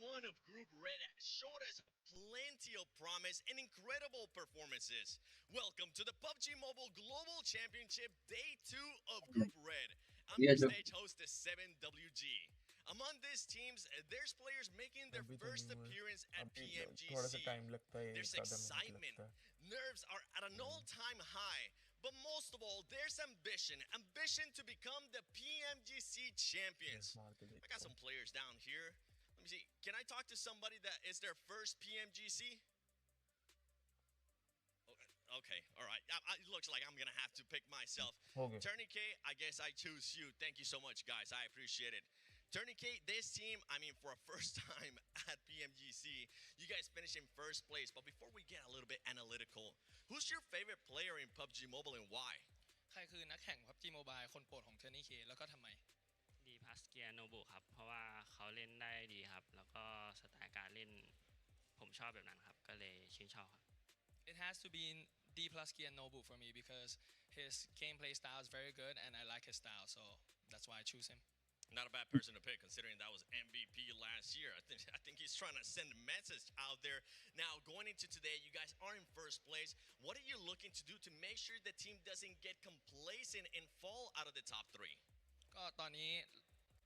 1 of Group Red showed us plenty of promise and incredible performances. Welcome to the PUBG Mobile Global Championship Day 2 of Group Red. I'm your stage host, the 7WG. Among these teams, there's players making their first appearance at PMGC. There's excitement, nerves are at an all-time high, but most of all, there's ambition to become the PMGC champions. I got some players down here. Let me see, can I talk to somebody that is their first PMGC? Okay, all right. It looks like I'm gonna have to pick myself. Okay. Tourniquet, I guess I choose you. Thank you so much, guys. I appreciate it. Tourniquet, this team, I mean, for a first time at PMGC, you guys finished in first place. But before we get a little bit analytical, who's your favorite player in PUBG Mobile and why? ใครคือนักแข่ง PUBG Mobile คนโปรดของเทอร์นี่เคแล้วก็ทำไม ดีพาสเกียโนบุครับเพราะว่าเขาเล่นได้ดีครับแล้วก็สไตล์การเล่นผมชอบแบบนั้นครับก็เลยชื่นชอบครับ It has to be D plus Kia Nobu for me because his gameplay style is very good and I like his style, so that's why I choose him. Not a bad person to pick considering that was MVP last year. I think he's trying to send a message out there. Now, going into today, you guys are in first place. What are you looking to do to make sure the team doesn't get complacent and fall out of the top 3? ก็ตอนนี้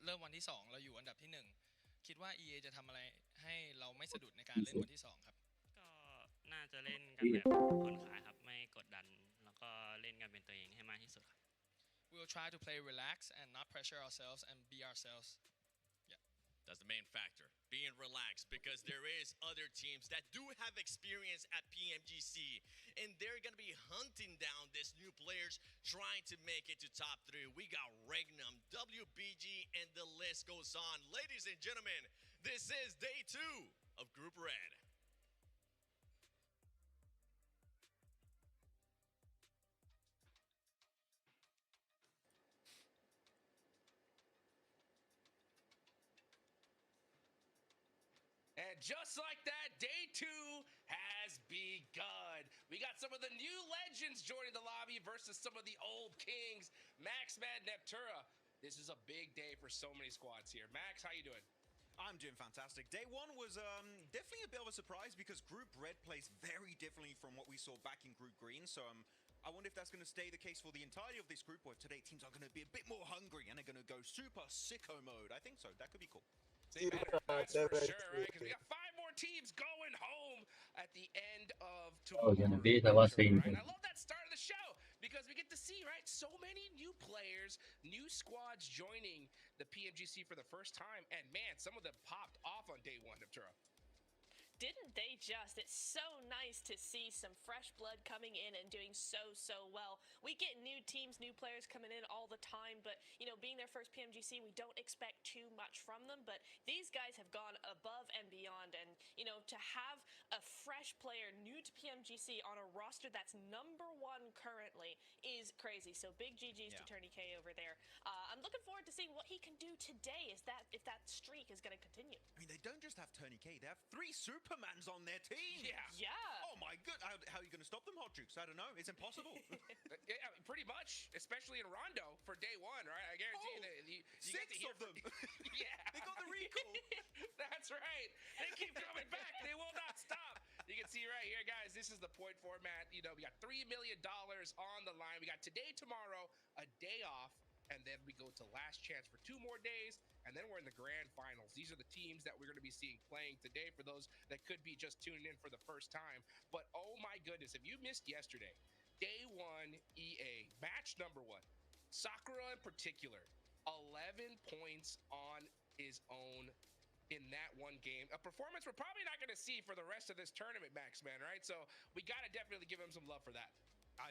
เริ่มวันที่2เราอยู่อันดับที่1คิดว่า EA จะทำอะไรให้เราไม่สะดุดในการเล่นวันที่2ครับก็น่าจะเล่นกันแบบผ่อนคลายครับไม่กดดันแล้วก็เล่นกันเป็นตัวเองให้มากที่สุดครับ We will try to play relax and not pressure ourselves and be ourselves. Yeah. That's the main factor, being relaxed, because there is other teams that do have experience at PMGC, and they're going to be hunting down these new players trying to make it to top 3. We got Regnum, WBG, and the list goes on. Ladies and gentlemen, this is day 2 of Group Red. And just like that, day 2 has begun. We got some of the new legends joining the lobby versus some of the old kings. Max, Mad, Neptura. This is a big day for so many squads here. Max, how you doing? I'm doing fantastic. Day 1 was definitely a bit of a surprise because Group Red plays very differently from what we saw back in Group Green. So I wonder if that's going to stay the case for the entirety of this group, or if today teams are going to be a bit more hungry and they're going to go super sicko mode. I think so. That could be cool. They better, that's for sure, right? Because we got 5 more teams going home at the end of tomorrow. Right? I love that start of the show because we get to see, right, so many new players, new squads joining the PMGC for the first time. And man, some of them popped off on day 1 of Turo. Didn't they just? It's so nice to see some fresh blood coming in and doing so well. We get new teams, new players coming in all the time, but, you know, being their first PMGC, we don't expect too much from them, but these guys have gone above and beyond, and, you know, to have a fresh player new to PMGC on a roster that's #1 currently is crazy, so big GG's to Tourniquet over there. I'm looking forward to seeing what he can do today, if that streak is going to continue. I mean, they don't just have Tourniquet, they have 3 Supermans on their team. Yeah. Oh my god, how are you going to stop them, Hot Jukes? I don't know, it's impossible. Yeah, pretty much, especially in Rondo for day 1, right? I guarantee you that you 6 of them. Yeah. They got the recall. That's right. They keep coming back. They will not stop. You can see right here, guys, this is the point format. You know, we got $3 million on the line. We got today, tomorrow, a day off. And then we go to last chance for 2 more days, and then we're in the grand finals. These are the teams that we're going to be seeing playing today for those that could be just tuning in for the first time. But oh my goodness, if you missed yesterday, day 1 EA, match #1, Sakura in particular, 11 points on his own in that one game. A performance we're probably not going to see for the rest of this tournament, Max, man, right? So we got to definitely give him some love for that.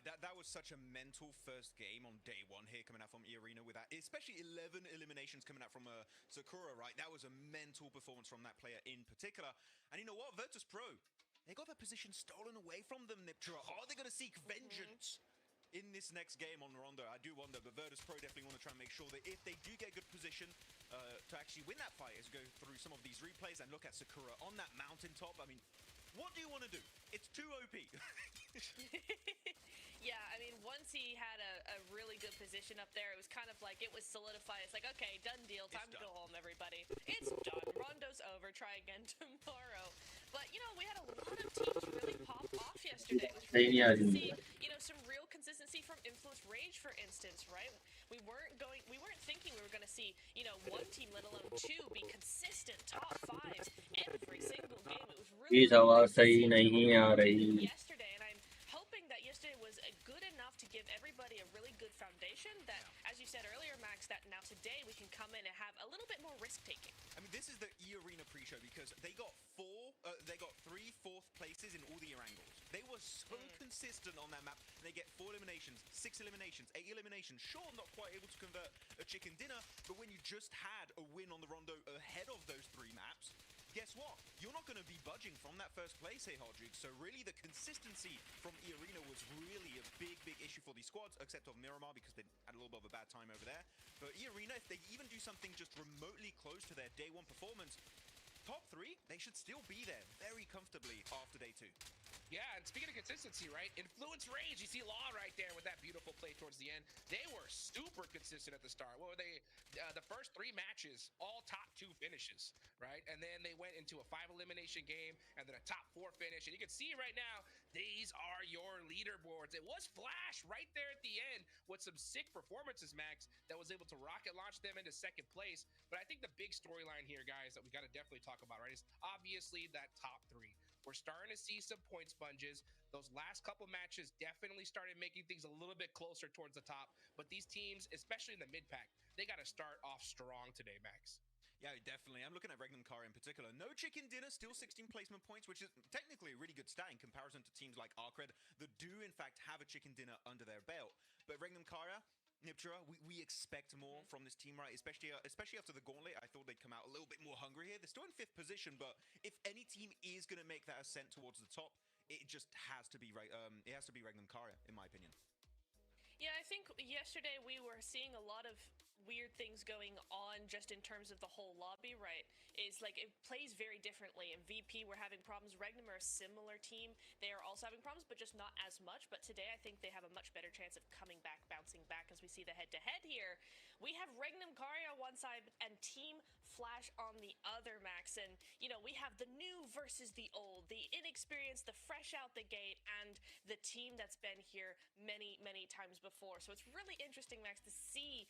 That was such a mental first game on day 1 here coming out from E-Arena with that, especially 11 eliminations coming out from Sakura, right? That was a mental performance from that player in particular. And you know what? Virtus Pro, they got their position stolen away from them, Niptura. Are they going to seek vengeance in this next game on Rondo? I do wonder, but Virtus Pro definitely want to try and make sure that if they do get good position to actually win that fight, is go through some of these replays and look at Sakura on that mountaintop. I mean, what do you want to do? It's too OP. Yeah, I mean, once he had a really good position up there, it was kind of like it was solidified. It's like, okay, done deal. Time to go home, everybody. It's done. Rondo's over. never try again tomorrow. But we had a lot of teams really pop off yesterday. It was really nice to see, some real consistency from Influence Rage, for instance, right? We weren't thinking we were going to see, one team, let alone two, be consistent top fives every single game. It was really nice to see yesterday, and I'm hoping that yesterday was good enough to give everybody a really good foundation that, as you said earlier, Max, that now today we can come in and have a little bit more risk-taking. I mean, this is the E-Arena pre-show because they got three fourth places in all the year angles. They were so consistent on that map. They get 4 eliminations, 6 eliminations, 8 eliminations. Sure, not quite able to convert a chicken dinner, but when you just had a win on the Rondo ahead of those 3 maps, guess what? You're not going to be budging from that first place here, Hodrick. So really the consistency from E-Arena was really a big issue for these squads, except of Miramar because they had a little bit of a bad time over there. But E-Arena, if they even do something just remotely close to their day 1 performance, top 3, they should still be there very comfortably after day 2. Yeah, and speaking of consistency, right? Influence Rage, you see Law right there with that beautiful play towards the end. They were super consistent at the start. What were they? The first 3 matches, all top 2 finishes, right? And then they went into a 5 elimination game and then a top 4 finish. And you can see right now, these are your leaderboards. It was Flash right there at the end with some sick performances, Max, that was able to rocket launch them into 2nd place. But I think the big storyline here, guys, that we got to definitely talk about, right, is obviously that top 3. We're starting to see some point sponges. Those last couple matches definitely started making things a little bit closer towards the top. But these teams, especially in the mid-pack, they got to start off strong today, Max. Yeah, definitely. I'm looking at Regnum Kara in particular. No chicken dinner, still 16 placement points, which is technically a really good stat in comparison to teams like Arcred that do, in fact, have a chicken dinner under their belt. But Regnum Kara, Niptura, we expect more from this team, right? Especially after the gauntlet. I thought they'd come out a little bit more hungry here. They're still in 5th position, but if any team is going to make that ascent towards the top, it just has to be Regnum Kara, in my opinion. Yeah, I think yesterday we were seeing a lot of weird things going on just in terms of the whole lobby, right? Is like it plays very differently. In VP, we're having problems. Regnum are a similar team. They are also having problems, but just not as much. But today, I think they have a much better chance of coming back, bouncing back, as we see the head-to-head here. We have Regnum Kari on one side and Team Flash on the other, Max. And, we have the new versus the old, the inexperienced, the fresh out the gate, and the team that's been here many, many times before. So it's really interesting, Max, to see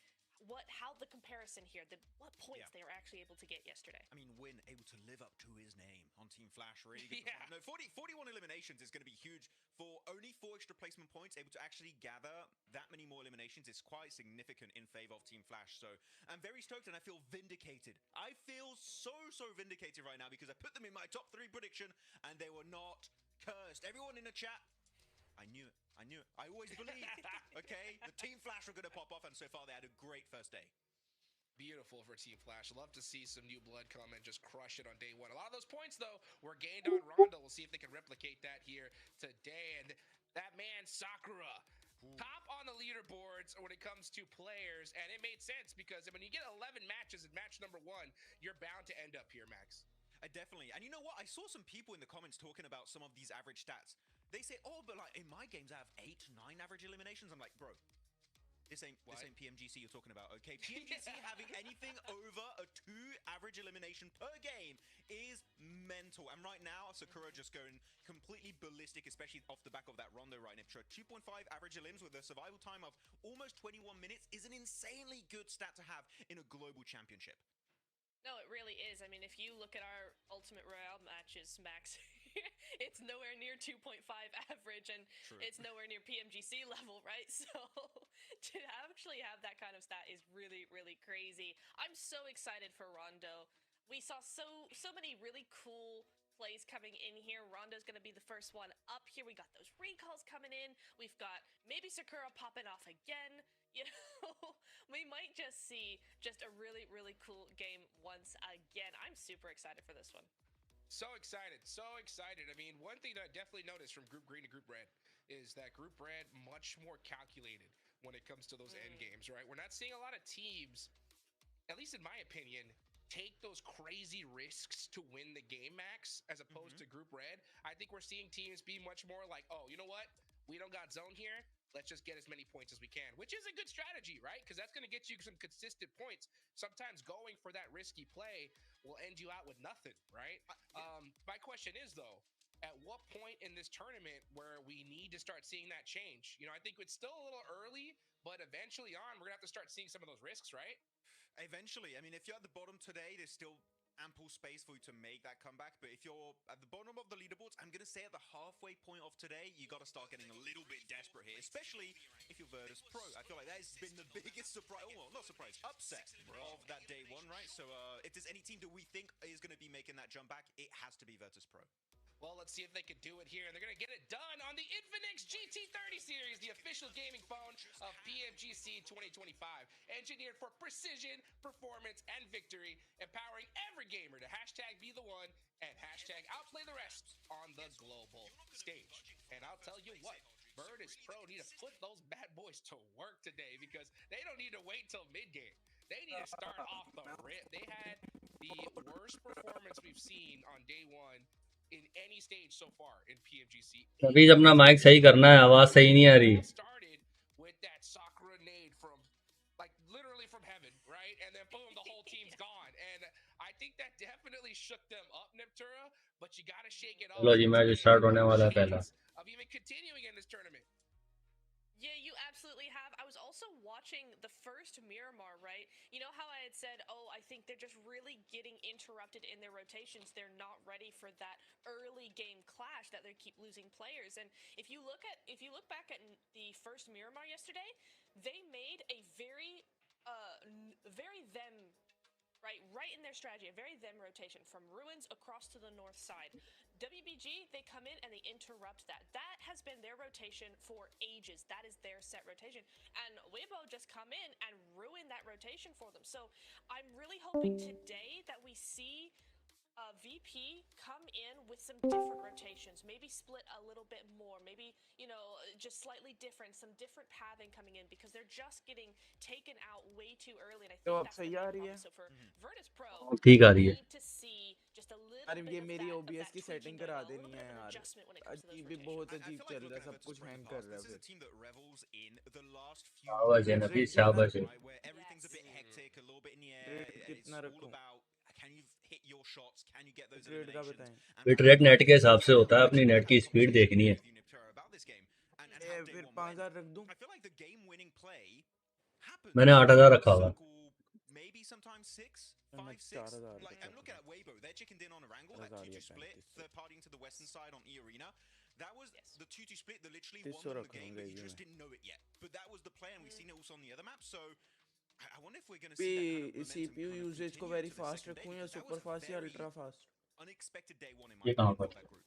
how the comparison here, what points they were actually able to get yesterday. I mean, Win able to live up to his name on Team Flash, really good. Yeah. No, 41 eliminations is going to be huge for only 4 extra placement points. Able to actually gather that many more eliminations is quite significant in favor of Team Flash. So I'm very stoked and I feel vindicated. I feel so vindicated right now because I put them in my top 3 prediction and they were not cursed. Everyone in the chat, I knew it. I always believed, okay? The Team Flash were going to pop off, and so far they had a great first day. Beautiful for Team Flash. Love to see some new blood come and just crush it on day 1. A lot of those points, though, were gained on Rondo. We'll see if they can replicate that here today. And that man, Sakura, top on the leaderboards when it comes to players. And it made sense because when you get 11 matches in match number 1, you're bound to end up here, Max. Definitely. And you know what? I saw some people in the comments talking about some of these average stats. They say, oh, but like in my games, I have 8, 9 average eliminations. I'm like, bro, this ain't PMGC you're talking about, okay? PMGC having anything over a 2 average elimination per game is mental. And right now, Sakura just going completely ballistic, especially off the back of that Rondo right now. 2.5 average elims with a survival time of almost 21 minutes is an insanely good stat to have in a global championship. No, it really is. I mean, if you look at our Ultimate Royale matches, Max, it's nowhere near 2.5 average, and it's nowhere near PMGC level, right? So to actually have that kind of stat is really, really crazy. I'm so excited for Rondo. We saw so many really cool plays coming in here. Rondo's going to be the first one up here. We got those recalls coming in. We've got maybe Sakura popping off again. We might just see just a really, really cool game once again. I'm super excited for this one. So excited. I mean, one thing that I definitely noticed from Group Green to Group Red is that Group Red much more calculated when it comes to those end games, right? We're not seeing a lot of teams, at least in my opinion, take those crazy risks to win the game, Max, as opposed to Group Red. I think we're seeing teams be much more like, oh, you know what? We don't got zone here. let's just get as many points as we can, which is a good strategy, right? Because that's going to get you some consistent points. Sometimes going for that risky play will end you out with nothing, right? My question is, though, at what point in this tournament where we need to start seeing that change? You know, I think it's still a little early, but eventually on, we're going to have to start seeing some of those risks, right? Eventually. I mean, if you're at the bottom today, there's still ample space for you to make that comeback. But if you're at the bottom of the leaderboards, I'm going to say at the halfway point of today, you got to start getting a little bit desperate here, especially if you're Virtus Pro. I feel like that has been the biggest surprise, well, not surprise, upset of that day one, right? So if there's any team that we think is going to be making that jump back, it has to be Virtus Pro. Well, let's see if they can do it here. And they're going to get it done on the Infinix GT30 series, the official gaming phone of PMGC 2025. Engineered for precision, performance, and victory, empowering every gamer to hashtag be the one and hashtag outplay the rest on the global stage. And I'll tell you what, Virtus Pro need to put those bad boys to work today because they don't need to wait till mid-game. They need to start off the rip. They had the worst performance we've seen on day one in any stage so far in PMGC. अभी अपना mic सही करना है, आवाज सही नहीं आ रही. Started with that Sakura nade from like literally from heaven, right? And then boom, the whole team's gone. And I think that definitely shook them up, Neptura, but you got to shake it off. चलो जी match start होने वाला है पहला. Of even continuing in this tournament. Yeah, you absolutely have. I was also watching the first Miramar, right? You know how I had said, oh, I think they're just really getting interrupted in their rotations. They're not ready for that early game clash that they keep losing players. And if you look back at the first Miramar yesterday, they made a very them, right in their strategy, a very them rotation from Ruins across to the north side. WBG, they come in and they interrupt that. That has been their rotation for ages. That is their set rotation. And Weibo just come in and ruin that rotation for them. So I'm really hoping today that we see VP come in with some different rotations, maybe split a little bit more, maybe, you know, just slightly different, some different pathing coming in because they're just getting taken out way too early. And I think that's the problem. So for Virtus Pro, ठीक आ रही है. need to see just a little bit ये of मेरी that, OBS की tweaking setting करा going on, a देनी little है bit of an यार. adjustment when it comes to those अजीब rotations. बहुत अजीब चल रहा है, सब कुछ हैंग कर रहा है. This is a team that revels in the last few शाबाश है नबी, शाबाश है. right, where everything's a bit hectic, a little bit in the air. It's all about can you hit your shots, can you get those eliminations. Bit rate net के हिसाब से होता है, अपनी नेट की स्पीड देखनी है. फिर 5000 रख दूं. I feel like the game winning play happens. मैंने 8000 रखा हुआ. Maybe sometimes 6, 5, 6. Like I'm looking at Weibo, they're chickened in on a wrangle, that 2-2 split, third party into the western side on E Arena. That was the 2-2 split that literally won them the game, but you just didn't know it yet. But that was the play, and we've seen it also on the other map. So I wonder if we're going to see that kind of CPU usage को very fast रखूं या super fast या ultra fast. Unexpected day one in my opinion for that group.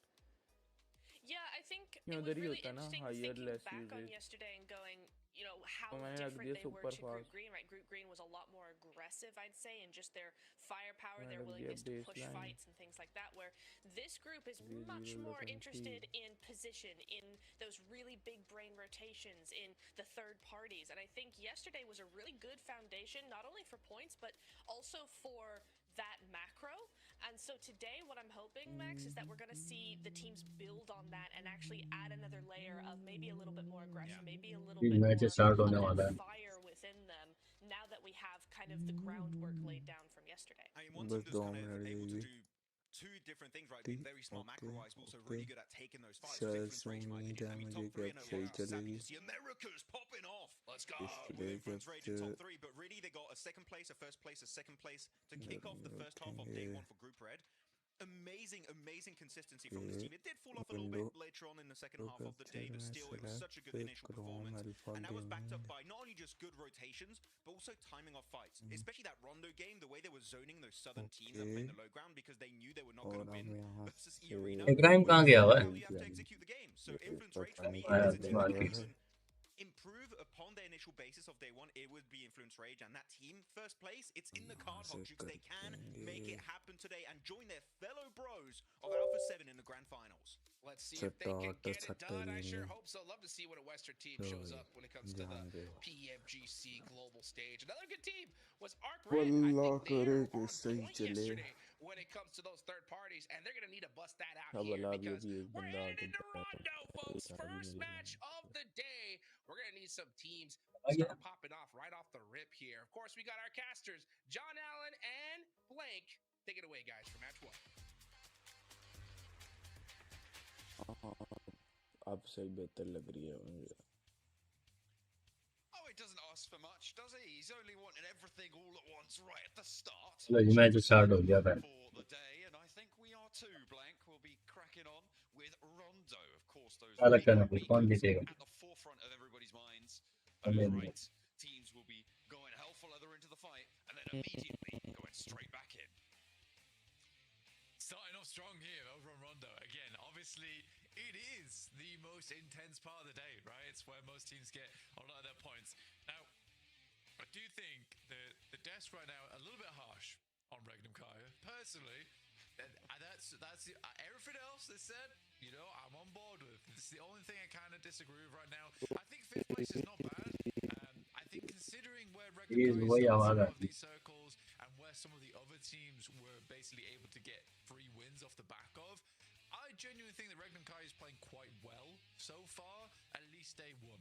Yeah, I think it was really interesting thinking back on yesterday and going, you know, how different they were to Group Green, right? Group Green was a lot more aggressive, I'd say, and just their firepower, their willingness to push fights and things like that, where this group is much more interested in position, in those really big brain rotations, in the third parties. And I think yesterday was a really good foundation, not only for points, but also for that macro. And so today what I'm hoping, Max, is that we're going to see the teams build on that and actually add another layer of maybe a little bit more aggression, maybe a little bit more of that fire within them now that we have kind of the groundwork laid down from yesterday. I mean, one team that's kind of able to do two different things, right? Being very smart macro-wise, but also really good at taking those fights. Influence Rage, my opinion. I mean, top 3 in overall. You see America's popping off. Let's go. Influence Rage in top 3, but really they got a second place, a first place, a second place to kick off the first half of day one for Group Red. Amazing consistency from this team. It did fall off a little bit later on in the second half of the day, but still it was such a good initial performance. And that was backed up by not only just good rotations, but also timing of fights. Especially that Rondo game, the way they were zoning those southern teams that played the low ground because they knew they were not going to win versus E Arena. Ibrahim कहाँ गया हुआ है? You have to execute the game. So Influence Rage for me is improve upon their initial basis of day one, it would be Influence Rage, and that team, first place, it's in the card, Hogjukes. They can make it happen today and join their fellow bros of Alpha 7 in the grand finals. Let's see if they can get it done. I sure hope so. Love to see when a Western team shows up when it comes to the PMGC global stage. Another good team was Arc Red. I think they were on point yesterday when it comes to those third parties, and they're going to need to bust that out here because we're headed into Rondo, folks. First match of the day. we're gonna need some teams start popping off right off the rip here. Of course, we got our casters, John Allen and Blank. Take it away, guys, for match 1. अब से बेहतर लग रही है मुझे. Oh, it doesn't ask for much, does he? He's only wanted everything all at once right at the start. Match start हो गया था. For the day, and I think we are too. Blank will be cracking on with Rondo. Of course, those अलग करना beacons कौन जीतेगा. at the forefront of everybody's minds. Right, teams will be going hell for leather into the fight, and then immediately going straight back in. Starting off strong here over on Rondo. Again, obviously, it is the most intense part of the day, right? It's where most teams get a lot of their points. Now, I do think that the desk right now a little bit harsh on Regnum Kaya. Personally, that's everything else they said, you know, I'm on board with. This is the only thing I kind of disagree with right now. I think 5th place is not bad. I think considering where Regnum Kaya is in these circles and where some of the other teams were basically able to get 3 wins off the back of, I genuinely think that Regnum Kai is playing quite well so far, at least day 1.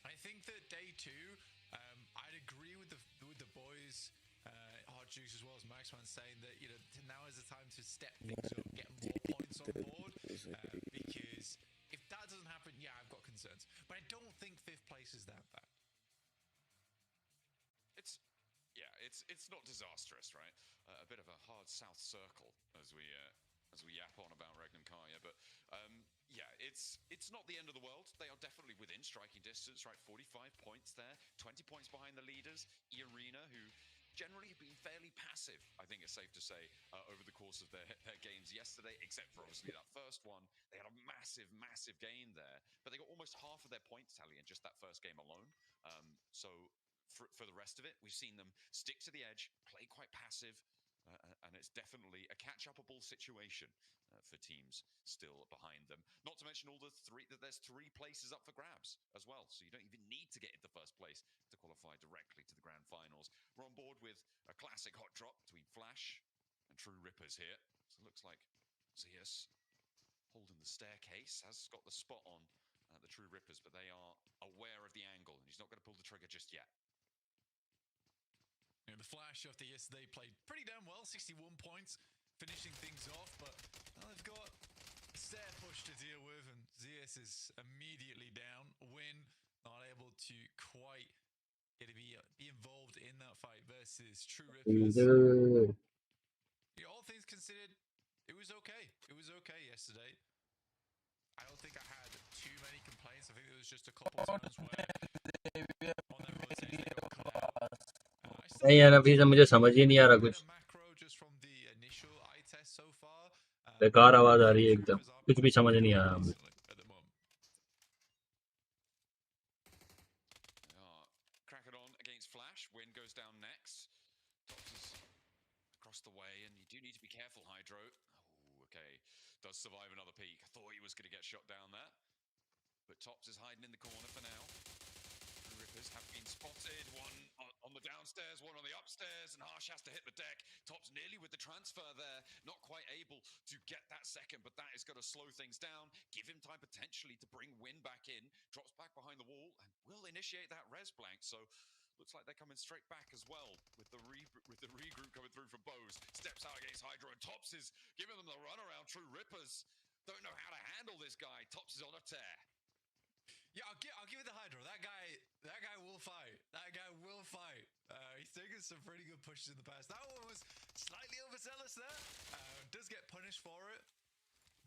I think that day 2, I'd agree with the boys, Hot Juice as well as Maxman, saying that, you know, now is the time to step things up, get more points on board, because if that doesn't happen, yeah, I've got concerns. But I don't think 5th place is that bad. It's not disastrous, right? A bit of a hard south circle as we yap on about Regnum Kaya, but yeah, it's not the end of the world. They are definitely within striking distance, right? 45 points there, 20 points behind the leaders, Irina, who generally have been fairly passive, I think it's safe to say, over the course of their games yesterday, except for obviously that first one. They had a massive gain there, but they got almost half of their points tally in just that first game alone. So for the rest of it, we've seen them stick to the edge, play quite passive, and it's definitely a catch-upable situation for teams still behind them. Not to mention that there's 3 places up for grabs as well, so you don't even need to get into first place to qualify directly to the grand finals. We're on board with a classic hot drop between Flash and True Rippers here. So it looks like Zeus holding the staircase, has got the spot on the True Rippers, but they are aware of the angle, and he's not going to pull the trigger just yet. You know, the Flash after yesterday played pretty damn well, 61 points, finishing things off, but they've got a stair push to deal with, and Zeus is immediately down. Win, not able to quite get to be involved in that fight versus True Rippers. All things considered, it was okay. It was okay yesterday. I don't think I had too many complaints. I think there was just a couple times where on their rotation they got cut out. नहीं यार अभी से मुझे समझ ही नहीं आ रहा कुछ. बेकार आवाज आ रही है एकदम, कुछ भी समझ नहीं आ रहा मुझे. Cracking on against Flash. Win goes down next. Tops is across the way, and you do need to be careful, Hydro. Oh, okay. Does survive another peek. I thought he was going to get shot down there, but Tops is hiding in the corner for now. Rippers have been spotted, one on the downstairs, one on the upstairs, and Harsh has to hit the deck. Tops nearly with the transfer there, not quite able to get that second, but that is going to slow things down, give him time potentially to bring Win back in, drops back behind the wall, and will initiate that res blank. So looks like they're coming straight back as well, with the regroup coming through from Bose. Steps out against Hydro, and Tops is giving them the run around. True Rippers don't know how to handle this guy. Tops is on a tear. Yeah, I'll give it to Hydro. That guy will fight. That guy will fight. He's taken some pretty good pushes in the past. That one was slightly overzealous there. Does get punished for it.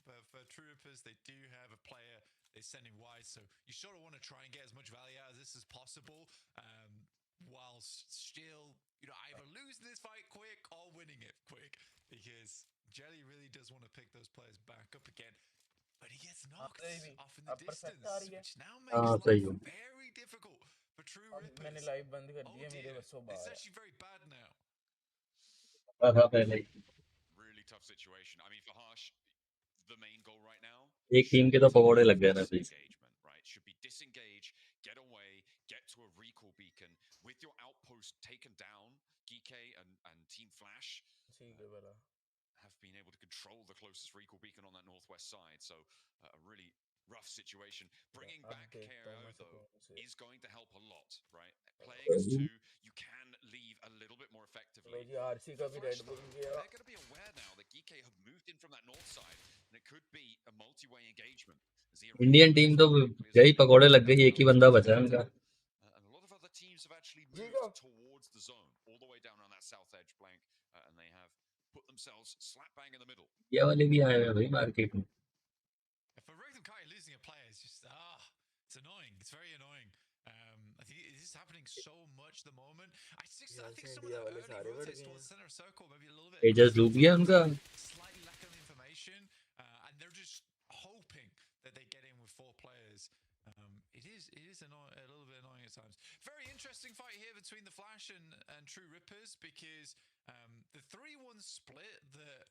But for True Rippers, they do have a player they're sending wide, so you sort of want to try and get as much value out of this as possible, whilst still, you know, either losing this fight quick or winning it quick, because Jelly really does want to pick those players back up again. But he gets knocked off in the distance, which now makes life very difficult for True Rippers. मैंने live बंद कर दिया, मेरे बसों बाहर. It's actually very bad now. Really tough situation. I mean, for Harsh, the main goal right now. एक team के तो पकौड़े लग गए ना please. Right, should be disengage, get away, get to a recall beacon with your outpost taken down. Geek and Team Flash have been able to control the closest recall beacon on that northwest side. So a really rough situation. Bringing back KO, though, is going to help a lot, right? Playing as two, you can leave a little bit more effectively. RC का भी Red Bull गया. They're going to be aware now that GK have moved in from that north side, and it could be a multi-way engagement. Indian team तो यही पकौड़े लग गई, एक ही बंदा बचा है उनका. And a lot of other teams have actually moved towards the zone, all the way down on that south edge flank, and they have put themselves slap bang in the middle. ये वाले भी आए हैं भाई market में. For Ragnar Kai, losing a player is just it's annoying. It's very annoying. I think this is happening so much at the moment. I think some of the early rotates towards center circle, maybe a little bit. एजस डूब गया उनका. Slightly lack of information, and they're just hoping that they get in with 4 players. It is annoying, a little bit annoying at times. Very interesting fight here between the Flash and True Rippers, because the 3-1 split that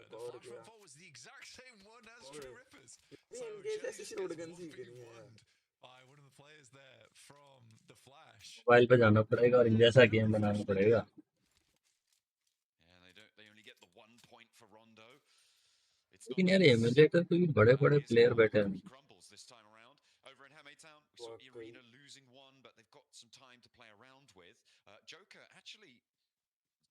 the Flash went for was the exact same one as True Rippers. So Jelly just gets 1v1'd by one of the players there from the Flash. Mobile पे जाना पड़ेगा और जैसा game बनाना पड़ेगा. They only get the 1 point for Rondo. लेकिन यार emulator पे भी बड़े-बड़े प्लेयर बैठे हैं. Crumbles this time around. Over in Hametown, we saw Irina losing 1, but they've got some time to play around with. Joker actually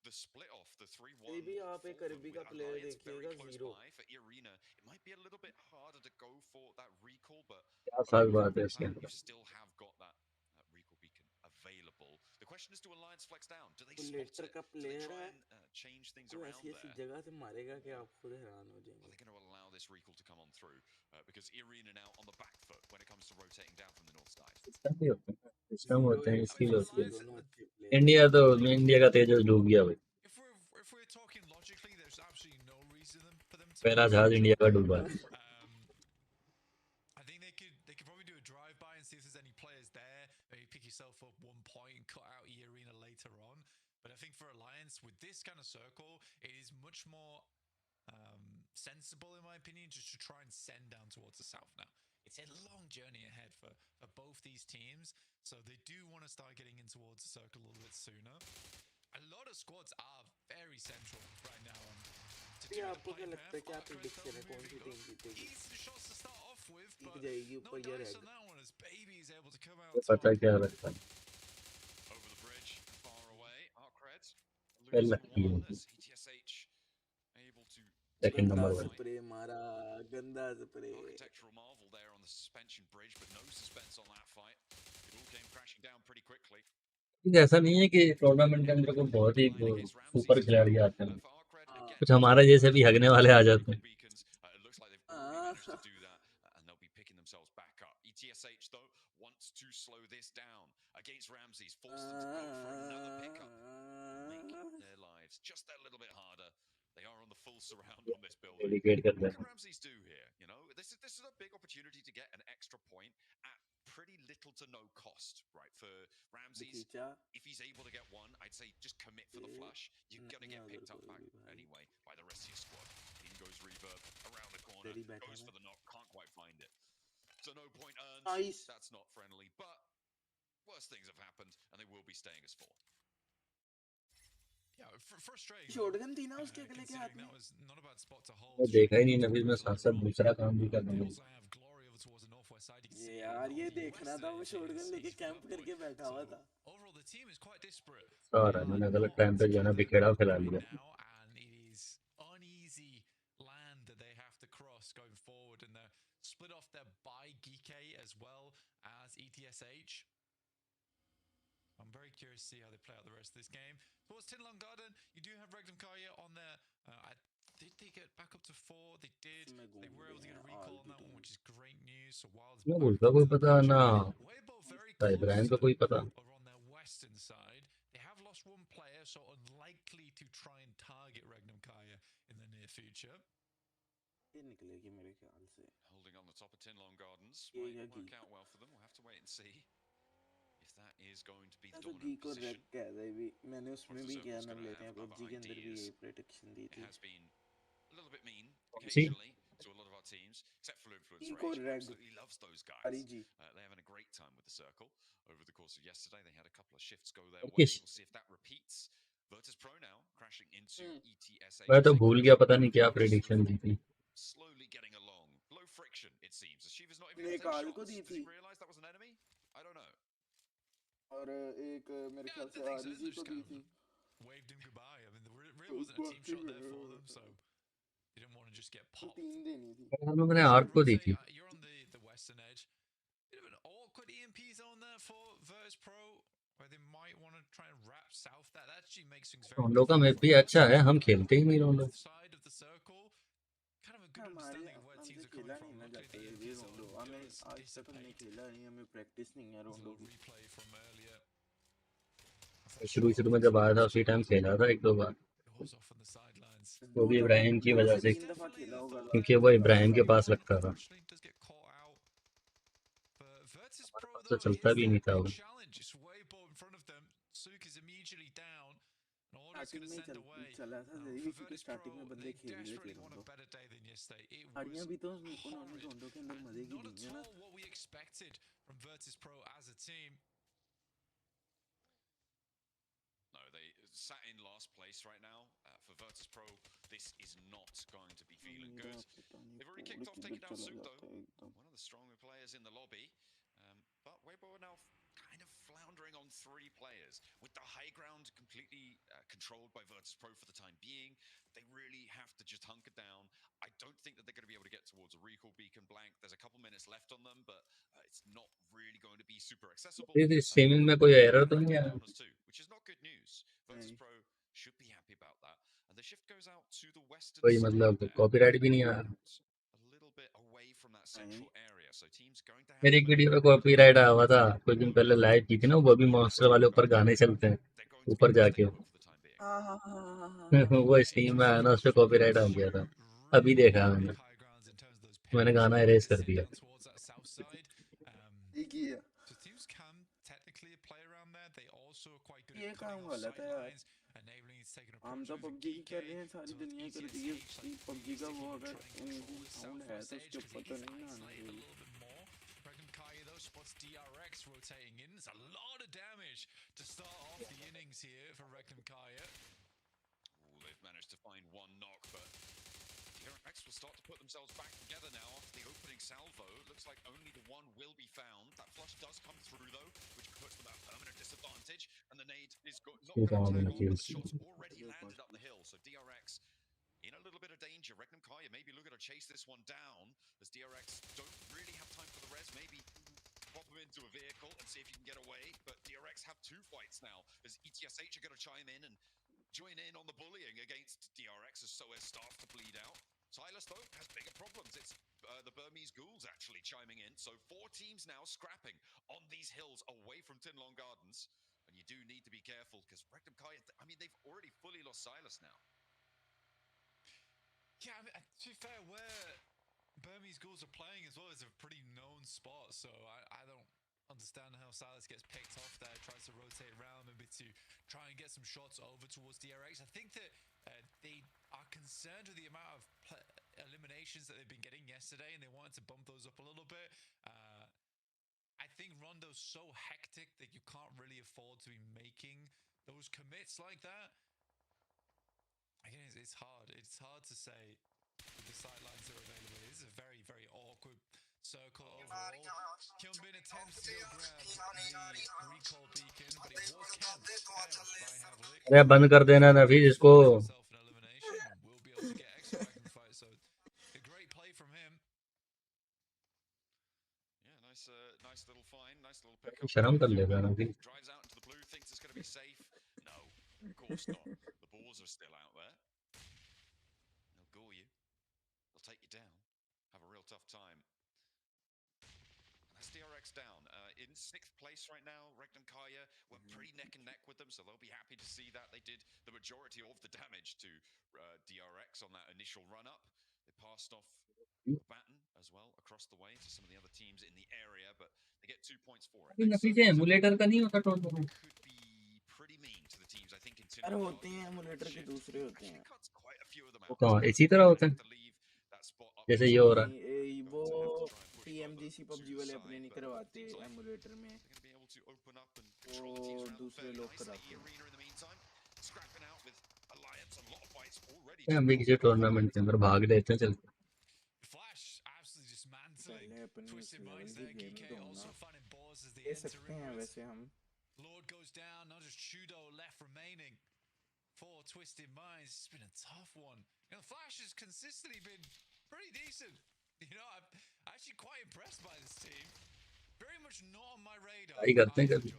the split off, the 3-1. maybe आप एक अरबी का player देखिएगा 0. For Irina, it might be a little bit harder to go for that recall, but क्या खास बात है इसके अंदर. you still have got that recall beacon available. The question is, do Alliance flex down? Do they spot it? का Do they player try है. and change things कोई around ऐसी there? जगह से मारेगा कि आप खुद हैरान हो Are जाएंगे. they going to allow this recall to come on through? Because Irina now on the back foot when it comes to rotating down from the north side. System भी होता है, सिस्टम होते हैं, इसकी होती है. दोनों अच्छे player. इंडिया का तेजस डूब गया भाई. If we're talking logically, there's absolutely no reason for them to. पहला जहाज इंडिया का डूबा. I think they could probably do a drive-by and see if there's any players there. Maybe pick yourself up 1 point and cut out the arena later on. But I think for Alliance, with this kind of circle, it is much more sensible, in my opinion, just to try and send down towards the south now. It's a long journey ahead for both these teams, so they do want to start getting in towards the circle a little bit sooner. A lot of squads are very central right now. ये आपको क्या लगता है, क्या prediction है, कौन सी team जीतेगी? Easy shots to start off with, Jeet but जाएगी no ऊपर ये dice रहेगा. on that one as Baby is able to come out पता top. क्या लगता है. Over the bridge, far away, Arkreds Well, losing 1 as ETSH able to Second गंदा number 1. Spray मारा, गंदा spray. architectural marvel there on the suspension bridge, but no suspense on that fight. It all came crashing down pretty quickly. ऐसा नहीं है कि tournament के अंदर को बहुत ही सुपर खिलाड़ी आते हैं. कुछ हमारे जैसे भी हगने वाले आ जाते हैं. Beacons, it looks like they've already managed to do that, and they'll be picking themselves back up. ETSH though wants to slow this down against Ramses, force them to go for another pickup, make their lives just that little bit harder. They are on the full surround on this building. Dedicate कर What दें. can Ramses do here? You know, this is a big opportunity to get an extra point at pretty little to no cost, right? For Ramses, if he's able to get 1, I'd say just commit for the flush. You're gonna get picked up back anyway by the rest of your squad. In goes Reverb around the corner, goes for the knock, can't quite find it. So no point earned. Nice. That's not friendly, but worse things have happened, and they will be staying as 4. Yeah, frustrating. Shotgun थी ना उसके अगले के हाथ में. That was not a bad spot to hold. मैं देखा ही नहीं नवीन में साथ-साथ दूसरा काम भी कर रहा हूँ. Also have Glory over towards the northwest side. You can see यार ये देखना था, वो शॉटगन लेके कैंप करके बैठा हुआ था. overall the team is quite disparate. सारा मैंने गलत टाइम पे जो है ना बिखेड़ा फैला लिया. Now, and it is uneasy land that they have to cross going forward, and they're split off there by GK as well as ETSH. I'm very curious to see how they play out the rest of this game. Towards Tinlong Garden, you do have Regnum Kaya on there. Did they get back up to 4? They did. They were able to get a recall on that one, which is great news. So Wild's मैं बोलता कोई पता ना. Weibo very Ibrahim close को कोई पता. over on their western side. They have lost 1 player, so unlikely to try and target Regnum Kaya in the near future. ये निकलेगी मेरे ख्याल से. Holding on the top of Tinlong Gardens. Yeah, Might yeah, work out well for them. We'll have to wait and see if that is going to be the तो dominant की को position. Rack कहता है भी, मैंने उसमें भी Zone क्या is नाम gonna लेते हैं, have PUBG के अंदर भी ideas. यही प्रेडिक्शन दी It थी. has been a little bit mean See? occasionally to a lot of our teams, except for Influencer Eco Rage, who Reg. absolutely loves those guys. REG. They're having a great time with the circle. Over the course of yesterday, they had a couple of shifts go their way. Yes. We'll see if that repeats. Virtus Pro now crashing into ETSH. मैं तो भूल गया पता नहीं क्या prediction दी थी. Slowly getting along. Low friction, it seems. Achieving Nepal को दी थी I don't know. और एक मेरे ख्याल से आरजी को दी थी. Waved him goodbye. I mean, there really wasn't a team shot there for them, so you didn't want to just get popped. 3 देनी थी. मैंने आर्क को दी थी. You're on the western edge. Bit of an awkward EMP zone there for Virtus Pro, where they might want to try and wrap south. That actually makes things very. रोंडो का map भी अच्छा है, हम खेलते ही नहीं रोंडो. Side of the circle, kind of a good understanding of where teams are coming from. Luckily, the EMP zone does dissipate. हमें practice नहीं है रोंडो की. Replay from earlier. शुरू में जब आया था उसी टाइम खेला था 1-2 बार. वो भी इब्राहिम की वजह से, क्योंकि वो इब्राहिम के पास लगता था, तो चलता भी नहीं था वो. स्टार्टिंग में चला था क्योंकि स्टार्टिंग में बंदे खेल रहे थे रोंडो. हड़ियां भी तो उन्होंने रोंडो के अंदर मजे की दी है ना. No, they sat in last place right now. For Virtus Pro, this is not going to be feeling good. They've already kicked off taking down Zook though, one of the stronger players in the lobby. But Weibo are now kind of floundering on 3 players. With the high ground completely controlled by Virtus Pro for the time being, they really have to just hunker down. I don't think that they're going to be able to get towards a recall beacon blank. There's a couple minutes left on them, but it's not really going to be super accessible. ये streaming में कोई error तो नहीं आया? Which is not good news. Virtus Pro should be happy about that. And the shift goes out to the western कोई मतलब copyright भी नहीं आया. a little bit away from that central area. So teams going to have मेरी एक video पे copyright आया हुआ था कुछ दिन पहले, लाइव की थी ना, वो भी मॉन्स्टर वाले ऊपर गाने चलते हैं ऊपर जाके. वो स्ट्रीम में आया ना, उस पे कॉपीराइट आ गया था. अभी देखा मैंने गाना इरेज कर दिया. ये काम गलत है यार. हम तो पबजी की कर रहे हैं, सारी दुनिया कर रही है पबजी का. वो अगर साउंड है तो उसके ऊपर तो नहीं आना चाहिए. Spots DRX rotating in. There's a lot of damage to start off the innings here for Regnum Kaya. They've managed to find one knock, but DRX will start to put themselves back together now after the opening salvo. Looks like only the one will be found. That flush does come through though, which puts them at permanent disadvantage. And the nade is not going to tag on, but the shot's already landed up the hill. So DRX in a little bit of danger. Regnum Kaya maybe looking to chase this one down, as DRX don't really have time for the res. Maybe pop him into a vehicle and see if you can get away. But DRX have 2 fights now, as ETSH are going to chime in and join in on the bullying against DRX, as so as starts to bleed out. Silas, though, has bigger problems. It's the Burmese ghouls actually chiming in. So 4 teams now scrapping on these hills away from Tinlong Gardens. And you do need to be careful, because Regnum Kaya, I mean, they've already fully lost Silas now. Yeah, I mean, to be fair, where Burmese ghouls are playing as well is a pretty known spot, so I don't understand how Silas gets picked off there, tries to rotate around maybe to try and get some shots over towards DRX. I think that they are concerned with the amount of eliminations that they've been getting yesterday, and they wanted to bump those up a little bit. I think Rondo's so hectic that you can't really afford to be making those commits like that. Again, it's hard. It's hard to say with the sidelines that are available. This is a very, very awkward circle overall. Kyunbin attempts to grab the recall beacon, but it was camped by Havlik. अरे बंद कर देना नफीस इसको. Will be able to get extra back in the fight, so a great play from him. Yeah, nice little find, nice little pickup. शर्म कर लेगा नफीस. Drives out into the blue, thinks it's going to be safe. No, of course not. The balls are still out there. They'll gore you. They'll take you down. Have a real tough time. And that's DRX down. In 6th place right now, Regnum Kaya were pretty neck and neck with them, so they'll be happy to see that. They did the majority of the damage to DRX on that initial run-up. They passed off the baton as well across the way to some of the other teams in the area, but they get 2 points for it. Nafees emulator का नहीं होता total. Could be pretty mean to the teams, I think, in अरे होते हैं emulator के दूसरे होते हैं. वो कहाँ इसी तरह होते हैं जैसे ये हो रहा है. वो PMGC PUBG वाले अपने नहीं करवाते एमुलेटर में, वो दूसरे लोग कराते हैं. हम भी किसी टूर्नामेंट के अंदर भाग लेते हैं. चलते पहले अपनी इस Twisted लेवल Minds की there. गेम GK तो also ना finding balls as the ले enter सकते हैं inwards. वैसे हम. Lord goes down, not just Chudo left remaining for Twisted Minds. It's been a tough one. You know, Flash has consistently been pretty decent. You know, I'm actually quite impressed by this team. Very much not on my radar. Try करते हैं कभी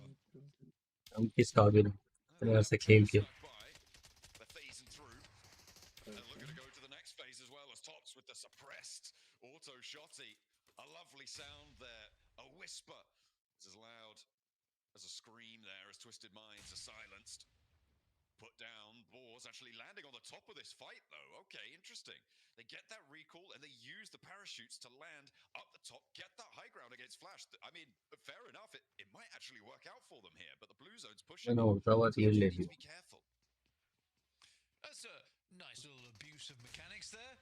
हम किस काबिल अपने वैसे खेल के. They're phasing through. And looking to go to the next phase as well as Tops with the suppressed auto shotty. A lovely sound there. A whisper. It's as loud as a scream there as Twisted Minds are silenced. Put down. Boars actually landing on the top of this fight though. Okay, interesting. They get that recall and they use the parachutes to land up the top, get that high ground against Flash. I mean, fair enough. It might actually work out for them here, but the blue zone's pushing. मैंने उल्टा हुआ तीर ले Need लिया. to be careful. That's a nice little abuse of mechanics there.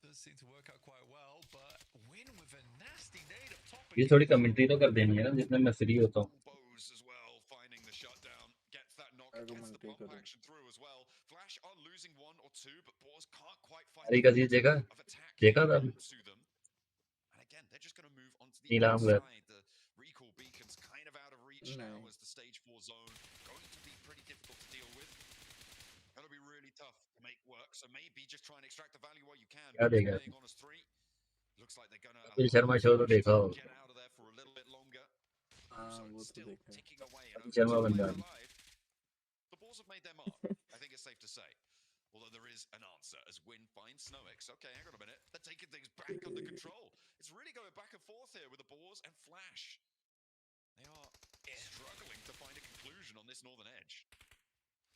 Does seem to work out quite well, but win with a nasty nade up top. ये थोड़ी commentary तो कर देनी है ना जितने मैं फ्री होता हूँ. Bows as well, finding the shutdown, gets that knock, gets the pump action through as well. Flash are losing one or two, but Boars can't quite find अरे the कभी momentum देखा of attack देखा था to them. And again, they're just going to move onto the नीलाम घर. outside. The recall beacon's kind of out of reach now as the stage 4 zone going to be pretty difficult to deal with. That'll be really tough to make work. So maybe just try and extract the value while you can. क्या देगा? Playing on as 3. Looks like they're gonna Kapil Sharma show तो देखा हो. get out of there for a little bit longer. हाँ So वो it's तो still देखा है. ticking away. कपिल शर्मा बन And जाए. alive. The Bulls have made their mark. I think it's safe to say. Although there is an answer as Win finds Snowix. Okay, hang on a minute. They're taking things back under control. It's really going back and forth here with the Boars and Flash. They are struggling to find a conclusion on this northern edge.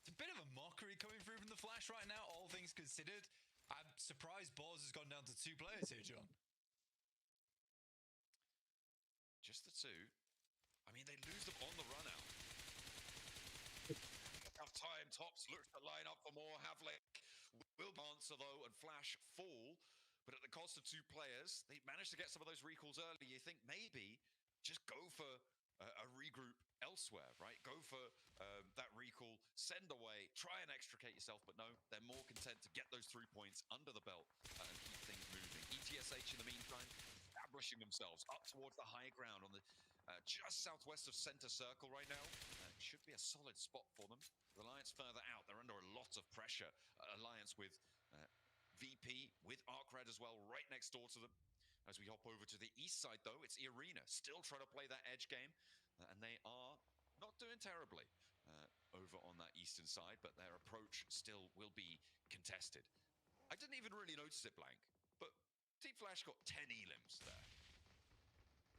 It's a bit of a mockery coming through from the Flash right now, all things considered. I'm surprised Balls has gone down to 2 players here, John. Just the 2. I mean, they lose them on the run out. Enough time. Tops looks to line up for more. Havlik will answer though, and Flash fall. But at the cost of 2 players, they managed to get some of those recalls early. You think maybe just go for a regroup elsewhere, right? Go for that recall, send away, try and extricate yourself. But no, they're more content to get those 3 points under the belt and keep things moving. ETSH in the meantime, establishing themselves up towards the high ground on the just southwest of center circle right now. Should be a solid spot for them. The Alliance further out, they're under a lot of pressure. Alliance with VP, with Arcred as well, right next door to them. As we hop over to the east side, though, it's Arena, still trying to play that edge game. And they are not doing terribly over on that eastern side, but their approach still will be contested. I didn't even really notice it, Blank, but Team Flash got 10 elims there.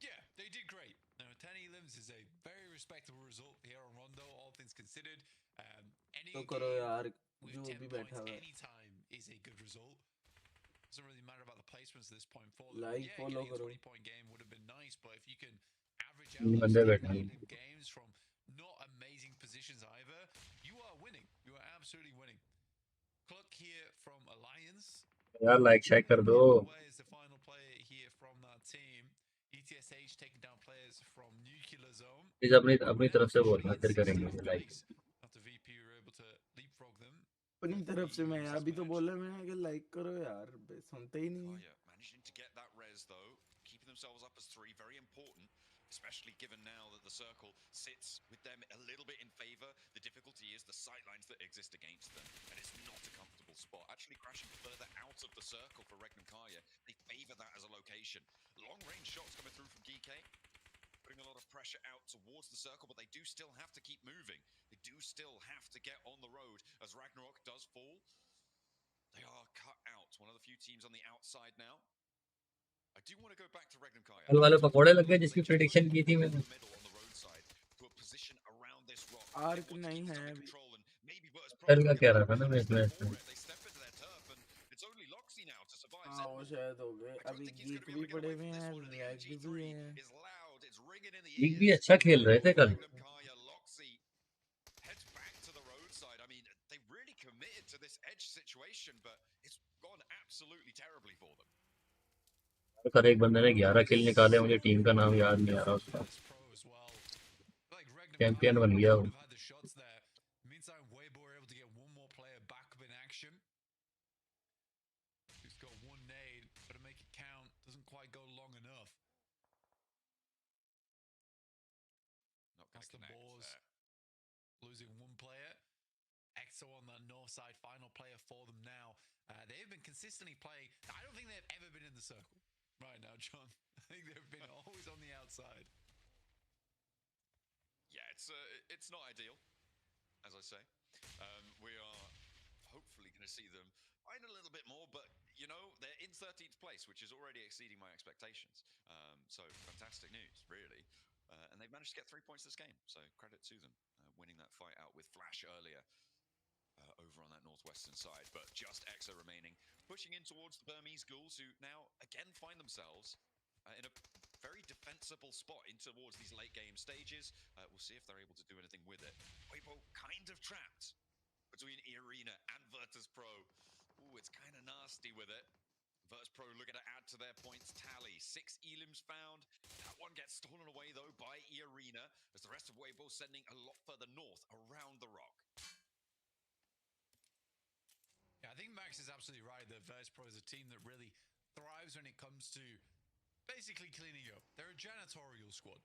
Yeah, they did great. Now, 10 elims is a very respectable result here on Rondo, all things considered. Any तो करो यार with जो 10 भी points बैठा हुआ है. anytime is a good result. Doesn't really matter about the placements at this point for them. Like Yeah, follow getting a करो. 20-point game would have been nice, but if you can average out तीन those बंदे 10 बैठे हैं. elim games from not amazing positions either, you are winning. You are absolutely winning. Cluck here from Alliance. यार like shake कर दो. Away is the final player here from that team. ETSH taking down players from Nuclear Zone. Please अपनी तरफ से बोलना फिर करेंगे like. After VP were able to leapfrog them. अपनी तरफ से मैं अभी तो बोला मैंने कि लाइक करो यार सुनते ही नहीं. Kaya managing to get that res though, keeping themselves up as 3, very important, especially given now that the circle sits with them a little bit in favor. The difficulty is the sightlines that exist against them, and it's not a comfortable spot. Actually crashing further out of the circle for Regnum Kaya, they favor that as a location. Long range shots coming through from GK, putting a lot of pressure out towards the circle, but they do still have to keep moving. They do still have to get on the road as Ragnarok does fall. They are cut out. One of the few teams on the outside now. I do want to go back to Regnum Kaya. कल वाले पकोड़े लग गए जिसकी prediction की थी मैंने. To a position around this rock. Arc नहीं है अभी. कल का कह रहा था ना मैं इसमें. They step into their turf and it's only Loxy now to survive. हाँ वो शायद हो गए. अभी गीक भी पड़े हुए हैं, लैग भी हैं. लीग भी अच्छा खेल रहे थे कल. Loxy heads back to the roadside. I mean, they really committed to this edge situation, but it's gone absolutely terribly for them. कल एक बंदे ने 11 किल निकाले. मुझे टीम का नाम याद नहीं आ रहा उसका. चैंपियन बन गया वो. Meantime, Weibo were able to get one more player back up in action. He's got one nade, but to make it count, doesn't quite go long enough. the Boars losing one player. Exo on the north side, final player for them now. They've been consistently playing. I don't think they've ever been in the circle right now, John. I think they've been always on the outside. Yeah, it's not ideal, as I say. We are hopefully going to see them find a little bit more, but you know, they're in 13th place, which is already exceeding my expectations. So fantastic news, really. And they've managed to get 3 points this game, so credit to them, winning that fight out with Flash earlier over on that northwestern side. But just Exo remaining, pushing in towards the Burmese Ghouls, who now again find themselves in a very defensible spot in towards these late game stages. We'll see if they're able to do anything with it. Weibo kind of trapped between Arena and Virtus Pro. Ooh, it's kind of nasty with it. Virtus Pro looking to add to their points tally. 6 elims found. That one gets stolen away, though, by Arena, as the rest of Weibo sending a lot further north around the rock. Yeah, I think Max is absolutely right that Virtus Pro is a team that really thrives when it comes to basically cleaning up. They're a janitorial squad,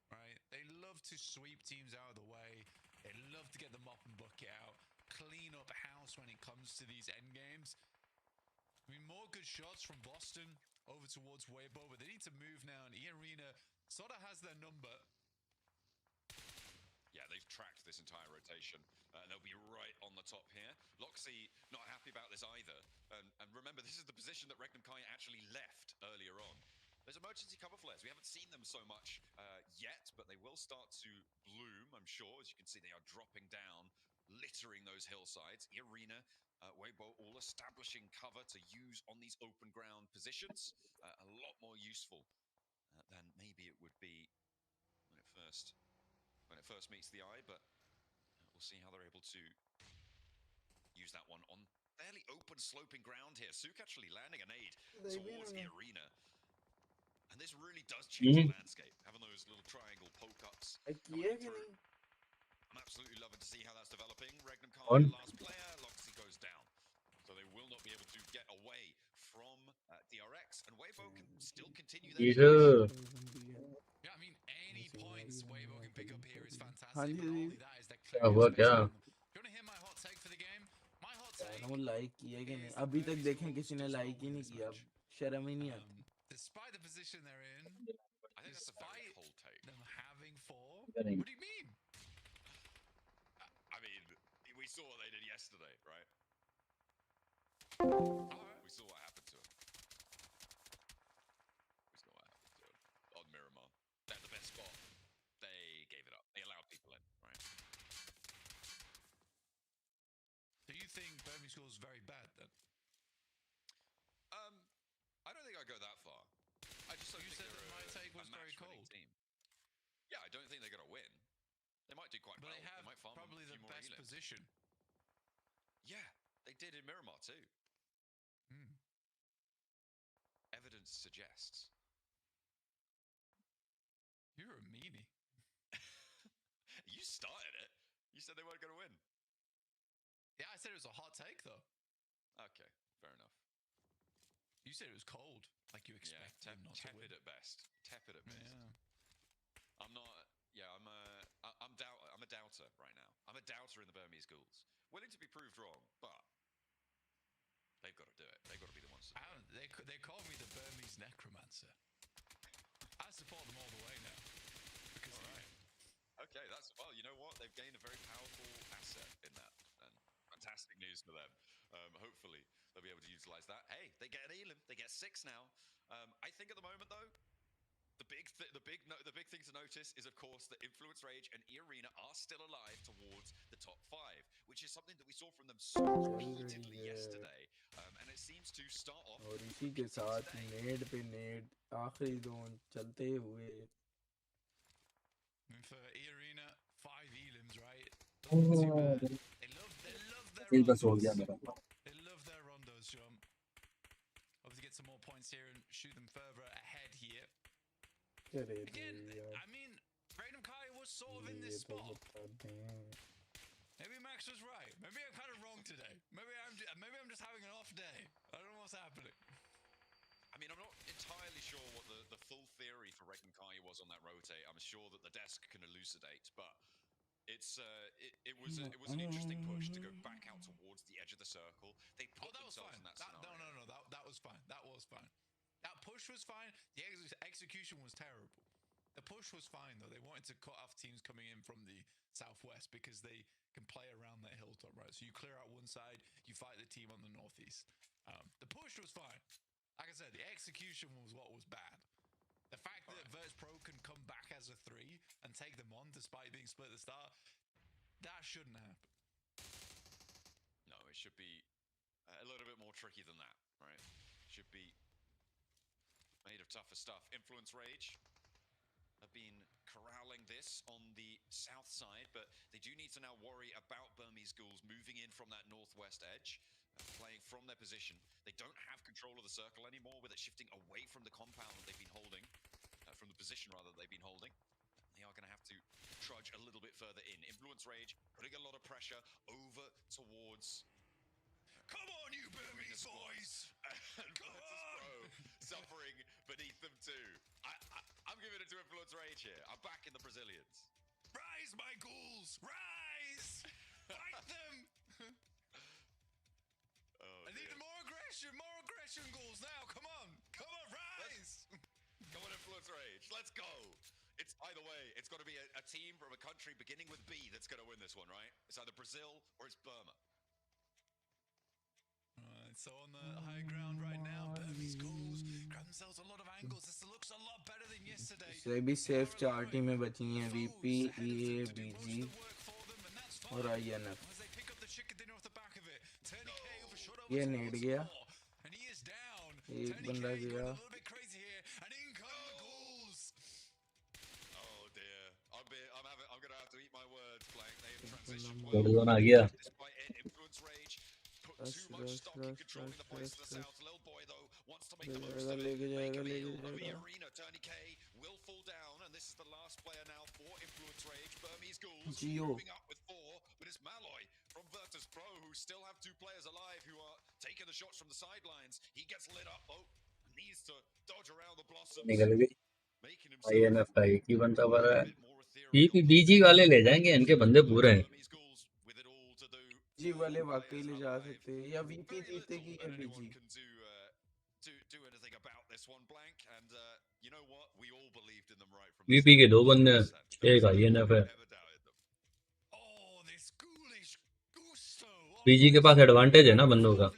right? They love to sweep teams out of the way. They love to get the mop and bucket out, clean up house when it comes to these end games. I mean, more good shots from Boston over towards Weibo, but they need to move now, and E-Arena sort of has their number. Yeah, they've tracked this entire rotation, and they'll be right on the top here. Loxy not happy about this either. And remember, this is the position that Regnum Kai actually left earlier on. There's emergency cover flares. We haven't seen them so much yet, but they will start to bloom, I'm sure. As you can see, they are dropping down, littering those hillsides. Arena, Weibo all establishing cover to use on these open ground positions. A lot more useful than maybe it would be when it first meets the eye, but we'll see how they're able to use that one on fairly open sloping ground here. Sook actually landing a nade towards the Arena. And this really does change the landscape, having those little triangle poke-ups. I'm absolutely loving to see how that's developing. Regnum Khan, last player, Loxy goes down. So they will not be able to get away from DRX, and Weibo can still continue their push. Yeah, I mean, any points Weibo can pick up here is fantastic, but not only that is that clear हुआ space क्या? around them. Do you want to hear my hot take for the game? My hot take like किया कि नहीं अभी तक देखें किसी ने लाइक ही नहीं किया शर्म ही नहीं आती despite the position they're in, I think that's a very cold take. them having 4. What do you mean? I mean, we saw what they did yesterday, right? We saw what happened to him. On Miramar. They had the best spot. They gave it up. They allowed people in, right? Do you think Birmingham School is very bad then? I don't think I'd go that far. I just don't You think said that my take was very cold. team. Yeah, I don't think they're going to win. They might do quite But well. they have might farm probably a the few more best elims. position. Yeah, they did in Miramar too. Hmm. Evidence suggests. You're a meanie. You started it. You said they weren't going to win. Yeah, I said it was a hot take though. Okay, fair enough. You said it was cold, like you expect them not to win. Tepid at best. Tepid at best. Yeah. I'm not. Yeah, I'm a doubter right now. I'm a doubter in the Burmese Ghouls. Willing to be proved wrong, but they've got to do it. They've got to be the ones to do it. They call me the Burmese necromancer. I support them all the way now. Because Okay, that's well. You know what? They've gained a very powerful asset in that, and fantastic news for them. Hopefully, they'll be able to utilize that. Hey, they get an elim. They get 6 now. I think at the moment, though, the big thing to notice is, of course, that Influence Rage and E-Arena are still alive towards the top 5, which is something that we saw from them so repeatedly yesterday, and it seems to start off. और इसी के साथ नेड पे नेड आखिरी zone चलते हुए for E-Arena, 5 elims, right? They love their rondos. They love their rondos, John. Obviously get some more points here and shoot them further ahead here. Again, I mean, Regnum Kai was sort of in this spot. Maybe Max was right. Maybe I'm kind of wrong today. Maybe I'm just having an off day. I don't know what's happening. I mean, I'm not entirely entirely sure what the full theory for Regen Kaya was on that rotate. I'm sure that the desk can elucidate, but it was an interesting push to go back out towards the edge of the circle. They put themselves in that scenario. No, that was fine. That was fine. That push was fine. The execution was terrible. The push was fine though. They wanted to cut off teams coming in from the southwest because they can play around that hilltop, right? So you clear out one side, you fight the team on the northeast. The push was fine. Like I said, the execution was what was bad. The fact that Virtus Pro can come back as a 3 and take them on despite being split at the start, that shouldn't happen. No, it should be a little bit more tricky than that, right? Should be made of tougher stuff. Influence Rage have been corralling this on the south side, but they do need to now worry about Burmese Ghouls moving in from that northwest edge, playing from their position. They don't have control of the circle anymore, with it shifting away from the compound that they've been holding, from the position rather they've been holding. They are going to have to trudge a little bit further in. Influence Rage putting a lot of pressure over towards. Come on, you Burmese boys! And Virtus Pro suffering beneath them too. I'm giving it to Influence Rage here. I'm back in the Brazilians. Rise, my ghouls! Rise! Fight them! I need more aggression, ghouls now! Come on, rise! Come on, Influence Rage, let's go! It's either way, it's got to be a team from a country beginning with B that's going to win this one, right? It's either Brazil or it's Burma. Alright, so on the high ground right now, Burmese ghouls grab themselves a lot of angles. This looks a lot better than yesterday. से भी safe 4 टीमें बची हैं, VP, EA, BG और INF. ये net गया, एक बंदा गया. I'm gonna have to eat my words, Blank. They have transitioned well. आ गया. Influence Rage put too much stock in controlling the place to the south. Little boy though wants to make the most of it. Make a meal of the arena. Turney K will fall down, and this is the last player now for Influence Rage. Burmese Ghouls moving up with 4, but it's Malloy from Virtus Pro who still have 2 players alive who are taking the shots from the sidelines. He gets lit up though, needs to dodge around the blossoms. निकल गई. INF का एक ही बंदा बड़ा है. बीजी वाले ले जाएंगे, इनके बंदे पूरे हैं. जी वाले वाकई ले जा सकते हैं, या VP जीतेगी या BG. VP के 2 बंदे हैं, एक INF है. BG के पास एडवांटेज है ना बंदों का. INF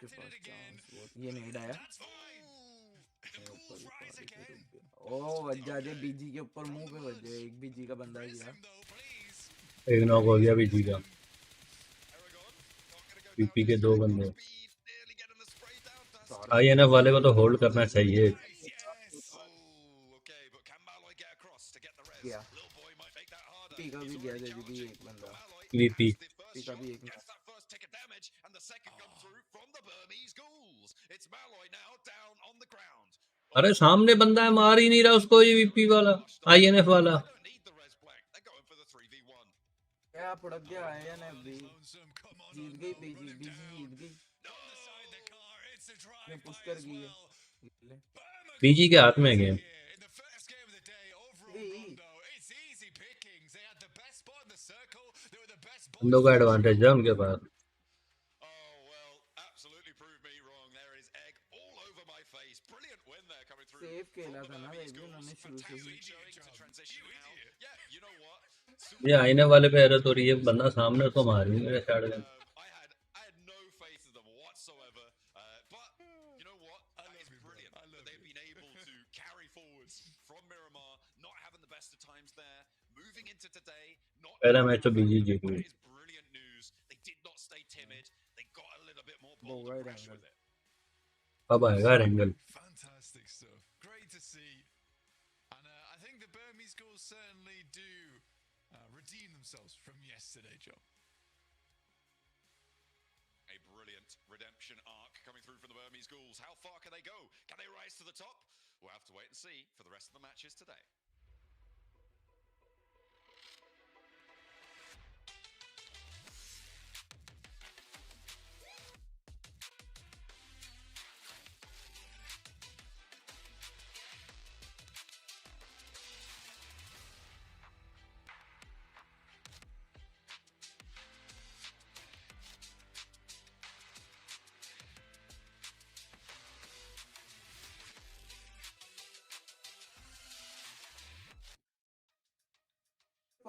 के पास चांस. ये नहीं आया. ओ वज्जा जे BG के ऊपर मुंह पे वज्जा, एक BG का बंदा गया. एक नॉक हो गया BG का. VP के 2 बंदे. INF वाले को तो होल्ड करना चाहिए. क्या P का भी गया दे दी एक बंदा. VP P का भी एक. अरे सामने बंदा है, मार ही नहीं रहा उसको ये VP वाला, INF वाला. क्या पड़क गया INF भी. जीत गई BG जीत गई. ने पुश कर गई है. BG के हाथ में है गेम. बंदों का एडवांटेज है उनके पास. सेफ खेला था ना ये उन्होंने शुरू से ही. ये INF वाले पे एरर हो रही है. बंदा सामने उसको मार नहीं मेरे शॉटगन. पहला मैच तो BG जीत गई. अब आएगा angle. Fantastic stuff. Great to see. And I think the Burmese Ghouls certainly do redeem themselves from yesterday, John. A brilliant redemption arc coming through from the Burmese Ghouls. How far can they go? Can they rise to the top? We'll have to wait and see for the rest of the matches today.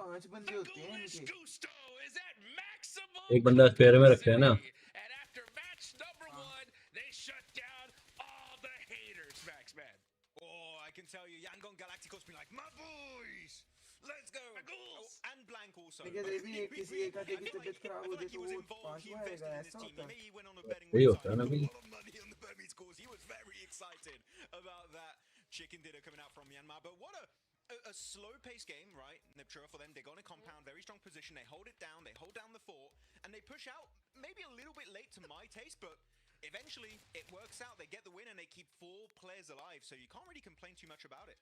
5 बंदे होते हैं इनके Gusto is at maximum एक बंदा spare में रखा है ना capacity. And after match number 1, they shut down all the haters, Max man. Oh, I can tell you, Yangon Galacticos been like, my boys, let's go. Oh, and Blank also. लेकिन ये भी किसी एक आधे की तबीयत खराब हो I जाए feel तो like he was वो involved, 5 he आएगा invested in ऐसा his team. होता है Maybe he went on a betting वही website, होता है ना put a भाई lot of money on the Burmese cause. He was very excited about that chicken dinner coming out from Myanmar. But what a slow-paced game, right? Neptura for them. They go in a compound, very strong position. They hold it down. They hold down the fort, and they push out. Maybe a little bit late to my taste, but eventually it works out. They get the win, and they keep 4 players alive. So you can't really complain too much about it.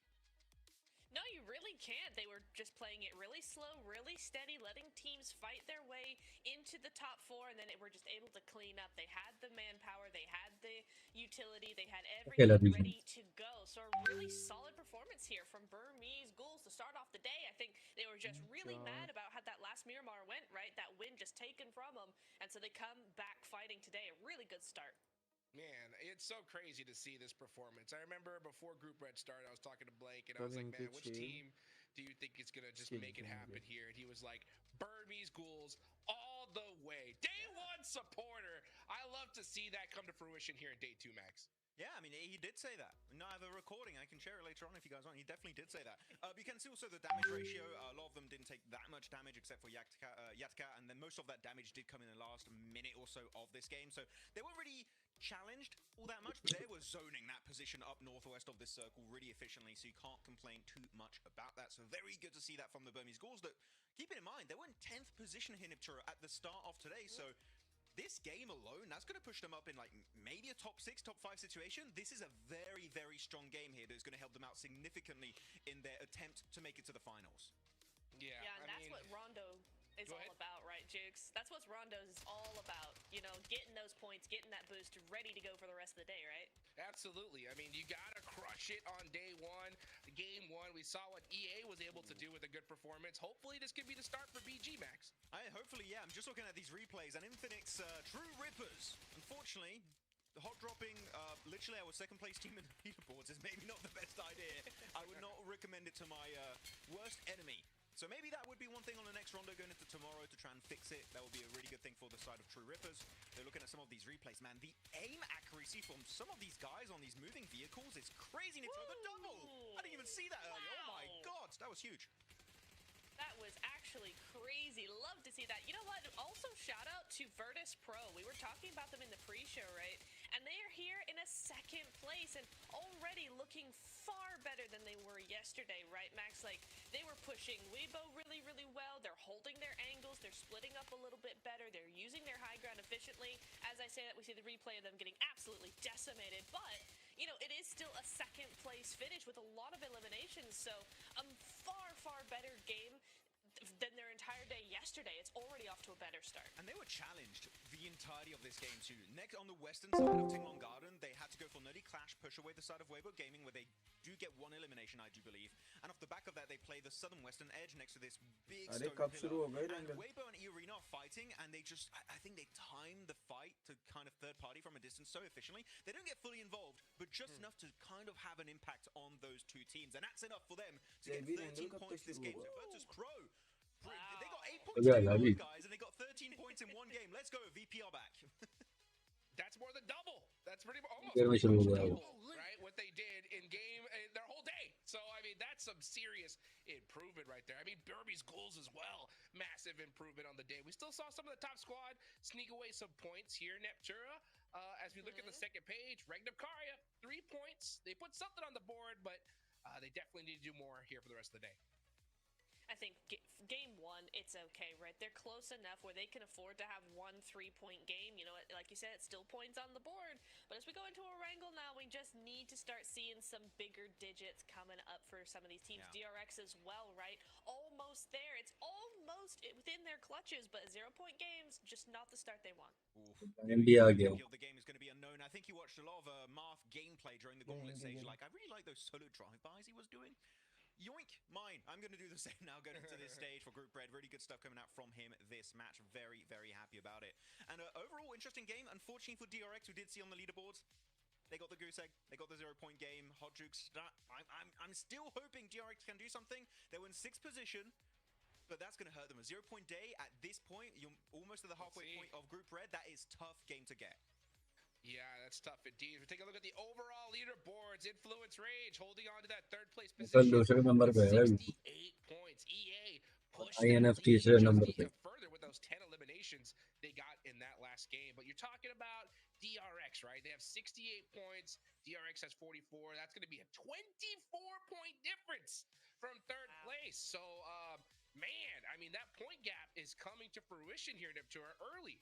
No, you really can't. They were just playing it really slow, really steady, letting teams fight their way into the top 4, and then were just able to clean up. They had the manpower, they had the utility, they had अकेला everything भी ready to go. So a really solid performance here from Burmese Ghouls to start off the day. I think they were just really mad about how that last Miramar went, right? That win just taken from them, and so they come back fighting today. A really good start. Man, it's so crazy to see this performance. I remember before Group Red started, I was talking to Blake, and I was like, man, which team do you think is going to just make it happen here? And he was like, Burmese Ghouls all the way. Day 1 supporter. I love to see that come to fruition here in Day 2, Max. Yeah, I mean, he did say that. No, I have a recording. I can share it later on if you guys want. He definitely did say that. You can see also the damage ratio. A lot of them didn't take that much damage except for Yatka, and then most of that damage did come in the last minute or so of this game. So they weren't really challenged all that much, but they were zoning that position up northwest of this circle really efficiently, so you can't complain too much about that. So very good to see that from the Burmese Ghouls. That, keep it in mind, they were in 10th position here, Niptura, at the start of today, so this game alone, that's going to push them up in like maybe a top 6, top 5 situation. This is a very, very strong game here that's going to help them out significantly in their attempt to make it to the finals. Yeah, and that's what Rondo is all about, right, Jukes? That's what Rondo's is all about. You know, getting those points, getting that boost, ready to go for the rest of the day, right? Absolutely. I mean, you got to crush it on day 1. Game 1, we saw what EA was able to do with a good performance. Hopefully, this could be the start for BG, Max. Hopefully, yeah. I'm just looking at these replays, and Infinix True Rippers, unfortunately, the hot dropping literally our second place team in the leaderboards is maybe not the best idea. I would not recommend it to my worst enemy. So maybe that would be one thing on the next rondo going into tomorrow to try and fix it. That would be a really good thing for the side of True Rippers. They're looking at some of these replays, man. The aim accuracy from some of these guys on these moving vehicles is crazy. It's the double. I didn't even see that earlier. Oh my god, that was huge. That was actually crazy. Love to see that. You know what? Also, shout out to Virtus Pro. We were talking about them in the pre-show, right? And they are here in a 2nd place and already looking far better than they were yesterday, right, Max? Like, they were pushing Weibo really, really well. They're holding their angles. They're splitting up a little bit better. They're using their high ground efficiently. As I say that, we see the replay of them getting absolutely decimated. But, you know, it is still a 2nd place finish with a lot of eliminations. So, a far, far better game than their entire day yesterday. It's already off to a better start. And they were challenged the entirety of this game too. Next, on the western side of Tinglong Garden, they had to go for Nerdy Clash, push away the side of Weibo Gaming, where they do get 1 elimination, I do believe. And off the back of that, they play the southern western edge next to this big stone pillar. And Weibo and E-Arena are fighting, and they just, I think they time the fight to kind of third party from a distance so efficiently. They don't get fully involved, but just enough to kind of have an impact on those two teams. And that's enough for them to get 13 points this game. So Virtus Pro, they got 8 points in one, guys, and they got 13 points in one game. Let's go, VP are back. That's more than double. That's pretty much almost double, right? What they did in game their whole day. So, I mean, that's some serious improvement right there. I mean, Burmese Ghouls as well. Massive improvement on the day. We still saw some of the top squad sneak away some points here. Neptura, as we look at the second page, Regnum Karya, 3 points. They put something on the board, but they definitely need to do more here for the rest of the day. I think game 1, it's okay, right? They're close enough where they can afford to have 1 3-point game. You know, like you said, it's still points on the board. But as we go into a wrangle now, we just need to start seeing some bigger digits coming up for some of these teams. Yeah. DRX as well, right? Almost there. It's almost within their clutches, but 0-point games, just not the start they want. The game is going to be unknown. I think you watched a lot of Marth gameplay during the Gauntlet stage. Like, I really like those solo drive-bys he was doing. Yoink, mine. I'm going to do the same now going into this stage for Group Red. Really good stuff coming out from him this match. Very, very happy about it. And overall, interesting game. Unfortunately for DRX, we did see on the leaderboards, they got the goose egg. They got the 0-point game. Hodjukes, I'm still hoping DRX can do something. They were in 6th position, but that's going to hurt them. A 0-point day at this point, you're almost at the halfway point of Group Red. That is tough game to get. Yeah, that's tough indeed. We take a look at the overall leaderboards. Influence Rage holding on to that third place position. दूसरे number पे है 68 points. EA pushed that INF lead तीसरे number just पे further with those 10 eliminations they got in that last game. But you're talking about DRX, right? They have 68 points. DRX has 44. That's going to be a 24-point difference from third place. So, man, I mean, that point gap is coming to fruition here, Neptura, early.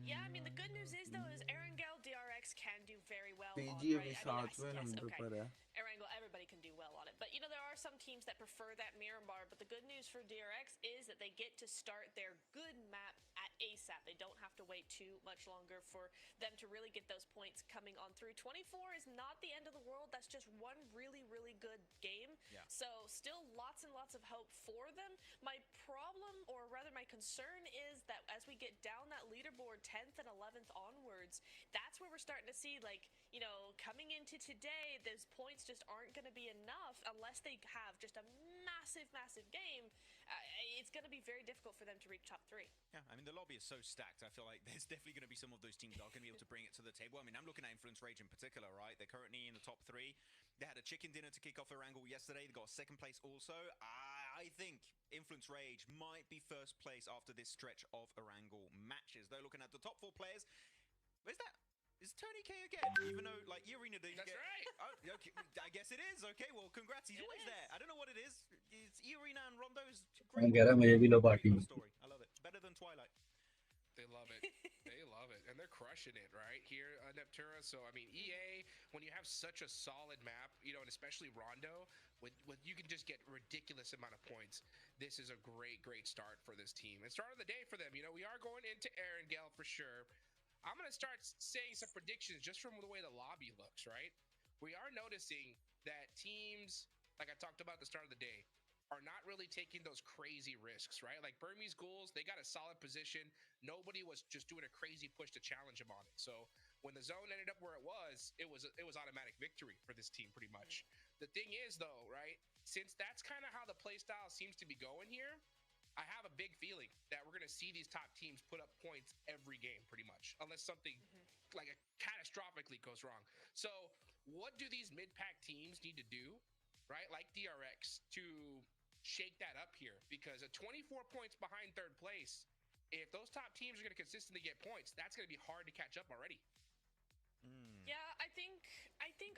Yeah, I mean, the good news is, though, is Erangel DRX can do very well on, PG right? I mean, okay. Erangel, everybody can do well on it. But, you know, there are some teams that prefer that mirror bar. But the good news for DRX is that they get to start their good map at ASAP. They don't have to wait too much longer for them to really get those points coming on through. 24 is not the end of the world. That's just one really, really good game. Yeah. So still lots and lots of hope for them. My problem, or rather my concern, is that as we get down that leaderboard 10th and 11th onwards, that's where we're starting to see, like, you know, coming into today, those points just aren't going to be enough unless they have just a massive, massive game. It's going to be very difficult for them to reach top 3. Yeah, I mean, the lobby is so stacked. I feel like there's definitely going to be some of those teams that are going to be able to bring it to the table. I mean, I'm looking at Influence Rage in particular, right? They're currently in the top 3. They had a chicken dinner to kick off their angle yesterday. They got second place also. I think Influence Rage might be first place after this stretch of Erangel matches. They're looking at the top 4 players. Where's that? Is Tony K again? Even though, like, Arena didn't That's get... right. Oh, okay. I guess it is. Okay, well, congrats. He's always there. I don't know what it is. It's Arena and Rondo's great. Story. I love it. Better than Twilight. They love it. They love it. And they're crushing it right here, Neptura. So, I mean, EA, when you have such a solid map, you know, and especially Rondo, with you can just get ridiculous amount of points. This is a great, great start for this team. And start of the day for them. You know, we are going into Erangel for sure. I'm going to start saying some predictions just from the way the lobby looks, right? We are noticing that teams, like I talked about at the start of the day, are not really taking those crazy risks, right? Like Burmese Ghouls, they got a solid position. Nobody was just doing a crazy push to challenge them on it. So when the zone ended up where it was automatic victory for this team pretty much. The thing is, though, right, since that's kind of how the play style seems to be going here, I have a big feeling that we're going to see these top teams put up points every game pretty much, unless something like a catastrophically goes wrong. So what do these mid-pack teams need to do, right, like DRX, to shake that up here? Because at 24 points behind third place, if those top teams are going to consistently get points, that's going to be hard to catch up already. Yeah, I think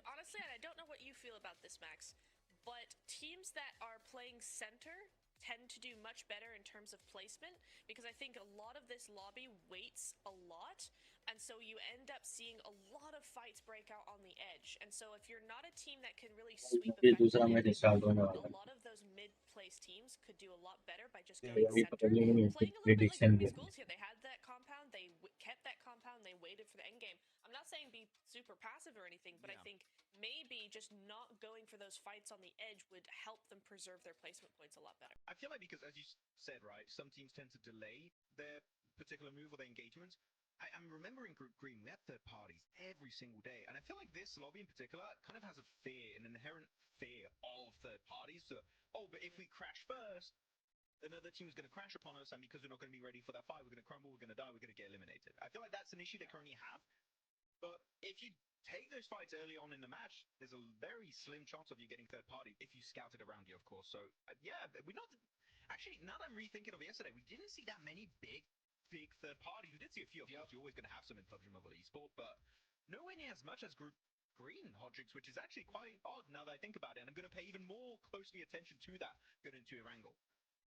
honestly, and I don't know what you feel about this, Max, but teams that are playing center tend to do much better in terms of placement, because I think a lot of this lobby waits a lot, and so you end up seeing a lot of fights break out on the edge. And so if you're not a team that can really sweep effectively, a lot of those mid-place teams could do a lot better by just going center, playing a little bit like Burmese Ghouls here. They had that compound, they kept that compound, they waited for the end game. I'm not saying be super passive or anything, but I think maybe just not going for those fights on the edge would help them preserve their placement points a lot better. I feel like because, as you said, right, some teams tend to delay their particular move or their engagements. I'm remembering Group Green, we had third parties every single day, and I feel like this lobby in particular kind of has a fear, an inherent fear of third parties. So, but if we crash first, another team's going to crash upon us, and because we're not going to be ready for that fight, we're going to crumble, we're going to die, we're going to get eliminated. I feel like that's an issue they currently have. But if you take those fights early on in the match, there's a very slim chance of you getting third party if you scout it around you, of course. So, yeah, we're not... Actually, now that I'm rethinking of yesterday, we didn't see that many big third parties. We did see a few, of course. You're always going to have some in PUBG Mobile Esport, but nowhere near as much as Group Green, Hogi, which is actually quite odd now that I think about it. And I'm going to pay even more closely attention to that going into Erangel.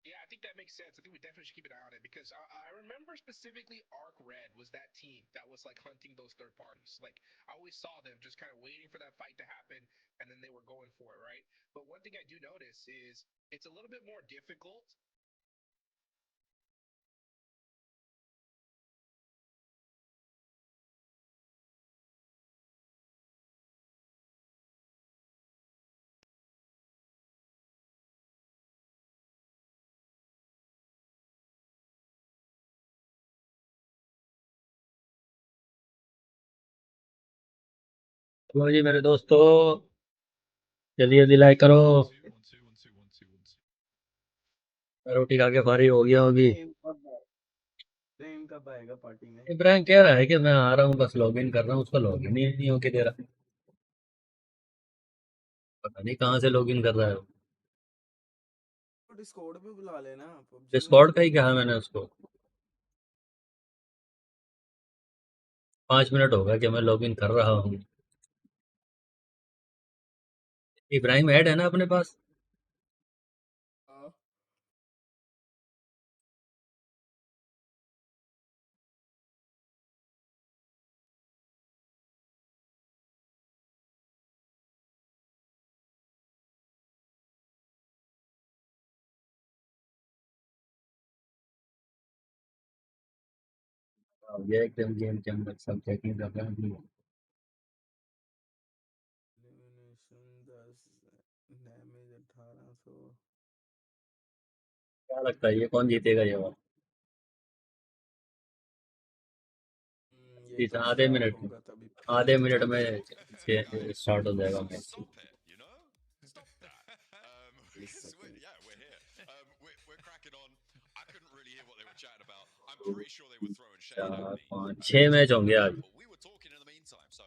Yeah, I think that makes sense. I think we definitely should keep an eye on it, because I remember specifically Arc Red was that team that was like hunting those third parties. Like, I always saw them just kind of waiting for that fight to happen, and then they were going for it, right? But one thing I do notice is it's a little bit more difficult. चलो जी मेरे दोस्तों, जल्दी जल्दी like करो। रोटी खा के फारिग हो गया होगी। प्रेम कब आएगा पार्टी में? इब्राहिम कह रहा है कि मैं आ रहा हूँ, बस लॉगिन कर रहा हूँ, उसका लॉगिन ही नहीं होके दे रहा। पता नहीं कहाँ से लॉगिन कर रहा है वो। डिस्कॉर्ड पे बुला लेना, PUBG में डिस्कॉर्ड का ही कहा मैंने उसको। 5 मिनट हो गया कि मैं लॉगिन कर रहा हूँ। इब्राहिम ऐड है ना अपने पास? हाँ। ये एकदम गेम के अंदर सब चेकिंग कर रहे हैं। Elimination 10 damage 1800। क्या लगता है ये कौन जीतेगा ये वाला? ये इस तो आधे स्टार्ट मिनट में, होगा तभी आधे मिनट में स्टार्ट हो जाएगा match. Stop it, you know? Stop that. Yeah, we're here. We're cracking on. I couldn't really hear what they were chatting about. I'm pretty sure they were throwing shade at 4 me. 5 6 match होंगे आज। But we were talking in the meantime, so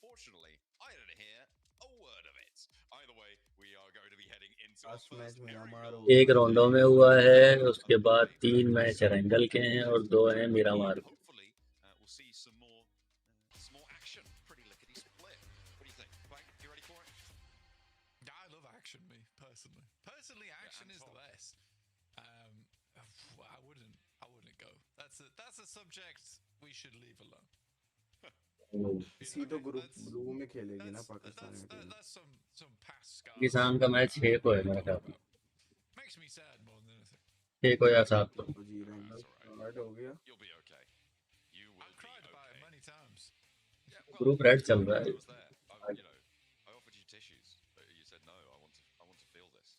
fortunately, I didn't hear a word of it. Either way, we are going to be heading into our last match first मेरा aerial मारो। एक रोंडो में हुआ है, उसके बाद 3 मैच रंगल के हैं और 2 हैं Miramar. Hopefully, we'll see some more action. Pretty lickety split. What do you think? Plank, you ready for it? Yeah, I love action, me personally. Personally, action is the best. I wouldn't go. That's a subject we should leave alone. इसी तो group में खेलेगी ना पाकिस्तान की team. That's some past scars. किसान का match 6 को है मेरा ख्याल में। Makes me sad more than anything. 6 को या 7 को। जी रंगल स्टार्ट हो गया। You'll be okay. You will I've cried about it many times. Group red चल रहा है। I offered you tissues, but you said no. I want to feel this.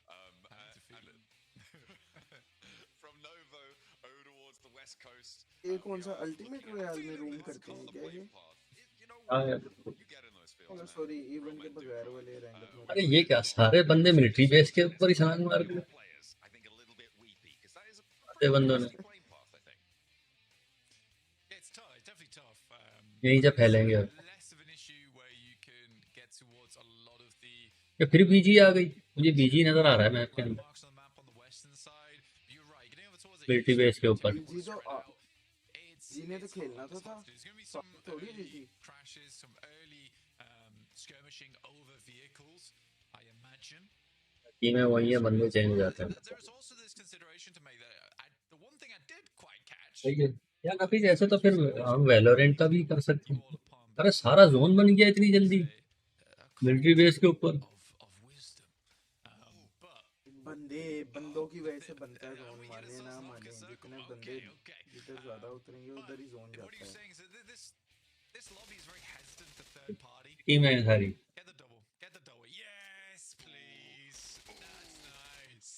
I need to feel it. From Novo over towards the west coast. ये कौन सा ultimate royal में room करते हैं क्या ये? You get in those fields. Sorry event के बगैर वाले रैंक में। अरे ये क्या सारे बंदे मिलिट्री बेस के ऊपर ही छलांग मार के आते बंदों ने। It's tough. It's definitely tough. यहीं से फैलेंगे अब। Less of an issue where you can get towards a lot of the ये फिर बीजी आ गई, मुझे बीजी नजर आ रहा है मैप के अंदर। marks on the map on the western side. You're right. Getting over towards it. Military base के ऊपर। जीने तो खेलना तो था। There's going to be some थोड़ी early जीती। crashes, some early skirmishing over vehicles, I imagine. टीमें वही है, बंदे चेंज हो जाते हैं। There's also this consideration to make that the one thing I did quite catch. सही है यार, काफी जैसे तो फिर हम वैलोरेंट का भी कर सकते हैं। अरे सारा जोन बन गया इतनी जल्दी मिलिट्री बेस के ऊपर। बंदों की वजह से बनता है जोन, माने ना माने जितने बंदे जिधर ज्यादा उतरेंगे उधर ही जोन जाता है। This lobby is very hesitant to third party. Team है सारी। Get the double. Get the double. Yes, please. That's nice.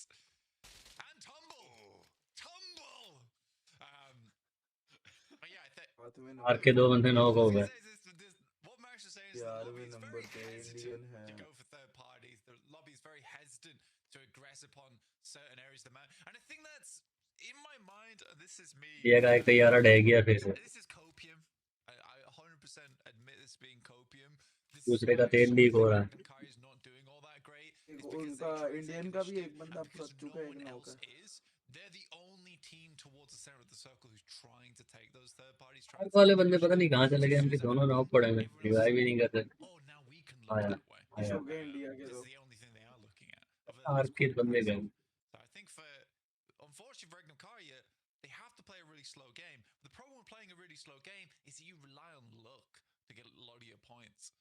And tumble. Tumble. Yeah, R के 2 बंदे नॉक हो गए। what Max is saying is the lobby is very hesitant to go for third parties. The lobby is very hesitant to aggress upon certain areas of the map. And I think that's in my mind, this is me. ये का एक तैयारा डह गया फिर से। This is copium. I 100% admit this being copium. दूसरे का तेल leak हो रहा है। Kari's not doing all that great. उनका इंडियन का भी एक बंदा फंस चुका है एक नॉक है। They're the only team towards the center of the circle who's trying to take those third parties. R वाले बंदे पता नहीं कहाँ चले गए, उनके दोनों नॉक पड़े हैं, रिवाइव ही नहीं करते। आया आया इंडिया के This is the only thing they are looking at. R के बंदे गए। So I think unfortunately for Ignocaria, they have to play a really slow game. The problem with playing a really slow game is that you rely on luck to get a lot of your points.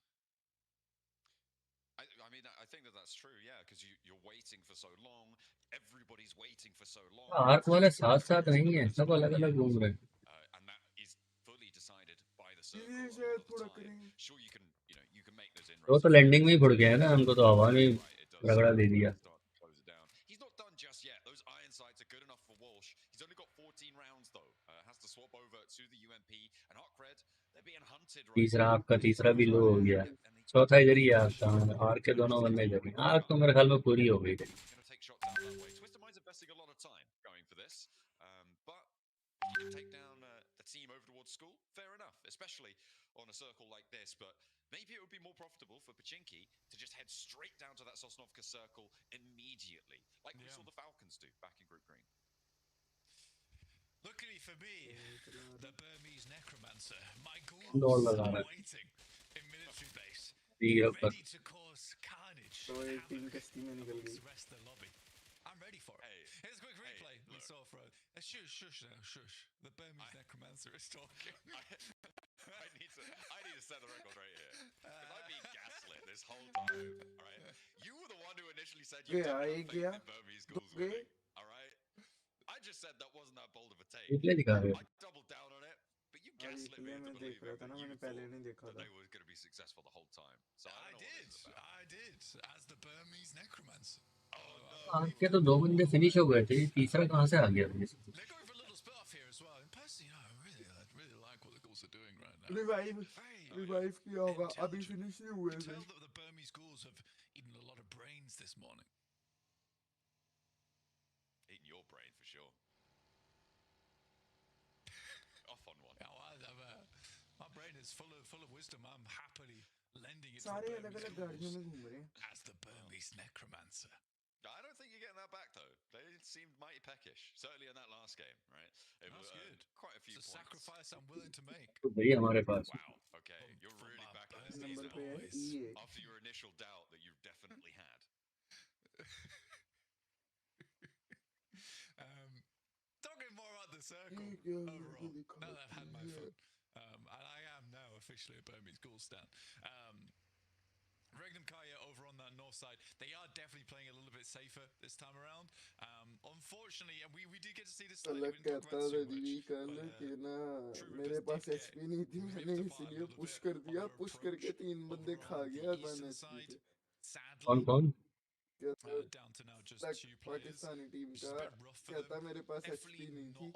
I mean, I think that's true, yeah, because you're waiting for so long. Everybody's waiting for so long. Arc वाले साथ साथ नहीं है, सब अलग अलग घूम रहे हैं। And that is fully decided by the circle. Sure, you can make those inroads. वो तो लैंडिंग में ही फुड़ गया है ना, हमको तो हवा में रगड़ा दे दिया। He's not done just yet. Those iron sights are good enough for Walsh. He's only got 14 rounds though. Has to swap over to the UMP and Hawkred. They're being hunted right तीसरा आपका तीसरा भी लो हो गया, चौथा इधर ही आता है। आर के दोनों बंदे इधर ही। आर तो मेरे ख्याल में पूरी हो गई थी। you can take down the team over towards school, fair enough, especially on a circle like this. But maybe it would be more profitable for Pmgc to just head straight down to that Sosnovka circle immediately, like we saw the Falcons do back in Group Green. Luckily for me, the Burmese necromancer, my ghouls are waiting in military base, ready to cause carnage amongst the rest of the lobby. I'm ready for it. Here's a quick replay we saw from. Shush now, shush. The Burmese necromancer is talking. I need to set the record right here. Because I've been gaslit this whole time. All right, you were the one who initially said you didn't have faith in Burmese ghouls winning. All right, I just said that wasn't that bold of a take. I doubled down on it, but you gaslit me into believing that you thought that they were going to be successful the whole time. So I did, as the Burmese necromancer. आपके तो 2 बंदे finish हो गए थे, तीसरा कहाँ से आ गया? They're going for a little split off here as well. And personally, I really like what the Ghouls are doing right now. Revive किया होगा, अभी फिनिश नहीं हुए थे. Tell that the Burmese Ghouls have eaten a lot of brains this morning. eating your brain for sure. Off on one. My brain is full of wisdom. I'm happily lending it to the Burmese Ghouls as the Burmese necromancer. I don't think you're getting that back though. They seemed mighty peckish, certainly in that last game, right? It was good. Quite a few points. It's a sacrifice I'm willing to make. Wow. Okay, you're really back at this now. After your initial doubt that you definitely had. Talking more about the circle overall. Now that I've had my fun, and I am now officially a Burmese Ghoul stan. Regnum Kaya over on that north side, they are definitely playing a little bit safer this time around. Unfortunately, and we did get to see this slightly. कहता रवि कल कि ना मेरे पास HP नहीं थी, मैंने इसलिए push कर दिया, पुश करके 3 बंदे खा गया मैंने एचपी से. कौन पाकिस्तानी टीम का कहता मेरे पास एचपी नहीं थी,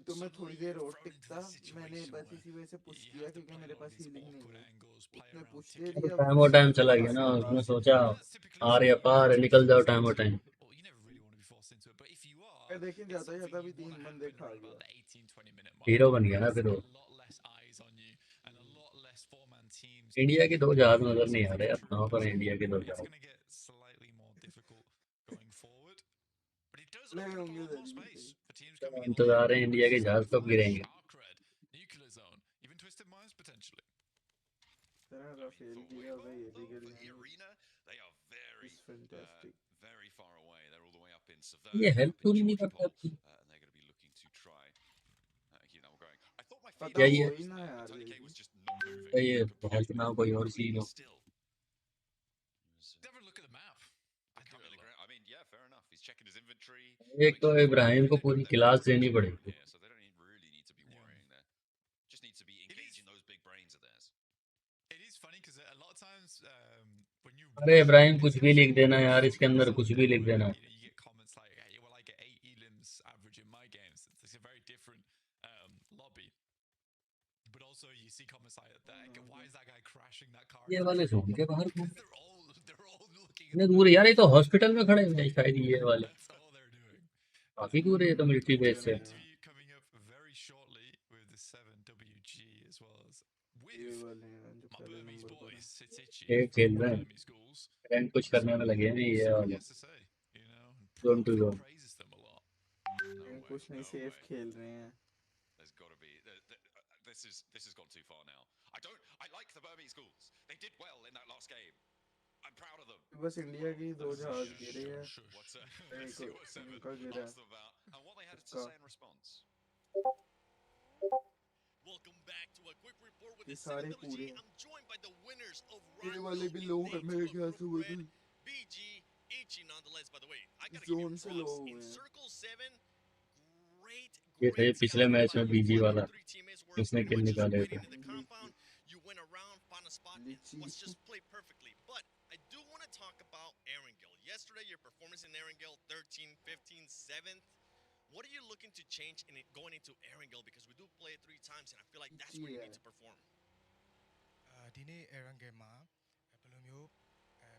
तो मैं थोड़ी देर और टिकता. मैंने बस इसी वजह से पुश किया क्योंकि मेरे पास हीलिंग नहीं है. उसने पुश दे दिया, टाइम चला गया ना. उसने सोचा आ रहे पार निकल जाओ टाइम देखिए जाता भी 3 बंदे खा गया. हीरो बन गया ना फिर वो. इंडिया के 2 जहाज नजर नहीं आ रहे अब कहाँ पर इंडिया के 2 जहाज. इंतजार है इंडिया के जहाज कब गिरेंगे. Very far away. They're all the way up in Seville. ये हेल्प क्यों नहीं करता? And they're going to be looking to try. Keep that one going. I thought my feet Tony K was just not moving. ये help ना कोई और scene हो. Never look at the map. I mean, yeah, fair enough. He's checking his inventory. एक तो इब्राहिम को पूरी class देनी पड़ेगी. So they don't really need to be worrying there. Just need to be engaging those big brains of theirs. It is funny because a lot of times when you अरे इब्राहिम कुछ भी लिख देना यार, इसके अंदर कुछ भी लिख देना. you get comments like, hey, well, I get 8 elims average in my games. It's a very different lobby. But also you see comments like that. Why is that guy crashing that car? ये वाले zone के बाहर घूम. They're all looking. इतने दूर यार, ये तो हॉस्पिटल में खड़े हैं शायद ये वाले. काफी दूर है ये तो मिलिट्री बेस से. Coming up very shortly with the 7WG as well as with my Burmese boys. एक खेल रहे हैं. रैंक कुछ करने में लगे हैं ये वाले. Zone to zone. कुछ नहीं सेफ खेल रहे हैं. There's got to be. This has gone too far now. I like the Burmese Ghouls. They did well in that last game. I'm proud of them. बस इंडिया की 2 जहाज गिरे हैं. उनका गिरा. And what they had to say in response. Welcome back to a quick report with the 7WG. I'm joined by the winners of ये वाले भी लोग हैं मेरे ख्याल से वो भी. BG, Ichi nonetheless, by the way. I gotta give you props in Circle 7. ये थे पिछले मैच में बीजी वाला, उसने किल निकाले थे. You went around, found a spot, and was just played perfectly. But I do want to talk about Erangel. Yesterday, your performance in Erangel, 13, 15, 7th. What are you looking to change in it going into Erangel? Because we do play it 3 times, and I feel like that's where you need to perform.ဒီနေ့ Erangel မှာဘယ်လိုမျိုး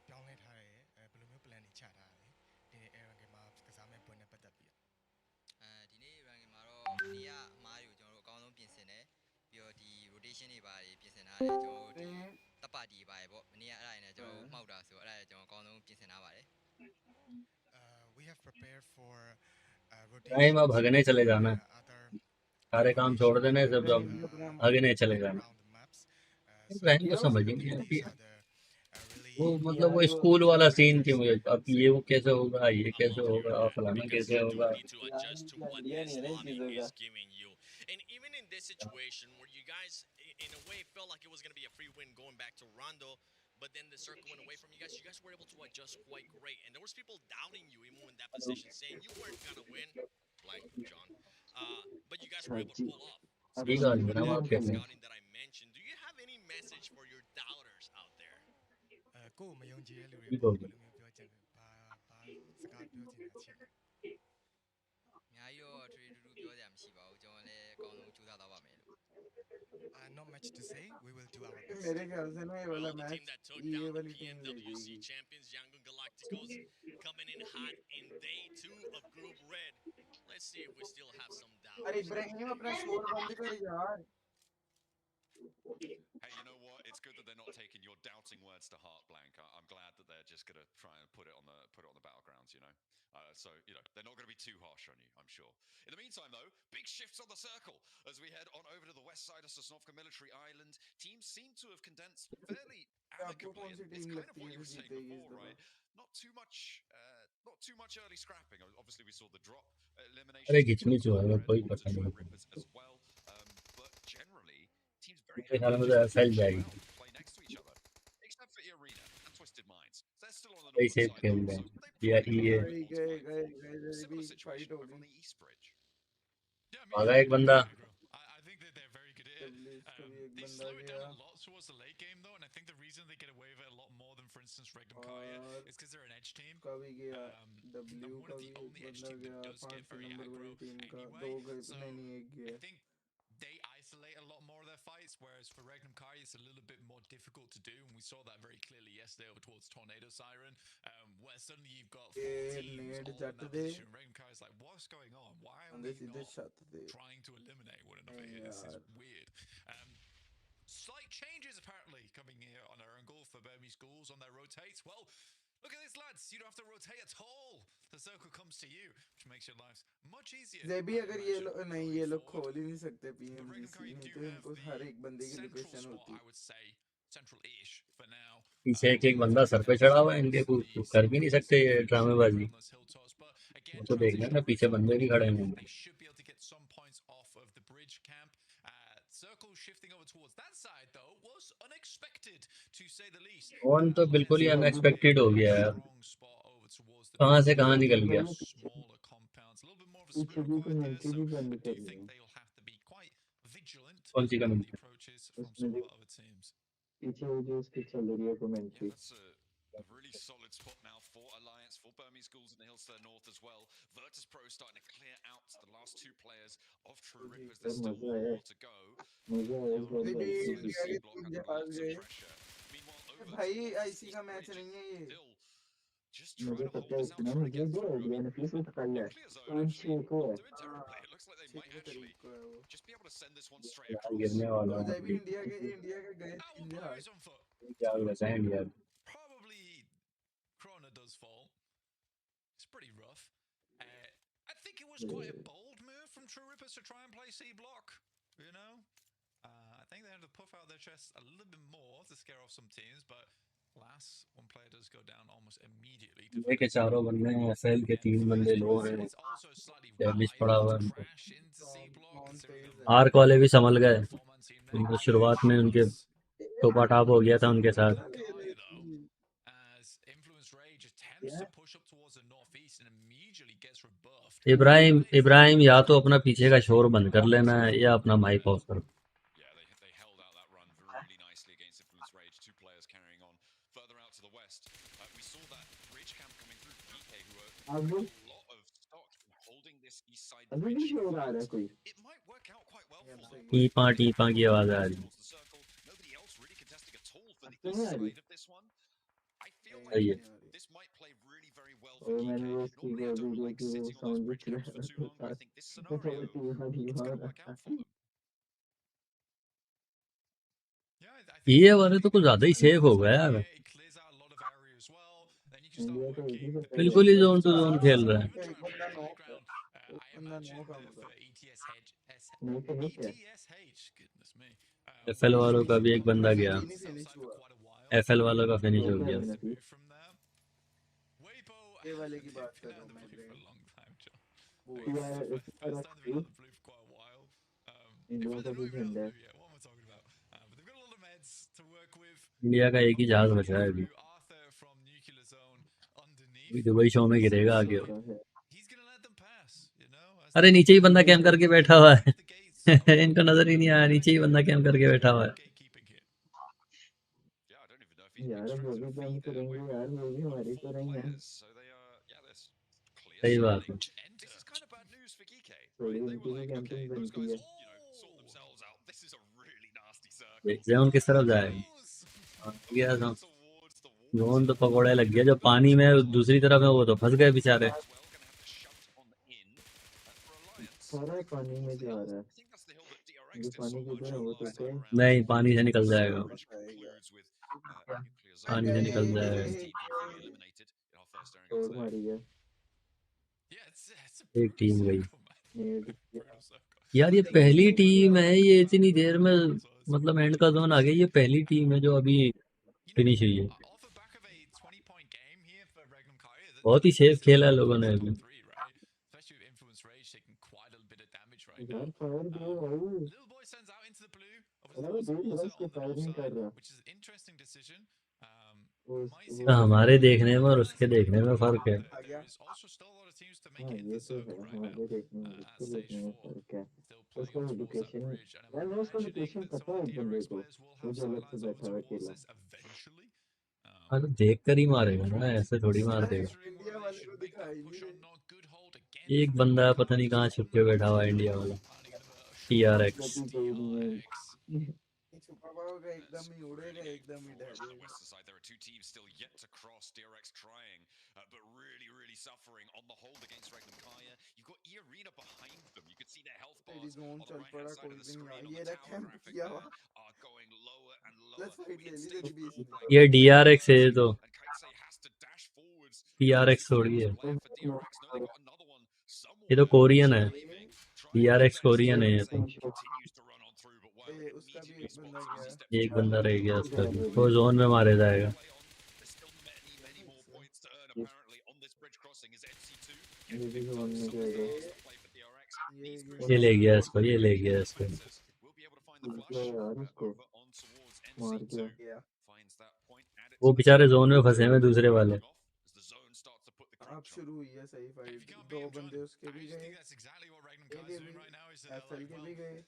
ပြောင်းလဲထားတယ်ဘယ်လိုမျိုး plan တွေချထားတယ်ဒီနေ့ Erangel မှာကစားမဲ့ပွဲနဲ့ပတ်သက်ပြီးဒီနေ့ Erangel မှာတော့ မနေ့ကအမားတွေကိုကျွန်တော်တို့အကောင်းဆုံးပြင်ဆင်တယ်ပြီးတော့ဒီ rotation တွေပါတယ်ပြင်ဆင်ထားတယ်ကျွန်တော်တို့ဒီတပ်ပါတီပါတယ်ပေါ့မနေ့ကအဲ့ဒါတွေနဲ့ကျွန်တော်တို့မှောက်တာဆိုအဲ့ဒါကျွန်တော်အကောင်းဆုံးပြင်ဆင်ထားပါတယ် we have prepared for time अब भागने चले जाना सारे काम छोड़ देने सब जब भागने चले जाना टाइम को समझ ही नहीं आती वो मतलब वो स्कूल वाला सीन थी मुझे अब ये वो कैसे होगा ये कैसे होगा फलाना कैसे होगा And even in this situation where you guys in a way felt like it was going to be a free win going back to Rondo, but then the circle went away from you guys were able to adjust quite great, and there was people doubting you even in that position, saying you weren't going to win, like John, but you guys were able to pull off. So scouting that I mentioned, do you have any message for your doubters out there? ကိုမယုံကြည်တဲ့လူတွေဘယ်လိုမျိုးပြောချင်လဲဘာစကားပြောချင်တာရှိလဲ အများကြီးတော့ထွေထူးထူးပြောစရာမရှိပါဘူးကျွန်တော်လည်းအကောင်းဆုံးကြိုးစားသွားပါမယ်လို့ not much to say we will do our best मेरे ख्याल से ना ये वाला match ये वाली team PMWC champions Yangon Galacticos coming in hot in day 2 of Group Red. Let's see if we still have some doubt. अरे इब्राहिम अपना स्कोर बंद कर यार. Hey, you know what? It's good that they're not taking your doubting words to heart, Blank. I'm glad that they're just gonna try and put it on the battlegrounds, you know. So you know they're not going to be too harsh on you, I'm sure. In the meantime, though, big shifts on the circle as we head on over to the west side of Sosnovka Military Island. Teams seem to have condensed fairly amicably. It's kind of what you were saying before, right? Not too much early scrapping. Obviously, we saw the drop elimination. अरे घिचनी जो है कोई पता नहीं as well. But generally, teams very फैल जाएगी play next to each other, except for Arena and Twisted Minds. They're still on the ऐसे खेल रहे हैं या ये फाइट हो गई आगा एक बंदा They slow it down a lot towards the late game, though, and I think the reason they get away with it a lot more than, for instance, Regnum Kaya is because they're an edge team. W one of the only edge team that does get very aggro anyway. So I think they isolate a lot more of their fights, whereas for Regnum Kaya, it's a little bit more difficult to do, and we saw that very clearly yesterday over towards Tornado Siren, where suddenly you've got 4 teams all in that position. Regnum Kaya's like, what's going on? Why are we not trying to eliminate one another here? This is weird. Slight changes apparently coming here on our angle for Burmese Ghouls on their rotates. Well, look at this, lads. You don't have to rotate at all. The circle comes to you, which makes your lives much easier. भी अगर ये लोग नहीं ये लोग खोल ही नहीं सकते PMGC में तो इनको हर एक बंदे की लोकेशन होती है. I would say central-ish for now. पीछे एक बंदा सर पे चढ़ा हुआ है इनके कुछ कर भी नहीं सकते ये ड्रामेबाजी तो देखना ना पीछे बंदे भी खड़े हैं They should be able to get some points off of the bridge camp. Circle shifting over towards that side though was unexpected to say the least. On तो बिल्कुल ही अनएक्सपेक्टेड हो गया यार कहां से कहां निकल गया Smaller compounds, a little bit more of a split required there, so I do think they'll have to be quite vigilant कौन सी on the commentary approaches from some of the other teams. That's a really solid spot now for Alliance, for Burmese Ghouls in the hills to the north as well. Virtus Pro starting to clear out the last 2 players of True Rippers. There's still one more to go. Meanwhile, over भाई IC का match नहीं है ये. just trying to hold this out, trying to get through. Clear zone, actually not doing terribly. It looks like they might actually just be able to send this one straight across. गिरने वाला है जब India के गए 3 जहाज. क्या वैसा है India Probably Krona does fall. It's pretty rough. I think it was quite a bold move from True Rippers to try and play C block, you know? I think they had to puff out their chests a little bit more to scare off some teams, but alas, one player does go down almost immediately. के चारों बंदे हैं FL के 3 बंदे लो हैं damage पड़ा हुआ है आर्क वाले भी संभल गए उनको शुरुआत में उनके टोपा टाप हो गया था उनके साथ इब्राहिम या तो अपना पीछे का शोर बंद कर लेना है या अपना माइक ऑफ कर टीपा की आवाज आ रही है और मैंने वो उसकी वो वीडियो की वो साउंड भी चला उसके साथ वो टीम रहा ये वाले तो कुछ ज्यादा ही सेफ हो गया यार, इंडिया तो एक ही बंदा गया बिल्कुल ही जोन टू जोन खेल रहा है। एक बंदा नो का होगा नहीं तो नहीं क्या एफएल वालों का भी एक बंदा अभी गया, भी नहीं फिनिश हुआ एफएल वालों का फिनिश हो हो गया गया। अभी नसीब ये वाले की बात कर रहा हूँ मैं यार इस तरह की इंडिया का भी झंडा है इंडिया का एक ही जहाज बचा है अभी, दुबई शो में गिरेगा आगे। अरे नीचे ही बंदा कैम करके बैठा हुआ है इनको नजर ही नहीं आया, नीचे ही बंदा कैम करके बैठा हुआ है। यार वो भी कैम करेंगे यार, वो भी हमारी तो नहीं है, सही बात है। थोड़ी उनकी भी कैंपिंग बनती है। देखते हैं किस तरफ जाएगा। गया जोन तो पकौड़े लग गया, जो पानी में दूसरी तरफ है वो तो फंस गए बेचारे। सारा पानी में जा रहा है, जो पानी किधर है वो तो नहीं, पानी से निकल जाएगा, पानी से निकल जाएगा। और मारी है एक टीम गई यार, ये पहली टीम है, ये इतनी देर में मतलब एंड का जोन आ गया, ये पहली टीम है जो अभी फिनिश हुई है। बहुत ही सेफ खेला लोगों ने अभी। यार फायर दो भाई, अरे दूर थोड़ा उसके फायर नहीं कर रहा, हमारे देखने में और उसके देखने में फर्क है। हाँ ये तो है, हमारे देखने में उसके देखने में फर्क है। उसका लोकेशन यार, मैं उसका लोकेशन पता है एक बंदे को, वो जो अलग से बैठा हुआ अकेला। हाँ तो देख कर ही मारेगा ना, ऐसे थोड़ी मार देगा। इंडिया वाले को दिखाई नहीं रहे। एक बंदा पता नहीं कहाँ छुप के बैठा हुआ है इंडिया वाला, TRX। छुपा हुआ होगा, एकदम ही उड़ेगा, एकदम ही डरेगा। There are two teams still yet to cross. DRX trying, but really suffering on the hold against Regnum Kaya. You've got Arena behind them. You can see their health bars on the right-hand side of the screen. On the tower graphic there are going lower and lower. ये DRX है तो, TRX थोड़ी है, ये तो Korean है। DRX Korean है ये तो। उसका भी एक बंदा गया, एक बंदा रह गया उसका भी, वो जोन में मारे जाएगा। ये ले गया इसको, ये ले गया इसको। यार उसको मार गया। वो बेचारे जोन में फंसे हुए दूसरे वाले। अब शुरू हुई है सही फाइट, दो बंदे उसके भी गए, एफएल के भी गए,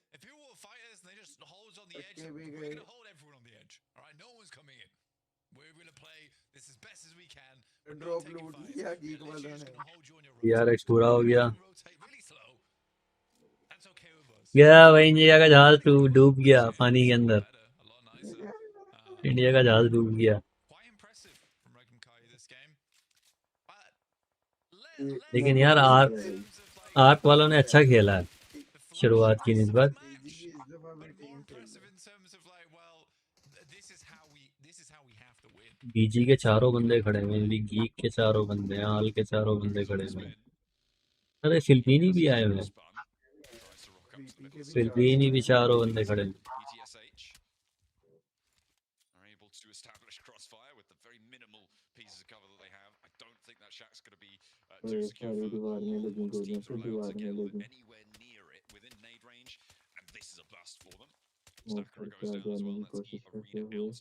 के भी गए। ड्रॉप लूट लिया गीक वालों ने। TRX पूरा हो गया, गया भाई, इंडिया का जहाज डूब गया पानी के अंदर, इंडिया का जहाज डूब गया। लेकिन यार आर्क वालों ने अच्छा खेला है शुरुआत की निस्बत। बीजी के चारों बंदे खड़े हुए, गीक के चारों बंदे, आल के चारों बंदे खड़े हुए। अरे फिलिपीनी भी आए हुए, फिलिपीनी भी चारों बंदे खड़े हुए। सारी दीवार में लगी गोलियां, फिर दीवार में लगी। करने की कोशिश करते हुए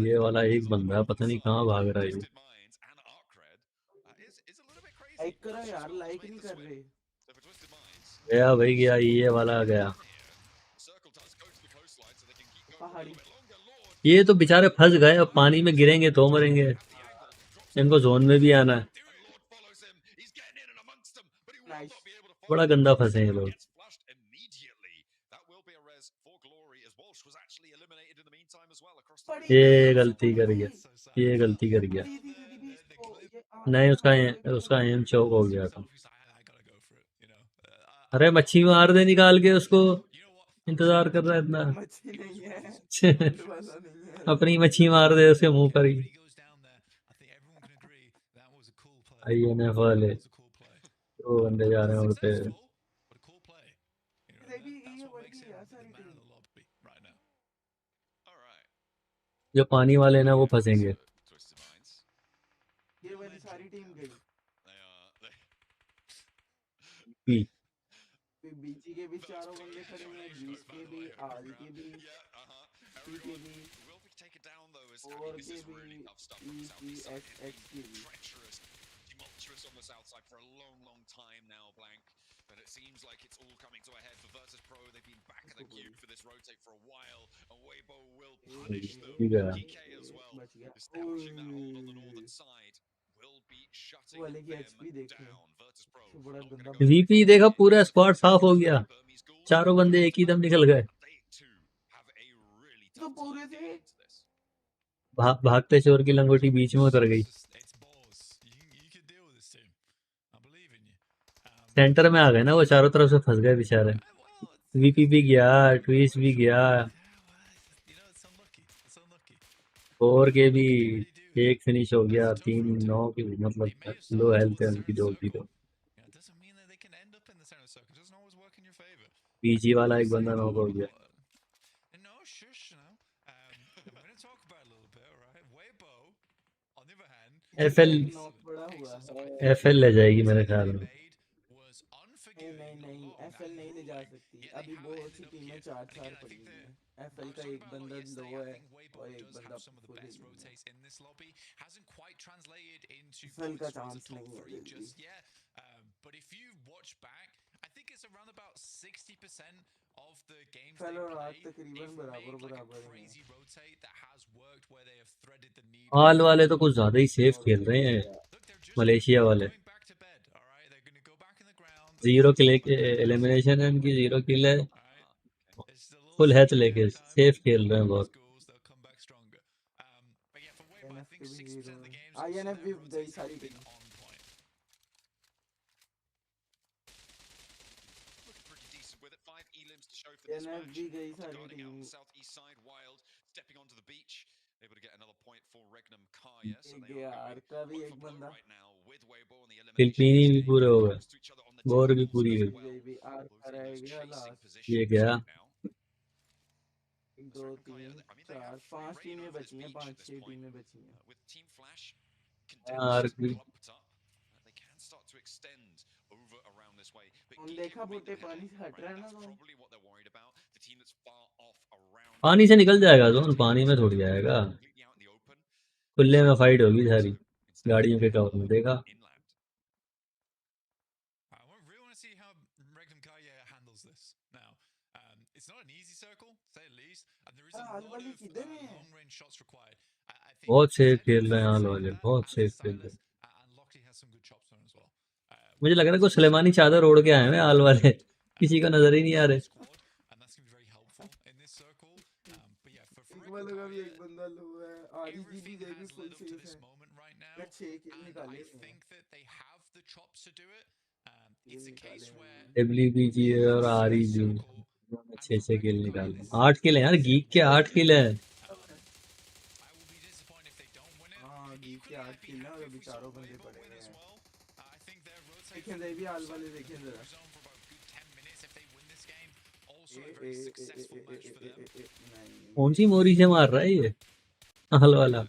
ये वाला एक बंदा पता नहीं कहाँ भाग रहा है। लाइक करो यार, लाइक नहीं कर रहे। गया भाई, गया, ये वाला गया। ये तो बेचारे फंस गए, अब पानी में गिरेंगे तो मरेंगे, इनको जोन में भी आना है। बड़ा गंदा फंसे हैं लोग। ये गलती कर गया, ये गलती कर गया। ये नहीं, उसका एम चौक हो गया था। अरे मच्छी मार दे निकाल के उसको, इंतजार कर रहा है इतना। मच्छी नहीं है, फुल वाला नहीं है। अपनी मच्छी मार दे उसके मुंह पर ही। INF वाले 2 बंदे जा रहे हैं उड़ते। देखिए ये बढ़ गई यार सारी टीम। जो पानी वाले ना वो फंसेंगे। ये वाली सारी टीम गई। बीची के भी चारों बंदे खड़े हैं, बीच के भी, आल के भी, टी के भी, और के भी, EESX के भी। Tumultuous on the south side for a long time now, Blank. But it seems like it's all coming to a head for Virtus Pro. They've been back in the cube for this rotate for a while, and Weibo will punish them. PK as well, establishing that hold on the northern side, will be shutting them down. Virtus Pro. VP देखा, पूरा squad साफ हो गया, चारों बंदे एक ही दम निकल गए। तो पूरे थे। भागते चोर की लंगोटी बीच में उतर गई, सेंटर में आ गए ना वो, चारों तरफ से फंस गए बेचारे। VP भी गया, ट्विस्ट भी गया, और के भी एक फिनिश हो गया, 3-9 की मतलब लो हेल्थ है उनकी 2-0। PG वाला एक बंदा नॉक हो गया। FL ले जाएगी मेरे ख्याल में। नहीं FL नहीं ले जा सकती, अभी बहुत सी टीमें 4-4 पड़ी हुई हैं। FL का एक बंदा लो है और एक बंदा फुल है। FL का चांस नहीं है जल्दी। FL और आग तकरीबन बराबर हैं। हाल वाले तो कुछ ज्यादा ही सेफ खेल रहे हैं, मलेशिया वाले। 0 किल एलिमिनेशन है उनकी, 0 किल है, फुल हेल्थ लेके सेफ खेल रहे हैं बहुत। INF भी गई सारी टीम। INF भी गई सारी टीम। AR का भी एक बंदा, फिलिपीनी भी पूरे हो गए, गोर भी पूरी गई। AR का रह गया लास्ट। ये गया। 2 3 4 5 टीमें बची हैं, 5-6 टीमें बची हैं। आर्क भी हम देखा बोटे पानी से हट रहा है ना, तो पानी से निकल जाएगा जोन, पानी में थोड़ी जाएगा, खुले में फाइट होगी सारी, गाड़ियों के कवर में देखा। बहुत सेफ खेल रहे हैं हाल वाले, बहुत सेफ खेल रहे हैं। मुझे लग रहा है कुछ सुलेमानी चादर ओढ़ के आए हैं हाल वाले, किसी को नजर ही नहीं आ रहे। वालों का भी एक बंदा लो है, REG भी गई, फुल सेफ है। मैं 6 किल निकाले हैं। WBG और REG 6 किल निकाले, 8 किल है यार, गीक के 8 किल है। हाँ गीक के 8 किल है, और अभी चारों बंदे पड़े हैं। देखें दे भी हाल वाले, देखें जरा। कौन सी मोरी से मार रहा है ये हाल वाला?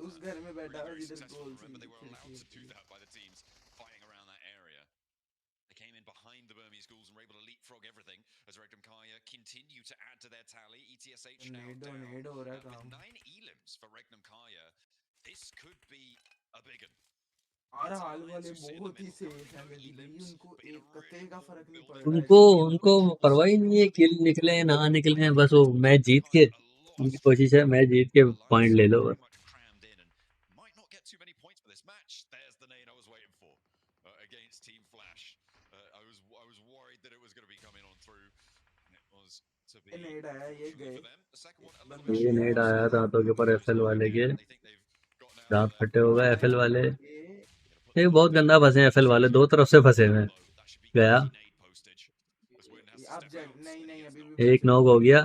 उस घर में बैठा है जिधर गोल डोनेट हो रहा है काम। और हाल वाले बहुत ही सेफ हैं, उनको एक कतई का फर्क नहीं पड़ रहा है। उनको परवाह ही नहीं है किल निकले ना निकले, बस वो मैच जीत के, उनकी कोशिश है मैच जीत के पॉइंट ले लो बस। ये नेड आया था तो के ऊपर FL वाले के, दांत फटे हो गए एफएल वाले। ये बहुत गंदा फंसे हैं एफएल वाले, 2 तरफ से फंसे हुए हैं। गया अब नहीं नहीं अभी भी एक नॉक हो गया,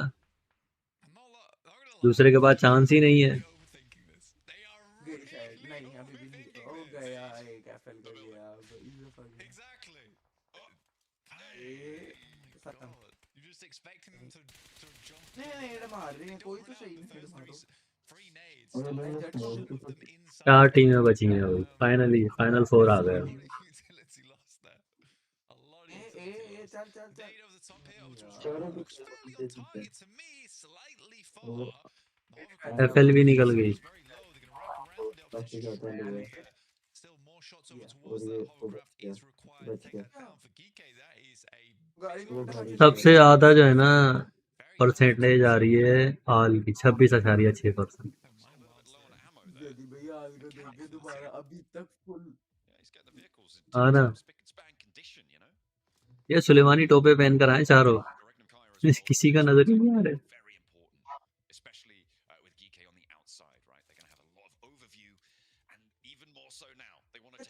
दूसरे के पास चांस ही नहीं है। शायद नहीं अभी भी नहीं हो गया, एक एफएल कर लिया खत्म। नहीं हेड मार रहे हैं, कोई तो सही नहीं हेड मारो। 4 टीमें बची हैं भाई, फाइनली फाइनल 4 आ गए। चल चल चल एफएल भी निकल गई। सबसे ज्यादा जो है ना परसेंटेज आ रही है आल की 26.6%। दोबारा अभी तक फुल हाँ ना, ये सुलेमानी टोपे पहन कर आए चारों, किसी का नजर ही नहीं आ रहा।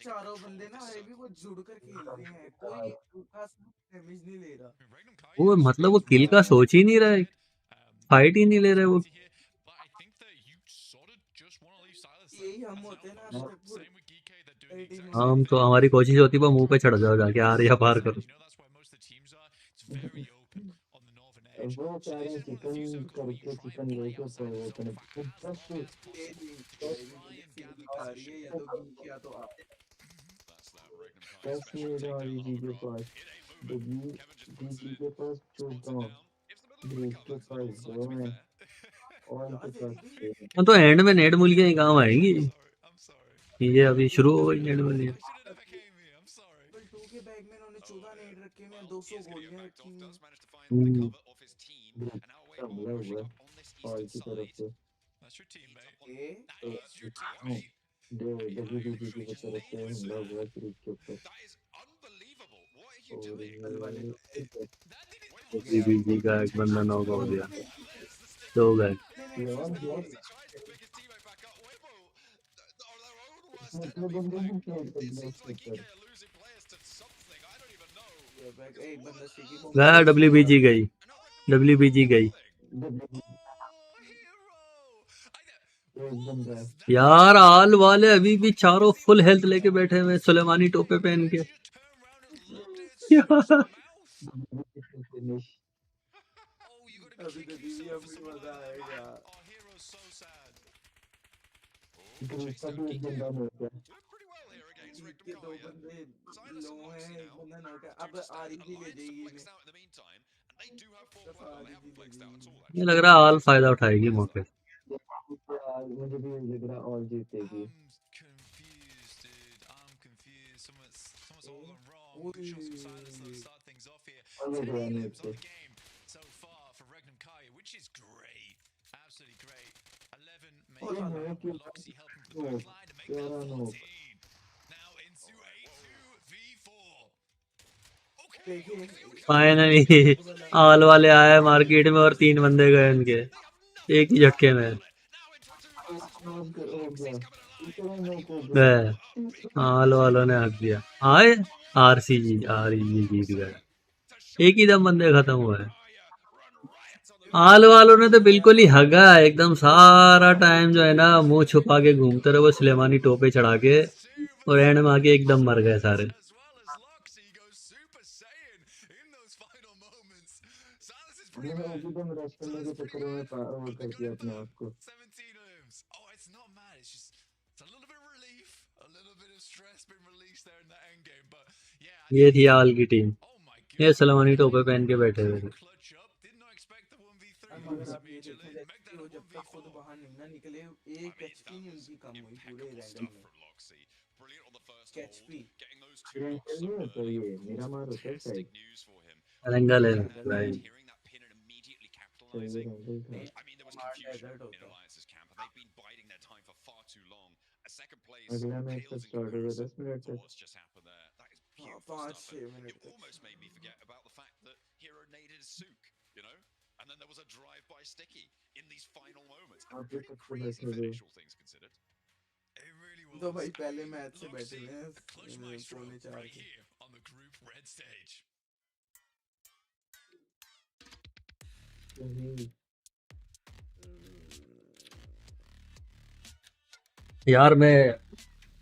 चारों बंदे ना अरे भी वो जुड़ कर खेल रहे हैं, कोई खास डैमेज नहीं ले रहा। वो मतलब वो किल का सोच ही नहीं रहा है, फाइट ही नहीं ले रहे वो। यही हम होते हैं ना, हम तो हमारी कोशिश होती है मुंह पे चढ़ जाओ जाके, आ रही है पार करो। वो कह रहे हैं चिकन करके चिकन लेके तो वो खा रही है या तो घी या तो आप 10 मिनट वाली जी के पास जी के पास 14 ग्रेस के पास 2 हैं और इनके पास तो एंड में नेट मूल के ही काम आएंगी ये, अभी शुरू हो गई नेट मूल। के बैग में उन्होंने 14 नेट रखे हुए हैं, 200 गोलियां रखी हुई हैं। और की तरफ से बीबीजी का एक बंदा नॉक हो गया, 2 गए। गया डब्ल्यूबीजी गई, डब्ल्यूबीजी गई यार। आल वाले अभी भी चारों फुल हेल्थ लेके बैठे हुए सुलेमानी टोपे पहन के। मजा आएगा। के 2 बंदे लो हैं, एक बंदा नॉक है, अब आरी भी ले जाएगी इन्हें। ये लग रहा है आल फायदा उठाएगी मौके से। मुझे भी लग रहा और जीतेगी। फाइनली आल वाले आए मार्केट में और 3 बंदे गए उनके एक ही झटके में। आल वालों ने हक दिया, आए आरसीजी जीत गए, एक ही दम बंदे खत्म हुए। आल वालों ने तो बिल्कुल ही हगा एकदम, सारा टाइम जो है ना मुंह छुपा के घूमते रहे वो सुलेमानी टोपे चढ़ा के, और एंड में आके एकदम मर गए सारे। ये थी आल की टीम, ये सुलेमानी टोपे पहन के बैठे हुए थे। जब तक खुद बाहर नहीं ना निकले, एक एचपी नहीं उनकी कम हुई पूरे रैंडम में। एचपी तो ये मेरा मार होता है शायद एंगल है भाई। अगला मैच तो स्टार्ट होगा 10 मिनट तक, 5-6 मिनट तक। And then there was a drive by Sticky in these final moments. And pretty crazy finish, all things considered. It तो भाई rules. पहले मैच से बैठे Loxy, हुए हैं the clutch maestro, पौने 4 right के here on the group red stage. यार मैं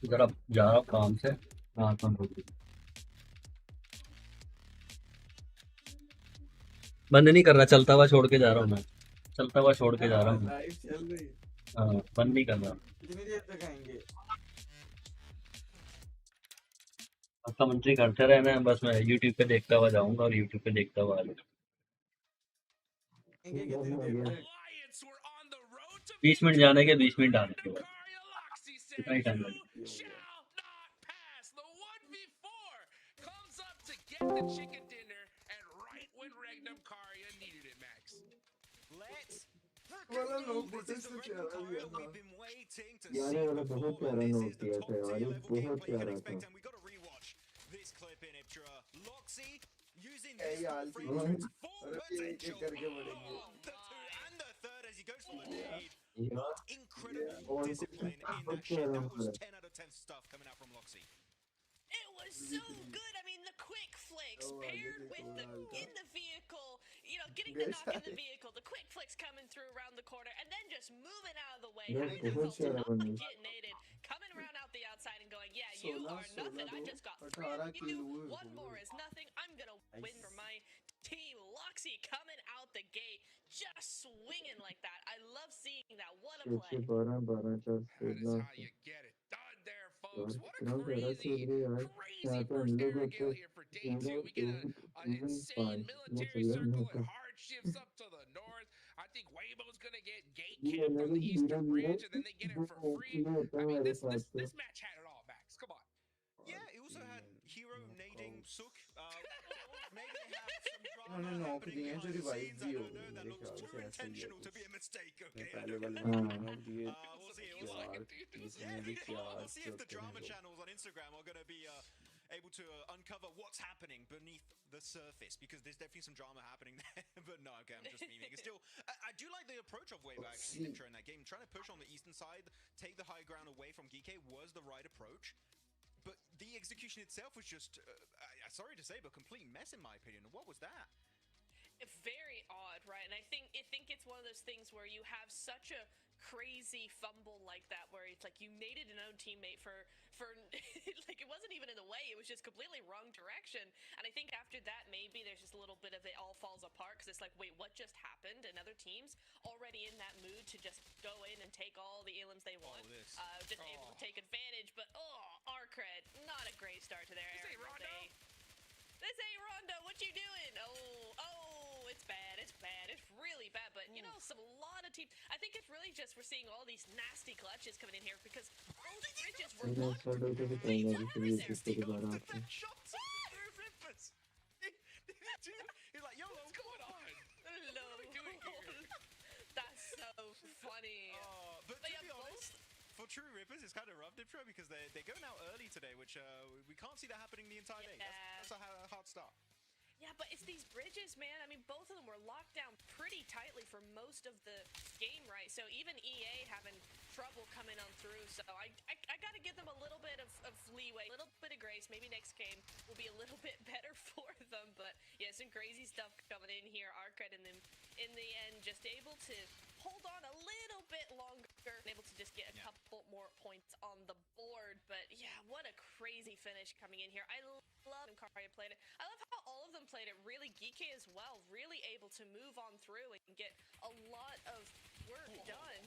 जरा जा रहा हूँ काम से, आता हूँ। बंद नहीं कर रहा, चलता हुआ छोड़ के जा रहा हूँ मैं, चलता हुआ छोड़ के जा रहा हूँ। लाइव चल रही है। हाँ, बंद नहीं कर रहा। कितनी देर तक आएंगे? कमेंट्री करते रहना है, बस मैं यूट्यूब पे देखता हुआ जाऊंगा और यूट्यूब पे देखता हुआ आ जाऊंगा। आएंगे कितनी देर तक? 20 मिनट जाने के, 20 मिनट आने के बाद, कितना ही टाइम लगेगा। Get the chicken dinner, and right when Regnum Karya needed it, Max. Let's वाला noob this button is the से Regnum प्यारा Karya दिया था। we've been waiting to यार see ये वाला बहुत before, प्यारा man. Note This is the किया था top यार, tier ये level बहुत gameplay you can प्यारा expect, था। and we got to rewatch this clip in Iptra. Loxy using Hey, his यार, frame to its full और अब ये एक-एक potential. करके बढ़ेंगे। The 2 and the 3rd as he goes for the nade. यार Incredible और discipline in बहुत that shit. प्यारा That was था। 10 out of 10 stuff coming out from Loxy. It was so good. I mean, the quick flicks paired with the in the vehicle, you know, getting the knock in the vehicle, the quick flicks coming through around the corner, and then just moving out of the way, यार having the बहुत felt to प्यारा not बनी। get naded, coming around out the outside and going, yeah, you 16 are nothing. I 16 just got 3 18 of you. Kilo है 1 more is nothing. I'm gonna win for my team. Loxy coming out the gate, just swinging like that. I love seeing that. What a play. 12 12 That is 14 how you get it done there, folks. यार What a कितना प्यारा खेल crazy, रहे हैं यार। crazy यहाँ पे हम first लोग air होते gale here for day 2. 0 We get 2 an 3 insane 5 military मतलब circle होता and hardships up to the north. I think Weibo's gonna get gate ये camped on अलग the धीरे eastern धीरे bridge, and then they get it for वो free. Kilo होता I है mean, मेरे this साथ से। this match had it all, Max. Come on. Yeah, he also had Hero nading Suk. Maybe they have some drama उन्होंने knock happening दिए हैं जो behind the रिवाइव scenes. भी I हो don't know. गए That मेरे looks ख्याल too से ऐसा ही है intentional to कुछ। be a mistake. मैं Okay, I पहले don't वाले know. में नॉक दिए We'll see. We'll यार see. इसमें भी क्या We'll see if the करते हैं drama लोग। channels on Instagram are going to be able to uncover what's happening beneath the surface, because there's definitely some drama happening there. But no, okay, I'm just memeing. It's still, I do like the approach of Weibo actually in that game. Trying to push on the eastern side, take the high ground away from Geeke was the right approach. But the execution itself was just, sorry to say, but complete mess in my opinion. What was that? Very odd, right? And I think it's one of those things where you have such a crazy fumble like that, where it's like you naded an own teammate for like it wasn't even in the way, it was just completely wrong direction. And I think after that, maybe there's just a little bit of it all falls apart, because it's like, wait, what just happened? And other teams already in that mood to just go in and take all the elims they want, just able to take advantage. But Arcred, not a great start to their Rondo. This ain't Rondo. What you doing? Oh, it's bad. It's bad. It's really bad. But you know, a lot of teams. I think it's really just we're seeing all these nasty clutches coming in here because both bridges were मैं locked. Start होकर बताऊंगा कि फिर ये किसको दोबारा आते हैं। He's like, yo, what's going on? Hello. What are we doing here? That's so funny. But to be honest, for True Rippers, it's kind of rough, Diptro, because they're going out early today, which we can't see that happening the entire day. That's a hard start. Yeah, but it's these bridges, man. I mean, both of them were locked down pretty tightly for most of the game, right? So even EA having trouble coming on through. So I got to give them a little bit of leeway, a little bit of grace. Maybe next game will be a little bit better for them. But yeah, some crazy stuff coming in here. Arcred and them in the end just able to hold on a little bit longer and able to just get a couple more points on the board. But yeah, what a crazy finish coming in here. I love how Karya played it. I love how all of them played it. Really, Geeke as well, really able to move on through and get a lot of work done.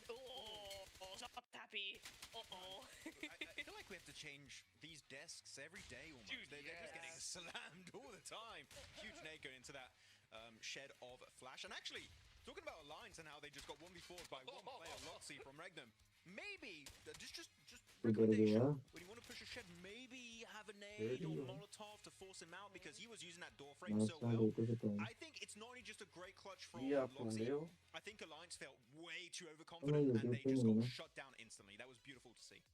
Stop happy. I feel like we have to change these desks every day almost. Dude, they're just getting slammed all the time. Huge nade going into that shed of Flash. And actually, talking about Alliance and how they just got 1v4'd by one player, Loxy from Regnum. Maybe, just recommendation, when you want to push a shed, maybe have a nade or Molotov to force him out, because he was using that door frame so well. I think it's not only just a great clutch from Loxy. I think Alliance felt way too overconfident and they just got shut down instantly. That was beautiful to see.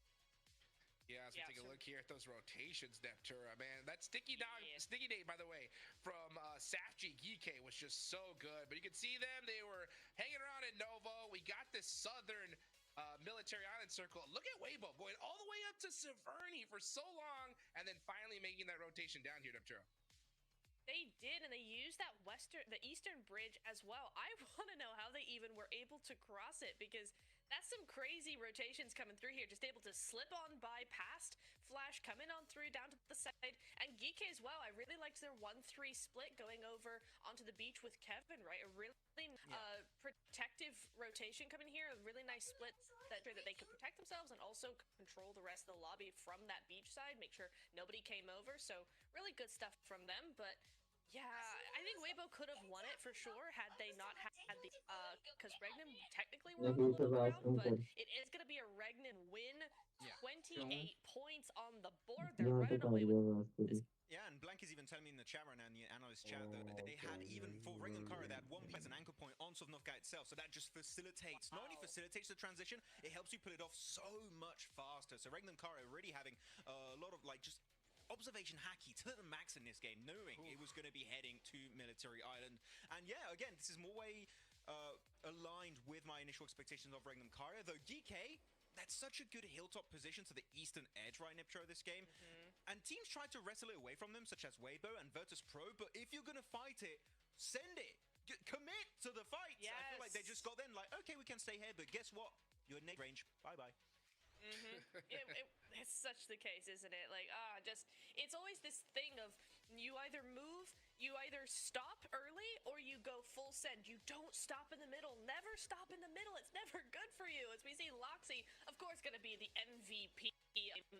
Yeah, so take a look here at those rotations, Neptura, man. That sticky nade, by the way, from Safji Geeke was just so good. But you can see them, they were hanging around in Novo. We got this southern military island circle. Look at Weibo going all the way up to Severny for so long, and then finally making that rotation down here, Depturo. They did, and they used that the eastern bridge as well. I want to know how they even were able to cross it, because that's some crazy rotations coming through here. Just able to slip on by past Flash, coming on through down to the side, and Geeke as well. I really liked their 1-3 split going over onto the beach with Kevin, right? A really protective rotation coming here. A really nice split that they could protect themselves and also control the rest of the lobby from that beach side, make sure nobody came over. So really good stuff from them. But yeah, I think Weibo could have won it for sure had they not had the because Regnum technically were on the little ground, but it is going to be a Regnum win. 28 points on the board. They're running away with this. Yeah, and Blank is even telling me in the chat right now, in the analyst chat, that they had, even for Regnum Karo, they had one place, an anchor point on Sovnovka itself, so that just facilitates, not only facilitates the transition, it helps you pull it off so much faster. So Regnum Karo really having a lot of, like, just observation hacky to the max in this game, knowing it was going to be heading to Military Island. And yeah, again, this is more way aligned with my initial expectations of Regnum Karo, though DK, that's such a good hilltop position to the eastern edge right Niptro this game. And teams tried to wrestle it away from them, such as Weibo and Virtus Pro, but if you're going to fight it, send it. Commit to the fight. Yes. I feel like they just got then like, okay, we can stay here, but guess what? You're in range. Bye-bye. It's such the case, isn't it? Like, it's always this thing of you either move, you either stop early, or you go full send. You don't stop in the middle. Never stop in the middle. It's never good for you. As we see Loxy, of course, going to be the MVP.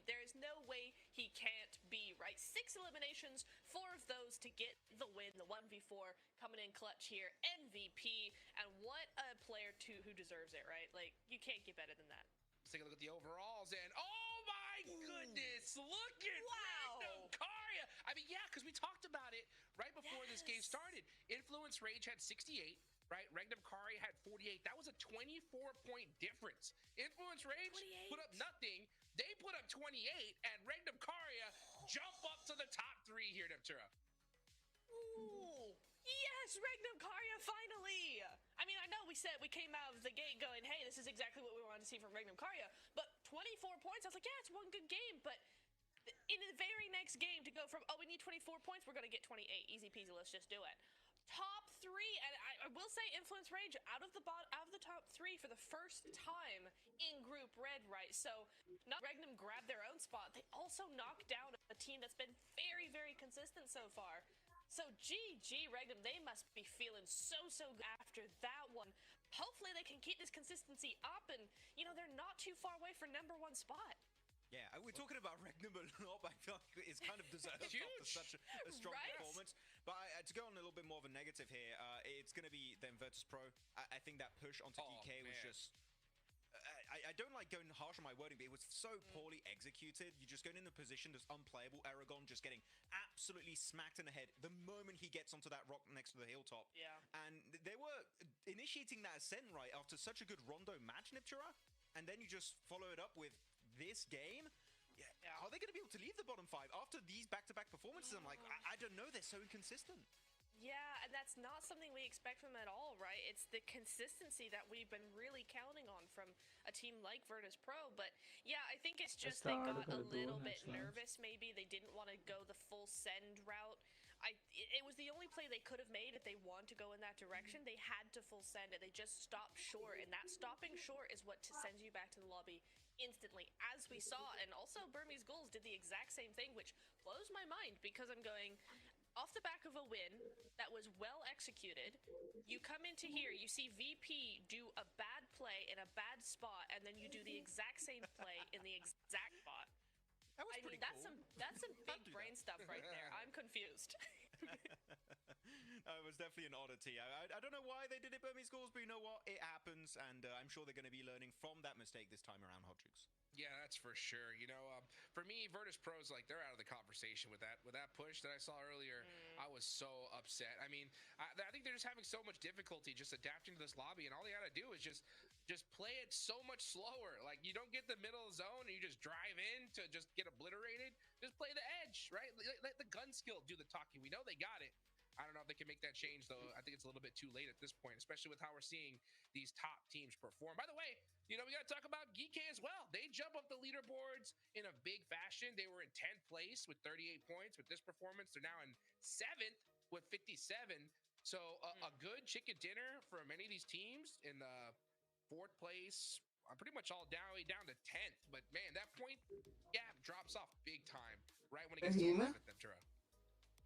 There's no way he can't be, right? 6 eliminations, 4 of those to get the win. The 1v4 coming in clutch here. MVP. And what a player, too, who deserves it, right? Like, you can't get better than that. Let's take a look at the overalls, and oh my goodness, look at Regnum Karo. I mean, yeah, because we talked about it right before this game started. Influence Rage had 68, right? Regnum Karo had 48. That was a 24-point difference. Influence Rage put up nothing. They put up 28, and Regnum Karo jump up to the top 3 here, Neptura. Ooh. Yes, Regnum Karo finally! I mean, I know we came out of the gate going, hey, this is exactly what we wanted to see from Regnum Karo, but 24 points, I was like, yeah, it's one good game, but in the very next game to go from, we need 24 points, we're gonna get 28, easy peasy, let's just do it. Top 3, and I will say Influence Rage out of the top 3 for the first time in Group Red, right? So, not Regnum grabbed their own spot, they also knocked down a team that's been very, very consistent so far. So GG Regnum, they must be feeling so good after that one. Hopefully they can keep this consistency up, and you know, they're not too far away for #1 spot. Yeah, we're talking about Regnum a lot, but I feel like it's kind of deserved after such a strong performance. But to go on a little bit more of a negative here, it's going to be then Virtus Pro. I think that push onto DK was just... I don't like going harsh on my wording, but it was so poorly executed. You're just going in the position that's unplayable. Aragon just getting absolutely smacked in the head the moment he gets onto that rock next to the hilltop. Yeah. And they were initiating that ascent right after such a good Rondo match, Niptura, and then you just follow it up with this game. Yeah. Are they going to be able to leave the bottom 5 after these back-to-back performances? I'm like, I don't know. They're so inconsistent. Yeah, and that's not something we expect from them at all, right? It's the consistency that we've been really counting on from a team like Virtus Pro. But yeah, I think it's just they got a little bit nervous, maybe. They didn't want to go the full send route. It was the only play they could have made if they wanted to go in that direction. They had to full send it. They just stopped short, and that stopping short is what sends you back to the lobby instantly, as we saw. And also Burmese Ghouls did the exact same thing, which blows my mind, because I'm going... Off the back of a win that was well executed, you come into here, you see VP do a bad play in a bad spot, and then you do the exact same play in the exact spot. That was pretty cool. That's some big brain stuff right there. I'm confused. It was definitely an oddity. I don't know why they did it, Burmese Ghouls, but you know what? It happens, and I'm sure they're going to be learning from that mistake this time around, Hodgix. Yeah, that's for sure. You know, for me, Virtus Pro's like they're out of the conversation with that push that I saw earlier. I was so upset. I mean, I think they're just having so much difficulty just adapting to this lobby, and all they got to do is just play it so much slower. Like, you don't get the middle zone and you just drive in to just get obliterated. Just play the edge, right? Let the gun skill do the talking. We know they got it. I don't know if they can make that change, though. I think it's a little bit too late at this point, especially with how we're seeing these top teams perform. By the way, we got to talk about Geek as well. They jump up the leaderboards in a big fashion. They were in 10th place with 38 points. With this performance, they're now in 7th with 57. So a good chicken dinner for many of these teams in the 4th place. Pretty much all down to 10th. But man, that point gap drops off big time right when it gets to 11th, Ventura.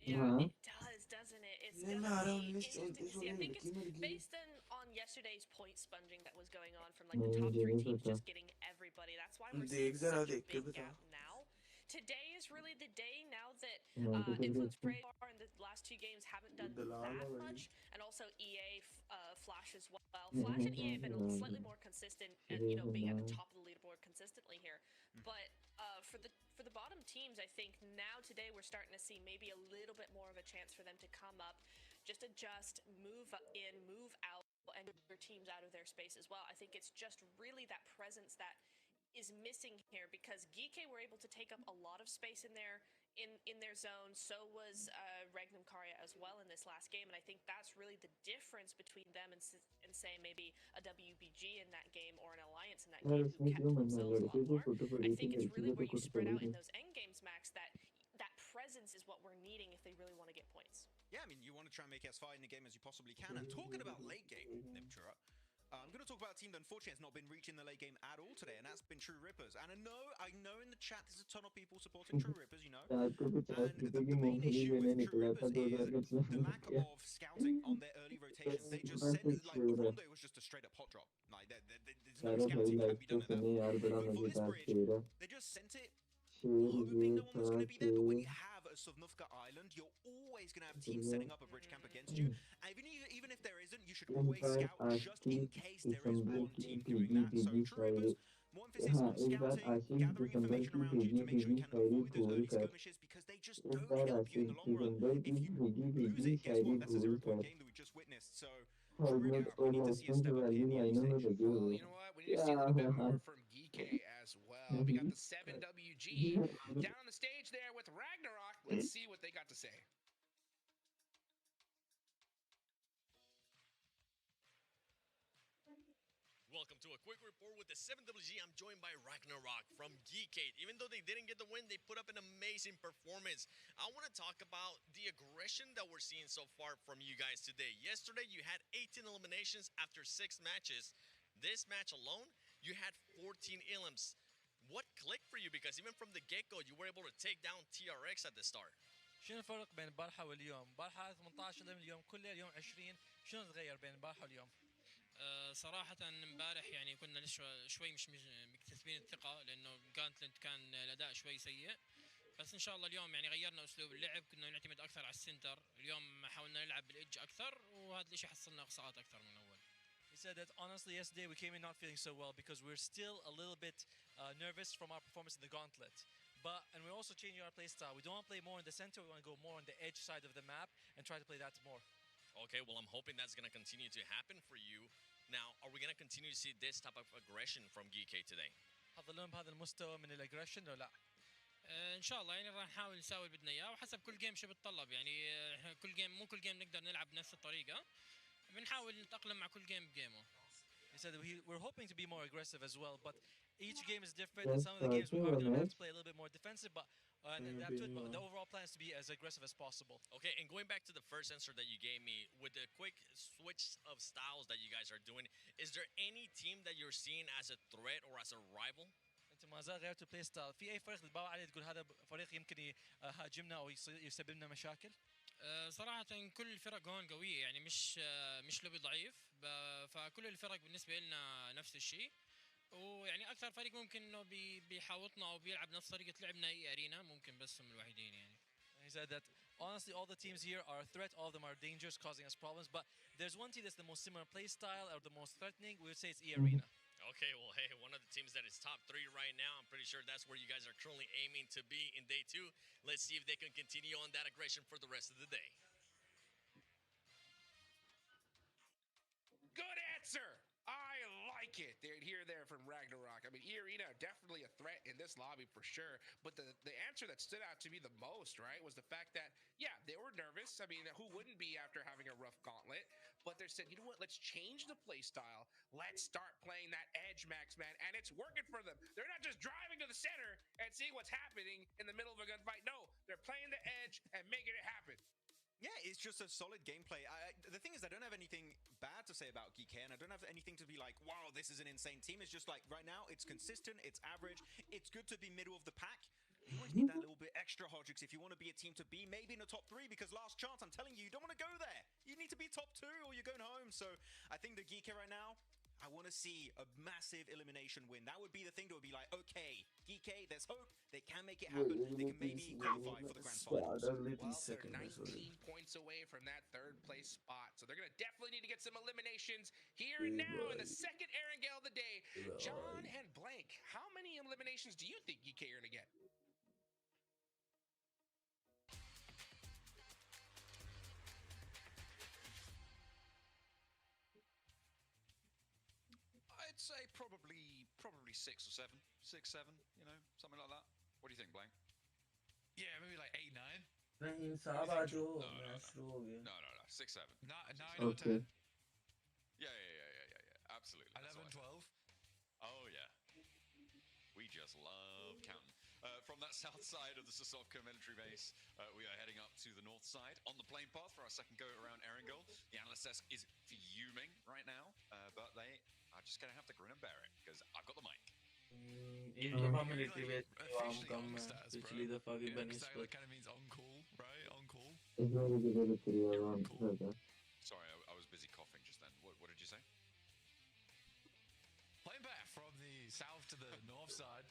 Yeah, it does, doesn't it? It's gonna be interesting to see. I think it's based on yesterday's point sponging that was going on from like the top 3 teams just getting everybody. That's why we're seeing such a big gap now. Today is really the day now that Influence Prey in the last 2 games haven't done that much, and also EA Flash as well. Flash and EA have been slightly more consistent, and being at the top of the leaderboard consistently here. But for the bottom teams, I think now today we're starting to see maybe a little bit more of a chance for them to come up, just adjust, move in, move out, and their teams out of their space as well. I think it's just really that presence that is missing here, because Geek were able to take up a lot of space in their zone. So was Regnum Karya as well in this last game, and I think that's really the difference between them and say maybe a WBG in that game or an Alliance in that game who kept themselves a lot more. I think it's really where you spread out in those end games, Max, that presence is what we're needing if they really want to get points. Yeah, I mean, you want to try and make it as far in the game as you possibly can. And talking about late game, Nimchura, I'm going to talk about a team that unfortunately has not been reaching the late game at all today, and that's been True Rippers. And I know in the chat there's a ton of people supporting True Rippers, And the main issue with True Rippers is the lack of scouting on their early rotations. They just sent, like, Rondo was just a straight up hot drop. Like, there's no scouting can be done at that point. But for this bridge, they just sent it hoping no one was going to be there. But when you have a Sovnivka Island, you're always going to have teams setting up a bridge camp against you. And even if there isn't, you should always scout just in case there is one team doing that. So True Rippers, more emphasis on scouting, gathering information around you to make sure you can avoid those early skirmishes, because they just don't help you in the long run. If you lose it, guess what? That's a 0-point game that we just witnessed. So True Rippers, we need to see a step up here in the early stage. Well, you know what? We need to see a little bit more from Geek as well. We got the 7WG down on the stage there with Ragnarok. Let's see what they got to say. Welcome to a quick report with the 7WG. I'm joined by Ragnarok from Geekade. Even though they didn't get the win, they put up an amazing performance. I want to talk about the aggression that we're seeing so far from you guys today. Yesterday, you had 18 eliminations after 6 matches. This match alone, you had 14 elims. What clicked for you? Because even from the get-go, you were able to take down TRX at the start. شنو الفرق بين البارحة واليوم؟ البارحة 18 اليوم كله، اليوم 20. شنو تغير بين البارحة واليوم؟ صراحة امبارح يعني كنا لسه شوي مش مكتسبين الثقة، لأنه جانتلنت كان الأداء شوي سيء. بس إن شاء الله اليوم يعني غيرنا أسلوب اللعب، كنا نعتمد أكثر على السنتر. اليوم حاولنا نلعب بالإدج أكثر، وهذا الشيء حصلنا إقصاءات أكثر من أول. He said that honestly yesterday we came in not feeling so well because we're still a little bit nervous from our performance in the gauntlet. And we're also changing our play style. We don't want to play more in the center, we want to go more on the edge side of the map and try to play that more. Okay, well, I'm hoping that's going to continue to happen for you. Now, are we going to continue to see this type of aggression from Geekade today? حظلون بهذا المستوى من الاجريشن ولا لا؟ ان شاء الله يعني راح نحاول نسوي اللي بدنا اياه، وحسب كل جيم شو بتطلب. يعني كل جيم مو كل جيم نقدر نلعب بنفس الطريقه، بنحاول نتاقلم مع كل جيم بجيمه. He said we're hoping to be more aggressive as well, but each game is different. And some of the games we are going to have to play a little bit more defensive, but the overall plan is to be as aggressive as possible. Okay, and going back to the first answer that you gave me, with the quick switch of styles that you guys are doing, is there any team that you're seeing as a threat or as a rival? انت ما زال غيرت البلاي ستايل، في اي فريق تباوع عليه تقول هذا فريق يمكن يهاجمنا او يسبب لنا مشاكل؟ صراحة كل الفرق هون قوية، يعني مش لوبي ضعيف، فكل الفرق بالنسبة لنا نفس الشيء. ويعني أكثر فريق ممكن إنه بيحاوطنا أو بيلعب نفس طريقة لعبنا أي أرينا، ممكن بس هم الوحيدين يعني. He said that honestly all the teams here are a threat, all of them are dangerous, causing us problems, but there's one team that's the most similar play style or the most threatening, we would say it's E-Arena. Okay, well, hey, one of the teams that is top 3 right now, I'm pretty sure that's where you guys are currently aiming to be in day 2. Let's see if they can continue on that aggression for the rest of the day. Good answer. I like it. They're here there from Ragnarok. I mean, E-Arena definitely definitely a threat in this lobby for sure. But the answer that stood out to me the most, right, was the fact that, yeah, they were nervous. I mean, who wouldn't be after having a rough gauntlet? But they said, you know what, let's change the play style. Let's start playing that edge, Max, man. And it's working for them. They're not just driving to the center and seeing what's happening in the middle of a gunfight. No, they're playing the edge and making it happen. Yeah, it's just a solid gameplay. The thing is, I don't have anything bad to say about Geek, and I don't have anything to be like, wow, this is an insane team. It's just like, right now, it's consistent, it's average, it's good to be middle of the pack. You always need that little bit extra, hogi, if you want to be a team to be, maybe in the top 3, because last chance, I'm telling you, you don't want to go there. You need to be top 2 or you're going home. So I think the Geek right now, I want to see a massive elimination win. That would be the thing that would be like, okay, Geek, there's hope. They can make it happen. They can maybe qualify for the grand finals. Well, they're 19 points away from that third place spot. So they're going to definitely need to get some eliminations here and now in the second Erangel of the day. John and Blank, how many eliminations do you think Geek are going to get? I'd say probably 6 or 7, 6, 7, you know, something like that. What do you think, Blank? Yeah, maybe like 8, 9. नहीं साहब आ जाओ मैं शुरू हो गया No, 6, 7. 9 or 10. Yeah. Absolutely. 11, 12. Oh yeah. We just love counting. From that south side of the Sosovka military base, we are heading up to the north side on the plane path for our second go around Erangel. The analyst desk is fuming right now, but they are just going to have to grin and bear it because I've got the mic. एक दफा military base काम कम है पिछली दफा की बनी That kind of means on call, right? On call. Sorry, I was busy coughing just then. What did you say? Playing back from the south to the north side.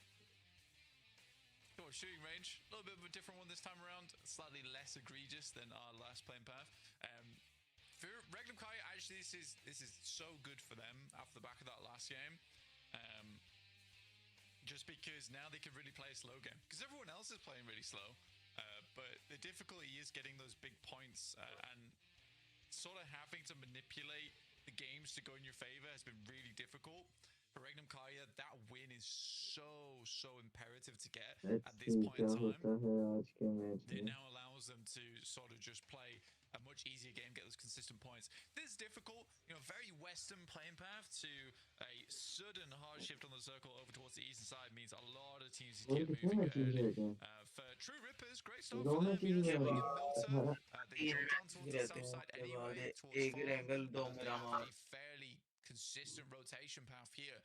Got a shooting range, a little bit of a different one this time around, slightly less egregious than our last playing path. For Regnum Kai, actually, this is so good for them after the back of that last game. Just because now they can really play a slow game. Because everyone else is playing really slow. But the difficulty is getting those big points and sort of having to manipulate the games to go in your favor has been really difficult. For Regnum Kaya, that win is so imperative to get at this point in time. It now allows them to sort of just play a much easier game, get those consistent points. This is difficult, you know, very western playing path to a sudden hard shift on the circle over towards the eastern side means a lot of teams need to get moving early. For True Rippers, great start for them. You know, Emulator, they jumped on towards the south side anyway, towards farm. A fairly consistent rotation path here.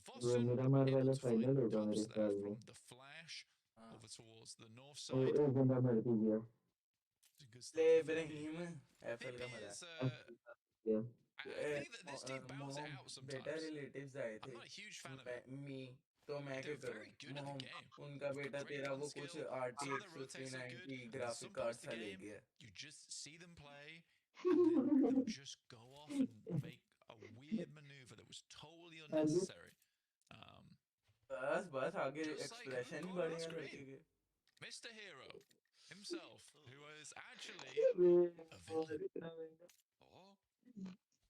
Foster able to find dubs there from the flash over towards the north side. ले Ibrahim FL का मजा I think that this team bounce it out sometimes. बेटा relatives आए थे I'm not a huge fan of it. मी तो मैं क्या करूं मोम उनका बेटा तेरा वो कुछ RTX 5090 ग्राफिक कार्ड सा ले गया You just see them play and they'll just go off and make a weird maneuver that was totally unnecessary. बस आगे एक्सप्रेशन ही बढ़िया लड़के के Mr. Hero himself, who was actually a villain. Oh?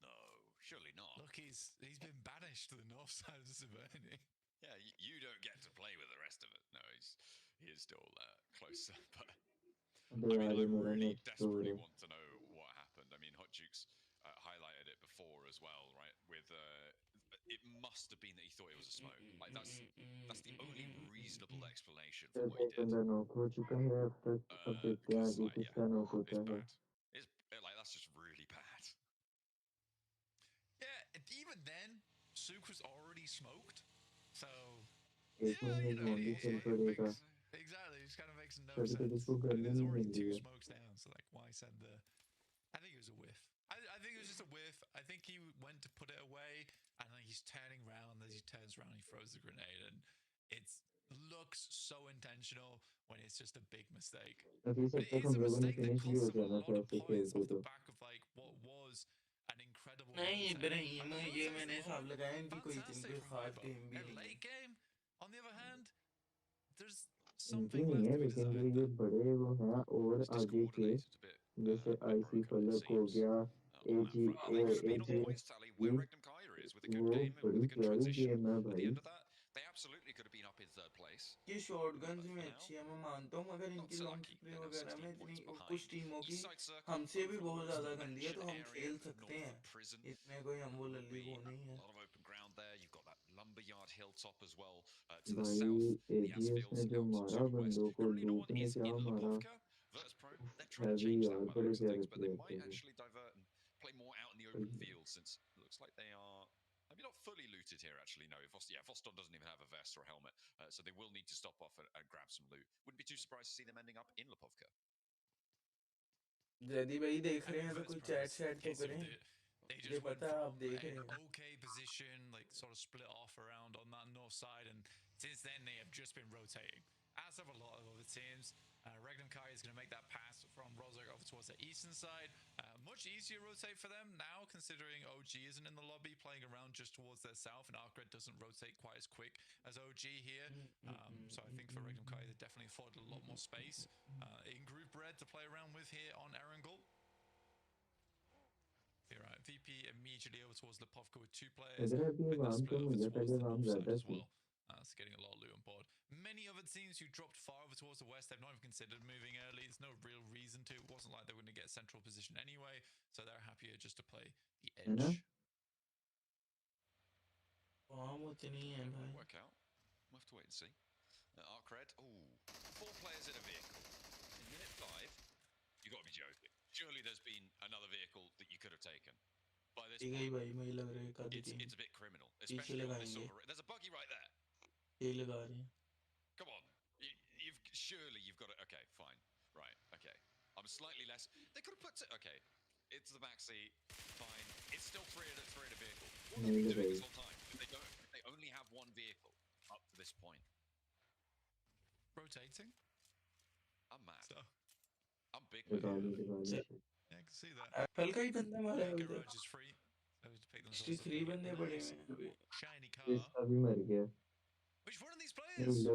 No, surely not. Look, he's been banished to the north side of Severny. Yeah, you don't get to play with the rest of it. No, he is still closer. But I mean, I really desperately want to know what happened. I mean, Hot Jukes highlighted it before as well, right? With it must have been that he thought it was a smoke. Like that's the only reasonable explanation for what he did. It's bad. It's like that's just really bad. Yeah, and even then, Suk was already smoked. So yeah, you know, exactly. It just kind of makes no sense. I mean, there's already 2 smokes down, so like, why send the? I think it was a whiff. I think it was just a whiff. I think he went to put it away, and then he's turning around. As he turns around, he throws the grenade, and it looks so intentional when it's just a big mistake. But it is a mistake that costs him a lot of points off the back of like what was an incredible. नहीं इब्राहिम ये मैंने हिसाब लगाया इनकी कोई इतनी खास game भी नहीं late game, on the other hand, there's something left to be desired. ये बड़े वो हैं और आगे के जैसे आईसी फलक हो गया एजी वो बड़ी प्यारी गेम है भाई They absolutely could have been up ये शॉटगन्स में अच्छी है, मैं मानता हूँ, मगर इनकी लॉन्ग स्प्रे वगैरह में इतनी कुछ टीमों की हमसे भी बहुत ज़्यादा गंदी है, तो हम खेल सकते हैं, इसमें कोई हम वो लल्ली वो नहीं है। भाई एजीएस ने जो मारा बंदों को, लूट ने क्या मारा, हैवी यार, बड़े प्यारे प्लेयर थे वो। Play more out in the open field since it looks like they are maybe not fully looted here. Actually, no. Voston doesn't even have a vest or a helmet, so they will need to stop off and grab some loot. Wouldn't be too surprised to see them ending up in Lipovka. जदी भाई देख रहे हैं तो कोई chat शैट तो करें, मुझे पता है आप देख रहे हैं। Okay position, like sort of split off around on that north side, and since then they have just been rotating, as have a lot of other teams. Regnum Kai is going to make that pass from Rozak over towards the eastern side. Much easier rotate for them now, considering OG isn't in the lobby, playing around just towards their south, and Agar doesn't rotate quite as quick as OG here. So I think for Regnum Kai, they definitely afforded a lot more space in group red to play around with here on Erangel. You're right, VP immediately over towards Lipovka with 2 players. इधर भी काम तो मुझे था कि काम ज़्यादा थी। It's getting a lot of loot on board. Many other teams who dropped far over towards the west, they've not even considered moving early. There's no real reason to. It wasn't like they were going to get a central position anyway, so they're happier just to play the edge. Work out. We'll have to wait and see. Arcred, 4 players in a vehicle. In minute 5, you got to be joking. Surely there's been another vehicle that you could have taken. By this point, it's a bit criminal, especially on this silver. There's a buggy right there. Come on. Surely you've got it. Okay, fine. Right, okay. I'm slightly less. They could have put it. Okay. It's the back seat. Fine. It's still three in a vehicle. What have they been doing this whole time? If they only have one vehicle up to this point. Rotating? I'm mad. So. I'm big mad. Yeah, I can see that. Garage is free. So to pick themselves up. Shiny car. Which one of these players?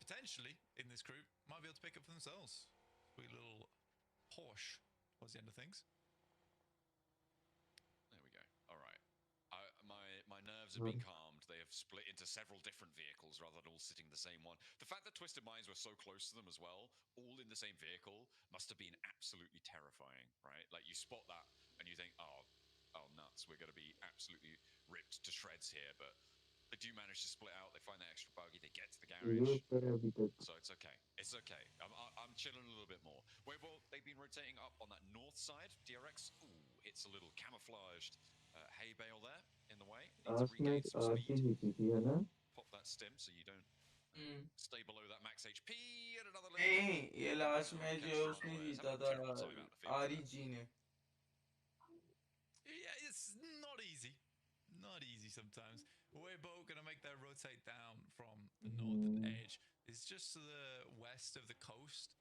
Potentially in this group might be able to pick up for themselves. Sweet little Porsche towards the end of things. There we go. All right. My nerves have been calmed. They have split into several different vehicles rather than all sitting in the same one. The fact that Twisted Minds were so close to them as well, all in the same vehicle, must have been absolutely terrifying, right? Like you spot that and you think, oh nuts, we're going to be absolutely ripped to shreds here. But they do manage to split out. They find that extra buggy. They get to the garage. So it's okay. It's okay. I'm chilling a little bit more. Wait, well, they've been rotating up on that north side. DRX, it's a little camouflaged hay bale there in the way. Needs to regain some speed. Pop that stim so you don't stay below that max HP. And another little. ये last match जो है उसने जीता था REG ने. Yeah, it's not easy. Not easy sometimes. We're both going to make that rotate down from the northern edge. It's just to the west of the coast.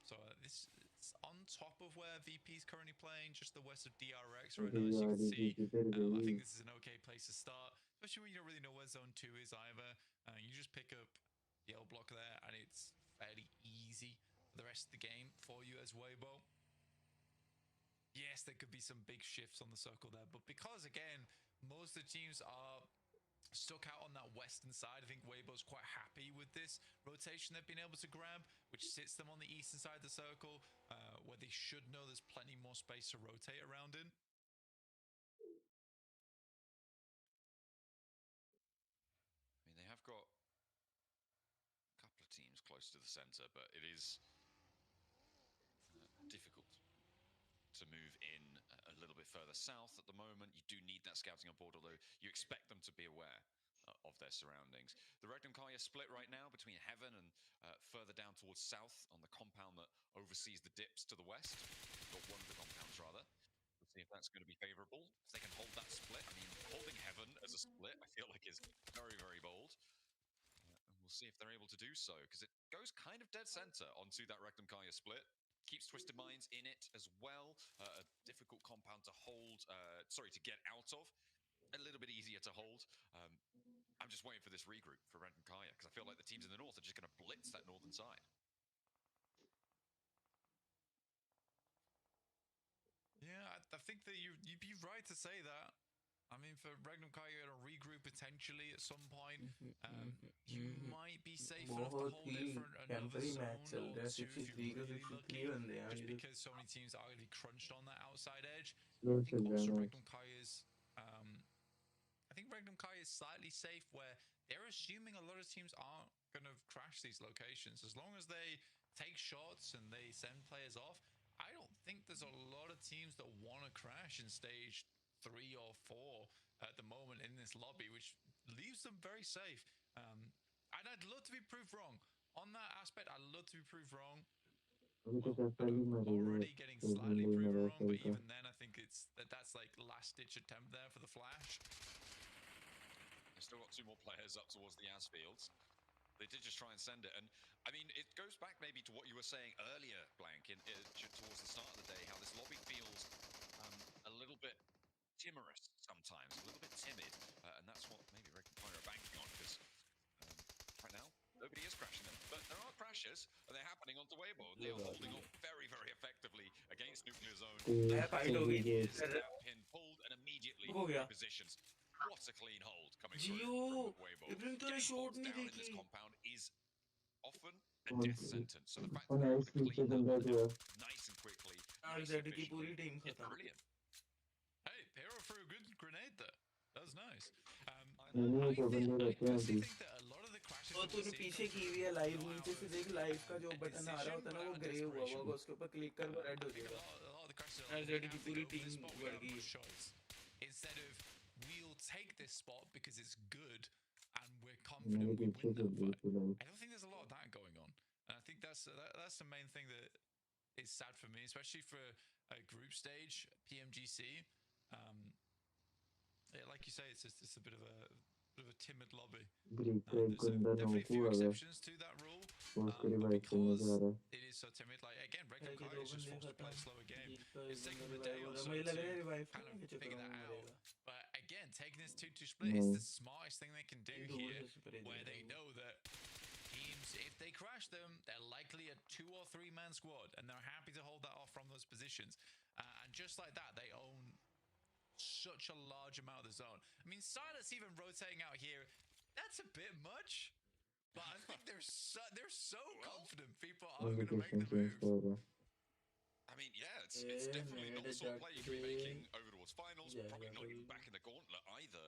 So it's on top of where VP is currently playing, just the west of DRX right now, as you can see. I think this is an okay place to start, especially when you don't really know where zone 2 is either. You just pick up the L block there, and it's fairly easy for the rest of the game for you as Weibo. Yes, there could be some big shifts on the circle there, but because, again, most of the teams are stuck out on that western side, I think Weibo's quite happy with this rotation they've been able to grab, which sits them on the eastern side of the circle, where they should know there's plenty more space to rotate around in. I mean, they have got a couple of teams close to the center, but it is difficult to move in a little bit further south at the moment. You do need that scouting on board, although you expect them to be aware of their surroundings. The Regnum Kaya split right now between Heaven and further down towards south on the compound that oversees the dips to the west. Got one of the compounds, rather. We'll see if that's going to be favorable. If they can hold that split. I mean, holding Heaven as a split, I feel like is very, very bold. And we'll see if they're able to do so, because it goes kind of dead center onto that Regnum Kaya split. Keeps Twisted Minds in it as well. A difficult compound to hold, to get out of. A little bit easier to hold. I'm just waiting for this regroup for Regnum Kaya, because I feel like the teams in the north are just going to blitz that northern side. Yeah, I think that you'd be right to say that. I mean, for Regnum Kai, you're going to regroup potentially at some point. You might be safe enough to hold it for another zone or two if you're really lucky. Just because so many teams are going to be crunched on that outside edge. I think also Regnum Kai is... I think Regnum Kai is slightly safe where they're assuming a lot of teams aren't going to crash these locations. As long as they take shots and they send players off, I don't think there's a lot of teams that want to crash in stage 3 or 4 at the moment in this lobby, which leaves them very safe. And I'd love to be proved wrong. On that aspect, I'd love to be proved wrong. Already getting slightly proven wrong, but even then I think that's like last-ditch attempt there for the flash. They've still got 2 more players up towards the As fields. They did just try and send it, and I mean, it goes back maybe to what you were saying earlier, Blank, towards the start of the day, how this lobby feels a little bit timorous sometimes, a little bit timid, and that's what maybe Red and Fire are banking on, because right now, nobody is crashing them, but there are crashes, and they're happening onto Weibo. They are holding off very, very effectively against Nuclear Zone. Pin pulled and immediately positions. What a clean hold coming through from Weibo. Getting holds down in this compound is often a death sentence. So the fact that they're able to clean them nice and quickly, nice and efficiently, is brilliant. Hey, Hero threw a good grenade there. That was nice. I personally think that a lot of the crashes that we're seeing पीछे की हुई है live नीचे से देख live का जो button आ रहा होता है ना वो ग्रे हुआ होगा उसके ऊपर क्लिक कर वो रेड हो जाएगा एसजेडी की पूरी टीम बढ़ गई instead of we'll take this spot because it's good and we're confident we win that fight. I don't think there's a lot of that going on, and I think that's the main thing that is sad for me, especially for a group stage PMGC. Like you say, it's a bit of a timid lobby. There's definitely a few exceptions to that rule, but because it is so timid, like again, Regnum Kai is just forced to play a slower game. It's taking them a day or so to kind of figure that out. But again, taking this 2-2 split is the smartest thing they can do here, where they know that teams, if they crash them, they're likely a 2 or 3 man squad, and they're happy to hold that off from those positions. And just like that, they own such a large amount of the zone. I mean, Silas even rotating out here, that's a bit much. But I think they're so confident people are going to make the move. I mean, yeah, it's definitely not the sort of play you can be making over towards finals. Probably not even back in the gauntlet either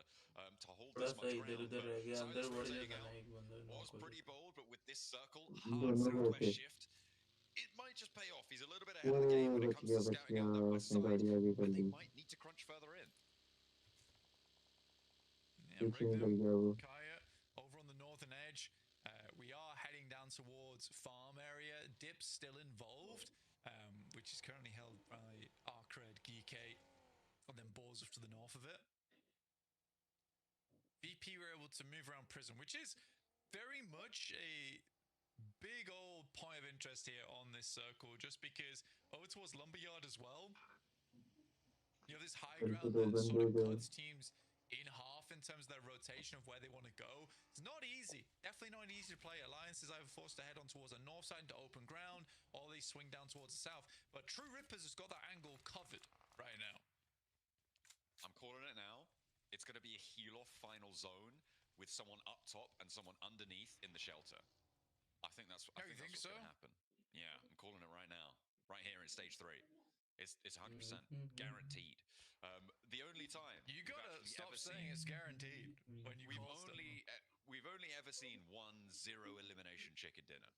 to hold this much ground. But Silas rotating out was pretty bold, but with this circle, hard southwest shift, it might just pay off. He's a little bit ahead of the game when it comes to scouting out that west side, where they might need to crunch further in. Yeah, Kaya over on the northern edge. We are heading down towards farm area. Dip's still involved, which is currently held by Arcred, GK, and then Balls off to the north of it. VP were able to move around prison, which is very much a big old point of interest here on this circle, just because over towards Lumberyard as well, you have this high ground that sort of cuts teams in half in terms of their rotation of where they want to go. It's not easy, definitely not easy to play. Alliance is either forced to head on towards the north side into open ground, or they swing down towards the south. But True Rippers has got that angle covered right now. I'm calling it now. It's going to be a heal-off final zone with someone up top and someone underneath in the shelter. I think that's what's going to happen. Yeah, I'm calling it right now. Right here in stage 3. It's 100% guaranteed. The only time you gotta stop saying it's guaranteed when you we've only ever seen 1-0 elimination chicken dinner,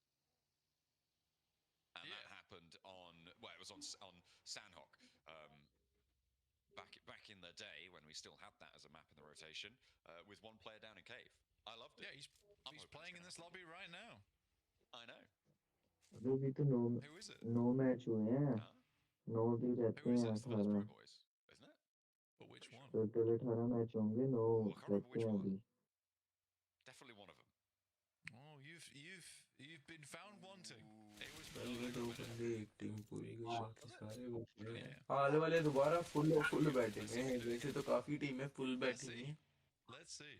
and that happened on it was on Sandhawk back in the day when we still had that as a map in the rotation with one player down in cave. I loved it. Yeah, he's playing in this lobby right now. I know. अभी तो no match हुए हैं, 9 भी रहते हैं 18, isn't it? But which one? Total 18 match होंगे, 9 रहते हैं अभी. Definitely one of them. Oh, you've been found wanting. It was team पूरी गई, बाकी सारे बचे हैं. हाल वाले दोबारा फुल बैटिंग है. वैसे तो काफी टीमें फुल बैटिंग हैं. Let's see.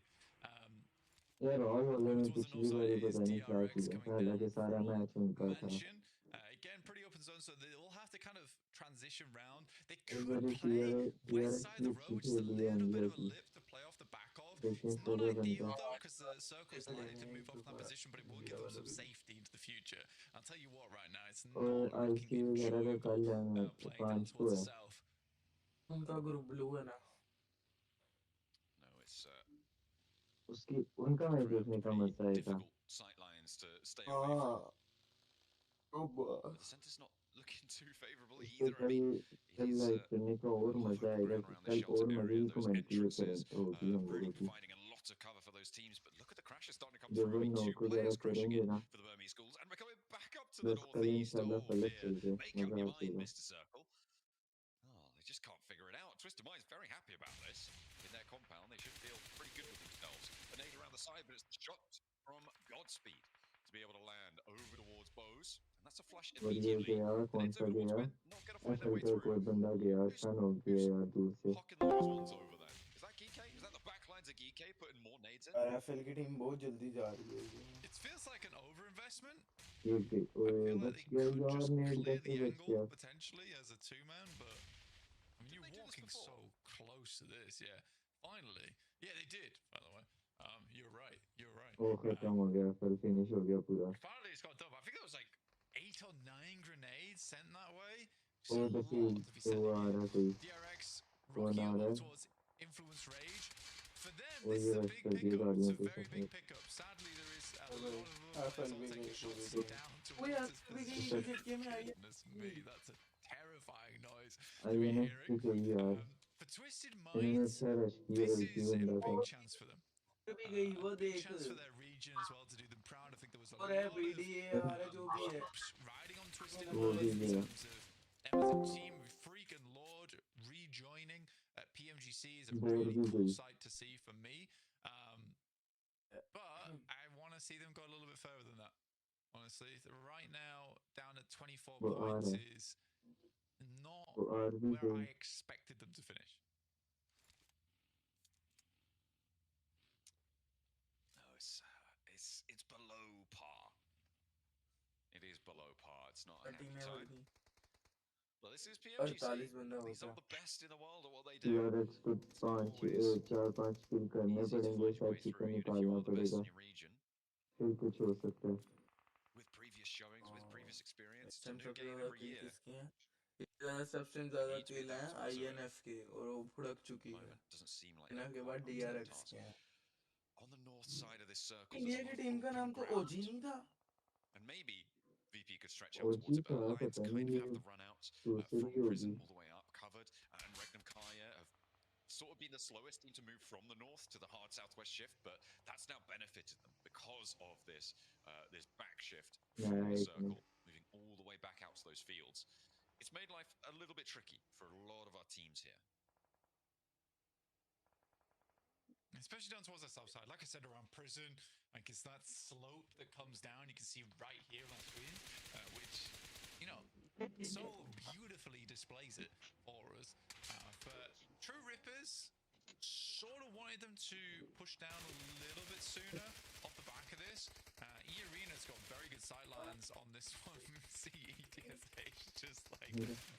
यार और वाले में पिछली बार पता नहीं क्या किया, हालांकि सारा मैच उनका था. Again, pretty open zone, so they'll have to kind of transition round. they could play west side of the road, just a little bit of a lip to play off the back of. It's not ideal though, because the circle's likely to move off that position, but it will give them some safety into the future. I'll tell you what, right now, it's not looking enjoyable playing down towards the south. उनका group blue है ना No, it's उसकी उनका match देखने का मजा आएगा sightlines to stay away from. Oh boy. But the centre's not looking too favourable इससे either. I mean, कल लाइव करने का और मजा आएगा कि कल और मजे की कमेंट्री होगी हम लोगों की providing a lot of cover for those teams. But look at the crashes starting to come जब through. वो I mean, two नौकरी players वगैरह crashing करेंगे in ना for the Burmese schools, and we're coming back up to the बस कल northeast. इंशाल्लाह Oh, पलट dear. चल Make up मजा your आ mind, जाएगा Mr. Circle. Oh, they just can't figure it out. Twisted Mind's very happy about this. In their compound, they should feel pretty good with themselves. A nade around the side, but it's the shot from Godspeed to be able to land over towards Bose. And that's a flush और ये immediately. गया कौन सा गया असल का कोई बंदा गया टर्न हो गया यार दूर से Hocking those ones over then. Is that Geeke? Is that the back lines of Geeke putting more nades in? RFL की टीम बहुत जल्दी जा रही है It feels like an overinvestment. ये ओए बच गया यार नेट Clear कैसे the बच angle गया potentially as a two-man, but I mean, you're walking so close to this. Yeah, finally. Yeah, they did. By the way, you're right. You're right. वो खत्म हो गया फिर फिनिश हो गया पूरा Finally, it's got done. I think there was like 8 or 9 grenades sent that way. वो देखिए वो आ रहा कोई DRX कौन आ रहा है towards Influence Rage. For them, वो this ये is a रश big कर दिया pickup. गाड़ियों It's a के very साथ big pickup. Sadly, there is a lot of them RFL all भी taking गई shots down वो यार towards भी his गई position. झटके में आई Goodness me, that's a terrifying noise to आई be एन एस hearing. की गई यार For Twisted इन्होंने Minds, अच्छा रश किया this गलती is a बंदा था big chance for them. भी गई वो A big देख chance for their region as well to do them proud. I think there was a और lot है of BDA वाला जो भी है riding on Twisted वो भी Minds in गया terms of them as a team. Freak and Lord rejoining at PMGC is a bore really भी cool गई sight to see for me. But I want to see them go a little bit further than that. Honestly, right now down at 24 वो आ points रहा है is not वो are भी where गई I expected them to finish. No, it's below par. It is below par. It's not an team epic है time. बल्कि Well, this is PMGC. 48 बंदा These are होगा the best in the world at what they do. TRX को पांच चार पांच किल करने Easy to पड़ेंगे find your शायद way through, chicken even if you निकालना are the best पड़ेगा in your region. फिर कुछ हो सकता है With previous showings, with previous experience, it's a सबसे new game ज़्यादा every किल year. किसके हैं सबसे ज़्यादा Need to be किल हैं that sort of INF के और वो भुड़क चुकी है moment. Doesn't seem like INF they're के quite बाद up to that DRX task. के हैं On the north side of this circle, India there's a की lot टीम of का नाम open तो ground. OG नहीं था And maybe VP could stretch out towards OG it, but था Alliance पता kind नहीं of have ये the run out दूसरी from होगी Prison all the way up, covered, and Regnum Kaya have sort of been the slowest team to move from the north to the hard southwest shift, but that's now benefited them because of this this back shift from the nice circle, moving all the way back out to those fields. It's made life a little bit tricky for a lot of our teams here. Especially down towards the south side. Like I said, around Prison, like it's that slope that comes down. You can see right here on screen, which, you know, so beautifully displays it for us. But True Rippers sort of wanted them to push down a little bit sooner off the back of this. E-Arena's got very good sightlines on this one. See ETSH just like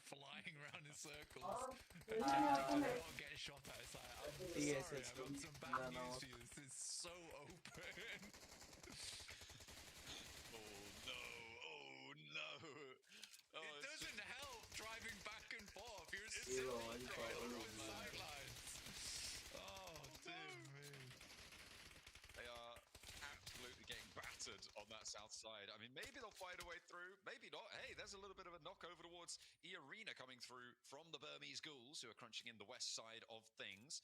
flying around in circles, attempting to not get shot at. It's like, I'm sorry, I've got some bad news for you. This is so open. Oh no, oh no. Oh, It doesn't help driving back and forth. You're sitting there on the sidelines. Oh, dear me. They are absolutely getting battered on that south side. I mean, maybe they'll find a way through, maybe not. Hey, there's a little bit of a knock over towards E-Arena coming through from the Burmese ghouls who are crunching in the west side of things.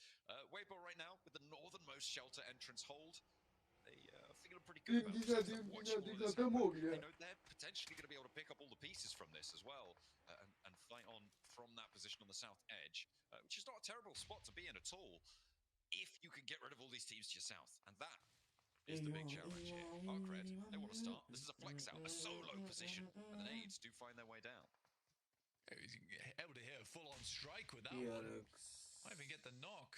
Weibo right now with the northernmost shelter entrance hold. They are feeling pretty good about themselves. They're watching all this happen. They know they're potentially going to be able to pick up all the pieces from this as well and fight on from that position on the south edge, which is not a terrible spot to be in at all if you can get rid of all these teams to your south. And that is the big challenge here. Arcred, they want to start. This is a flex out, a solo position, and the nades do find their way down. He's able to hit a full-on strike with that one. Might even get the knock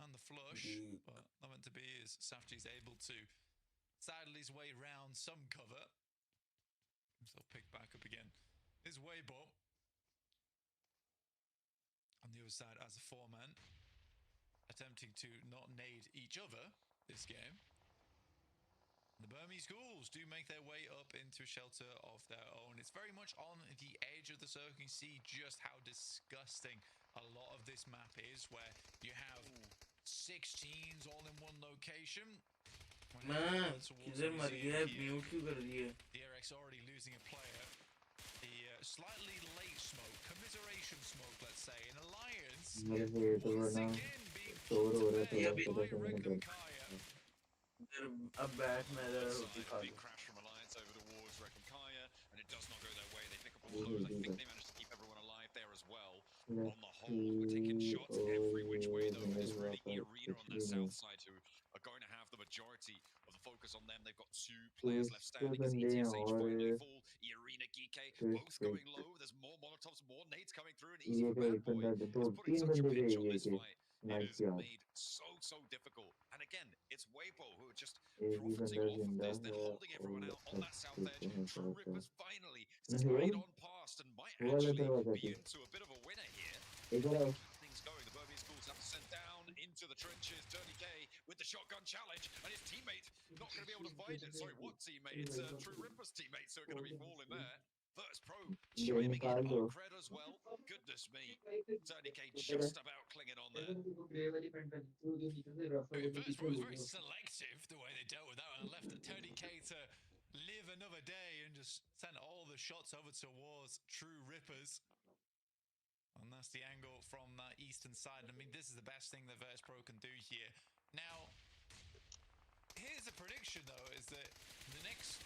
and the flush, but not meant to be as Safji's able to saddle his way round some cover. Himself picked back up again. His Weibo. Virtus side as a four-man, attempting to not nade each other this game. The Burmese ghouls do make their way up into shelter of their own. It's very much on the edge of the circle. You can see just how disgusting a lot of this map is, where you have 16s all in one location. मैं किधर मर गया mute क्यों कर दिए DRX already losing a player. The slightly late smoke, commiseration smoke, let's say, in Alliance once again being picked by Regnum Kaya. अब बैठ मैं दिखा Big crash from Alliance over towards Regnum Kaya, and it does not go their way. They pick up all those. I think they managed to keep everyone alive there as well. On the whole, we're taking shots every which way though. It is really Arena on that south side who are going to have the majority of the focus on them. They've got 2 players left standing as ETSH finally fall. Arena, Geeke, both going low. There's more Molotovs, more nades coming through, and Easy Bad Boy is putting such a pinch on this fight. It is made so difficult. And again, it's Weibo who are just profiting off of this. They're holding everyone out on that south edge. True Rippers finally slide on past and might actually be into a bit of a winner here. Keep things going. The Burmese schools have to send down into the trenches. Dirty K with the shotgun challenge, and his teammate not going to be able to find it. Sorry, what teammate? It's True Rippers teammates who are going to be falling there. Virtus Pro chiming in on cred as well. Goodness me. Dirty K just about clinging on there. Virtus Pro was very selective the way they dealt with that one and left Dirty K to live another day and just sent all the shots over towards True Rippers. And that's the angle from that eastern side. I mean, this is the best thing that Virtus Pro can do here. Now, here's a prediction though, is that in the next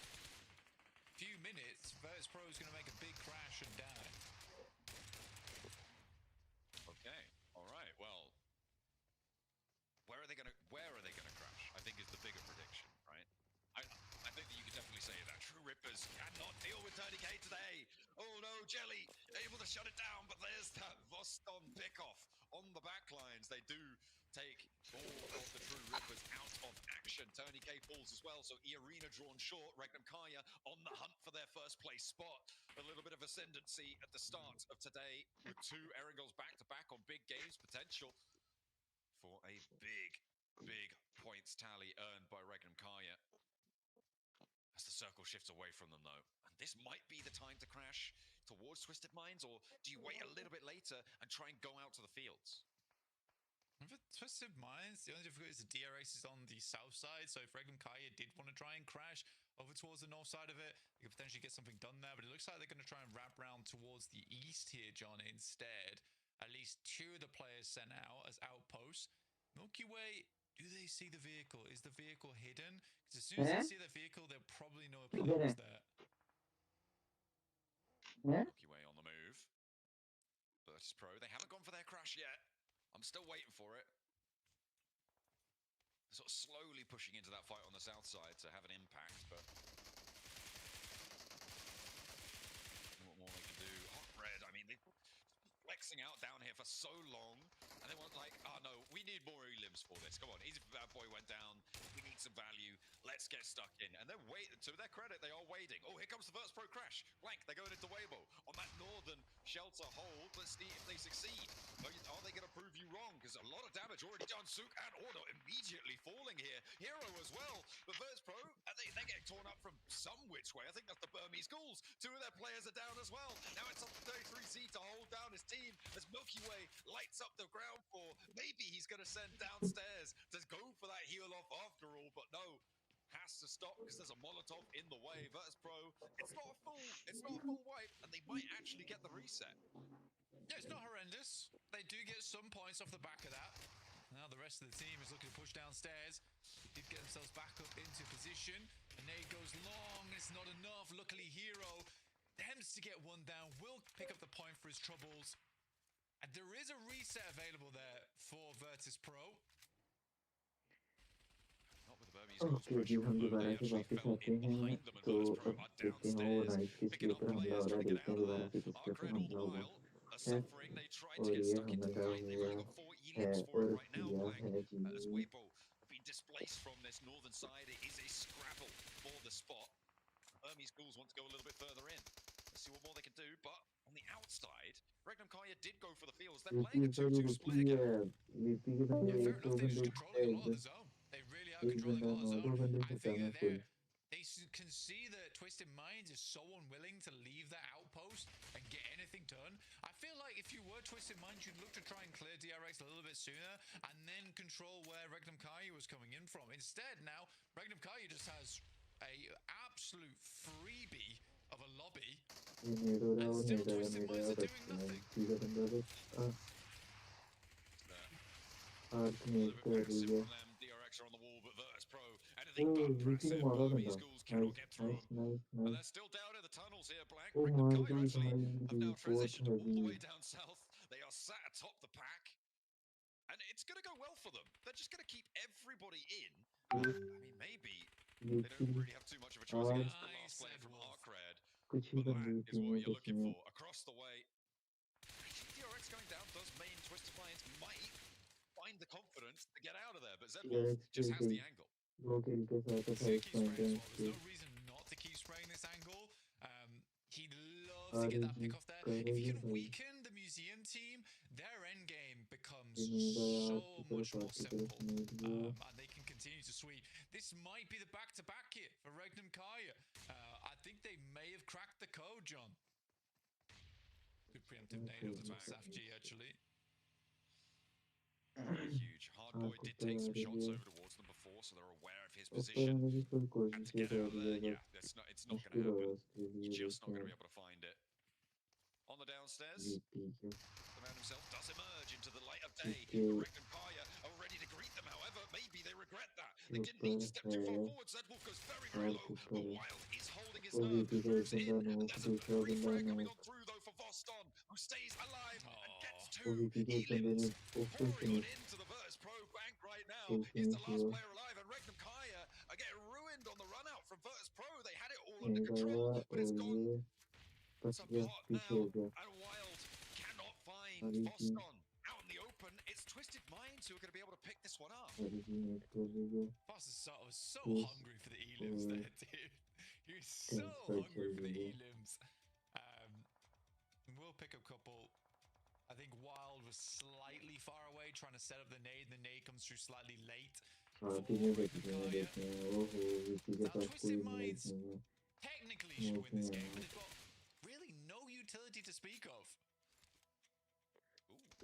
few minutes, Virtus Pro is going to make a big crash and die. Okay, all right. Well, where are they going to crash? I think is the bigger prediction, right? I think that you could definitely say that True Rippers cannot deal with Dirty K today. Oh no, Jelly able to shut it down, but there's that Voston pickoff on the back lines. They do take all of the True Rippers out of action. Tony K falls as well, so Arena drawn short. Regnum Kaya on the hunt for their first place spot. A little bit of ascendancy at the start of today with 2 Erangels back-to-back on big games potential for a big points tally earned by Regnum Kaya. As the circle shifts away from them though. And this might be the time to crash towards Twisted Minds, or do you wait a little bit later and try and go out to the fields? For Twisted Minds, the only difficulty is the DRX is on the south side, so if Regnum Kaya did want to try and crash over towards the north side of it, they could potentially get something done there, but it looks like they're going to try and wrap around towards the east here, John, instead. At least 2 of the players sent out as outposts. Milky Way, do they see the vehicle? Is the vehicle hidden? Because as soon as they see the vehicle, they'll probably know a player was there. Milky Way on the move. Virtus Pro, they haven't gone for their crash yet. I'm still waiting for it. They're sort of slowly pushing into that fight on the south side to have an impact, but what more they can do. Hot Red, I mean, they've been flexing out down here for so long, and they want like, oh no, we need more elims for this. Come on, Easy Bad Boy went down. We need some value. Let's get stuck in. And they're waiting. To their credit, they are waiting. Oh, here comes the Virtus Pro crash. Blank, they're going into Weibo on that northern shelter hold. Let's see if they succeed. Are they going to prove you wrong? Because a lot of damage already done. Sook and Ordo immediately falling here. Hero as well. But Virtus Pro, they're getting torn up from some which way. I think that's the Burmese Ghouls. 2 of their players are down as well. Now it's up to 33C to hold down his team as Milky Way lights up the ground for. Maybe he's going to send downstairs to go for that heal off after all, but no. Has to stop because there's a Molotov in the way. Virtus Pro, it's not a full wipe, and they might actually get the reset. Yeah, it's not horrendous. They do get some points off the back of that. Now the rest of the team is looking to push downstairs. They did get themselves back up into position. And nade goes long. It's not enough. Luckily, Hero attempts to get one down. Will pick up the point for his troubles. And there is a reset available there for Virtus Pro. Okay जी हम दोबारा से वापस आते हैं तो अब देखते हैं वो राइट किस के ऊपर हमला हो रहा है देखते हैं दोबारा से किसके ऊपर हमला हुआ है और ये हमला हुआ है और किया है जी Displaced from this northern side, it is a scrabble for the spot. Burmese Ghouls want to go a little bit further in. Let's see what more they can do. But on the outside, Regnum Kaya did go for the fields. They're playing a 2-2 split again. Yeah, fair enough. They're just controlling a lot of the zone. They really are controlling a lot of the zone. I think that they can see that Twisted Minds is so unwilling to leave that outpost and get anything done. I feel like if you were Twisted Minds, you'd look to try and clear DRX a little bit sooner and then control where Regnum Kaya was coming in from. Instead, now, Regnum Kaya just has a absolute freebie of a lobby. And still Twisted Minds are doing nothing. DRX are on the wall, but Virtus Pro, anything but impressive. These ghouls cannot get through. And they're still down in the tunnels here, Blank. Regnum Kaya actually have now transitioned all the way down south. They are sat atop the pack. And it's going to go well for them. They're just going to keep everybody in. I mean, maybe they don't really have too much of a choice against the last player from Arcred. But that is what you're looking for. Across the way, DRX going down does mean Twisted Minds might find the confidence to get out of there, but Zedwolf just has the angle. Keep spraying as well. There's no reason not to keep spraying this angle. He loves to get that pick off there. If you can weaken the museum team, their end game becomes so much more simple, and they can continue to sweep. This might be the back-to-back hit for Regnum Kaya. I think they may have cracked the code, John. Good preemptive nade of the SafG, actually. Huge. Hardboy did take some shots over towards them before, so they're aware of his position. And to get out of there, yeah, it's not going to happen. You're just not going to be able to find it. On the downstairs, the man himself does emerge into the light of day. Regnum Kaya are ready to greet them, however, maybe they regret that. They didn't need to step too far forward. Zedwolf goes very, very low, but Wild is holding his nerve, moves in, and there's a very frag coming on through, though, for Voston, who stays alive and gets two elims. Pouring on into the Virtus Pro bank right now is the last player alive, and Regnum Kaya are getting ruined on the run out from Virtus Pro. They had it all under control, but it's gone. It's a pot now, and Wild cannot find Voston out in the open. It's Twisted Minds who are going to be able to pick this one up. Voss was so hungry for the elims there, dude. He was so hungry for the elims. We'll pick up a couple. I think Wild was slightly far away trying to set up the nade. The nade comes through slightly late. Now, Twisted Minds technically should win this game, but they've got really no utility to speak of.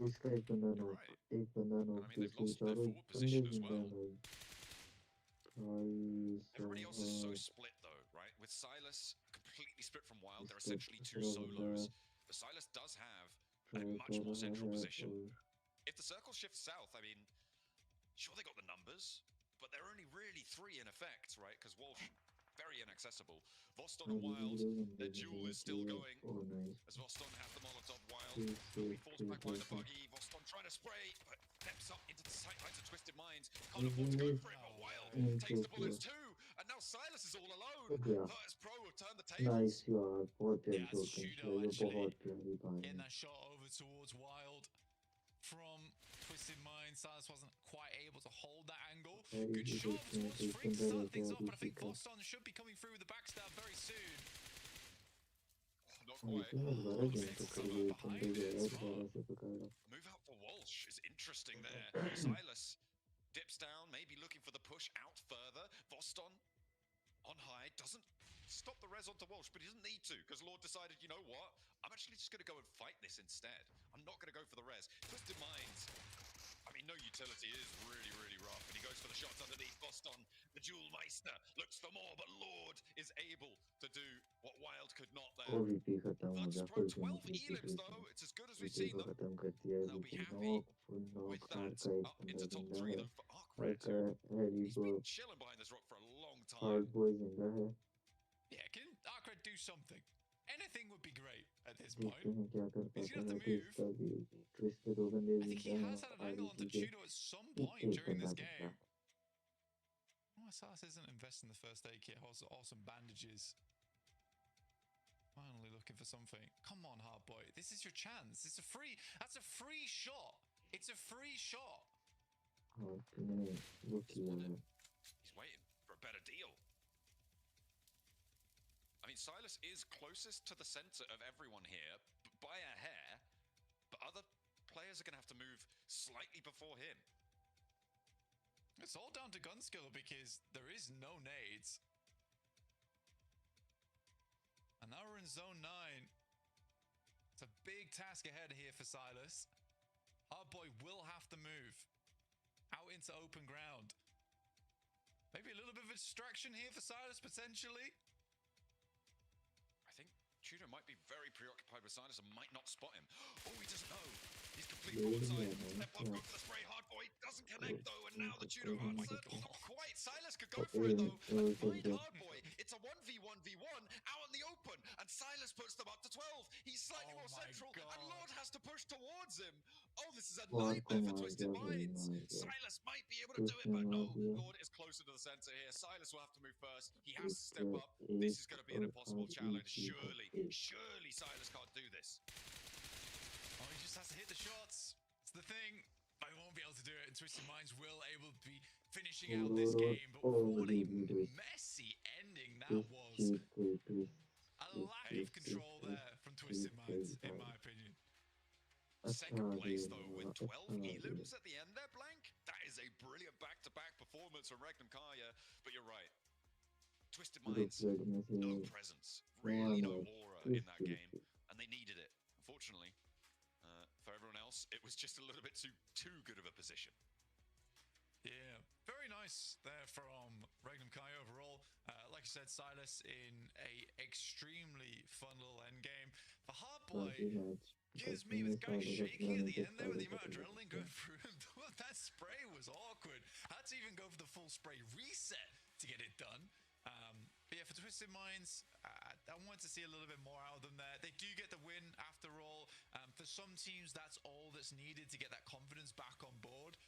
Right. I mean, they've lost their forward position as well. Everybody else is so split, though, right? With Silas completely split from Wild, they're essentially two solos. But Silas does have a much more central position. If the circle shifts south, I mean, sure, they got the numbers, but they're only really three in effect, right? Because Walsh, very inaccessible. Voston and Wild, their duel is still going. As Voston have the Molotov, Wild will be forced back by the buggy. Voston trying to spray, but steps up into the sight lines of Twisted Minds. Can't afford to go for it, but Wild takes the bullets too. And now Silas is all alone. Virtus Pro have turned the tables. Yeah, it's Shudo actually getting that shot over towards Wild from Twisted Minds. Silas wasn't quite able to hold that angle. Good shot towards Frigg to start things off, but I think Voston should be coming through with the backstab very soon. Not quite. Behind it. Move out for Walsh is interesting there. Silas dips down, maybe looking for the push out further. Voston on high, doesn't stop the res onto Walsh, but he doesn't need to, because Lord decided, you know what? I'm actually just going to go and fight this instead. I'm not going to go for the res. Twisted Minds, I mean, no utility is really, really rough, and he goes for the shots underneath. Voston, the Jewel Meister, looks for more, but Lord is able to do what Wild could not there. Virtus Pro 12 elims, though. It's as good as we've seen them. They'll be happy with that. Up into top 3, though, for Arcred. He's been chilling behind this rock for a long time. Yeah, can Arcred do something? Anything would be great at this point. He's going to have to move. I think he has had an angle onto Chudo at some point during this game. Oh, Silas isn't investing in the first aid kit or some bandages. Finally looking for something. Come on, Hardboy. This is your chance. It's a free... That's a free shot. It's a free shot. He's waiting for a better deal. I mean, Silas is closest to the center of everyone here by a hair, but other players are going to have to move slightly before him. It's all down to gun skill because there is no nades. And now we're in zone 9. It's a big task ahead here for Silas. Hardboy will have to move out into open ground. Maybe a little bit of a distraction here for Silas, potentially. I think Tudor might be very preoccupied with Silas and might not spot him. Oh, he doesn't know. He's completely broadside. Step up, go for the spray. Hardboy doesn't connect, though, and now the Tudor answered. Not quite. Silas could go for it, though. And find Hardboy. It's a 1v1v1 out in the open, and Silas puts them up to 12. He's slightly more central, and Lord has to push towards him. Oh, this is a nightmare for Twisted Minds. Silas might be able to do it, but no. Lord is closer to the center here. Silas will have to move first. He has to step up. This is going to be an impossible challenge. Surely Silas can't do this. Oh, he just has to hit the shots. It's the thing. I won't be able to do it, and Twisted Minds will able to be finishing out this game. But what a messy ending that was. A lack of control there from Twisted Minds, in my opinion. Second place, though, with 12 elims at the end there, Blank. That is a brilliant back-to-back performance from Regnum Kaya. But you're right. Twisted Minds, no presence, really no aura in that game, and they needed it. Unfortunately, for everyone else, it was just a little bit too good of a position. Yeah, very nice there from Regnum Kai overall. Like I said, Silas in a extremely fun little end game. For Hardboy, gives me with guys shaking at the end there with the amount of adrenaline going through him. That spray was awkward. Had to even go for the full spray reset to get it done. But yeah, for Twisted Minds, I want to see a little bit more out of them there. They do get the win after all. For some teams, that's all that's needed to get that confidence back on board.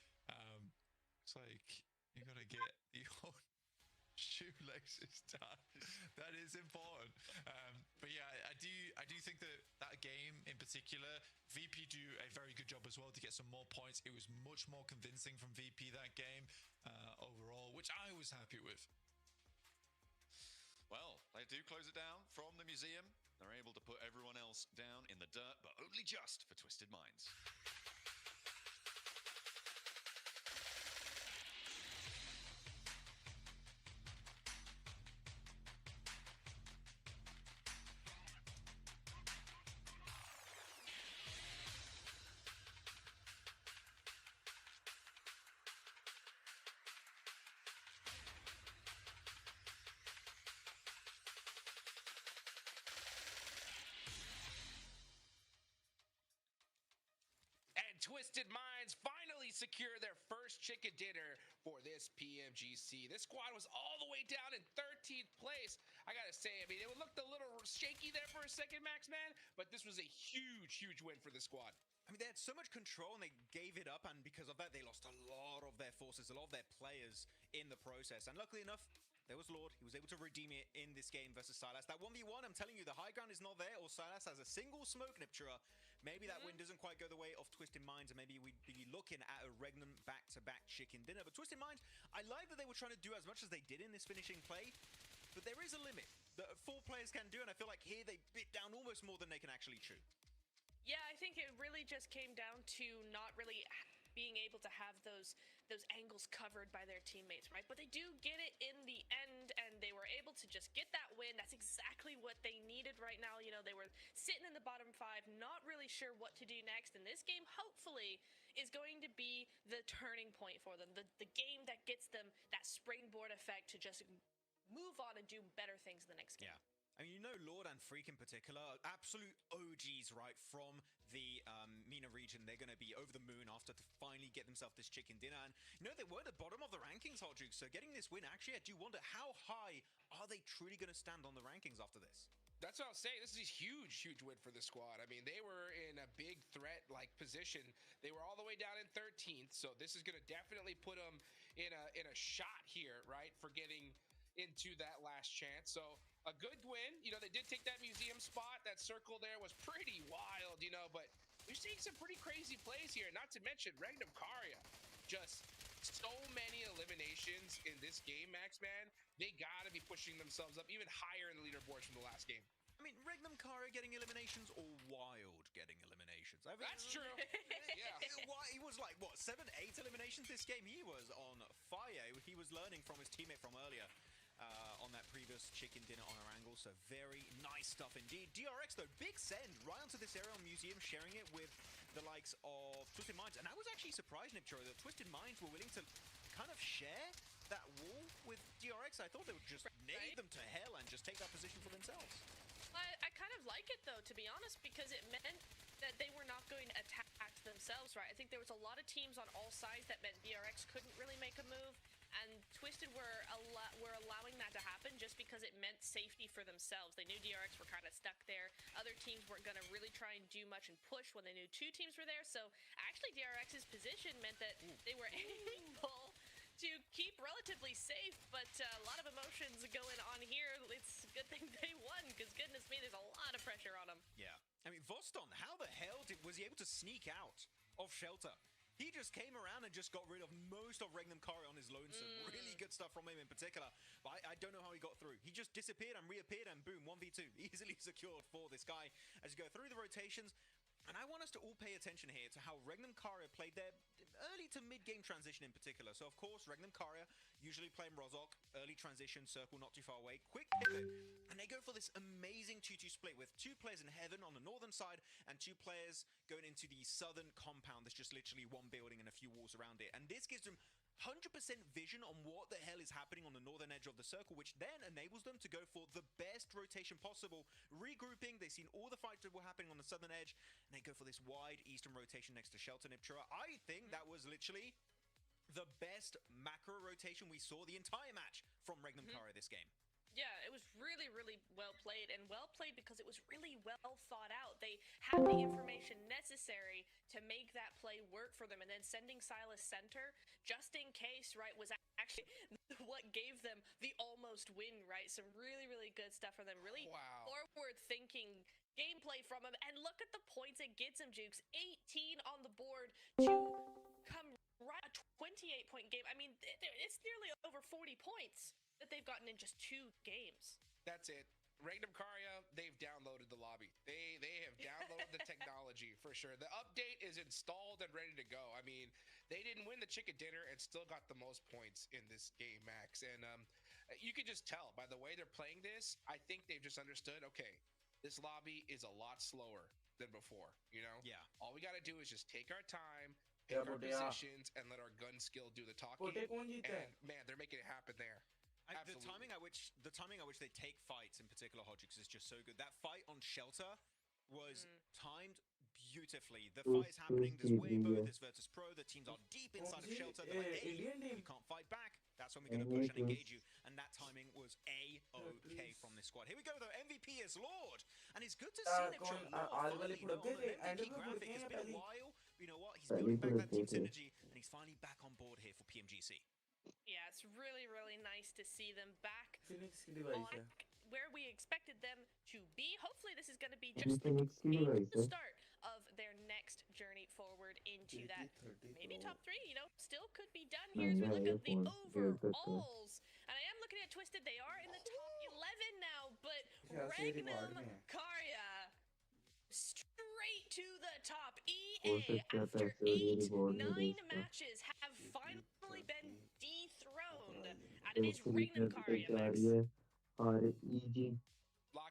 It's like, you gotta get the old shoelaces done. That is important. But yeah, I do think that that game in particular, VP do a very good job as well to get some more points. It was much more convincing from VP that game overall, which I was happy with. Well, they do close it down from the museum. They're able to put everyone else down in the dirt, but only just for Twisted Minds. Twisted Minds finally secure their first chicken dinner for this PMGC. This squad was all the way down in 13th place. I gotta say, I mean, it looked a little shaky there for a second, Max Man, but this was a huge win for the squad. I mean, they had so much control and they gave it up, and because of that, they lost a lot of their forces, a lot of their players in the process. And luckily enough, there was Lord. He was able to redeem it in this game versus Silas. That 1v1, I'm telling you, the high ground is not there, or Silas has a single smoke niptura. Maybe that win doesn't quite go the way of Twisted Minds, and maybe we'd be looking at a Regnum back-to-back chicken dinner. But Twisted Minds, I like that they were trying to do as much as they did in this finishing play, but there is a limit that 4 players can do, and I feel like here they bit down almost more than they can actually chew. Yeah, I think it really just came down to not really being able to have those angles covered by their teammates, right? But they do get it in the end, and they were able to just get that win. That's exactly what they needed right now. You know, they were sitting in the bottom 5, not really sure what to do next, and this game hopefully is going to be the turning point for them, the game that gets them that springboard effect to just move on and do better things the next game. Yeah. I mean, you know, Lord and Freak in particular, absolute OGs, right, from the MENA region. They're going to be over the moon after to finally get themselves this chicken dinner. And, you know, they were at the bottom of the rankings, Hogi, so getting this win, actually, I do wonder how high are they truly going to stand on the rankings after this? That's what I'll say. This is a huge win for the squad. I mean, they were in a big threat-like position. They were all the way down in 13th, so this is going to definitely put them in a shot here, right, for getting into that last chance. So a good win. You know, they did take that museum spot. That circle there was pretty wild, you know, but we're seeing some pretty crazy plays here. Not to mention Regnum Karya just so many eliminations in this game, Max, man. They gotta be pushing themselves up even higher in the leaderboards from the last game. I mean, Regnum Kara getting eliminations or Wild getting eliminations? That's true. Yeah. He was like, what, 7, 8 eliminations this game? He was on fire. He was learning from his teammate from earlier on that previous chicken dinner on our angle. So very nice stuff indeed. DRX, though, big send right onto this area on Museum, sharing it with the likes of Twisted Minds. And I was actually surprised, Nipchiro, that Twisted Minds were willing to kind of share that wall with DRX. I thought they would just nail them to hell and just take that position for themselves. I kind of like it, though, to be honest, because it meant that they were not going to attack themselves, right? I think there was a lot of teams on all sides that meant DRX couldn't really make a move, and Twisted were allowing that to happen just because it meant safety for themselves. They knew DRX were kind of stuck there. Other teams weren't going to really try and do much and push when they knew two teams were there, so actually DRX's position meant that they were able to keep relatively safe, but a lot of emotions going on here. It's a good thing they won, because goodness me, there's a lot of pressure on them. Yeah. I mean, Voston, how the hell was he able to sneak out of shelter? He just came around and just got rid of most of Regnum Kari on his lonesome. Really good stuff from him in particular. But I don't know how he got through. He just disappeared and reappeared and boom, 1v2. Easily secured for this guy as you go through the rotations. And I want us to all pay attention here to how Regnum Kari played their early to mid-game transition in particular. So, of course, Regnum Kari usually playing Rozok, early transition, circle not too far away, quick pivot, and they go for this amazing 2-2 split with 2 players in heaven on the northern side and 2 players going into the southern compound. There's just literally one building and a few walls around it. And this gives them 100% vision on what the hell is happening on the northern edge of the circle, which then enables them to go for the best rotation possible. Regrouping, they've seen all the fights that were happening on the southern edge, and they go for this wide eastern rotation next to Shelter Nipchiro. I think that was literally the best macro rotation we saw the entire match from Regnum Kari this game. Yeah, it was really, really well played, and well played because it was really well thought out. They had the information necessary to make that play work for them, and then sending Silas center, just in case, right, was actually what gave them the almost win, right? Some really, really good stuff from them. Really forward-thinking gameplay from them, and look at the points it gets them, Jukes. 18 on the board to come right a 28-point game. I mean, it's nearly over 40 points that they've gotten in just 2 games. That's it. Regnum Kari, they've downloaded the lobby. They have downloaded the technology for sure. The update is installed and ready to go. I mean, they didn't win the chicken dinner and still got the most points in this game, Max. And you can just tell by the way they're playing this. I think they've just understood, okay, this lobby is a lot slower than before, you know? Yeah. All we got to do is just take our time, pick our positions, and let our gun skill do the talking. And man, they're making it happen there. The timing at which they take fights in particular, Hogi, is just so good. That fight on Shelter was timed beautifully. The fight is happening. There's Weibo, there's Virtus Pro. The teams are deep inside of Shelter. They're like, hey, you can't fight back. That's when we're going to push and engage you. And that timing was A-OK from this squad. Here we go, though. MVP is Lord. And it's good to see Nipchiro finally on an MVP graphic. It's been a while. But you know what? He's building back that team synergy, and he's finally back on board here for PMGC. Yeah, it's really, really nice to see them back on where we expected them to be. Hopefully this is going to be just the start of their next journey forward into that maybe top 3, you know, still could be done here as we look at the overalls. And I am looking at Twisted. They are in the top 11 now, but Regnum Kari straight to the top. EA, after 9 matches, have finally been dethroned. And it is Regnum Kari, Max. Lock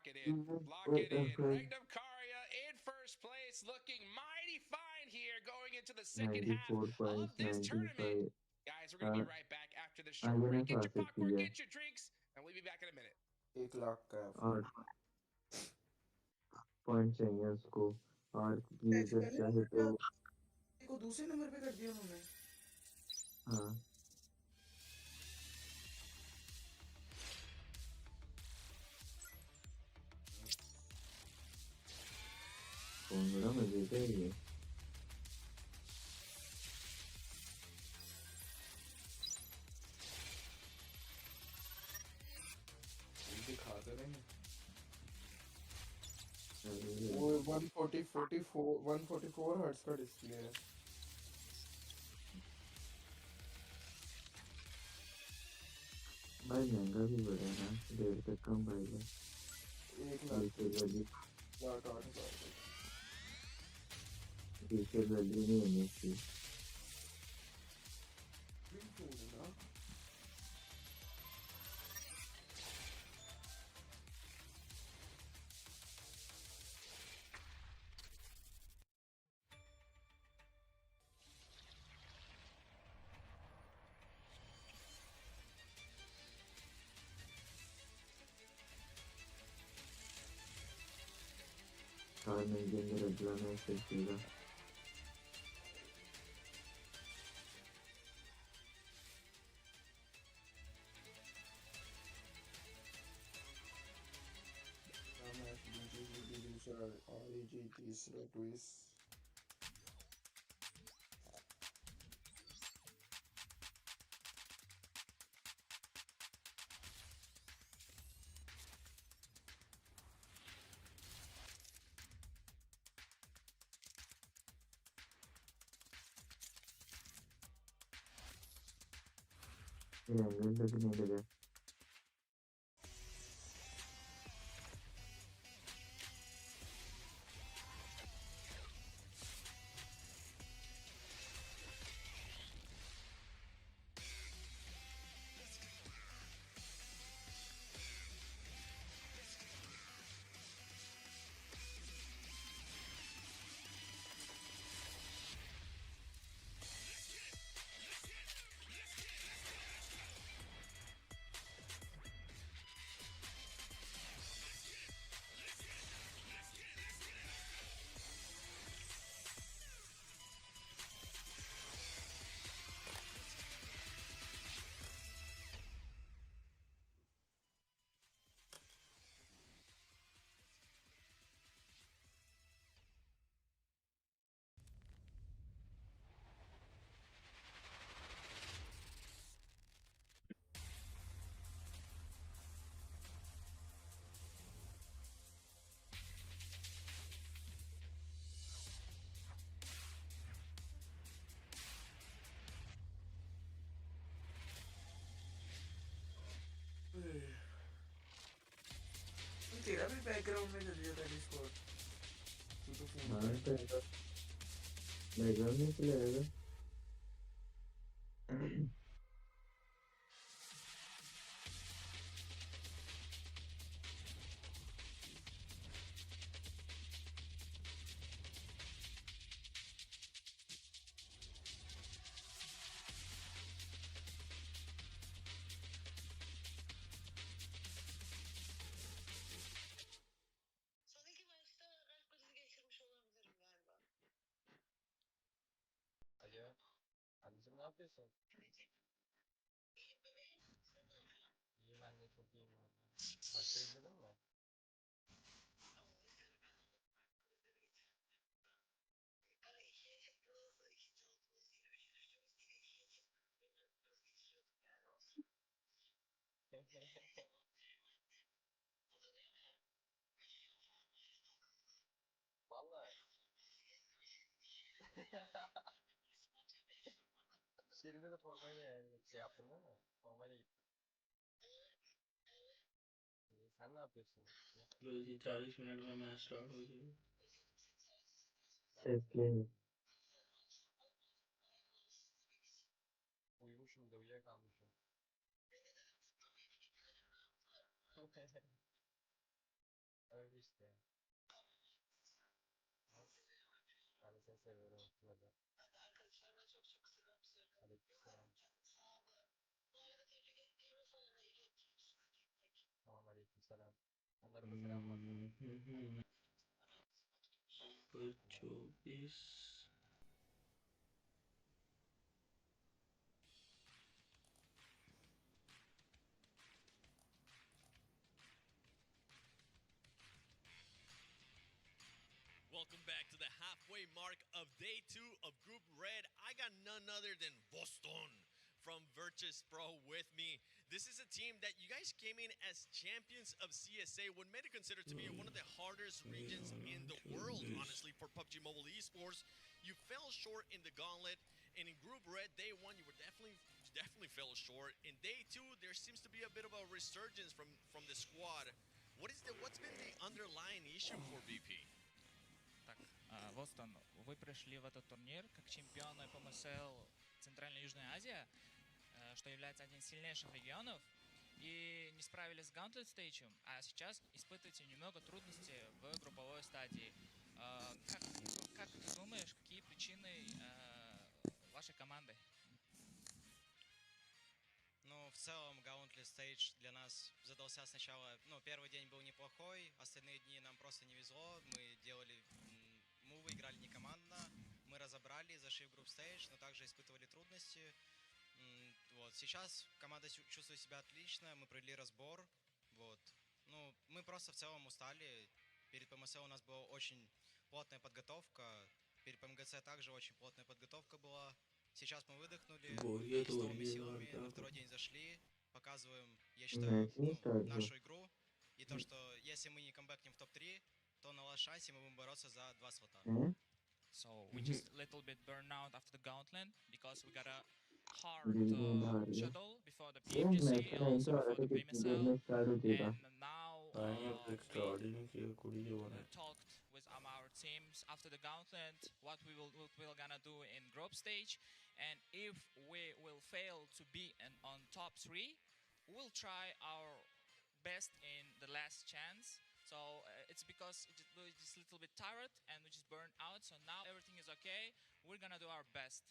it in. Lock it in. Regnum Kari in first place, looking mighty fine here going into the second half of this tournament. Guys, we're going to be right back after the short break. Get your popcorn, get your drinks, and we'll be back in a minute. 1 lakh का point चाहिए उसको और ये जब चाहे तो को दूसरे नंबर पे कर दिया उन्होंने हाँ कौन बड़ा मजे का है ये दिखा दे रहे हैं वो 144 हर्ट्ज का डिस्प्ले है भाई महंगा भी बड़ा है ना, 1.5 तक कम भाई 1,08,000 फीचर वैल्यू नहीं होनी इसकी। कार में इंजन में रगला में चलतीगा लगने लगा तेरा भी बैकग्राउंड में चल जाता है डिस्कॉर्ड तू तो फोन हाँ बैकग्राउंड में चला जाएगा Anneciğim ne yapıyorsun? İyiyim anne çok iyiyim valla. Maçı izledin mi? Vallahi. Şeride de formayla yani şey yaptın değil mi? Formayla gittin. İyi, sen ne yapıyorsun? रोज ही 40 मिनट में मैच स्टार्ट हो जाएगी इसलिए Uyumuşum da uyuyakalmışım. Öyle işte. Ben de seni seviyorum. Hadi. Aleykümselam. Tamam aleykümselam. Onlara da selam var. पर 24 Welcome back to the halfway mark of day 2 of Group Red. I got none other than Boston from Virtus Pro with me. This is a team that you guys came in as champions of CSA, what made it considered to be one of the hardest regions in the world, honestly, for PUBG Mobile Esports. You fell short in the gauntlet, and in Group Red, day 1, you were definitely definitely fell short. In day 2, there seems to be a bit of a resurgence from the squad. What's been the underlying issue for VP? Так, Востон, вы пришли в этот турнир как чемпионы ПМСЛ Центральной и Южной Азии, что является одним из сильнейших регионов, и не справились с Gauntlet стейджем, а сейчас испытываете немного трудностей в групповой стадии. Как ты думаешь, какие причины вашей команды? Ну, в целом, Gauntlet Stage для нас задался сначала, первый день был неплохой, остальные дни нам просто не везло, мы делали мувы, играли не командно, мы разобрали, зашли в групп стейдж, но также испытывали трудности. Вот, сейчас команда чувствует себя отлично, мы провели разбор, вот. Ну, мы просто в целом устали, перед ПМСЛ у нас была очень плотная подготовка, перед ПМГЦ также очень плотная подготовка была. Сейчас мы выдохнули, с новыми силами на второй день зашли, показываем, я считаю, нашу игру. И то, что если мы не камбэкнем в топ-3, то на лast шансе мы будем бороться за 2 слота. So we just a little bit burned out after the Gauntlet because we got a hard shuttle before the PMGC and also before the PMSL, and now we talked with our teams after the Gauntlet what we're gonna do in group stage, and if we will fail to be on top 3, we'll try our best in the last chance. So it's because we're just a little bit tired and we just burned out. So now everything is okay. We're gonna do our best.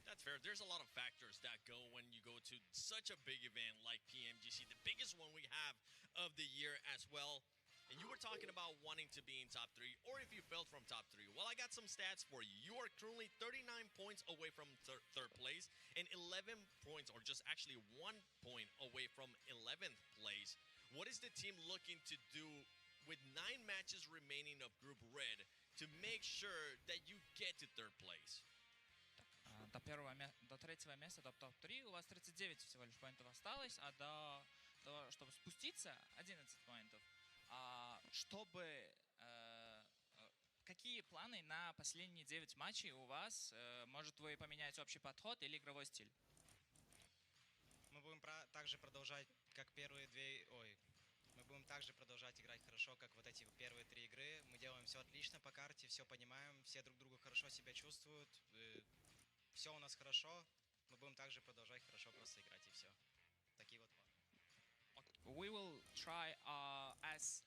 That's fair. There's a lot of factors that go when you go to such a big event like PMGC, the biggest one we have of the year as well. And you were talking about wanting to be in top 3, or if you failed from top 3. Well, I got some stats for you. You are currently 39 points away from third place and 11 points, or just actually 1 point away from 11th place. What is the team looking to do with 9 matches remaining of Group Red to make sure that you get to third place? До третьего места, до топ-3 у вас 39 всего лишь поинтов осталось, а до того, чтобы спуститься, 11 поинтов. Какие планы на последние 9 матчей у вас? Может, вы поменяете общий подход или игровой стиль? Мы будем также продолжать, как первые мы будем также продолжать играть хорошо, как вот эти первые 3 игры. Мы делаем все отлично по карте, все понимаем, все друг друга хорошо себя чувствуют. Все у нас хорошо. Мы будем также продолжать хорошо просто играть, и все. Такие вот планы. We will try as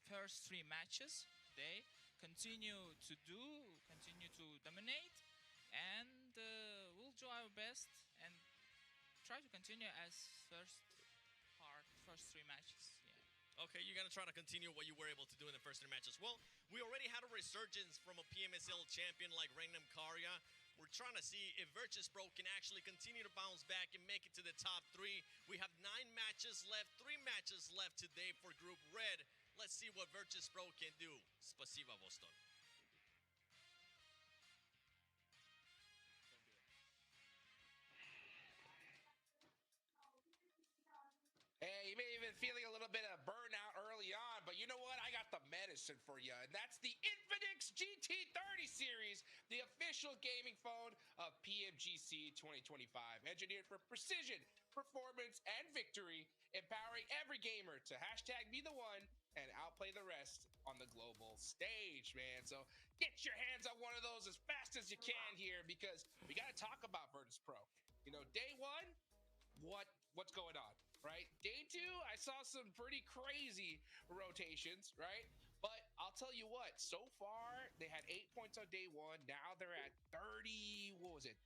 first 3 matches today, continue to dominate, and we'll do our best and try to continue as first 3 matches. Yeah. Okay, you're going to try to continue what you were able to do in the first 3 matches. Well, we already had a resurgence from a PMSL champion like Rangam Karya. We're trying to see if Virtus Pro can actually continue to bounce back and make it to the top 3. We have 9 matches left, 3 matches left today for Group Red. Let's see what Virtus Pro can do. Spasiba, Voston. Hey, you may have been feeling a little bit of burnout early on, but you know what? I got the medicine for you, and that's the Infinix GT30 series, the official gaming phone of PMGC 2025. Engineered for precision, performance, and victory, empowering every gamer to hashtag be the one and outplay the rest on the global stage, man. So get your hands on one of those as fast as you can here, because we got to talk about Virtus Pro. You know, day 1, what's going on, right? Day 2, I saw some pretty crazy rotations, right? But I'll tell you what, so far they had 8 points on day 1. Now they're at 30. What was it?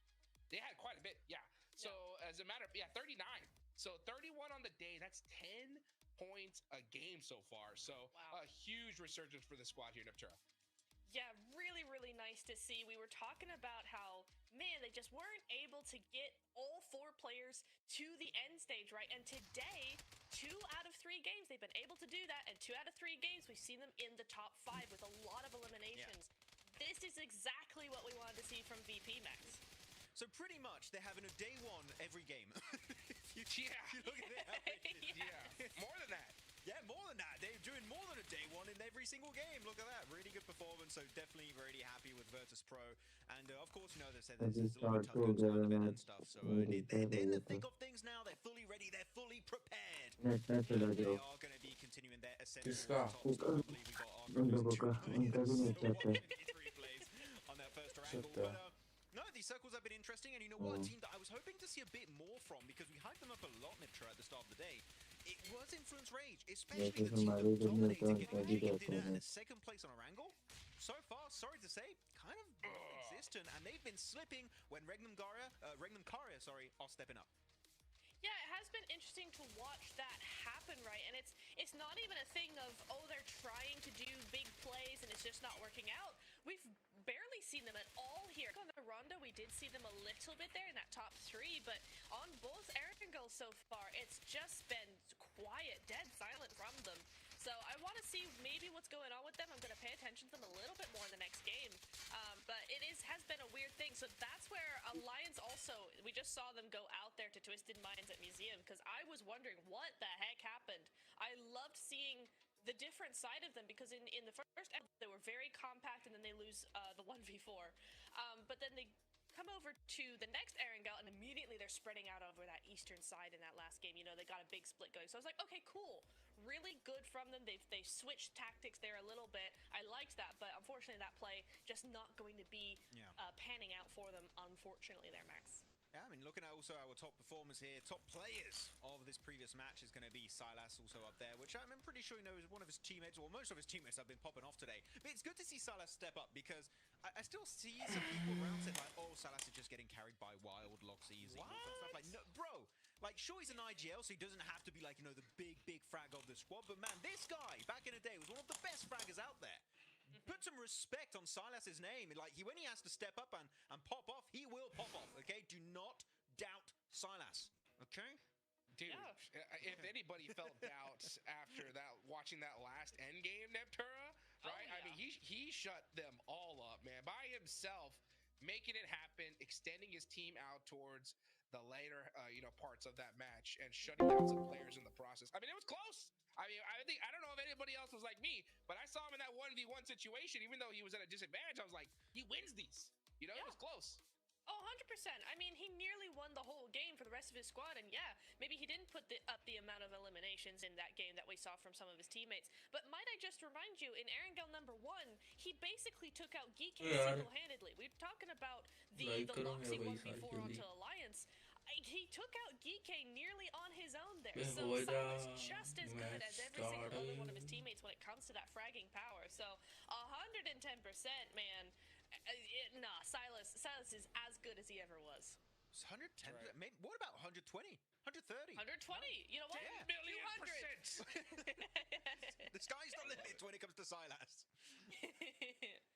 They had quite a bit, yeah. So as a matter of 39. So 31 on the day. That's 10 points a game so far. So a huge resurgence for the squad here in Neptura. Yeah, really, really nice to see. We were talking about how, man, they just weren't able to get all 4 players to the end stage, right? And today, 2 out of 3 games, they've been able to do that. And 2 out of 3 games, we've seen them in the top 5 with a lot of eliminations. Yeah. This is exactly what we wanted to see from VP Max. So pretty much, they're having a day 1 every game. You look at it. Yeah, more than that. Yeah, more than that. They're doing more than a day one in every single game. Look at that. Really good performance. So definitely really happy with Virtus Pro. And of course, you know, they said there's a little bit of tournament and stuff. So they're in the thick of things now. They're fully ready. They're fully prepared. And they are going to be continuing their ascent towards the top spot. I believe we got our 2 plays on that first wrangle. But no, these circles have been interesting, and you know what? A team that I was hoping to see a bit more from, because we hyped them up a lot, Niptra, at the start of the day. It was Influence Rage, especially the team that dominated, getting in second place on a wrangle. So far, sorry to say, kind of non-existent, and they've been slipping when Regnum Karia, are stepping up. Yeah, it has been interesting to watch that happen, right? And it's not even a thing of, oh, they're trying to do big plays and it's just not working out. We've barely seen them at all here. On the Ronda, we did see them a little bit there in that top 3, but on both Erangel so far, it's just been quiet, dead silent from them. So I want to see maybe what's going on with them. I'm going to pay attention to them a little bit more in the next game. But it has been a weird thing. So that's where Alliance also, we just saw them go out there to Twisted Minds at Museum, because I was wondering what the heck happened. I loved seeing the different side of them, because in the first episode, they were very compact, and then they lose the 1v4. But then they come over to the next Erangel, and immediately they're spreading out over that eastern side in that last game. You know, they got a big split going. So I was like, okay, cool. Really good from them. They switched tactics there a little bit. I liked that, but unfortunately that play just not going to be panning out for them, unfortunately there, Max. Yeah, I mean, looking at also our top performers here, top players of this previous match is going to be Silas also up there, which I'm pretty sure you know is one of his teammates, or most of his teammates have been popping off today. But it's good to see Silas step up, because I still see some people around saying like, oh, Silas is just getting carried by Wild, Locks easy. What? Stuff like, no, bro, like, sure, he's an IGL, so he doesn't have to be like, you know, the big frag of the squad, but man, this guy, back in the day, was one of the best fraggers out there. Put some respect on Silas's name. Like, when he has to step up and pop off, he will pop off, okay? Do not doubt Silas, okay? Dude, if anybody felt doubt after that, watching that last endgame, Neptura, right? I mean, he shut them all up, man, by himself, making it happen, extending his team out towards the later, parts of that match, and shutting down some players in the process. I mean, it was close. I mean, I don't know if anybody else was like me, but I saw him in that 1v1 situation. Even though he was at a disadvantage, I was like, he wins these. You know, it was close. Oh, 100%. I mean, he nearly won the whole game for the rest of his squad, and yeah, maybe he didn't put up the amount of eliminations in that game that we saw from some of his teammates. But might I just remind you, in Erangel number 1, he basically took out Geeky single-handedly. We're talking about the Loxy 1v4 onto Alliance. He took out Geeky nearly on his own there. So Silas just as good as every single other one of his teammates when it comes to that fragging power. So 110%, man. Nah, Silas is as good as he ever was. 110%? Right. Maybe, what about 120? 130? 120. You know what? 10 million %. The sky's the limit when it comes to Silas.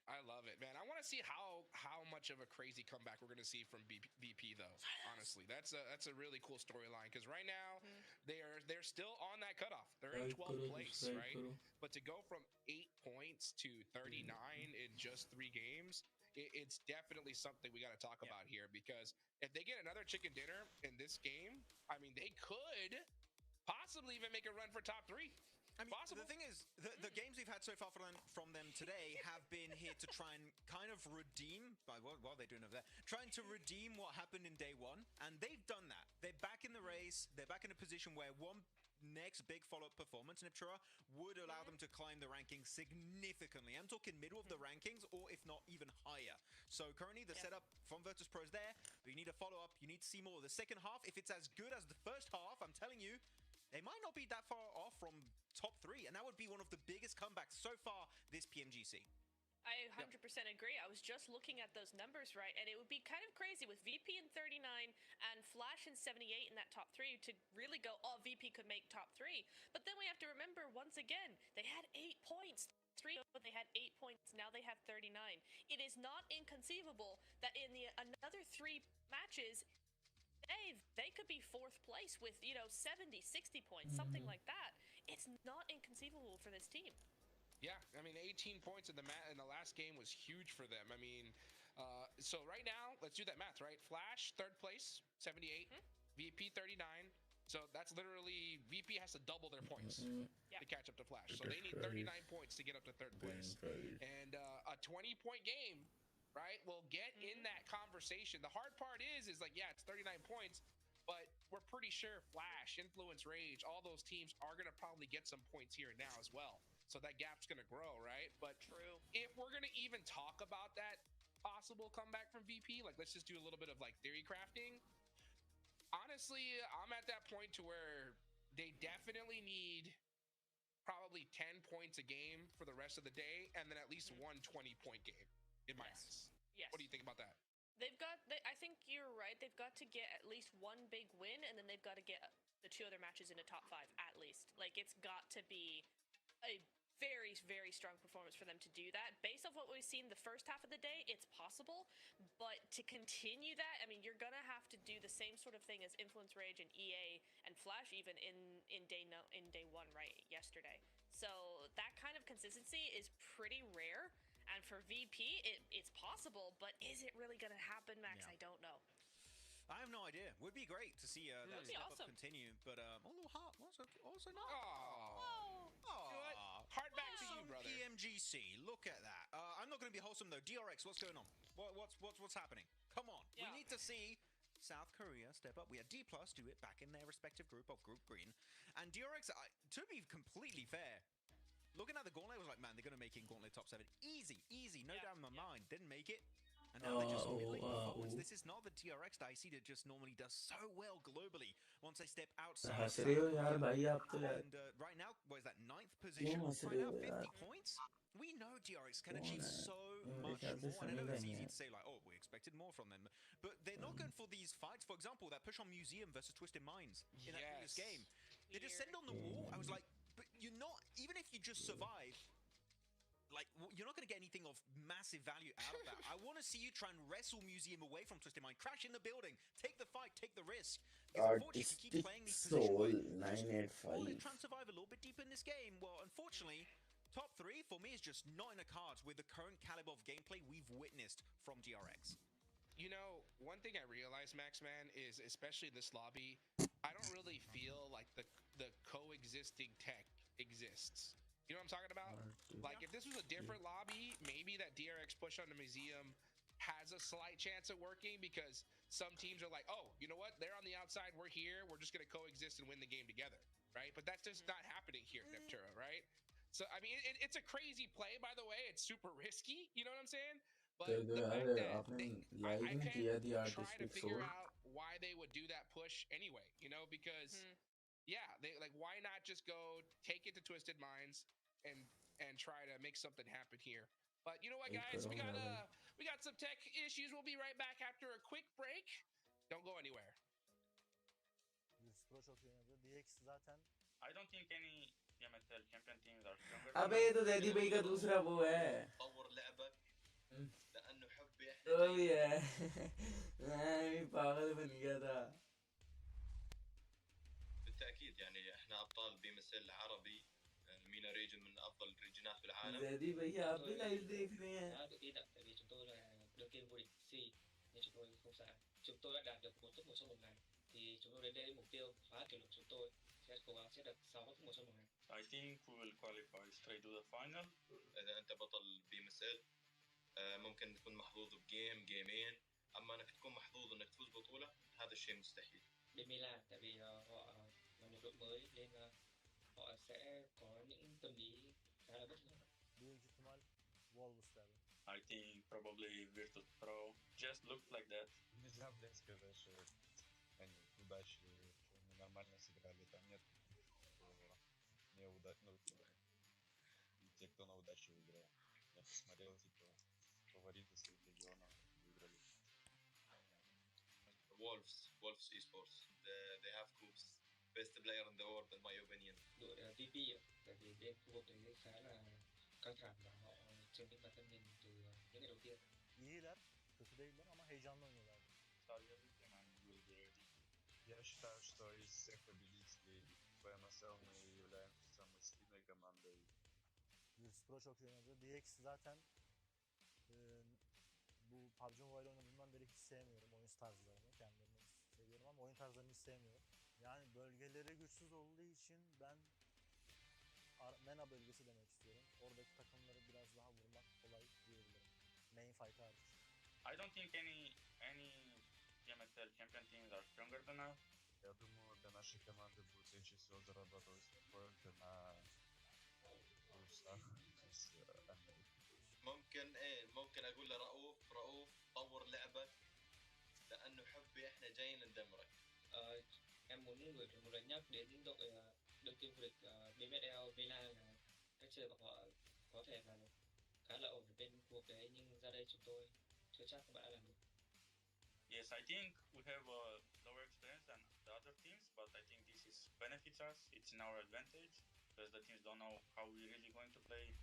I love it, man. I want to see how much of a crazy comeback we're going to see from VP, though. Honestly, that's a really cool storyline, because right now they're still on that cutoff. They're in 12th place, right? But to go from 8 points to 39 in just 3 games, it's definitely something we got to talk about here, because if they get another chicken dinner in this game, I mean, they could possibly even make a run for top 3. I mean, the thing is, the games we've had so far from them today have been here to try and kind of redeem, what are they doing over there? Trying to redeem what happened in day 1, and they've done that. They're back in the race. They're back in a position where one next big follow-up performance, Niptura, would allow them to climb the rankings significantly. I'm talking middle of the rankings, or if not even higher. So currently the setup from Virtus Pro is there, but you need a follow-up. You need to see more. The second half, if it's as good as the first half, I'm telling you, they might not be that far off from top 3, and that would be one of the biggest comebacks so far this PMGC. I 100% agree. I was just looking at those numbers, right, and it would be kind of crazy with VP in 39 and Flash in 78 in that top 3 to really go, oh, VP could make top 3. But then we have to remember, once again, they had 8 points. They had 8 points. Now they have 39. It is not inconceivable that in another 3 matches, they could be 4th place with, 70, 60 points, something like that. It's not inconceivable for this team. Yeah, I mean, 18 points in the last game was huge for them. I mean, so right now, let's do that math, right? Flash, 3rd place, 78. VP, 39. So that's literally VP has to double their points to catch up to Flash. So they need 39 points to get up to third place. And a 20-point game, right, will get in that conversation. The hard part is like, yeah, it's 39 points, but we're pretty sure Flash, Influence, Rage, all those teams are going to probably get some points here and now as well. So that gap's going to grow, right? But if we're going to even talk about that possible comeback from VP, like let's just do a little bit of like theory crafting. Honestly, I'm at that point to where they definitely need probably 10 points a game for the rest of the day, and then at least one 20-point game in my eyes. Yes. What do you think about that? I think you're right. They've got to get at least one big win, and then they've got to get the 2 other matches into top 5 at least. Like, it's got to be a very, very strong performance for them to do that. Based off what we've seen the first half of the day, it's possible. But to continue that, I mean, you're going to have to do the same sort of thing as Influence, Rage, and EA and Flash even in day 1, right, yesterday. So that kind of consistency is pretty rare. And for VP, it's possible, but is it really going to happen, Max? Yeah. I don't know. I have no idea. Would be great to see that That'd be step awesome. up continue, but a little hard. Also not. Oh. You know what? Hard back to you, brother. Pmgc, look at that. I'm not going to be wholesome though. DRX, what's going on? What's happening? Come on, we need to see South Korea step up. We had D+ do it back in their respective group of Group Green, and DRX. To be completely fair, looking at the gauntlet, I was like, man, they're going to make it in gauntlet top 7. Easy, no doubt in my mind. Didn't make it. And now they're just middling forwards. This is not the TRX that I see that just normally does so well globally once they step outside. And right now, what is that, 9th position? Right now, 50 points? We know TRX can achieve so much more. And I know it's easy to say, like, oh, we expected more from them. But they're not going for these fights. For example, that push on Museum versus Twisted Minds in that previous game. They descend on the wall. I was like, but you're not, even if you just survive, like, you're not going to get anything of massive value out of that. I want to see you try and wrestle Museum away from Twisted Mind. Crash in the building. Take the fight. Take the risk. Because unfortunately, if you keep playing these positions, all they try and survive a little bit deeper in this game. Well, unfortunately, top 3 for me is just not in the cards with the current caliber of gameplay we've witnessed from DRX. You know, one thing I realized, Max, man, is especially in this lobby, I don't really feel like the coexisting tech exists. You know what I'm talking about? Like, if this was a different lobby, maybe that DRX push on the Museum has a slight chance at working, because some teams are like, oh, you know what? They're on the outside, we're here, we're just going to coexist and win the game together, right? But that's just not happening here, Neptura, right? So, I mean, it's a crazy play, by the way. It's super risky, you know what I'm saying? But the fact that I can't try to figure out why they would do that push anyway, you know, because... Yeah, they like, why not just go take it to Twisted Minds and try to make something happen here? But you know what, guys, we got some tech issues. We'll be right back after a quick break. Don't go anywhere. I don't think any Emulator champion teams are stronger. अबे ये तो दैदी भाई का दूसरा वो है طور لعبك لانه حب तो भी है मैं पागल बन गया था بالتاكيد يعني احنا ابطال بمثل عربي المينا ريجن من افضل الريجنات بالعالم दैदी भैया आप भी लाइव देख रहे हैं ý đặc tại vì chúng tôi là đương kim vô địch C nên chúng tôi không sợ. Chúng tôi đã đạt được 1 top 1 trong một ngày, thì chúng tôi đến đây với mục tiêu phá kỷ lục. Chúng tôi sẽ cố gắng sẽ được 6 top 1 trong một ngày. I think we will qualify straight to the final. اذا انت بطل بمثل ممكن تكون محظوظ بجيم جيمين، اما انك تكون محظوظ انك تفوز بطولة هذا الشيء مستحيل. Bên Milan tại vì họ là một đội mới nên họ sẽ có những tâm lý khá là bất ngờ. I think probably Virtus Pro just looked like that. Нельзя, блядь, сказать, что они удачи, что они нормально сыграли. Там нет неудачных, и те, кто на удачу выиграл. Я посмотрел, типа, фавориты своих регионов выиграли. Wolves esports. They have coups. Best player in the world in my opinion. Đội VP tại vì bên khu vực đấy khá là căng thẳng và họ chứng minh bản thân mình từ những ngày đầu tiên. İyiler, kötü değiller ama heyecanlı oynuyorlar. Я считаю, что из всех победителей PMSL мы являемся самой сильной командой. Virtus.pro çok iyi oynadı. DX zaten bu PUBG Mobile oynadığımdan beri hiç sevmiyorum oyun tarzlarını. Kendilerini seviyorum ama oyun tarzlarını hiç sevmiyorum. Yani bölgeleri güçsüz olduğu için ben MENA bölgesi demek istiyorum. Oradaki takımları biraz daha vurmak kolay diyebilirim. Main fight hariç. I don't think any PMSL champion teams are stronger than us. Я думаю, для нашей команды будет легче всего зарабатывать поинты на плюсах из Америки. ممكن اقول لرؤوف طور لعبك لانه حبي احنا جايين ندمرك. Em muốn gửi một lời nhắc đến đội đương kim vô địch BMSL Vela là cách chơi của họ có thể là khá là ổn ở bên khu vực đấy, nhưng ra đây chúng tôi chưa chắc các bạn đã làm được. Yes, I think we have a lower experience than the other teams, but I think this is benefits us. It's in our advantage because the teams don't know how we're really going to play.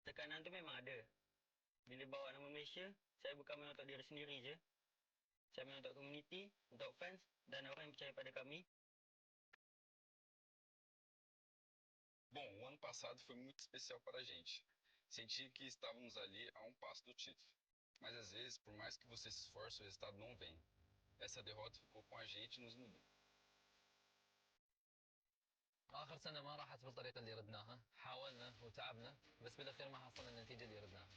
Tekanan tu memang ada. Bila bawa nama Malaysia, saya bukan main untuk diri sendiri je. Saya main untuk community, untuk fans dan orang yang percaya pada kami. Bom, o ano passado foi muito especial para a gente. Senti que estávamos ali a um passo do título. Mas às vezes, por mais que você se esforce, o resultado não vem. Essa derrota ficou com a gente e nos mudou. آخر سنة ما راحت بالطريقة اللي ردناها، حاولنا وتعبنا بس بالأخير ما حصلنا النتيجة اللي ردناها.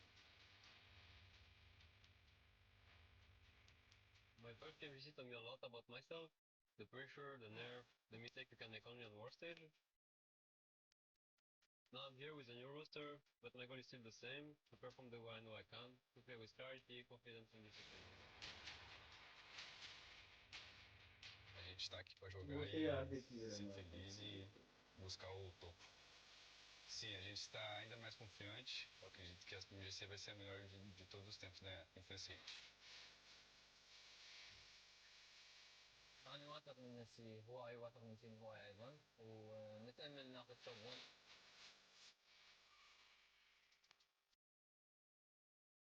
My first PMGC taught me a lot about myself, the pressure, the nerve, the mistake you can make only on war stage. Now I'm here with a new roster, but my goal is still the same, to perform the way I know I can, to play with clarity, confidence and discipline. A gente está aqui para jogar e ser feliz e buscar o topo. Sim, a gente está ainda mais confiante. Eu acredito que a PMGC vai ser a melhor de todos os tempos, né? Infelizmente. أنا واثق من نفسي، هواي واثق من تيم هواي أيضا، ونتأمل ناخذ توب 1.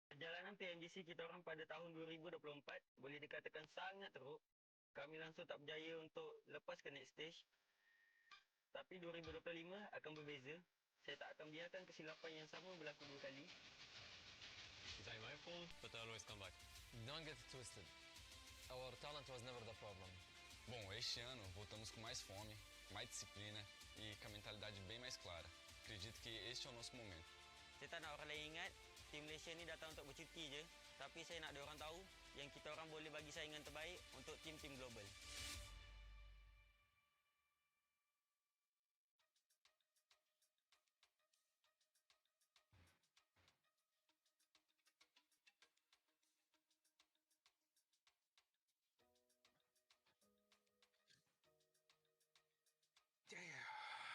Perjalanan PMGC kita orang pada tahun 2024 boleh dikatakan sangat teruk. Kami langsung tak berjaya untuk lepas ke next stage. Tapi 2025 akan berbeza. Saya tak akan biarkan kesilapan yang sama berlaku dua kali. It's my fault, but I always come back. Don't get it twisted. Our talent was never the problem. Bom, este ano voltamos com mais fome, mais disciplina e com a mentalidade bem mais clara. Acredito que este é o nosso momento. Saya tak nak orang lain ingat tim Malaysia ni datang untuk bercuti je. Tapi saya nak diorang tahu yang kita orang boleh bagi saingan terbaik untuk tim-tim global.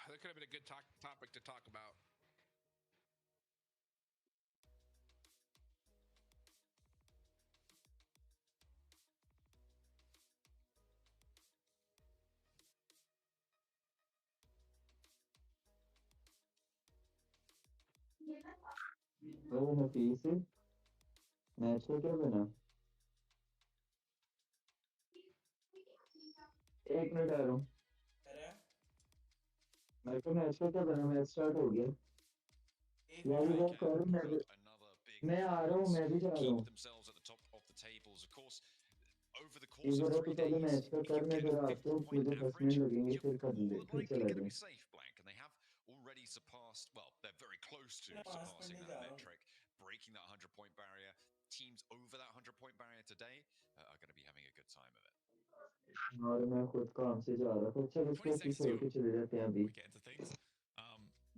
That could have been a good topic to talk about. अरे नफीस match को क्या बना? एक minute आ रहा हूँ। मेरे को match का क्या बना? मैच स्टार्ट हो गया। यार ये कर मैं आ रहा हूँ, मैं भी जा रहा हूँ। इस बार तो पहले मैच का कर, मैं फिर आता हूँ, मुझे 10 मिनट लगेंगे फिर कर ले, फिर चला जाऊँ। Already surpassed, well, they're very close to surpassing that metric, breaking that 100-point barrier. Teams over that 100-point barrier today are going to be having a good time of it. और मैं खुद काम से जा रहा था। चल इसको ऐसे छोड़ के चले जाते हैं अभी।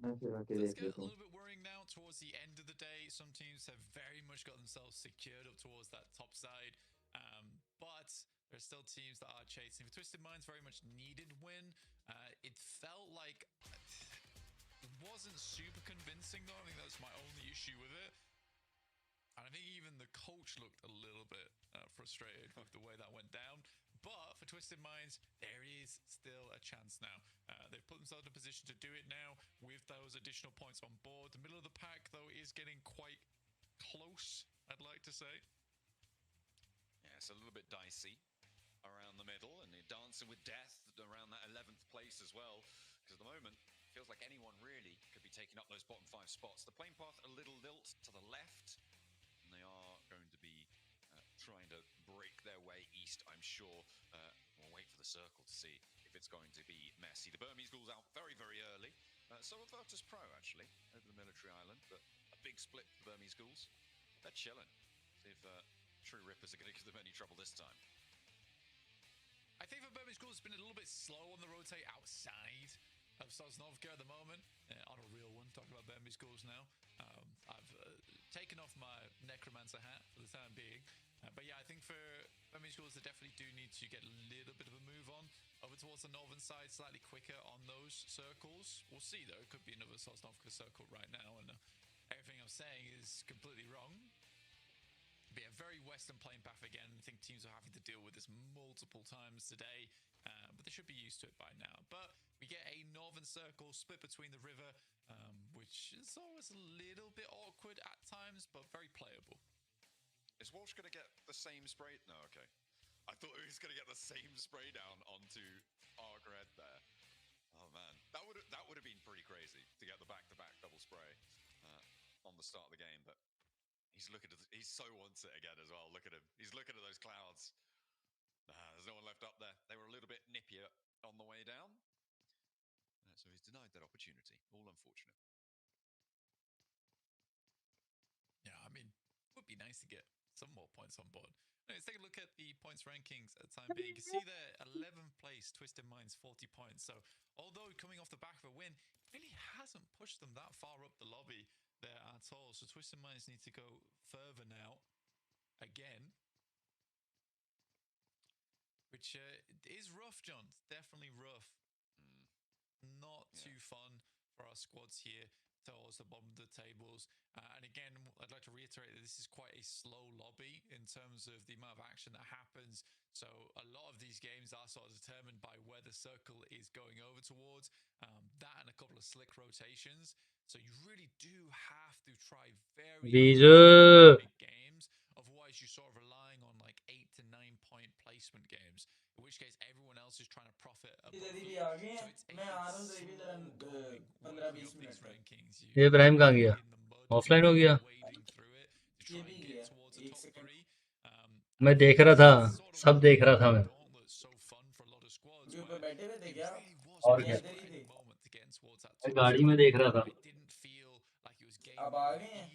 मैं फिर आके Let's देख get लेता a हूँ। little bit worrying now towards the end of the day. Some teams have very much got themselves secured up towards that top side. But there's still teams that are chasing. For Twisted Minds, very much needed win. It felt like it wasn't super convincing though. I think that's my only issue with it. And I think even the coach looked a little bit frustrated with the way that went down. But for Twisted Minds, there is still a chance now. They've put themselves in a position to do it now with those additional points on board. The middle of the pack, though, is getting quite close, I'd like to say. Yeah, it's a little bit dicey around the middle, and you're dancing with death around that 11th place as well. Because at the moment, it feels like anyone really could be taking up those bottom 5 spots. The plane path a little lilt to the left, and they are going to be trying to break their way east, I'm sure. We'll wait for the circle to see if it's going to be messy. The Burmese Ghouls out very, very early. So are Virtus Pro, actually, over the military island, but a big split for the Burmese Ghouls. They're chilling. See if True Rippers are going to give them any trouble this time. I think for Burmese Ghouls, it's been a little bit slow on the rotate outside of Sosnovka at the moment. On a real one, talking about Burmese Ghouls now. I've taken off my Necromancer hat for the time being. But yeah, I think for Burmese Ghouls, they definitely do need to get a little bit of a move on over towards the northern side, slightly quicker on those circles. We'll see, though. It could be another Sosnovka circle right now, and everything I'm saying is completely wrong. Be a very western plane path again. I think teams are having to deal with this multiple times today, but they should be used to it by now. But we get a northern circle split between the river, which is always a little bit awkward at times, but very playable. Is Walsh going to get the same spray? No, okay. I thought he was going to get the same spray down onto Agar there. Oh man, that would have been pretty crazy to get the back-to-back double spray on the start of the game. But he's so wants it again as well. Look at him. He's looking at those clouds. There's no one left up there. They were a little bit nippier on the way down, so he's denied that opportunity. All unfortunate. Yeah, I mean, it would be nice to get some more points on board. Let's take a look at the points rankings at the time being. You can see there, 11th place, Twisted Minds, 40 points. So, although coming off the back of a win, it really hasn't pushed them that far up the lobby there at all. So, Twisted Minds need to go further now, again. Which is rough, John. Definitely rough. Not too fun for our squads here towards the bottom of the tables. And again, I'd like to reiterate that this is quite a slow lobby in terms of the amount of action that happens. So a lot of these games are sort of determined by where the circle is going over towards. That and a couple of slick rotations. So you really do have to try very hard big games. Otherwise, you're sort of relying on like 8 to 9 point placement games, in which case everyone else is trying to profit above you. So it's slow going, working up these rankings. ये इब्राहिम कहाँ गया? Offline हो गया? मैं देख रहा था, सब देख रहा था मैं। और क्या? मैं गाड़ी में देख रहा था। अब आ गए हैं?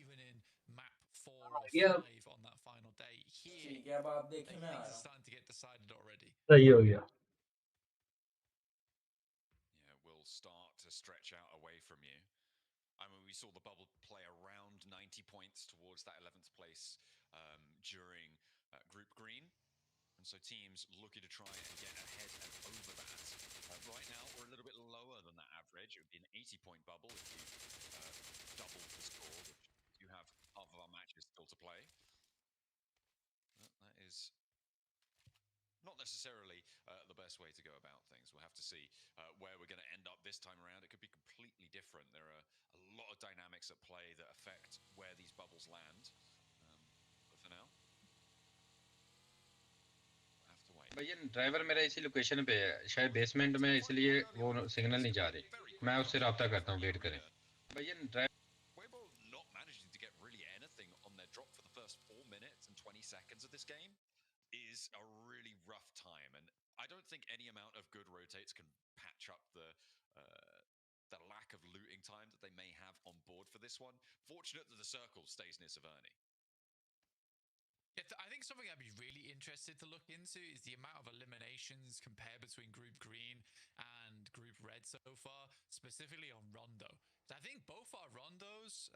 ठीक है, अब आप देखें, मैं आ रहा हूँ। सही हो गया। Yeah, we'll start to stretch out away from you. I mean, we saw the bubble play around 90 points towards that 11th place during Group Green. And so teams looking to try and get ahead and over that. Right now, we're a little bit lower than that average. It would be an 80-point bubble if you doubled the score, which you have half of our matches still to play. That is not necessarily the best way to go about things. We'll have to see where we're going to end up this time around. It could be completely different. There are a lot of dynamics at play that affect where these bubbles land. But for now, we'll have to wait. भैया driver मेरा इसी location पे है, शायद basement में, इसलिए वो signal नहीं जा रही. मैं उससे राब्ता करता हूँ, वेट करें. भैया driver not managing to get really anything on their drop for the first 4 minutes and 20 seconds of this game is a really rough time, and I don't think any amount of good rotates can patch up the lack of looting time that they may have on board for this one. Fortunate that the circle stays near Severny. Yeah, I think something I'd be really interested to look into is the amount of eliminations compared between Group Green and Group Red so far, specifically on Rondo. So I think both our Rondos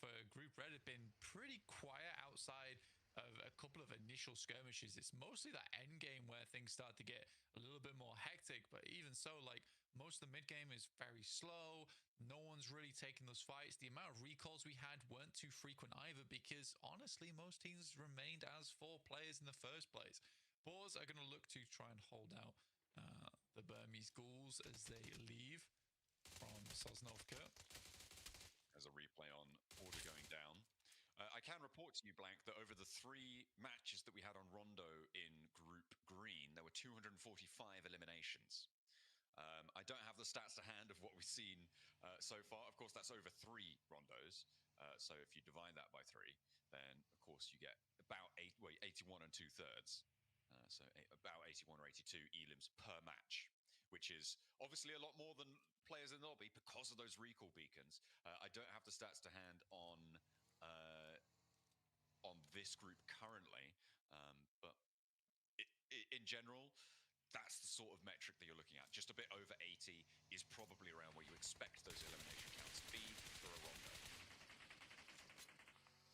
for Group Red have been pretty quiet outside of a couple of initial skirmishes. It's mostly that end game where things start to get a little bit more hectic, but even so, like, most of the mid game is very slow. No one's really taking those fights. The amount of recalls we had weren't too frequent either, because honestly, most teams remained as 4 players in the first place. Boars are going to look to try and hold out the Burmese Ghouls as they leave from Sosnovka. There's a replay on order going down. I can report to you, Blank, that over the 3 matches that we had on Rondo in Group Green, there were 245 eliminations. I don't have the stats to hand of what we've seen so far. Of course, that's over 3 rondos. So if you divide that by 3, then of course you get about 81 and 2/3. So about 81 or 82 elims per match, which is obviously a lot more than players in the lobby because of those recall beacons. I don't have the stats to hand on this group currently, but in general, that's the sort of metric that you're looking at. Just a bit over 80 is probably around where you expect those elimination counts to be for a rondo.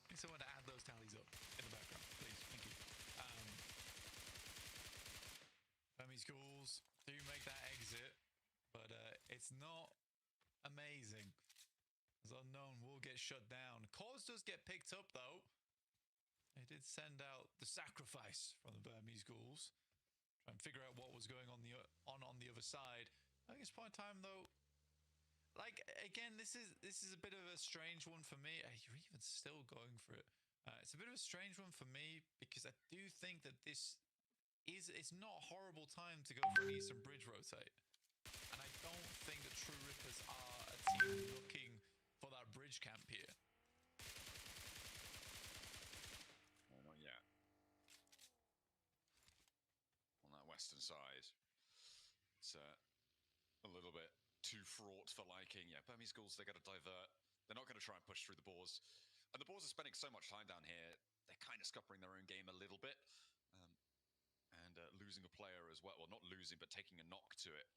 I need someone to add those tallies up in the background, please. Thank you. Burmese schools do make that exit, but it's not amazing. As Unknown will get shut down. Cause does get picked up, though. They did send out the sacrifice from the Burmese ghouls. Try and figure out what was going on on the other side. I think it's point time, though. Like, again, this is a bit of a strange one for me. You're even still going for it. It's a bit of a strange one for me because I do think that it's not a horrible time to go for an Eastern Bridge rotate. And I don't think the True Rippers are a team looking for that bridge camp here. Well, not yet. On that western side, it's a little bit too fraught for liking. Yeah, Burmese ghouls, they're going to divert. They're not going to try and push through the boars. And the boars are spending so much time down here, they're kind of scuppering their own game a little bit. And losing a player as well, well, not losing, but taking a knock to it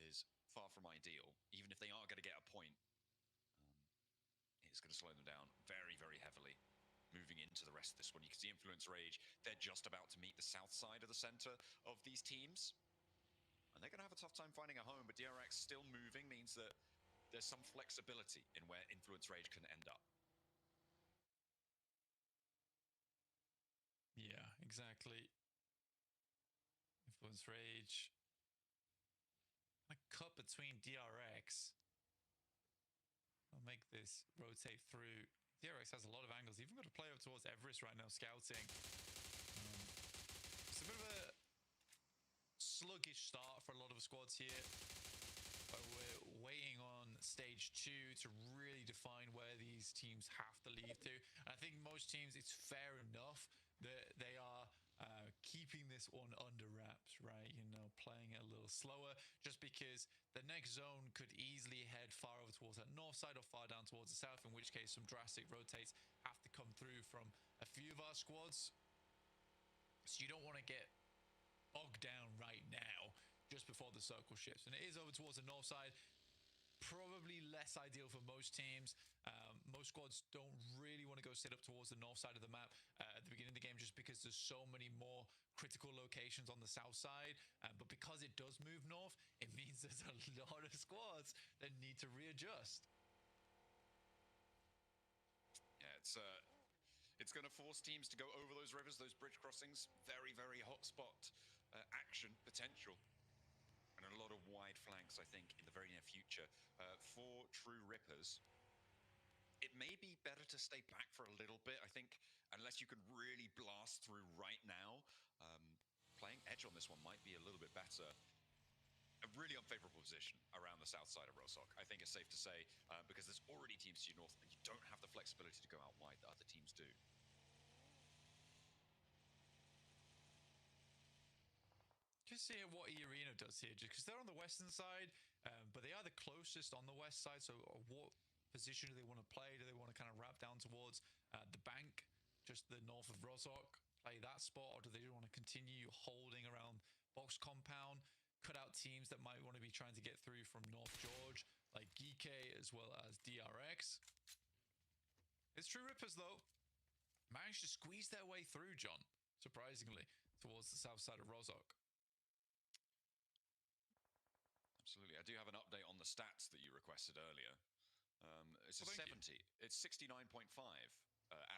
is far from ideal. Even if they are going to get a point, it's going to slow them down very, very heavily. Moving into the rest of this one, you can see Influence Rage. They're just about to meet the south side of the center of these teams. And they're going to have a tough time finding a home, but DRX still moving means that there's some flexibility in where Influence Rage can end up. Yeah, exactly. Influence Rage. A cut between DRX. I'll make this rotate through. DRX has a lot of angles. Even got to play up towards Everest right now, scouting. It's a bit of a sluggish start for a lot of squads here. But we're waiting on stage 2 to really define where these teams have to leave to. And I think most teams, it's fair enough that they are keeping this one under wraps, right? You know, playing it a little slower, just because the next zone could easily head far over towards that north side or far down towards the south, in which case some drastic rotates have to come through from a few of our squads. So you don't want to get bogged down right now just before the circle shifts. And it is over towards the north side. Probably less ideal for most teams. Most squads don't really want to go sit up towards the north side of the map at the beginning of the game, just because there's so many more critical locations on the south side. But because it does move north, it means there's a lot of squads that need to readjust. Yeah, it's going to force teams to go over those rivers, those bridge crossings. Very, very hot spot action potential. And a lot of wide flanks, I think, in the very near future for True Rippers. It may be better to stay back for a little bit, I think, unless you can really blast through right now. Playing edge on this one might be a little bit better. A really unfavorable position around the south side of Rozhok, I think it's safe to say, because there's already teams to your north, and you don't have the flexibility to go out wide that other teams do. Just see what Arena does here, just because they're on the western side, but they are the closest on the west side. So what position do they want to play? Do they want to kind of wrap down towards the bank, just the north of Rozhok, play that spot, or do they want to continue holding around box compound, cut out teams that might want to be trying to get through from North George, like Geeke as well as DRX? It's True Rippers, though, managed to squeeze their way through, John, surprisingly, towards the south side of Rozhok. Absolutely. I do have an update on the stats that you requested earlier. It's a 70. It's 69.5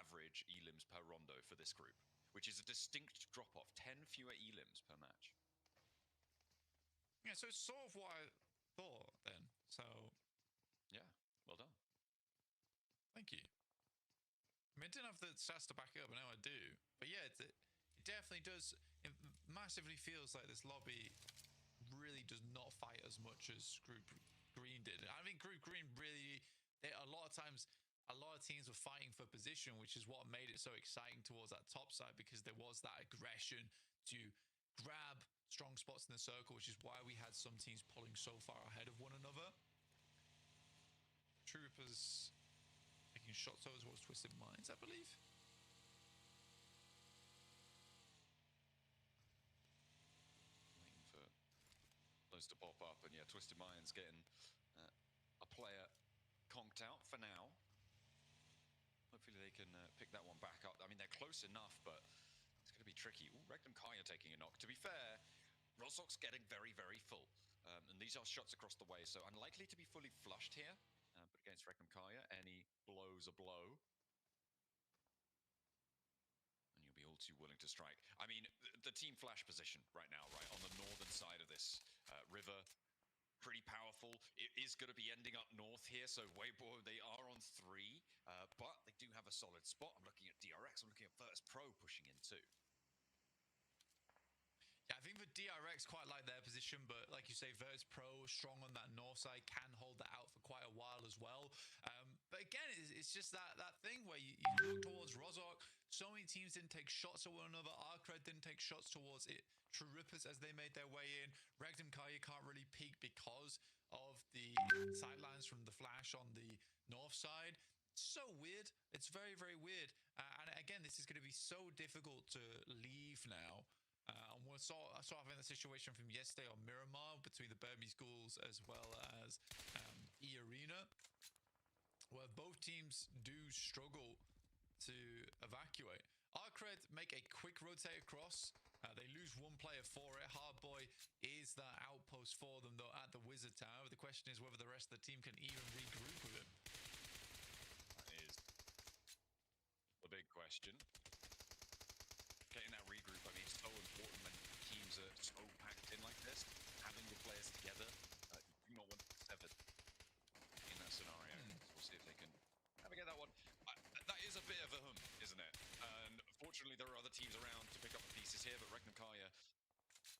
average elims per rondo for this group, which is a distinct drop-off. 10 fewer elims per match. Yeah, so it's sort of what I thought then. So, yeah, well done. Thank you. I mean, I didn't have the stats to back it up, but now I do. But yeah, it definitely does. It massively feels like this lobby really does not fight as much as Group Green did. I mean, Group Green really, a lot of times, a lot of teams were fighting for position, which is what made it so exciting towards that top side, because there was that aggression to grab strong spots in the circle, which is why we had some teams pulling so far ahead of one another. Troopers taking shots towards Twisted Minds, I believe. Waiting for those to pop up, and yeah, Twisted Minds getting a player conked out for now. Hopefully they can pick that one back up. I mean, they're close enough, but it's going to be tricky. Ooh, Regnum Kaya taking a knock. To be fair, Rozok's getting very, very full. And these are shots across the way, so unlikely to be fully flushed here. But against Regnum Kaya, any blow's a blow. And you'll be all too willing to strike. I mean, the team flash position right now, right, on the northern side of this river, pretty powerful. It is going to be ending up north here, so Weibo, they are on 3, but they do have a solid spot. I'm looking at DRX, I'm looking at Virtus Pro pushing in too. Yeah, I think the DRX quite like their position, but like you say, Virtus Pro strong on that north side, can hold that out for quite a while as well. But again, it's just that thing where you look towards Rozok, so many teams didn't take shots at one another. Arcred didn't take shots towards it. Trippers as they made their way in. Regnum Kaya can't really peek because of the sidelines from the flash on the north side. It's so weird. It's very, very weird. And again, this is going to be so difficult to leave now. And we saw having the situation from yesterday on Miramar between the Burmese Ghouls as well as E-Arena, where both teams do struggle to evacuate. Arcred make a quick rotate across. They lose one player for it. Hardboy is that outpost for them, though, at the Wizard Tower. The question is whether the rest of the team can even regroup with him. That is the big question. Getting that regroup, I mean, it's so important when teams are so packed in like this. Having the players together, you do not want to be severed in that scenario. So we'll see if they can navigate that one. That is a bit of a hum, isn't it? And fortunately, there are other teams around to pick up the pieces here, but Regnum Kaya,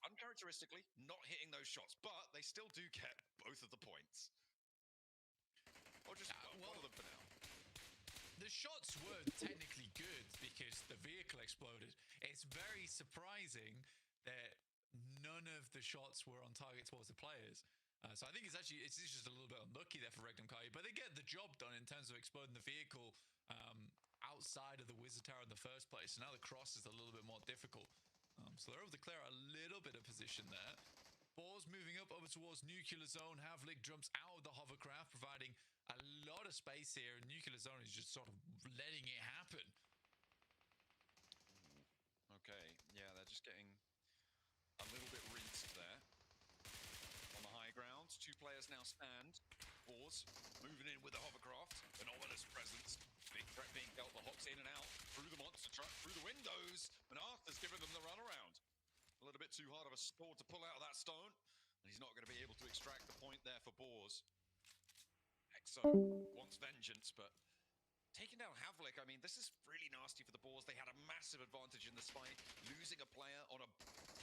uncharacteristically, not hitting those shots, but they still do get both of the points. Or just one of them for now. The shots were technically good because the vehicle exploded. It's very surprising that none of the shots were on target towards the players. So I think it's just a little bit unlucky there for Regnum Kaya, but they get the job done in terms of exploding the vehicle outside of the Wizard Tower in the first place. So now the cross is a little bit more difficult. So they're able to clear a little bit of position there. Boars moving up over towards Nuclear Zone. Havlik jumps out of the hovercraft, providing a lot of space here. Nuclear Zone is just sort of letting it happen. Okay, yeah, they're just getting a little bit rinsed there. On the high ground, 2 players now stand. Boars moving in with the hovercraft. An ominous presence. Big threat being dealt. The Hawks in and out. Through the monster truck, through the windows. And Arthur's giving them the runaround. A little bit too hard of a score to pull out of that stone. And he's not going to be able to extract the point there for Boars. Exo wants vengeance, but taking down Havlik, I mean, this is really nasty for the Boars. They had a massive advantage in this fight. Losing a player on a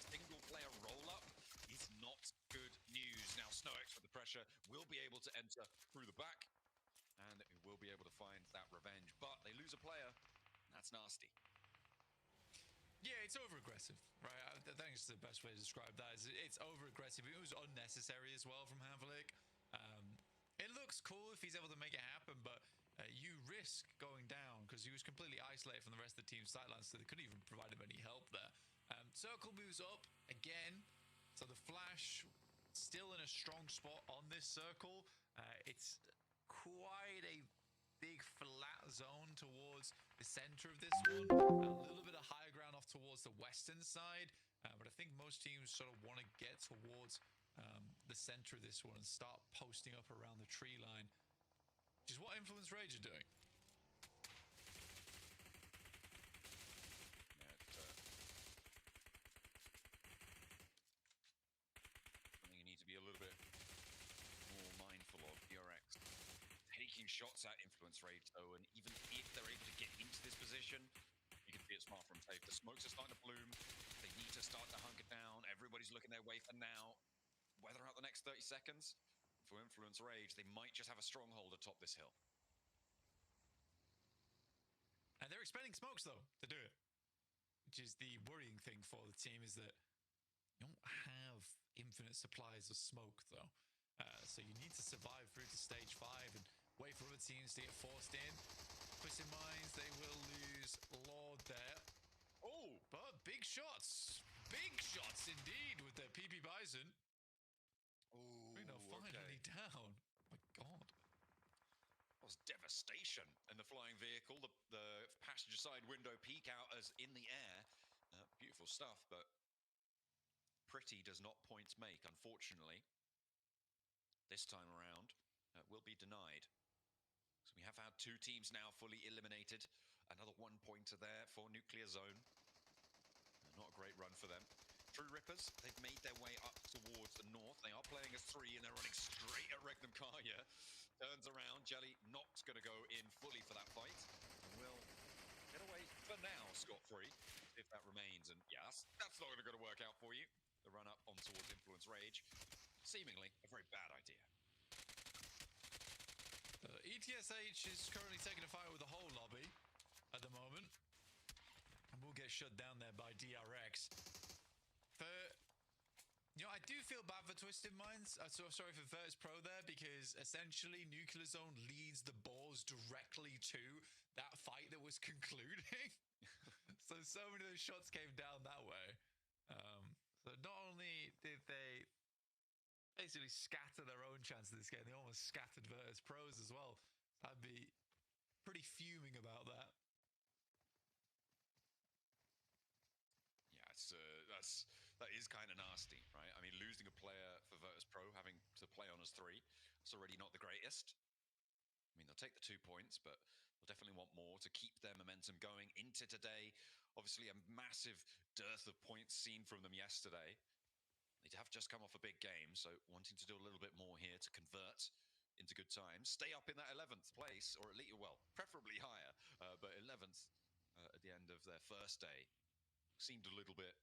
single-player roll-up is not good news. Now, SnowX with the pressure will be able to enter through the back, and he will be able to find that revenge. But they lose a player, and that's nasty. Yeah, it's over-aggressive, right? I think it's the best way to describe that. It's over-aggressive. It was unnecessary as well from Havlik. It looks cool if he's able to make it happen, but you risk going down because he was completely isolated from the rest of the team's sidelines, so they couldn't even provide him any help there. Circle moves up again, so the Flash still in a strong spot on this circle. It's quite a big flat zone towards the center of this one. A little bit of higher ground off towards the western side, but I think most teams sort of want to get towards the center of this one and start posting up around the tree line, which is what Influence Rage are doing. Something you need to be a little bit more mindful of. DRX taking shots at Influence Rage, though, and even if they're able to get into this position, you can see it's far from safe. The smokes are starting to bloom. They need to start to hunker down. Everybody's looking their way for now. weather out the next 30 seconds. For Influence Rage, they might just have a stronghold atop this hill. And they're expending smokes, though, to do it. Which is the worrying thing for the team, is that you don't have infinite supplies of smoke, though. So you need to survive through to stage 5 and wait for other teams to get forced in. Twisted Minds, they will lose Lord there. Oh, but big shots. Big shots indeed with their PP Bison. Oh, finally down. Oh my God. That was devastation in the flying vehicle. The passenger side window peek out as in the air. Beautiful stuff, but pretty does not points make, unfortunately. This time around, will be denied. So we have had 2 teams now fully eliminated. Another 1-pointer there for Nuclear Zone. Not a great run for them. True Rippers, they've made their way up towards the north. They are playing as 3 and they're running straight at Regnum Kaya. Turns around, Jelly not going to go in fully for that fight. And will get away for now, scot-free, if that remains. And yeah, that's not going to work out for you. The run up on towards Influence Rage. Seemingly a very bad idea. ETSH is currently taking a fight with the whole lobby at the moment. And we'll get shut down there by DRX. I do feel bad for Twisted Minds. Sorry for Virtus Pro there, because essentially Nuclear Zone leads the balls directly to that fight that was concluding. so many of those shots came down that way. So not only did they basically scatter their own chance of this game, they almost scattered Virtus Pros as well. I'd be pretty fuming about that. Yeah, that is kind of nasty, right? I mean, losing a player for Virtus Pro, having to play on as 3, it's already not the greatest. I mean, they'll take the 2 points, but they'll definitely want more to keep their momentum going into today. Obviously, a massive dearth of points seen from them yesterday. They have just come off a big game, so wanting to do a little bit more here to convert into good times. Stay up in that 11th place, or at least, well, preferably higher, but 11th at the end of their first day seemed a little bit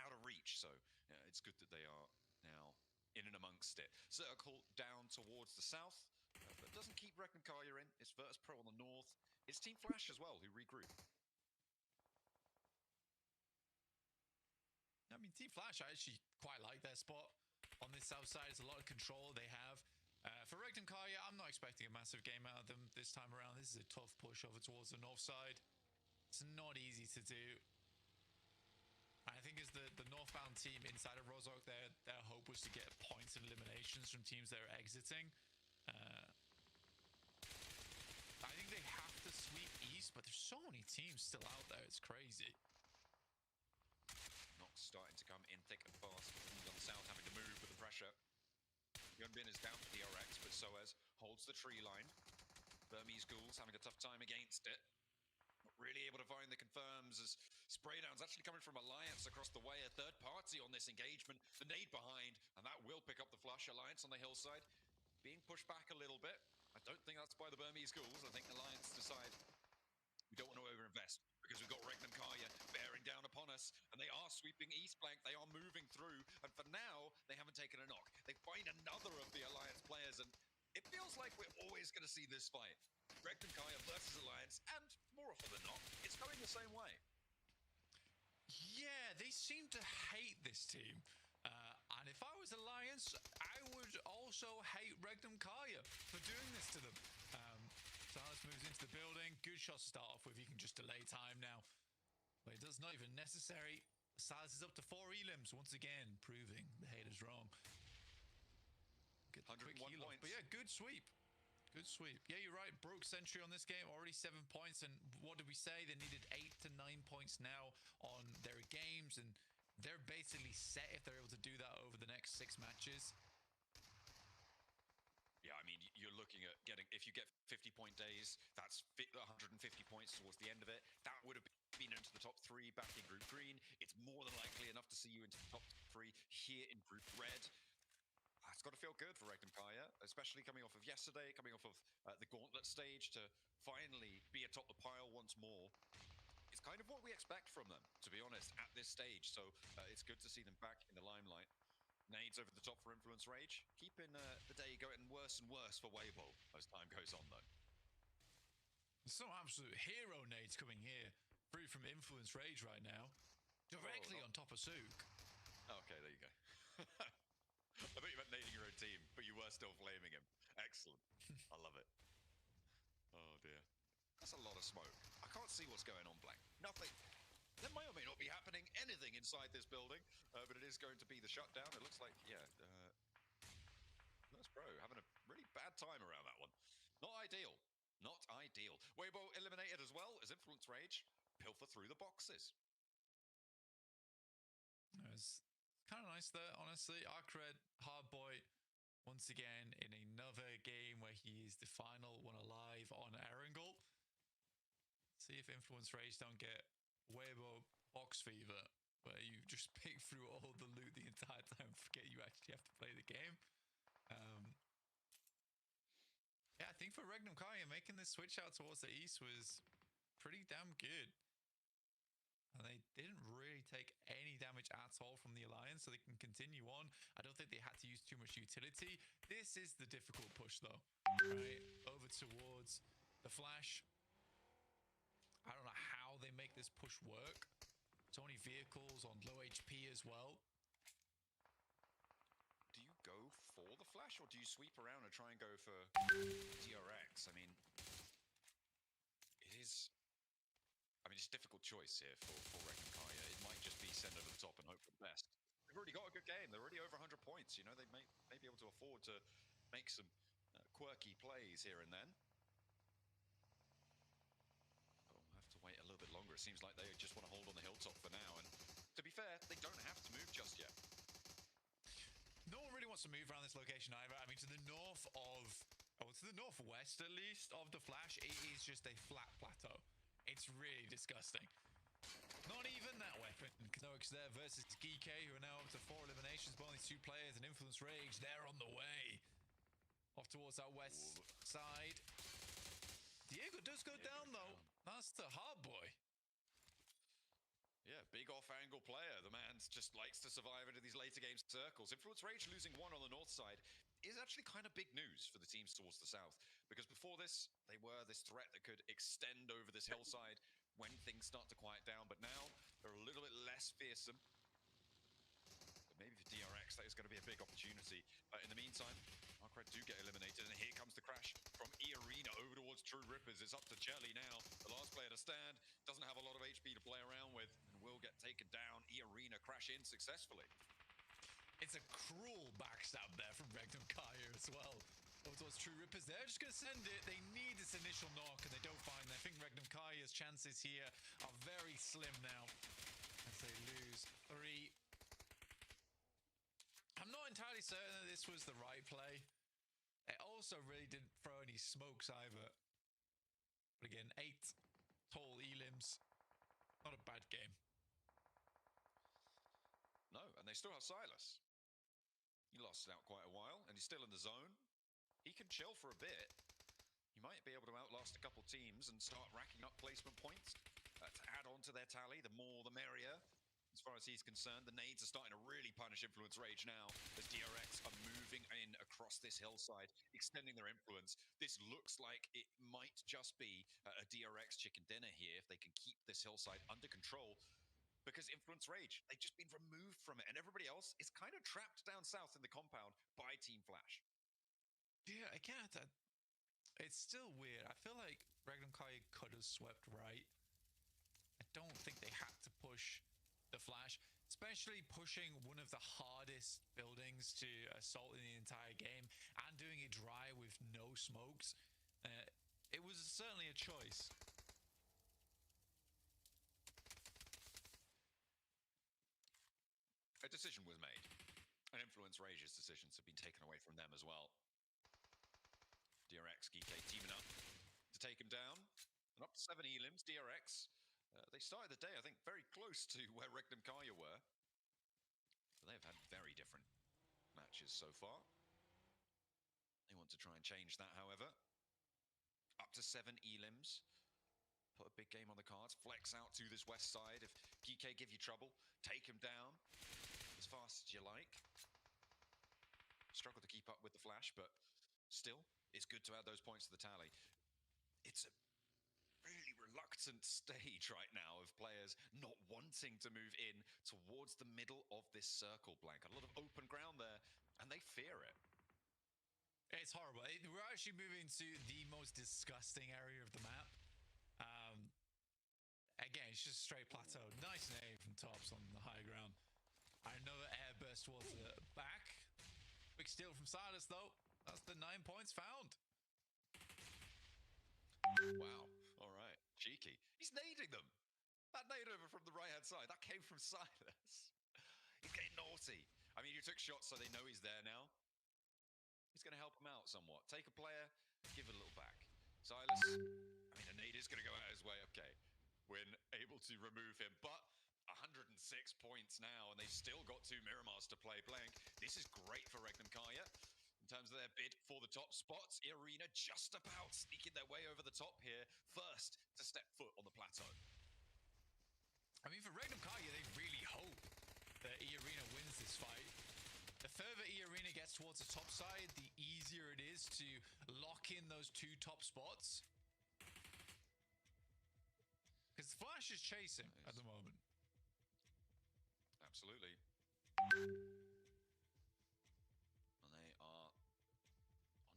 out of reach, so yeah, it's good that they are now in and amongst it. Circle down towards the south, but doesn't keep Regnum Kaya in. It's Virtus Pro on the north. It's Team Flash as well, who regroup. I mean, Team Flash, I actually quite like their spot on this south side. It's a lot of control they have. For Regnum Kaya, I'm not expecting a massive game out of them this time around. This is a tough push over towards the north side. It's not easy to do. I think as the northbound team inside of Rozhok, their hope was to get points and eliminations from teams they're exiting. I think they have to sweep east, but there's so many teams still out there. It's crazy. Knocks starting to come in thick and fast. Teams on the south having to move with the pressure. Yunbin is down for DRX, but Soez holds the tree line. Burmese Ghouls having a tough time against it. Not really able to find the confirms as Spraydowns actually coming from Alliance across the way. A third party on this engagement. The nade behind, and that will pick up the flush. Alliance on the hillside being pushed back a little bit. I don't think that's by the Burmese Ghouls. I think Alliance decide we don't want to overinvest because we've got Regnum Kaya bearing down upon us, and they are sweeping east flank. They are moving through, and for now, they haven't taken a knock. They find another of the Alliance players, and it feels like we're always going to see this fight. Regnum Kaya versus Alliance, and more often than not, it's going the same way. Yeah, they seem to hate this team. And if I was Alliance, I would also hate Regnum Kaya for doing this to them. Silas moves into the building. Good shot to start off with. You can just delay time now. But it does not even necessary. Silas is up to 4 elims once again, proving the haters wrong. Get the quick heal off. But yeah, good sweep. Good sweep. Yeah, you're right. Broke Sentry on this game. Already 7 points. And what did we say? They needed 8 to 9 points now on their games. And they're basically set if they're able to do that over the next 6 matches. Yeah, I mean, you're looking at getting, if you get 50-point days, that's 150 points towards the end of it. That would have been into the top 3 back in Group Green. It's more than likely enough to see you into the top 3 here in Group Red. It's got to feel good for Regnum Kaya, especially coming off of yesterday, coming off of the Gauntlet stage, to finally be atop the pile once more. It's kind of what we expect from them, to be honest, at this stage. So it's good to see them back in the limelight. Nades over the top for Influence Rage. Keeping the day going worse and worse for Weibo as time goes on, though. Some absolute hero nades coming here through from Influence Rage right now. Directly on top of Sook. Okay, there you go. I thought you meant nading your own team, but you were still flaming him. Excellent. I love it. Oh, dear. That's a lot of smoke. I can't see what's going on, Blank. Nothing. There may or may not be happening anything inside this building, but it is going to be the shutdown. It looks like, yeah, that's Bro having a really bad time around that one. Not ideal. Not ideal. Weibo eliminated as well as Influence Rage pilfer through the boxes. It's kind of nice there, honestly. Arcred, Hardboy, once again in another game where he is the final one alive on Erangel. See if Influence Rage don't get Weibo box fever, where you just pick through all the loot the entire time, forget you actually have to play the game. Yeah, I think for Regnum Kaya, making this switch out towards the east was pretty damn good. And they didn't really take any damage at all from the Alliance, so they can continue on. I don't think they had to use too much utility. This is the difficult push, though. Right, over towards the Flash. I don't know how they make this push work. So many vehicles on low HP as well. Do you go for the Flash, or do you sweep around and try and go for DRX? I mean, it's a difficult choice here for Regnum Kaya. It might just be send over the top and hope for the best. They've already got a good game. They're already over 100 points. You know, they may be able to afford to make some quirky plays here and then. But we'll have to wait a little bit longer. It seems like they just want to hold on the hilltop for now. And to be fair, they don't have to move just yet. No one really wants to move around this location either. I mean, to the north of, to the northwest at least of the Flash, it is just a flat plateau. It's really disgusting. Not even that weapon. Nox there versus GK, who are now up to 4 eliminations, but only 2 players, and Influence Rage, they're on the way. Off towards that west side. Diego does go down, though. That's the hard boy. Yeah, big off-angle player. The man just likes to survive into these later game circles. Influence Rage losing 1 on the north side is actually kind of big news for the teams towards the south. Because before this, they were this threat that could extend over this hillside when things start to quiet down. But now, they're a little bit less fearsome. But maybe for DRX, that is going to be a big opportunity. In the meantime, Arcred do get eliminated. And here comes the crash from E-Arena over towards True Rippers. It's up to Jelly now. The last player to stand. Doesn't have a lot of HP to play around with. And will get taken down. E-Arena crash in successfully. It's a cruel backstab there from Regnum Kaya as well. Over towards True Rippers. They're just going to send it. They need this initial knock, and they don't find it. I think Regnum Kaya's chances here are very slim now as they lose 3. I'm not entirely certain that this was the right play. It also really didn't throw any smokes either. But again, 8 tall elims. Not a bad game. No, and they still have Silas. He lasted out quite a while, and he's still in the zone. He can chill for a bit. He might be able to outlast a couple teams and start racking up placement points to add on to their tally. The more, the merrier. As far as he's concerned, the nades are starting to really punish Influence Rage now as DRX are moving in across this hillside, extending their influence. This looks like it might just be a DRX chicken dinner here if they can keep this hillside under control. Because Influence Rage, they've just been removed from it, and everybody else is kind of trapped down south in the compound by Team Flash. Yeah, again, it's still weird. I feel like Regnum Kaya could have swept right. I don't think they had to push the Flash, especially pushing one of the hardest buildings to assault in the entire game and doing it dry with no smokes. It was certainly a choice. A decision was made, and Influence Rage's decisions have been taken away from them as well. DRX, GK teaming up to take him down, and up to 7 elims. DRX, they started the day, I think, very close to where Regnum Kaya were. But they've had very different matches so far. They want to try and change that, however. Up to 7 elims. Put a big game on the cards. Flex out to this west side. If GK give you trouble, take him down as fast as you like. struggle to keep up with the Flash, but still, it's good to add those points to the tally. It's a really reluctant stage right now of players not wanting to move in towards the middle of this circle, Blank. A lot of open ground there, and they fear it. It's horrible. We're actually moving to the most disgusting area of the map. Again, it's just a straight plateau. Nice name from Tops on the high ground. Another air burst towards the back. Big steal from Silas, though. That's the 9 points found. Wow. All right. Cheeky. He's nading them. That nade over from the right-hand side, that came from Silas. He's getting naughty. I mean, you took shots so they know he's there now. He's going to help him out somewhat. Take a player, give it a little back. Silas, I mean, a nade is going to go out his way. Okay. When able to remove him, but 106 points now, and they've still got 2 Miramars to play. Blank, this is great for Regnum Kaya in terms of their bid for the top spots. Arena just about sneaking their way over the top here, first to step foot on the plateau. I mean, for Regnum Kaya, they really hope that E-Arena wins this fight. The further E-Arena gets towards the top side, the easier it is to lock in those 2 top spots. Because Flash is chasing at the moment. Absolutely. And they are on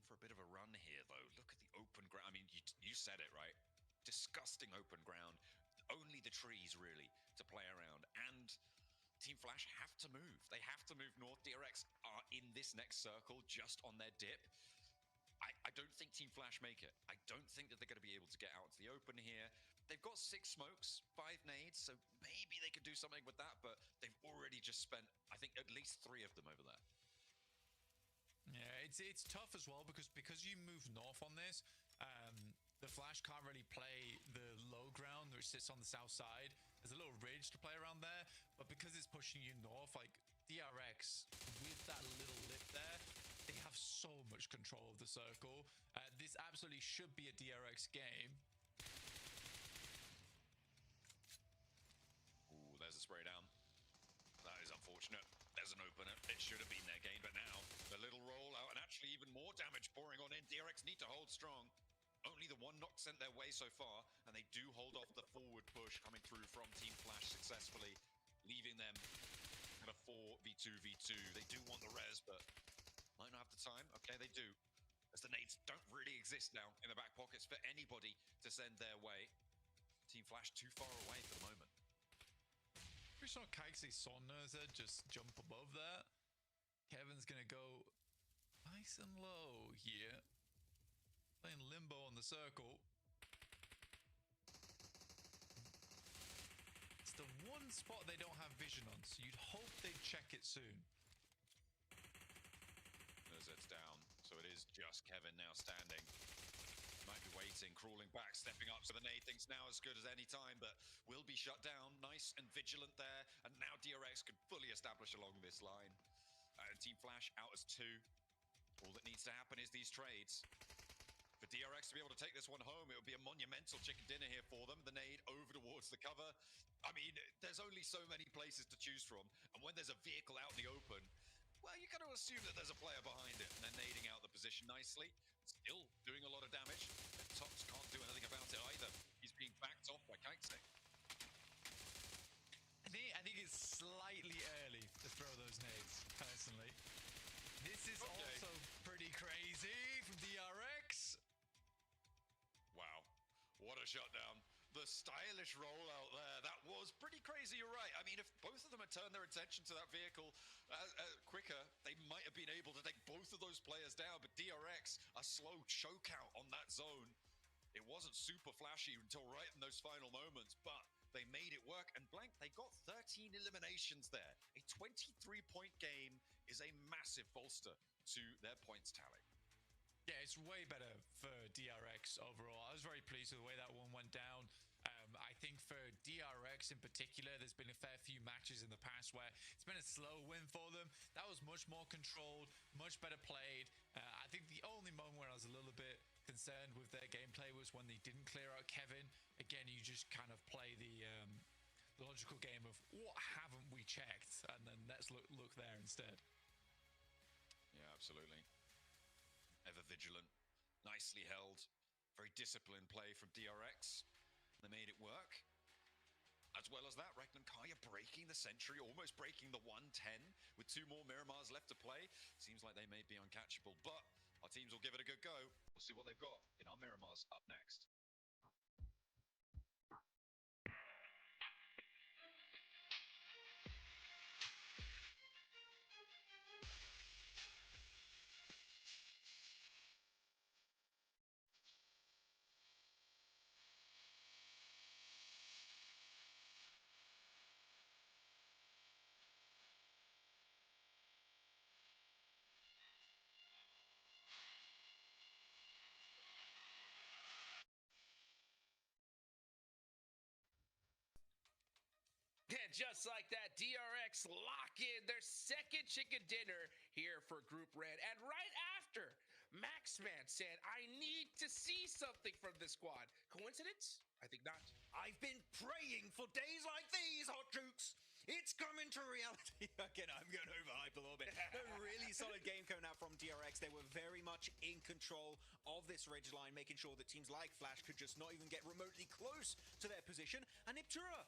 for a bit of a run here, though. Look at the open ground. I mean, you said it, right? Disgusting open ground. Only the trees, really, to play around. And Team Flash have to move. They have to move north. DRX are in this next circle, just on their dip. I don't think Team Flash make it. I don't think that they're going to be able to get out to the open here. They've got 6 smokes, 5 nades, so maybe they could do something with that, but they've already just spent, I think, at least 3 of them over there. Yeah, it's tough as well because you move north on this, the Flash can't really play the low ground which sits on the south side. There's a little ridge to play around there, but because it's pushing you north, like DRX with that little lip there, they have so much control of the circle. This absolutely should be a DRX game. Ooh, there's a spray down. That is unfortunate. There's an opener. It should have been their game, but now the little rollout and actually even more damage pouring on in. DRX need to hold strong. Only the 1 knock sent their way so far, and they do hold off the forward push coming through from Team Flash successfully, leaving them at a 4v2v2. They do want the res, but might not have the time. Okay, they do. As the nades don't really exist now in the back pockets for anybody to send their way. Team Flash too far away for the moment. We saw Kaikse Sonnerza just jump above that. Kevin's gonna go nice and low here. Playing limbo on the circle. It's the one spot they don't have vision on, so you'd hope they'd check it soon. It's down, so it is just Kevin now standing. Might be waiting, crawling back, stepping up, so the nade thinks now as good as any time, but will be shut down. Nice and vigilant there, and now DRX could fully establish along this line. And Team Flash out as 2. All that needs to happen is these trades. For DRX to be able to take this one home, it would be a monumental chicken dinner here for them. The nade over towards the cover. I mean, there's only so many places to choose from, and when there's a vehicle out in the open, well, you got to assume that there's a player behind it, and they're nading out the position nicely. Still doing a lot of damage. And Tops can't do anything about it either. He's being backed off by Kaikse. I think it's slightly early to throw those nades, personally. This is also pretty crazy from DRX. Wow, what a shutdown. The stylish rollout there, that was pretty crazy, you're right. I mean, if both of them had turned their attention to that vehicle quicker, they might have been able to take both of those players down, but DRX, a slow choke out on that zone. It wasn't super flashy until right in those final moments, but they made it work, and Blank, they got 13 eliminations there. A 23-point game is a massive bolster to their points tally. Yeah, it's way better for DRX overall. I was very pleased with the way that one went down. I think for DRX in particular, there's been a fair few matches in the past where it's been a slow win for them. That was much more controlled, much better played. I think the only moment where I was a little bit concerned with their gameplay was when they didn't clear out Kevin. Again, you just kind of play the logical game of what haven't we checked, and then let's look there instead. Yeah, absolutely. Ever vigilant, nicely held, very disciplined play from DRX. They made it work. As well as that, Regnum Kaya breaking the century, almost breaking the 110 with 2 more Miramars left to play. Seems like they may be uncatchable, but our teams will give it a good go. We'll see what they've got in our Miramars up next. And just like that, DRX lock in their second chicken dinner here for Group Red. And right after, Maxman said, I need to see something from this squad. Coincidence? I think not. I've been praying for days like these, Hot Jukes. It's coming to reality. Again, I'm going overhype a little bit. A really solid game coming out from DRX. They were very much in control of this ridge line, making sure that teams like Flash could just not even get remotely close to their position. And Iptura,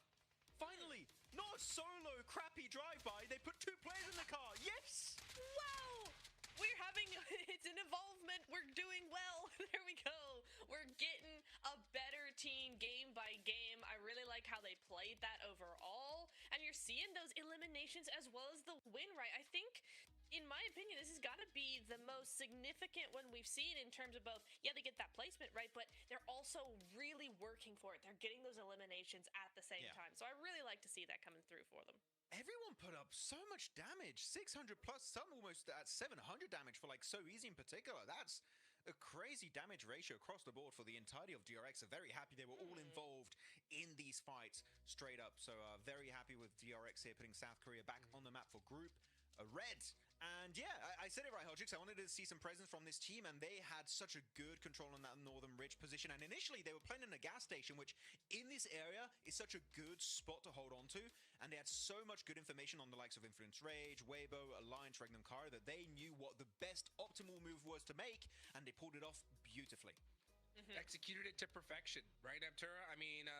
finally, not a solo crappy drive-by. They put 2 players in the car. Yes! Wow! We're having, it's an involvement. We're doing well. There we go. We're getting a better team game by game. I really like how they played that overall. And you're seeing those eliminations as well as the win, right? I think, in my opinion, this has got to be the most significant one we've seen in terms of both, yeah, they get that placement, right? But they're also really working for it. They're getting those eliminations at the same time. So I really like to see that coming through for them. Everyone put up so much damage, 600 plus, some almost at 700 damage for like So Easy in particular. That's a crazy damage ratio across the board for the entirety of DRX. I'm very happy they were all involved in these fights straight up. So very happy with DRX here putting South Korea back on the map for Group Red. And yeah, I said it right, Hojix. I wanted to see some presence from this team, and they had such a good control on that northern ridge position. And initially, they were playing in a gas station, which in this area is such a good spot to hold on to. And they had so much good information on the likes of Influence Rage, Weibo, Alliance, Regnum Karo, that they knew what the best optimal move was to make, and they pulled it off beautifully. Executed it to perfection, right, Iptura? I mean,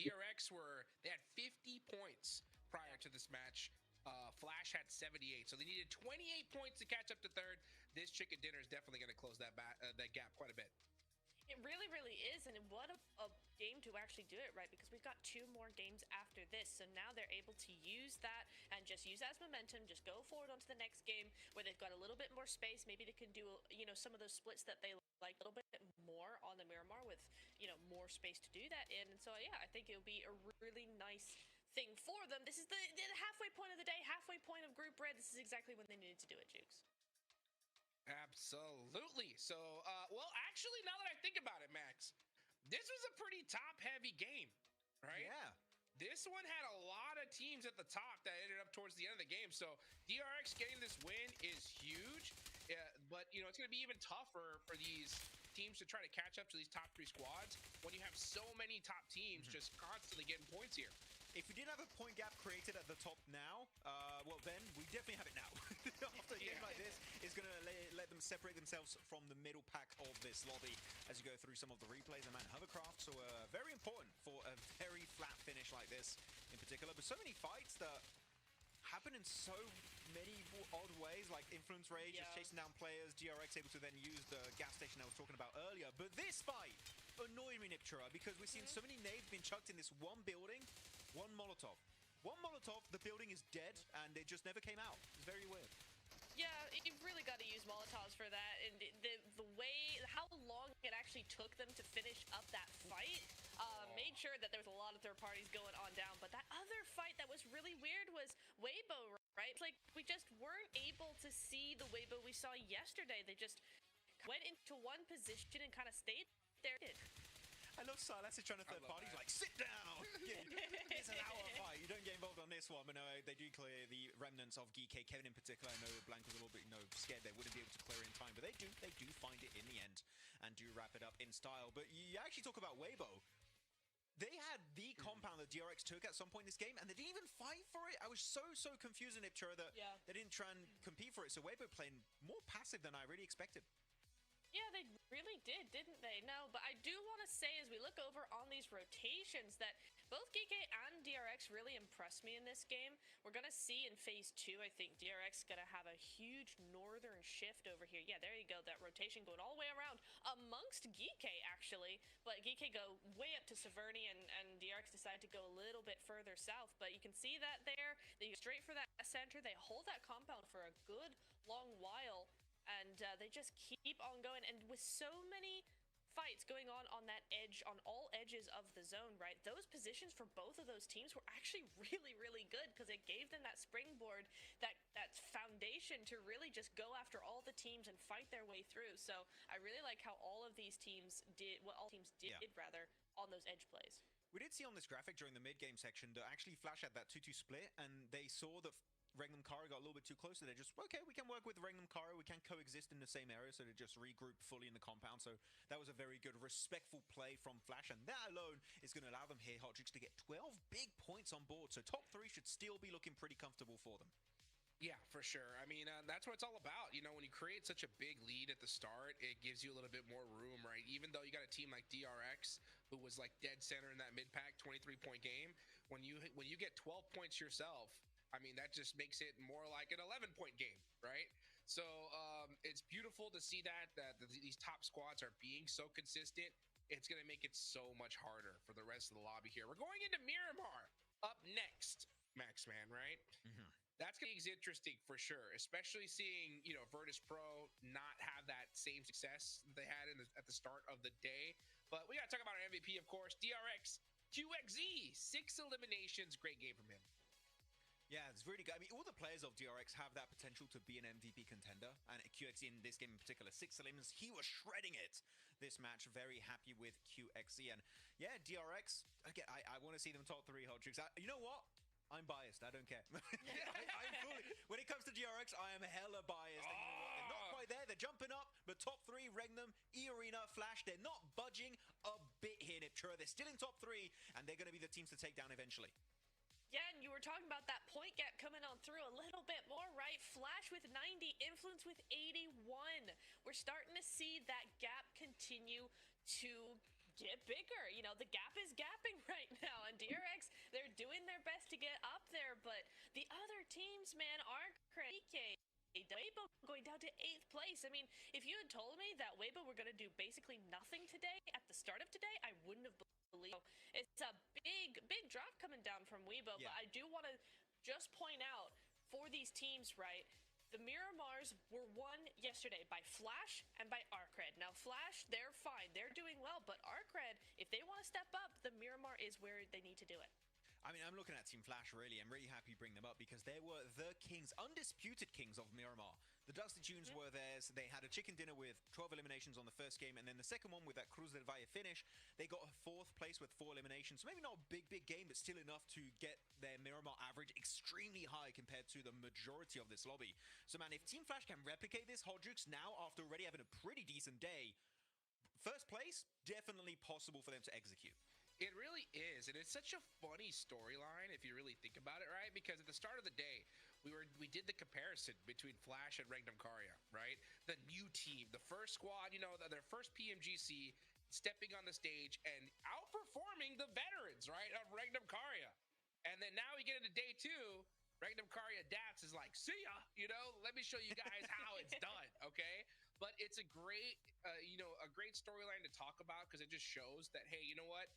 DRX they had 50 points prior to this match. Flash had 78, so they needed 28 points to catch up to third. This chicken dinner is definitely going to close that gap quite a bit. It really, really is, and what a game to actually do it, right? Because we've got 2 more games after this, so now they're able to use that and just use that as momentum, just go forward onto the next game where they've got a little bit more space. Maybe they can do, you know, some of those splits that they like a little bit more on the Miramar with, you know, more space to do that in. And so, yeah, I think it'll be a really nice thing for them. This is the halfway point of the day, halfway point of Group Red. This is exactly when they needed to do it, Jukes. Absolutely. So, well, actually, now that I think about it, Max, this was a pretty top-heavy game, right? Yeah. This one had a lot of teams at the top that ended up towards the end of the game. So, DRX getting this win is huge, but, you know, it's going to be even tougher for these teams to try to catch up to these top 3 squads when you have so many top teams just constantly getting points here. If we didn't have a point gap created at the top now, well then, we definitely have it now. After a game like this, it's going to let them separate themselves from the middle pack of this lobby as you go through some of the replays. And man, hovercraft, so very important for a very flat finish like this in particular. But so many fights that happen in so many odd ways, like Influence Rage just chasing down players, DRX able to then use the gas station I was talking about earlier. But this fight annoyed me, Niptura, because we've seen so many nades being chucked in this one building. One Molotov. One Molotov, the building is dead, and it just never came out. It's very weird. Yeah, you've really got to use Molotovs for that, and the way, how long it actually took them to finish up that fight, made sure that there was a lot of third parties going on down. But that other fight that was really weird was Weibo, right? Like, we just weren't able to see the Weibo we saw yesterday. They just went into one position and kind of stayed there. I love Silas is trying to third parties like, sit down! It's an hour fight. You don't get involved on this one, but no, they do clear the remnants of Geek. Kevin in particular, I know Blank was a little bit, scared they wouldn't be able to clear in time, but they do find it in the end and do wrap it up in style. But you actually talk about Weibo. They had the compound that DRX took at some point in this game, and they didn't even fight for it. I was so confused in Iptura that they didn't try and compete for it. So Weibo playing more passive than I really expected. Yeah, they really did, didn't they? No, but I do want to say, as we look over on these rotations, that both GK and DRX really impressed me in this game. We're going to see in Phase 2, I think DRX is going to have a huge northern shift over here. Yeah, there you go, that rotation going all the way around amongst GK, actually. But GK go way up to Severny, and DRX decide to go a little bit further south. But you can see that there. They go straight for that center. They hold that compound for a good long while. And they just keep on going, and with so many fights going on that edge, on all edges of the zone, right? Those positions for both of those teams were actually really, really good, because it gave them that springboard, that foundation to really just go after all the teams and fight their way through. So I really like how all of these teams did, what all teams did rather, on those edge plays. We did see on this graphic during the mid-game section that actually Flash had that 2-2 split, and they saw that Regnum Karo got a little bit too close, so they're just, okay, we can work with Regnum Karo, we can coexist in the same area, so they just regroup fully in the compound. So that was a very good, respectful play from Flash, and that alone is going to allow them here, Hogi, to get 12 big points on board, so top 3 should still be looking pretty comfortable for them. Yeah, for sure. I mean, that's what it's all about. You know, when you create such a big lead at the start, it gives you a little bit more room, right? Even though you got a team like DRX, who was like dead center in that mid-pack 23-point game, when you get 12 points yourself, I mean, that just makes it more like an 11-point game, right? So it's beautiful to see that these top squads are being so consistent. It's going to make it so much harder for the rest of the lobby here. We're going into Miramar up next, Maxman, right? Mm-hmm. That's going to be interesting for sure, especially seeing, you know, Virtus Pro not have that same success that they had at the start of the day. But we got to talk about our MVP, of course, DRX QXZ, 6 eliminations. Great game from him. Yeah, it's really good. I mean, all the players of DRX have that potential to be an MVP contender, and QXZ in this game in particular, 6 eliminations, he was shredding it this match. Very happy with QXZ, and yeah, DRX, again, I want to see them top 3, Hogi. You know what? I'm biased. I don't care. I'm fully, when it comes to DRX, I am hella biased. And you know what? They're not quite there. They're jumping up, but top 3, Regnum, E-Arena, Flash, they're not budging a bit here in Iptura. They're still in top 3, and they're going to be the teams to take down eventually. Yeah, and you were talking about that point gap coming on through a little bit more, right? Flash with 90, Influence with 81. We're starting to see that gap continue to get bigger. You know, the gap is gapping right now, and DRX, they're doing their best to get up there, but the other teams, man, aren't crazy. Weibo going down to 8th place. I mean, if you had told me that Weibo were going to do basically nothing today at the start of today, I wouldn't have believed. It's a big drop coming down from Weibo, but I do want to just point out for these teams, right, the Miramars were won yesterday by Flash and by Arcred. Now, Flash, they're fine. They're doing well, but Arcred, if they want to step up, the Miramar is where they need to do it. I mean, I'm looking at Team Flash, really. I'm really happy to bring them up because they were the kings, undisputed kings of Miramar. The Dusty Tunes were theirs. They had a chicken dinner with 12 eliminations on the first game, and then the second one with that Cruz del Valle finish, they got a 4th place with 4 eliminations. So maybe not a big game, but still enough to get their Miramar average extremely high compared to the majority of this lobby. So, man, if Team Flash can replicate this, Hogi, now after already having a pretty decent day, 1st place, definitely possible for them to execute. It really is, and it's such a funny storyline if you really think about it, right? Because at the start of the day, we did the comparison between Flash and Regnum Karya, right? The new team, the first squad, you know, their first PMGC, stepping on the stage and outperforming the veterans, right, of Regnum Karya. And then now we get into day 2, Regnum Karya Dats is like, see ya, you know, let me show you guys how it's done, okay? But it's a great, you know, a great storyline to talk about because it just shows that, hey, you know what?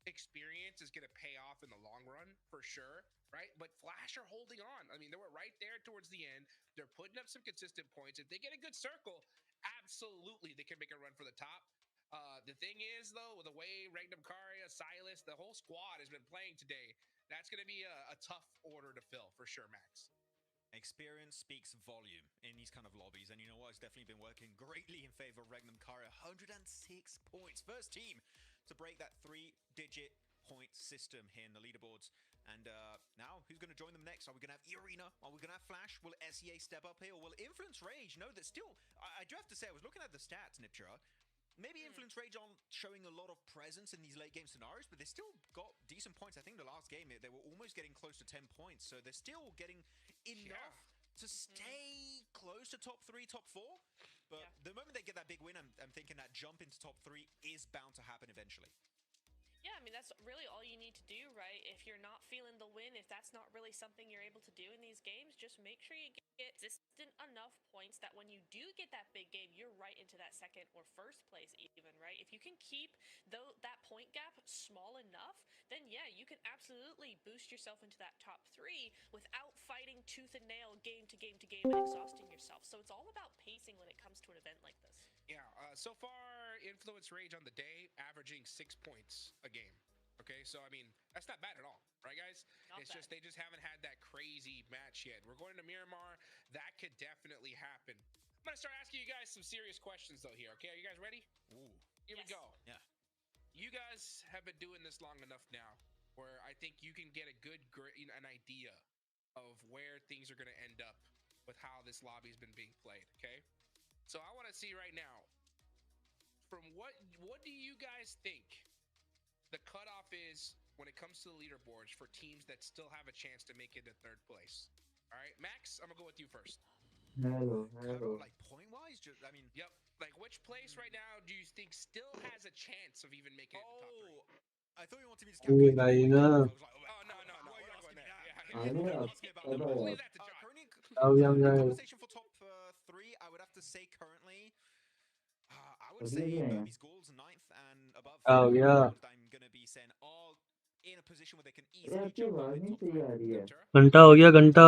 Experience is going to pay off in the long run for sure, right? But Flash are holding on. I mean, they were right there towards the end. They're putting up some consistent points. If they get a good circle, absolutely they can make a run for the top. The thing is, though, with the way Regnum Karya, Silas, the whole squad has been playing today, that's going to be a tough order to fill for sure, Max. Experience speaks volume in these kind of lobbies, and you know what? It's definitely been working greatly in favor of Regnum Karya. 106 points. First team to break that 3-digit point system here in the leaderboards. And now, who's going to join them next? Are we going to have E-Arena? Are we going to have Flash? Will SEA step up here? Or will Influence Rage? No, that's still... I do have to say, I was looking at the stats, Nipchura. maybe Influence Rage aren't showing a lot of presence in these late game scenarios, but they still got decent points. I think the last game they were almost getting close to 10 points, so they're still getting enough to stay close to top 3, top 4. But the moment they get that big win, I'm thinking that jump into top 3 is bound to happen eventually. Yeah, I mean, that's really all you need to do, right? If you're not feeling the win, if that's not really something you're able to do in these games, just make sure you get consistent enough points that when you do get that big game, you're right into that second or first place even, right? If you can keep that point gap small enough, then yeah, you can absolutely boost yourself into that top 3 without fighting tooth and nail game to game to game and exhausting yourself. So it's all about pacing when it comes to an event like this. Yeah, so far, Influence Rage on the day, averaging 6 points a game. Okay, so I mean, that's not bad at all, right, guys? It's just they just haven't had that crazy match yet. We're going to Miramar. That could definitely happen. I'm going to start asking you guys some serious questions, though, here, okay? Are you guys ready? Ooh. Here we go. Yeah. You guys have been doing this long enough now where I think you can get a good, an idea of where things are going to end up with how this lobby's been being played, okay? So I want to see right now, from what do you guys think the cutoff is when it comes to the leaderboards for teams that still have a chance to make it to third place? All right, Max, I'm gonna go with you first. Hello. Like point-wise, I mean, yep. Like which place right now do you think still has a chance of even making it to top 3? I thought you wanted me to calculate. नहीं ना Oh no, we're not going there. आने Leave that to John. Conversation for top 3, I would have to say currently, I would say Burmese Ghouls 9th and above. Oh yeah. I'm gonna be saying are in a position where they can easily jump up in top 5. घंटा हो गया घंटा.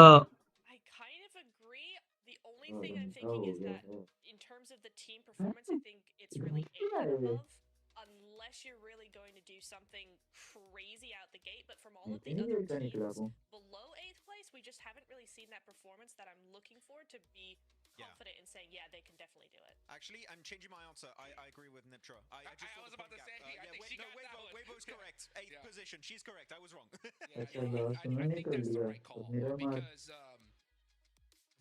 I kind of agree. The only thing I'm thinking is that in terms of the team performance, I think it's really 8 and above, unless you're really going to do something crazy out the gate. But from all of the other teams below 8th place, we just haven't really seen that performance that I'm looking for to be confident in saying, yeah, they can definitely do it. Actually, I'm changing my answer. I agree with Niptra. I was about to say, I think she got that one. Weibo's correct. 8th position. She's correct. I was wrong. I think that's the right call because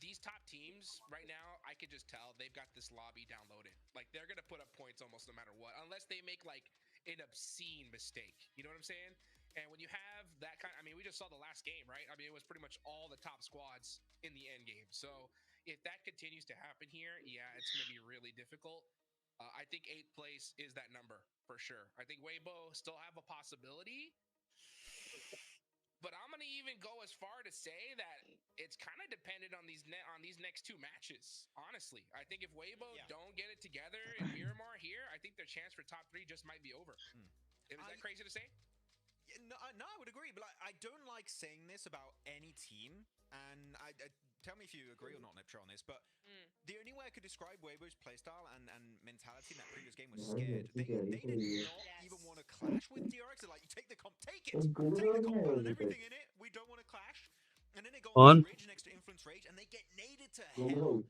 these top teams right now, I could just tell they've got this lobby downloaded. Like they're gonna put up points almost no matter what, unless they make like an obscene mistake. You know what I'm saying? And when you have that kind, I mean, we just saw the last game, right? I mean, it was pretty much all the top squads in the end game. So if that continues to happen here, yeah, it's gonna be really difficult. I think 8th place is that number for sure. I think Weibo still have a possibility. But I'm gonna even go as far to say that it's kind of dependent on these next 2 matches. Honestly, I think if Weibo don't get it together in Miramar here, I think their chance for top 3 just might be over. Is that crazy to say? No, I would agree, but I don't like saying this about any team. And tell me if you agree or not, Niptra, on this. But the only way I could describe Weibo's playstyle and mentality in that previous game was scared. They did not even want to clash with DRX. They're like, you take the comp, take it, take the comp and everything in it. We don't want to clash. And then they go on Rage next to Influence Rage, and they get naded to hell.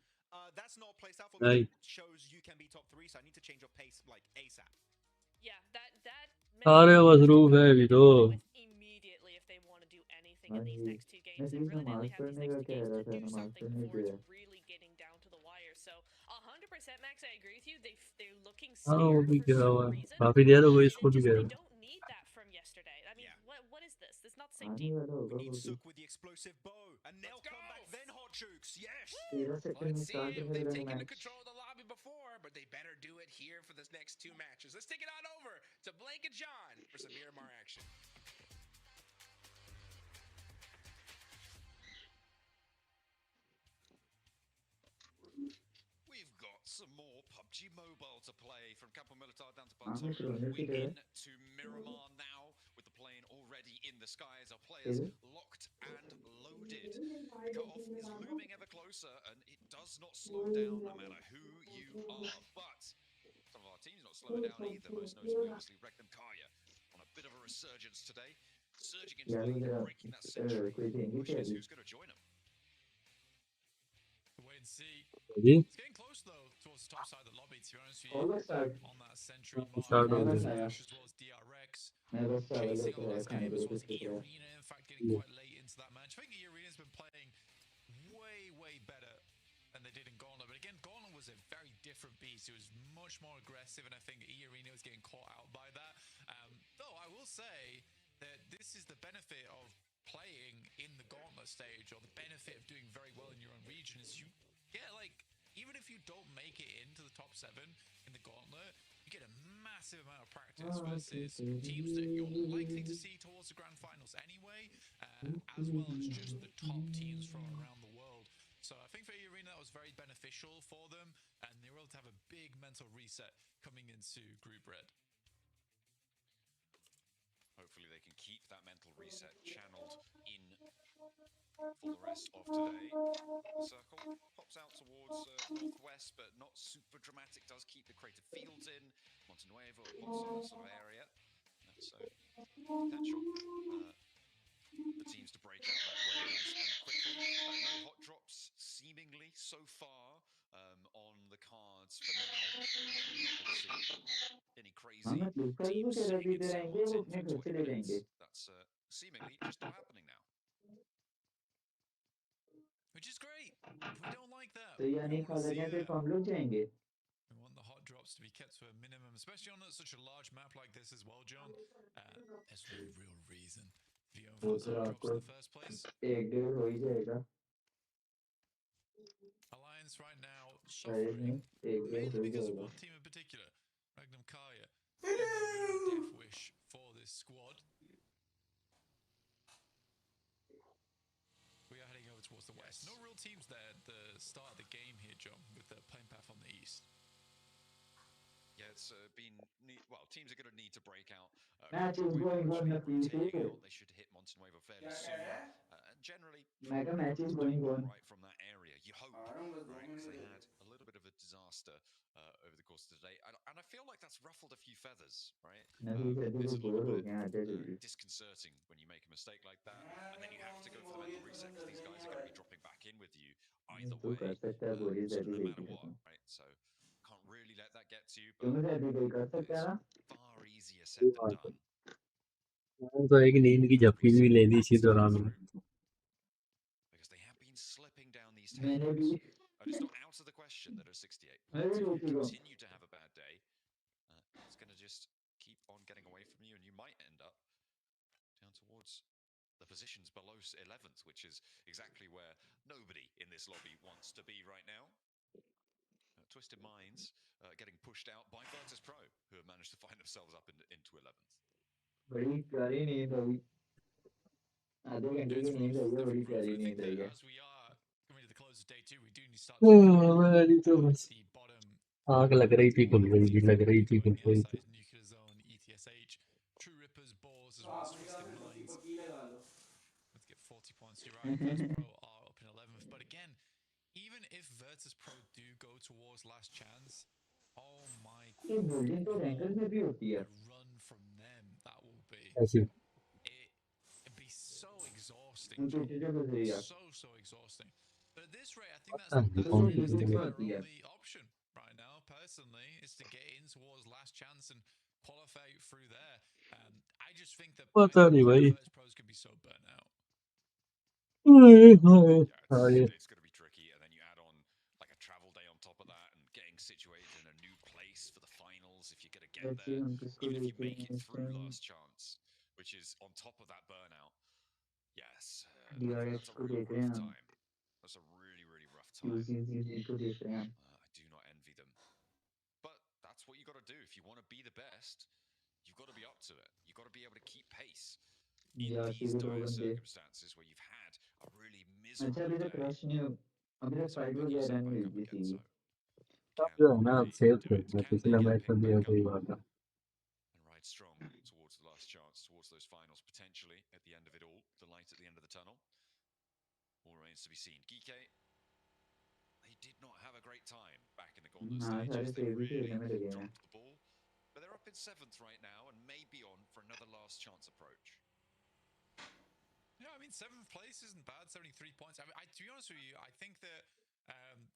That's not a playstyle for me. Shows you can be top 3, so I need to change your pace like ASAP. Yeah, that सारे मसरूफ है अभी तो. immediately if they want to do anything in these next 2 games. They really only have these next 2 games to do something before it's really getting down to the wire. So 100% Max, I agree with you. They're looking scared हाँ वो भी for क्या some हुआ. reason. काफी देर हो गई इसको भी They गया. don't need that from yesterday. I mean, what is this? This is not the same team. We need Sook with the explosive bow, and they'll come back then Hot Jukes. Yes. Let's see if they've taken control of the lobby before, but they better do it here for this next 2 matches. Let's take it on over to Blake and John for some Miramar action. We've got some more PUBG Mobile to play from Campo Militar down to Bunto. We're into Miramar now with the plane already in the skies. Our players locked and loaded. Cut-off is looming ever closer, and it does not slow down no matter who you are. But some of our teams not slowing down either. Most notably, obviously, Rectum Kaya on a bit of a resurgence today, surging into the lead, breaking that century. Question is, who's going to join them? Wait and see. Ready? It's getting close though towards the top side of the lobby. To be honest with you, on that century mark, Flash as well as DRX chasing all those games. As well as Arena, in fact, getting quite late into that match. I think Arena's been playing way better than they did in Gauntlet. But again, Gauntlet was a very different beast. It was much more aggressive, and I think Arena was getting caught out by that. Though I will say that this is the benefit of playing in the gauntlet stage, or the benefit of doing very well in your own region, is you get, like, even if you don't make it into the top 7 in the gauntlet, you get a massive amount of practice versus teams that you're likely to see towards the grand finals anyway, as well as just the top teams from around the world. So I think for Arena that was very beneficial for them, and they were able to have a big mental reset coming into Group Red. Hopefully they can keep that mental reset channeled in for the rest of today. Circle pops out towards northwest, but not super dramatic. Does keep the creative fields in. Montenuevo, Pozzo, that sort of area. So potential for teams to break out that way nice and quickly. No hot drops seemingly so far on the cards for now. We're not going to see any crazy teams sitting in semis in for 20 minutes. That's seemingly just not happening now. Which is great. We don't like that. तो ये नहीं खा लगे फिर हम लोग जाएंगे. We want the hot drops to be kept to a minimum, especially on such a large map like this as well, John. There's no real reason for you वो those तो hot आपको drops in the first place. 1-1.5 हो ही जाएगा. Alliance right now suffering, mainly because of one team in particular, Magnum Kaya. Death wish for this squad. We are heading over towards the west. No real teams there at the start of the game here, John, with the playing path on the east. Yeah, it's been well. Teams are going to need to break out. Match is going on the PC. They should hit Montenuevo fairly soon. Generally, match is going on right from that area. You hope, right? Because they had a little bit of a disaster over the course of the day, and I feel like that's ruffled a few feathers, right? It's a little bit disconcerting when you make a mistake like that, and then you have to go for the mental reset because these guys are going to be dropping back in with you either way, sort of no matter what, right? So can't really let that get to you, but it's far easier said than done. तो एक नींद की झपकी भी ले ली इसी दौरान में. Because they have been slipping down these tables. And it's not out of the question that at 68 points, if you continue to have a bad day, it's going to just keep on getting away from you, and you might end up down towards the positions below 11th, which is exactly where nobody in this lobby wants to be right now. Twisted Minds getting pushed out by Wahtc Pro, who have managed to find themselves up into 11th. बड़ी प्यारी नींद हुई. आधे घंटे की नींद हुई है, बड़ी प्यारी नींद हुई है. As we are coming to the close of day 2, we do need to start the bottom. आग लग रही थी, खुल गई, लग रही थी, खुल गई थी. Nuclear Zone, ETSH, True Rippers, Boars, as well as Twisted Minds. Let's get 40 points. You're right, Wahtc Pro are up in 11th. But again, even if Wahtc Pro do go towards last chance, oh my god, the run from them, that will be. It'd be so exhausting, John. So exhausting. But at this rate, I think that's their only option right now, personally, is to get in towards last chance and qualify through there. I just think that Wahtc Pros could be so burnt out. It's going to be tricky, and then you add on like a travel day on top of that, and getting situated in a new place for the finals if you're going to get there, even if you make it through last chance, which is on top of that burnout. Yes, that's a real rough time. That's a really rough time. I do not envy them, but that's what you got to do if you want to be the best. You've got to be up to it. You've got to be able to keep pace in these dire circumstances where you've had a really miserable day. जो है ना, safe थे. मैं पिछले match में भी ऐसा ही हुआ था. And ride strong towards the last chance, towards those finals, potentially at the end of it all, the light at the end of the tunnel. All remains to be seen. Geeke, they did not have a great time back in the gauntlet stages. They really dropped the ball. But they're up in 7th right now and may be on for another last chance approach. Yeah, I mean, 7th place isn't bad, 73 points. I mean, to be honest with you, I think that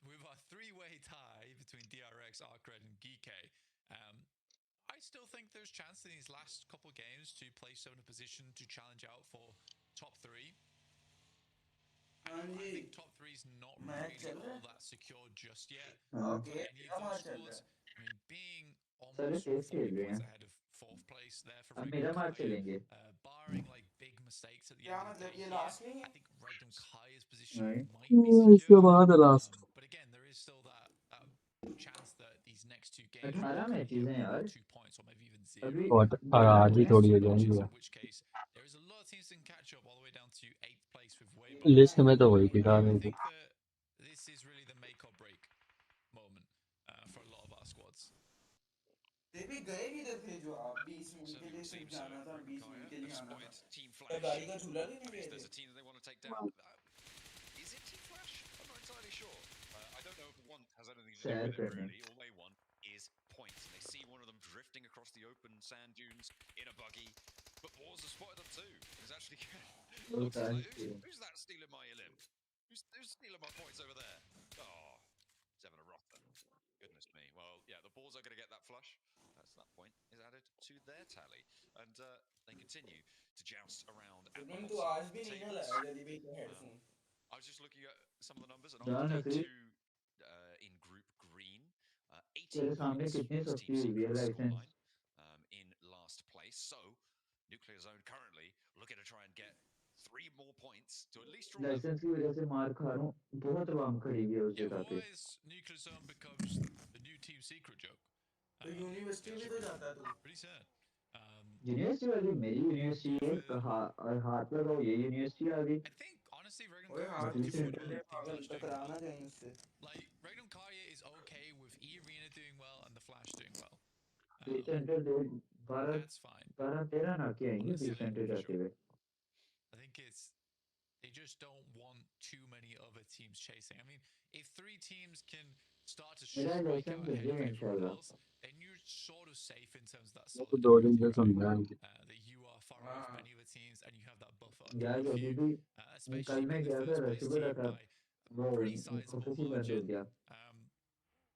with our 3-way tie between DRX, Arcred, and Geeke, I still think there's chance in these last couple games to place them in a position to challenge out for top 3. I think top 3 is not really all that secure just yet. Any of those squads, I mean, being सारे almost तेज 40 खेल रहे points हैं ahead of fourth place there for अब Regnum मेरा मार Kaya, चलेंगे barring like big mistakes at the क्या end of the मतलब day ये here, लास्ट नहीं I है think Regnum Kaya's position नहीं might be इसके secure. बाद last But again, there is still that chance that these next two games we 18 could matches hit हैं 1 or यार 2 points or maybe even 0. अभी और आज ही थोड़ी हो Matches, जाएंगी in which case there is a lot of teams that can catch up all the way down to 8th place with way more list में points. तो वही दिखा I रहे थे think that this is really the make or break moment for a lot of our squads. ते भी गए किधर थे जो आप 20 मिनट के लिए सिर्फ जाना था 20 मिनट के लिए आना था तो गाड़ी का झूला लेने गए थे There's a team that they want to take down. Is it Team Flash? I'm not entirely sure. I don't know if one has anything to do सैर with it करने really. All they want is points. And they see one of them drifting across the open sand dunes in a buggy. But Boars have spotted them too. It's actually looks like who's that stealing my elim? Who's stealing my points over there? Oh, he's having a rough then. Goodness me. Well, yeah, the Boars are going to get that flush. That's that point is added to their tally, and they continue to joust around at the तुम तो bottom आज of भी the नहीं ना tables. लाया जल्दी भाई का headphone I was just looking at some of the numbers, and जान after day नकली 2 in Group Green, 18 तेरे सामने points कितनी was Team सस्ती हुई है Secret's licence scoreline in last place. So, Nuclear Zone currently looking to try and get 3 more points to at least draw level. Licence की वजह से मार खा रहा हूँ बहुत आवाम खड़ी हुई है उस Yeah, जगह but पे why is Nuclear Zone becomes the new Team Secret joke? तो यूनिवर्सिटी भी तो जाता तू Pretty sad. यूनिवर्सिटी वाली मेरी यूनिवर्सिटी है और हाथ लगाओ ये यूनिवर्सिटी आ गई I think honestly, Regnum ओए Kaya is हाथ not की too bad सेंटर ले with Team पागल Flash doing टकराना well. कहीं उससे Like Regnum Kaya is okay with E Arena doing well and the Flash doing well. Beach centre they 12 That's fine. 13 ना के आएंगे Honestly, beach centre for जाते sure. हुए I think it's they just don't want too many other teams chasing. I mean, if 3 teams can start to मेरा strike licence out बन ahead of जाएगा everyone इंशाल्लाह else, then you're sort of safe in terms of that वो तो 2 दिन solidarity, से right? सुन रहे हैं That you are far away from any other teams and you have that buffer यार underneath अभी you, भी especially कल मैं being the गया था first place रसूलपुरा team था by वो pretty sizable ऑफिस ही बंद हो margin. गया Um,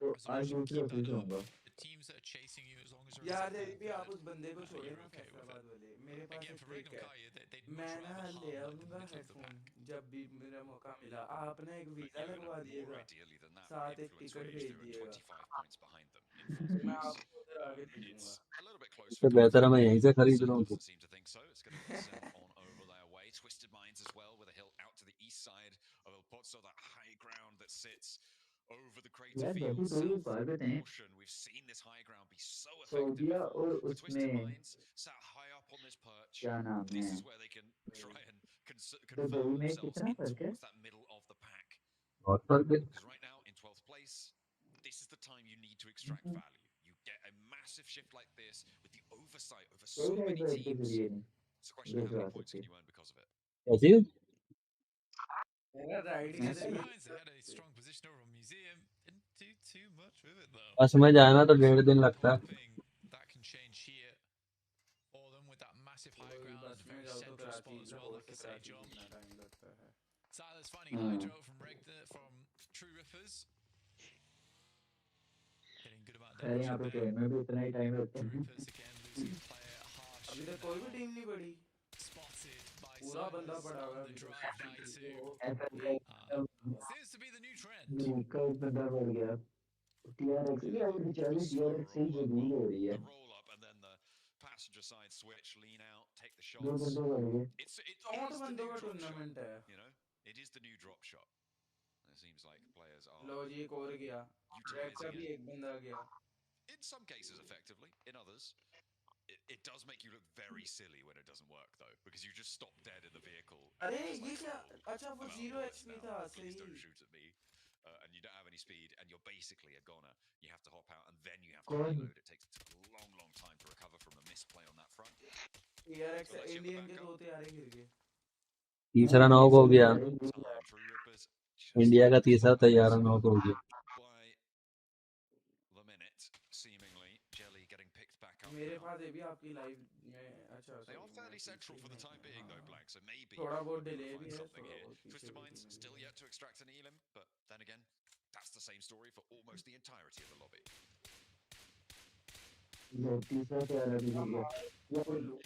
तो as long आज as you can दूसरे keep ऑफिस that up, जाऊंगा the teams that are chasing you, as long as they're यार as तेरी भी आप valid, उस बंदे को छोड़े you're ना okay with it. फैसलाबाद वाले मेरे पास Again, एक for ट्रिक Regnum है Kaya, they'd much मैं rather ना harm ले like the आऊंगा middle of the headphone pack. जब भी मेरा मौका मिला आप ना एक But वीजा even लगवा more दिएगा ideally than that, साथ would एक influence टिकट where भेज you are दिएगा 25 points behind them in fourth मैं place. आपको उधर आगे It's भेजूंगा a little bit close इससे for बेहतर है मैं comfort. यहीं से खरीद Silver लूं doesn't seem to think so. It's going to send on over their way. Twisted Minds as well, with a hill out to the east side of El Pozo, that high ground that sits over the crater यार field. बैठी तो ये South बात बताएं portion, we've seen this high ground be so effective सऊदीया before. और For Twisted उसमें Minds, sat high up on this perch, क्या नाम this है is where they can try and तो confirm दो में themselves कितना in फर्क है towards that middle of the pack. बहुत फर्क है Because right now, in 12th place, this is the time you need to extract value. You get a massive shift like this with the oversight over so कोई many right के teams. जरिए नहीं It's a question of how भेजवा many points सकते can you earn because of it. ऐसी मेरा ride For के Twisted जरिए Minds, they had a strong position over on Museum. Didn't do too much with it though. बस में जाना तो 1.5 दिन लगता है Hoping that can change here for them with that massive high ground and बस a में very जाओ तो central spot Karachi as well, Lahore like से I say, कराची jump. कितना टाइम लगता है Silas finding Hydro from True Rippers. Getting good amount of अरे damage यहाँ in पे there. ट्रेन में भी इतना ही टाइम लगता True है Rippers again losing a player. Harsh अभी तक कोई भी now टीम नहीं बढ़ी spotted by पूरा बंदा Silas पड़ा हुआ है on the अभी drive by तक two. Seems to be the new trend. का एक बंदा बढ़ गया टीआरएक्स ये अब बेचारी टीआरएक्स से जरूर हो रही है The roll up and then the passenger side switch, lean out, take the दो shots. बंदे बढ़ गए It 64 is the बंदों new का drop shot. टूर्नामेंट है You know, it is the new drop shot. It seems like players are लो जी एक और गया रैक का utilizing भी it. एक बंदा गया In some cases, effectively. In others, it does make you look very silly when it doesn't work, though, because you just stop dead in the vehicle. अरे And it's ये like, क्या oh, अच्छा वो I'm out of 0 bullets XP now. था Please don't सही shoot at me. And you don't have any speed, and you're basically a goner. You have to hop out, and then you have to कौन reload. It takes a long, long time to recover from a misplay on that front. TRX Unless you have the Indian के backup. दो तैयारे गिर गए तीसरा knock हो गया Time, True Rippers just India का about तीसरा 2 तैयारा minutes नॉक हो गया by the minute, seemingly. Jelly getting picked back up मेरे now. पास ये भी आपकी लाइव में अच्छा They are sorry, fairly मैं central for the पीछे time में, being, though, हाँ। Black. So maybe थोड़ा बहुत we'll डिले भी find है something थोड़ा here. बहुत पीछे Twisted भी Minds team still yet to extract an elim, but then again, that's the same story for almost the entirety of the lobby. ये तीसरा टीआरएक्स भी गिर गया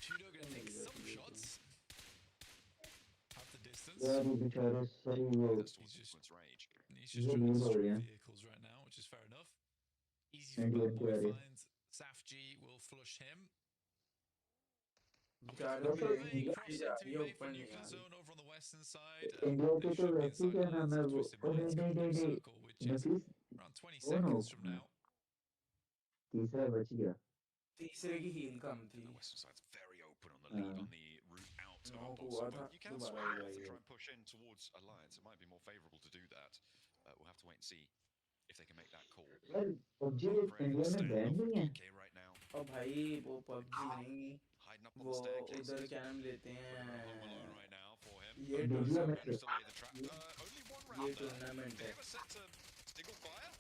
Chudo gonna take some shots at the distance. यार ये बेचारे सही वो That's towards Influence Rage. He's just ये trying लूट to हो destroy गया vehicles right now, which is fair enough. Easy easy for Bad Boy finds Safji will flush him. बेचारों की रैंकिंग Cross जा in to रही be है made for ऊपर नहीं nuclear आ रही zone over on the western side. India They के तो should be वैसे inside क्या नाम lines है of वो Twisted Minds going through circle, which is Nafees around 20 वो ना seconds from now. तीसरा बच गया तीसरे की हील कम थी The western side's very open on the lead on the route out of knock Boss, हुआ but था you can दोबारा swing हो off and जाएगा try and push in towards Alliance. It might be more favourable to do that. We'll have to wait and see if they can make that call. यार PUBG India में ban नहीं है DK right now. और भाई वो PUBG नहीं Hiding up on वो the staircase. उधर क्या नाम लेते हैं Right now for him. ये इंडिया में Managed to lay the trap. Only one ये round there. टूर्नामेंट है They were set to single fire.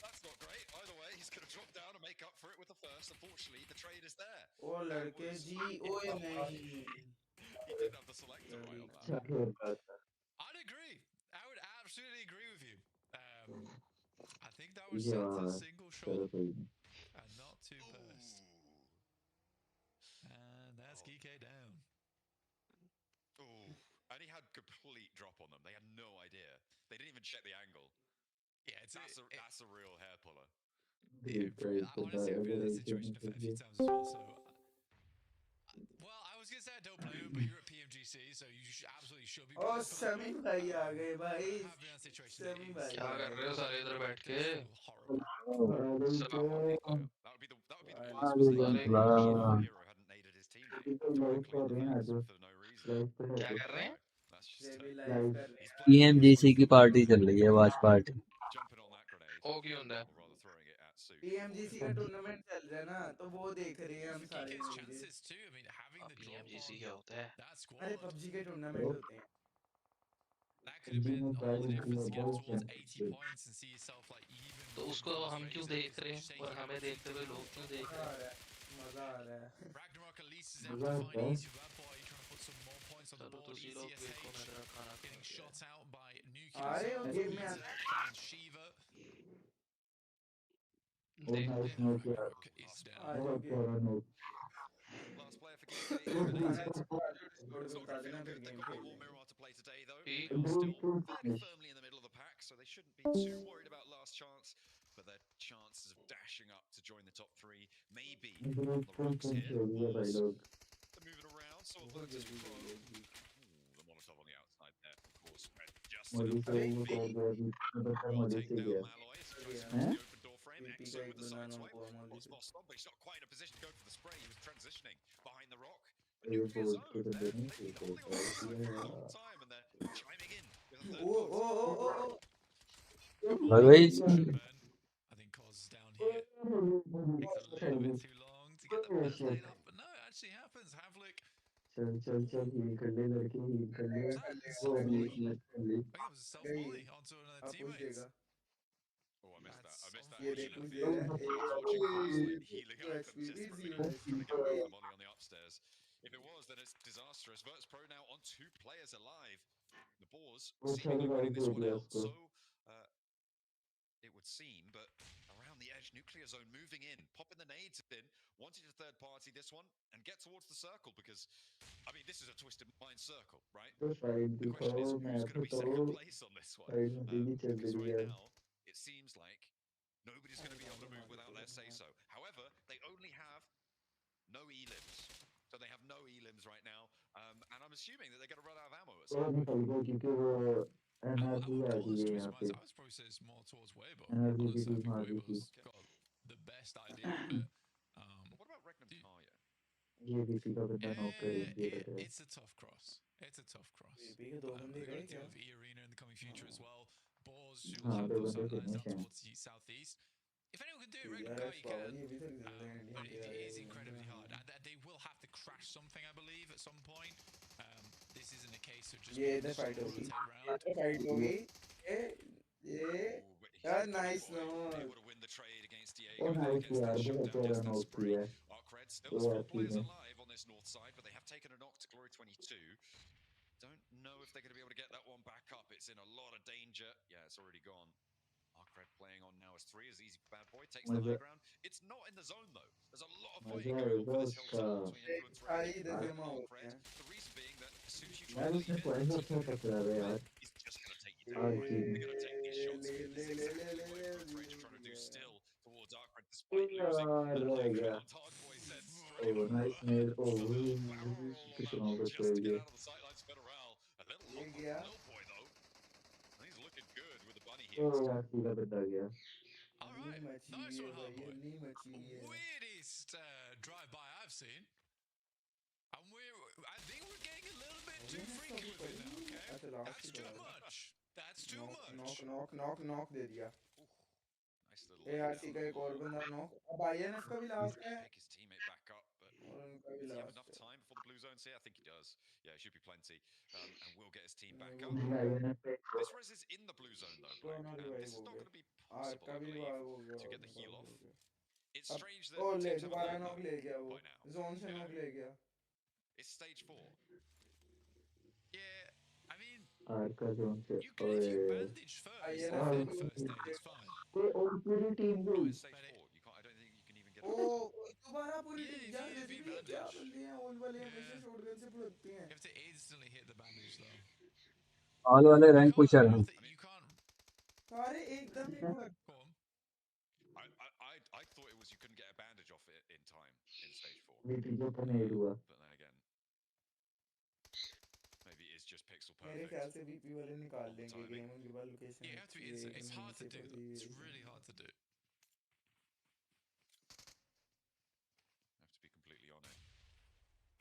That's not great. Either way, he's going to drop down and make up for it with the first. Unfortunately, the trade is there. ओ लड़के जी ओए नहीं He didn't have the selector right on that. अच्छा खेल रहा था I'd agree. I would absolutely agree with you. I think that was set यार to single चलो shot कोई नहीं and not two burst. And that's GK down. Ooh. And he had complete drop on them. They had no idea. They didn't even check the angle. Yeah, That's a real hair puller. Honestly, I've been in that situation a fair few times as well. So, well, I was gonna say I don't blame him, but you're at PMGC, so you absolutely should be. ओ समी भाई आ गए भाई Have been in that situation. समी भाई क्या कर रहे हो सारे इधर बैठ के That would be the worst वालेकुम mistake सलाम Hero hadn't naded his teammate अभी तो लाइव कर रहे हैं आज for no reason. लाइव पे क्या है कर रहे हैं That's just SEBI live live कर रहे he's हैं playing PMGC की पार्टी चल रही है watch party jumping on that grenade, ओ क्यों होता है or rather throwing it at Sue. PMGC का टूर्नामेंट चल रहा है ना तो वो देख रहे हैं हम For सारे DK's मिलके chances too. I mean, having the drop PMGC on क्या होता है that अरे squad, पबजी के टूर्नामेंट होते हैं that could have ji been में all the गाड़ी difference to get बहुत towards 80 points and see yourself like even. तो उसको हम क्यों देख रहे हैं और हमें देखते हुए लोग क्यों देख मजा रहे आ हैं रहा है मजा आ रहा है Ragnarok at least is मजा able to आता find है easy Bad Boy, trying to put some more points on the चलो तो board. जी लोग देखो मेरा खाना Getting खा shot गया out by आ nuclear रहे हो zone. गेम में आना Finds Shiva. और नाइस नोट यार Ragnarok is आ down. जाओ बहुत गेम प्यारा note Last player for GK good eliminated. Discord It's पे not बता going to देना feel फिर good. They've गेम got खेल one more लेंगे mirror to play today, though. ठीक They are do still to fairly finish firmly in the middle of the pack, so they shouldn't be too worried about last chance. But their chances of dashing up to join the top three, maybe do on the to rocks finish here. हो गया भाई Balls. लोग They're moving around, so बहुत Albertus जल्दी Pro. खेलेगी Ooh, the Molotov on the outside there, of course. Just Modi से अरे वो कर गया अभी बता will मोदी take से down गया Malloy as he अरे tries to यार हैं use the open door frame. UP Exo का with एक the बनाना sideswipe. हुआ मोदी Was से bossed on, but he's not quite in a position to go for the spray. He was transitioning behind the rock. But ये nuclear बोल zone, के तो they've देने been के holding on the तो side for a किया long time, and they're chiming in with a O third O party. ओ ओ ओ और भाई Burn. I think Cos is down here. Takes a little bit too long to get the first aid off, but no, it actually happens. Havlik चल चल चल heal कर ले लड़के heal कर ले was that a वो अभी self-volley? मत कर ले I think it was a self-volley onto another आप पूछ teammate. देगा Oh, I missed that. I That's missed that. ये He देख should पूछ have दे been. रहा है I was watching Cos like healing zero up and HP just zero trying to HP get away from the volley on the upstairs. If it was, then it's disastrous. Virtus Pro now on 2 players alive. The Boars वो seemingly चल winning भाई this they one दिया out. उसको So it would seem, but around the edge, nuclear zone moving in, popping the nades in, wanting to third party this one and get towards the circle because, I mean, this is a twisted mind circle, right? तो side The question is, दिखाओ who's map going to be तो second place on this one? Side में भी चल Because रही right है now, it seems like nobody's going to be able to move without their say so. However, they only have no elims. So they have no elims right now. And I'm assuming that they're going to run out of ammo at some और point. निकल गया क्योंकि वो I NRG would आ call गई this है Twisted यहाँ Minds. पे I was probably say it's more towards Weibo. NRG की Honestly, I टीम think आ गई थी Weibo's got the best idea of it. But what about Regnum Kaya? ये BP का बंदा नॉक करेंगे लग रहा है It's a tough cross. It's a tough cross. UP के दो बंदे They've got गए to deal क्या with E-Arena in the coming future as well. Boars who will हाँ have दो those बंदे sidelines फिनिश down हैं towards the southeast. If anyone can do it, Regnum यार Kaya can. पावर ये भी तक चलते हैं But India it is incredibly hard. And they will have to crash something, I believe, at some point. This isn't a case of just ये being इधर a fight solo होगी rotate round. इधर fight होगी ये यार nice Able नोट to win the trade against ओ Diego. Nice Gets यार that बड़ा shutdown, प्यारा gets that नॉक spree. किया Arcred still दो has 4 आखिरी players में alive on this north side, but they have taken a knock to Glory 22. Don't know if they're going to be able to get that one back up. It's in a lot of danger. Yeah, it's already gone. Arcred playing on now as 3 as Easy Bad Boy takes the high मजा ground. It's not in the zone though. There's a lot of मजा fighting going on आएगा for this उसका hilltop between Influence Red सारी and इधर जमा हो Arcred. गए The reason being that as soon as you try यार to उसने leave it, पॉइंट अच्छा टकरा रहा है यार he's just going to take you आज down. की They're going to take these shots. This is exactly what Influence Rage are trying to do still towards Arcred, despite losing यार that रह life गया round. Hardboy said, oh nice मेरे को कुछ रहा just to get गया out of the sightlines, Federal. A little ये low from गया Lil Boy, though. He's looking good with the bunny oh heels. यार पूरा बंदा गया नी मची हुई है भाई ये नी मची हुई है Weirdest drive-by I've seen. I think we're getting a little bit too freaky with it now, okay? अच्छा लास्ट That's की too तरह much. That's too knock much. Knock knock knock knock दे दिया Nice little एआरसी का एक और बंदा knock अब आईएनएफ का भी लास्ट है Pick his teammate back up, but और उनका भी does he have last enough है time before the blue zones here? I think he does. Yeah, it should be plenty. And will get his team back वो up. भी है This res is in the blue zone, though, Blake. दोनों And revive this is हो not गए going to be R possible, का I भी believe, revive हो गया to और get the बंदा heal भी off. हो गया It's अब strange that ओ ले teams haven't दोबारा learned नॉक that ले गया वो by now. जोन से नॉक ले गया It's stage 4. Yeah, I mean, R का जोन से if you ओए bandage first, आईएनएफ then को first aid is fine. कोई और पूरी टीम No, गई it's stage 4. You can't. I don't think you can even get O up. दोबारा पूरी Yeah, टीम यार if जैसे you भी ये क्या bandage. बंदे हैं ओल वाले हमेशा Yeah. शॉटगन से भड़कते हैं You have to instantly hit the bandage, though. All वाले रैंक पुशर हैं You can't. सारे एकदम ही भड़क Go on. I thought it was you couldn't get a bandage off it in time in stage 4. VP जो पनेड हुआ But then again, maybe it's just pixel मेरे perfect. ख्याल से वीपी वाले निकाल on the लेंगे timing. गेम उनके पास location You have to be instant. It's hard to do. It's really hard to do. Have to be completely on it.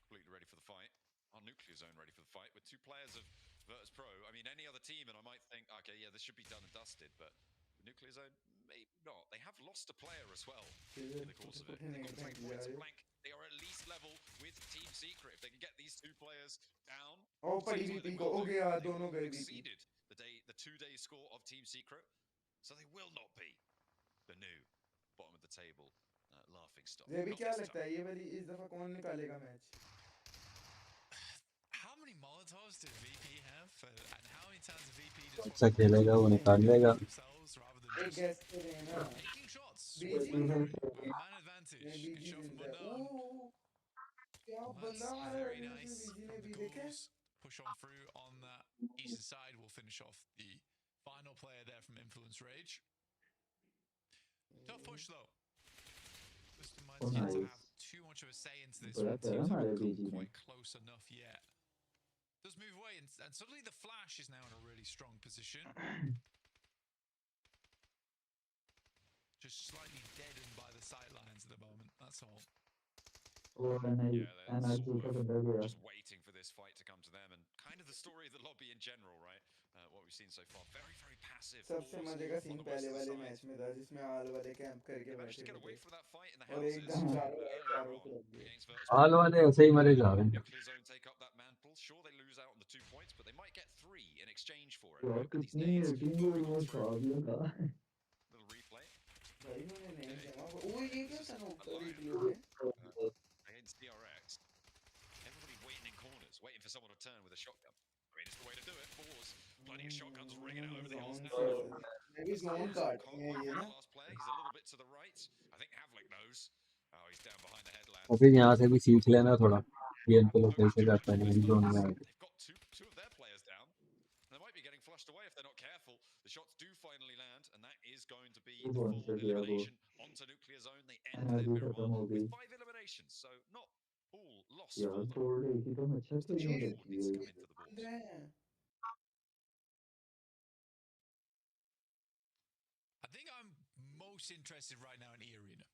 Completely ready for the fight. Our nuclear zone ready for the fight with 2 players of Virtus Pro. I mean, any other team, and I might think, okay, yeah, this should be done and dusted, but the nuclear zone, maybe not. They have lost a player as well in the course of it. They've got 3 points blank. They are at least level with Team Secret. If they can get these 2 players down, ओ पड़ी VP को हो गया दोनों गए VP exceeded the 2-day score of Team Secret, so they will not be the new bottom of the table laughing stock. ये भी Not क्या this लगता है ये वाली इस दफा कौन निकालेगा match How many Molotovs did VP have? And how many times did VP कौन just सा खेलेगा वो निकाल लेगा themselves rather than एक just गैस पे रहना taking shots? बीजी Man advantage. ने Good बीजी shot from जिंदा Manan. ओ क्या Well, बंदा that's मारा very रेडिनेस nice में बीजी ने from the भी देखे goals. Push on through on that eastern side. We'll finish off the final player there from Influence Rage. Tough push though. Just reminds you to have too much of a say into this बड़ा one. प्यारा Teams मारा haven't बीजी come ने quite close enough yet. Does move away and suddenly the Flash is now in a really strong position. Just slightly deadened by the sightlines at the moment. That's all. और Yeah, they're NRC का बंदा गया just waiting for this fight to come to them, and kind of the story of the lobby in general, right? What we've seen so far, very, very passive. सबसे Force मजे का on scene the पहले Western वाले side. Match में था जिसमें आल वाले camp करके They managed to बैठे get away थे from that fight in the और houses एकदम चारों earlier चारों on को रख दिए against Virtus ऑल Pro. वाले ऐसे ही मरे जा रहे हैं Nuclear Zone take up that mantle. Sure, they lose out on the 2 points, but they might get 3 in exchange for it. यार Right? But these कितनी nades मीटिंग will और come वो through. छाप लगा Little replay. भाई मैंने नहीं जमा वो ये क्या था नोक का Alive. वीडियो में Against DRX. Everybody waiting in corners, waiting for someone to turn with a shotgun. I mean, it's the way to do it. Balls. Plenty of shotguns ringing out over the hills now. मैं भी zone काटनी है ये ना Last player, he's a little bit to the right. I think Havlik knows. Oh, he's down behind the headland. और फिर यहाँ से भी सीख लेना थोड़ा गेम को लोग कैसे करता है जोन में आए They've got two of their players down. They might be getting flushed away if they're not careful. The shots do finally land, and that is going to be the कौन full सा गया वो elimination onto Nuclear Zone. They end their NRC mirror खत्म run हो गई with 5 eliminations, so not all lost यार for them. तोड़ रही थी तो अच्छा Just the खेलने charge लगती needs है to come in for the balls. I think I'm most interested right now in E Arena.